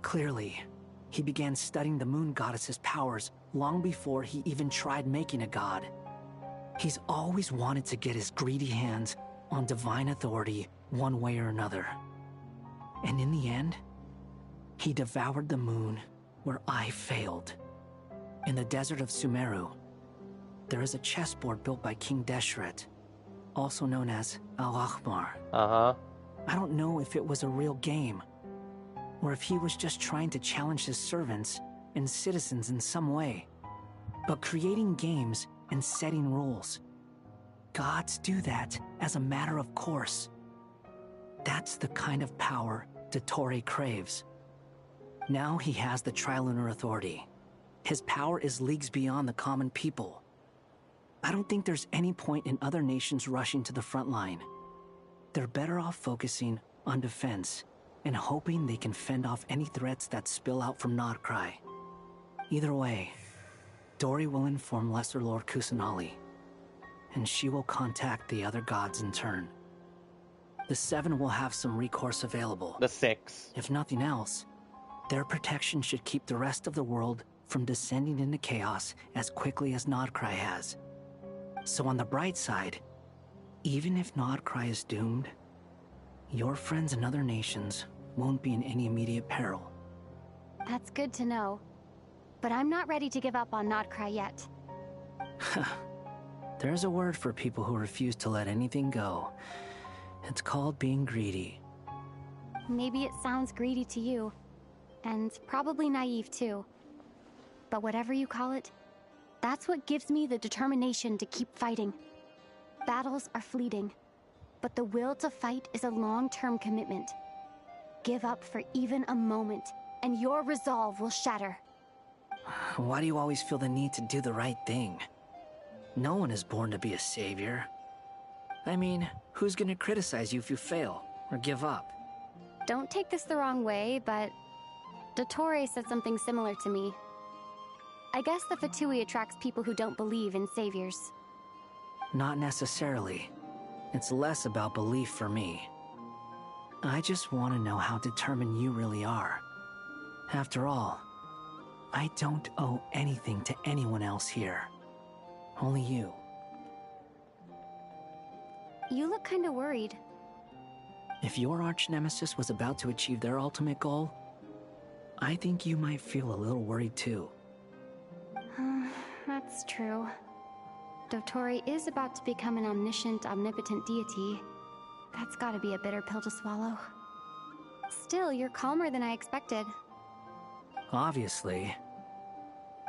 Clearly, he began studying the moon goddess's powers long before he even tried making a god. He's always wanted to get his greedy hands on divine authority one way or another. And in the end, he devoured the moon where I failed. In the desert of Sumeru, there is a chessboard built by King Deshret, also known as Al-Ahmar. I don't know if it was a real game, or if he was just trying to challenge his servants and citizens in some way. But creating games and setting rules, gods do that as a matter of course. That's the kind of power Dottore craves. Now he has the Trilunar Authority. His power is leagues beyond the common people. I don't think there's any point in other nations rushing to the front line. They're better off focusing on defense and hoping they can fend off any threats that spill out from Nod-Krai. Either way, Dori will inform Lesser Lord Kusanali, and she will contact the other gods in turn. The 7 will have some recourse available. The 6. If nothing else, their protection should keep the rest of the world from descending into chaos as quickly as Nod-Krai has. So on the bright side, even if Nod-Krai is doomed, your friends in other nations won't be in any immediate peril. That's good to know. But I'm not ready to give up on Nod-Krai yet. There's a word for people who refuse to let anything go. It's called being greedy. Maybe it sounds greedy to you, and probably naive too. But whatever you call it, that's what gives me the determination to keep fighting. Battles are fleeting, but the will to fight is a long-term commitment. Give up for even a moment, and your resolve will shatter. Why do you always feel the need to do the right thing? No one is born to be a savior. I mean, who's gonna criticize you if you fail, or give up? Don't take this the wrong way, but Dottore said something similar to me. I guess the Fatui attracts people who don't believe in saviors. Not necessarily. It's less about belief for me. I just want to know how determined you really are. After all, I don't owe anything to anyone else here. Only you. You look kinda worried. If your arch-nemesis was about to achieve their ultimate goal, I think you might feel a little worried too. That's true. Dottore is about to become an omniscient, omnipotent deity. That's gotta be a bitter pill to swallow. Still, you're calmer than I expected. Obviously.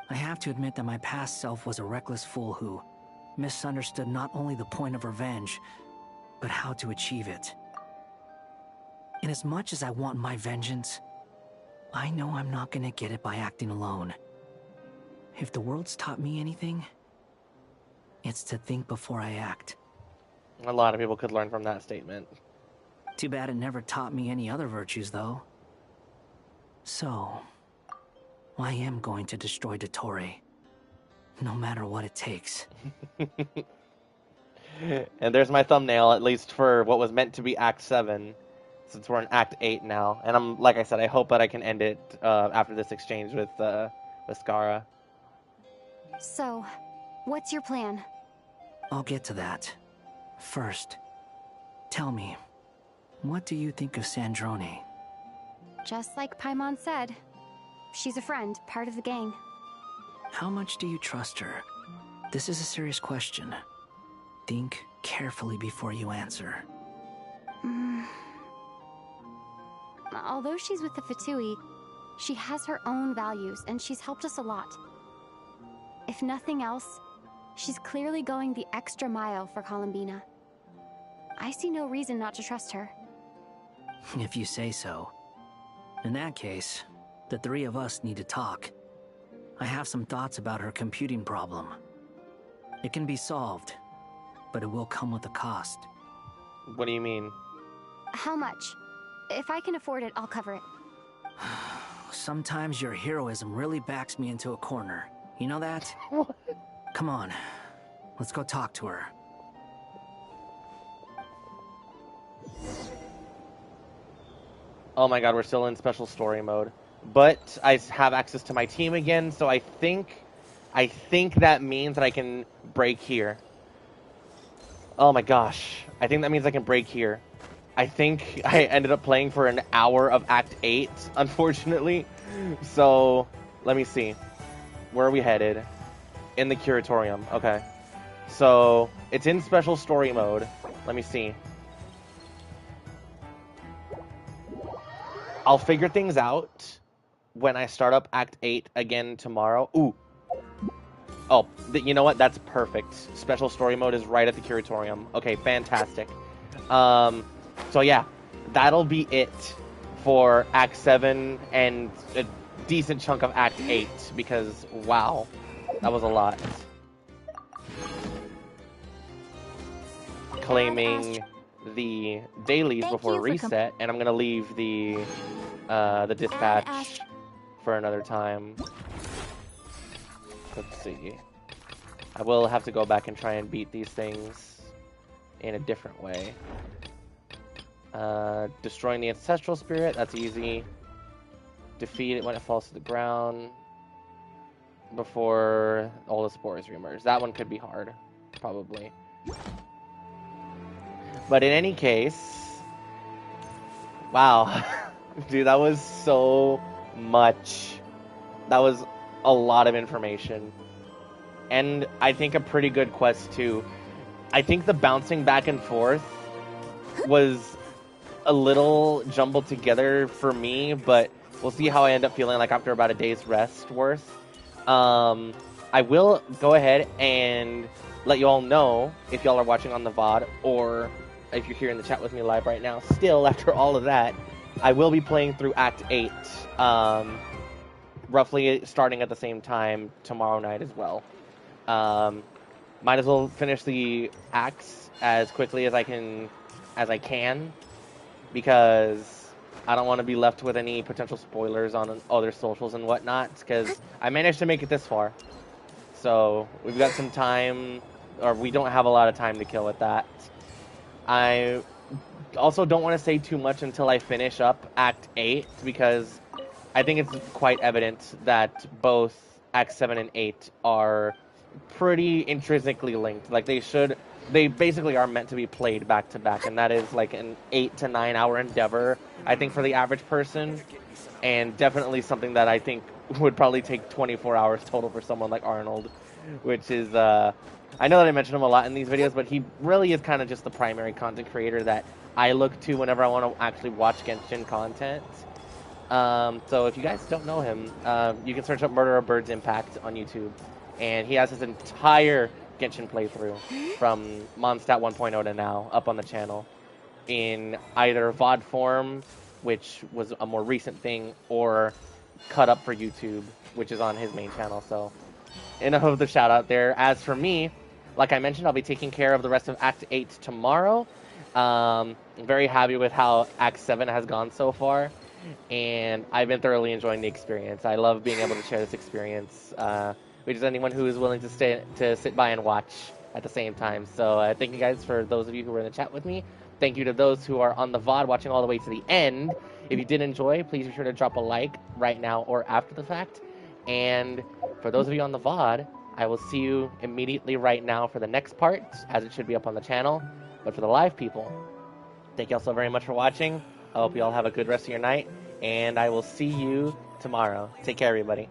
I have to admit that my past self was a reckless fool who misunderstood not only the point of revenge, but how to achieve it. And as much as I want my vengeance, I know I'm not gonna get it by acting alone. If the world's taught me anything, it's to think before I act. A lot of people could learn from that statement. Too bad it never taught me any other virtues, though. So, I am going to destroy Dottore, no matter what it takes. And there's my thumbnail, at least for what was meant to be Act 7, since we're in Act 8 now. And I'm, like I said, I hope that I can end it after this exchange with Skara. So, what's your plan? I'll get to that. First, tell me, what do you think of Sandrone? Just like Paimon said, she's a friend, part of the gang. How much do you trust her? This is a serious question. Think carefully before you answer. Although she's with the Fatui, she has her own values, and she's helped us a lot. If nothing else, she's clearly going the extra mile for Columbina. I see no reason not to trust her. If you say so. In that case, the 3 of us need to talk. I have some thoughts about her computing problem. It can be solved, but it will come with a cost. What do you mean? How much? If I can afford it, I'll cover it. Sometimes your heroism really backs me into a corner. You know that? Come on, let's go talk to her. Oh my god, we're still in special story mode. But I have access to my team again, so I think that means that I can break here. Oh my gosh. I think that means I can break here. I think I ended up playing for an hour of Act 8, unfortunately. So, let me see. Where are we headed? In the Curatorium. Okay. So, it's in special story mode. Let me see. I'll figure things out when I start up Act 8 again tomorrow. Ooh. Oh, you know what? That's perfect. Special story mode is right at the Curatorium. Okay, fantastic. So yeah, that'll be it for Act 7 and a decent chunk of Act 8 because, wow, that was a lot. Claiming the dailies before reset, and I'm gonna leave the dispatch for another time. Let's see. I will have to go back and try and beat these things in a different way. Destroying the ancestral spirit, that's easy. Defeat it when it falls to the ground before all the spores reemerge. That one could be hard, probably. But in any case, wow. Dude, that was so much. That was a lot of information. And I think a pretty good quest, too. I think the bouncing back and forth was a little jumbled together for me, but we'll see how I end up feeling like after about a day's rest worth. I will go ahead and let you all know if y'all are watching on the VOD or if you're here in the chat with me live right now. Still, after all of that, I will be playing through Act 8, roughly starting at the same time tomorrow night as well. Might as well finish the acts as quickly as I can, because I don't want to be left with any potential spoilers on other socials and whatnot, because I managed to make it this far. So we've got some time, or we don't have a lot of time to kill with that. I also don't want to say too much until I finish up Act 8, because I think it's quite evident that both Act 7 and 8 are pretty intrinsically linked. Like, they basically are meant to be played back to back, and that is like an 8 to 9 hour endeavor, I think, for the average person, and definitely something that I think would probably take 24 hours total for someone like Arnold, which is, I know that I mentioned him a lot in these videos, but he really is kind of just the primary content creator that I look to whenever I want to actually watch Genshin content. So if you guys don't know him, you can search up Murder of Birds Impact on YouTube, and he has his entire Genshin playthrough from Mondstadt 1.0 to now up on the channel in either VOD form, which was a more recent thing, or cut up for YouTube, which is on his main channel. So enough of the shout out there. As for me, like I mentioned, I'll be taking care of the rest of Act 8 tomorrow. I'm very happy with how Act 7 has gone so far, and I've been thoroughly enjoying the experience. I love being able to share this experience, which is anyone who is willing to sit by and watch at the same time. So thank you guys for those of you who were in the chat with me. Thank you to those who are on the VOD watching all the way to the end. If you did enjoy, please be sure to drop a like right now or after the fact. And for those of you on the VOD, I will see you immediately right now for the next part, as it should be up on the channel. But for the live people, thank you all so very much for watching. I hope you all have a good rest of your night, and I will see you tomorrow. Take care, everybody.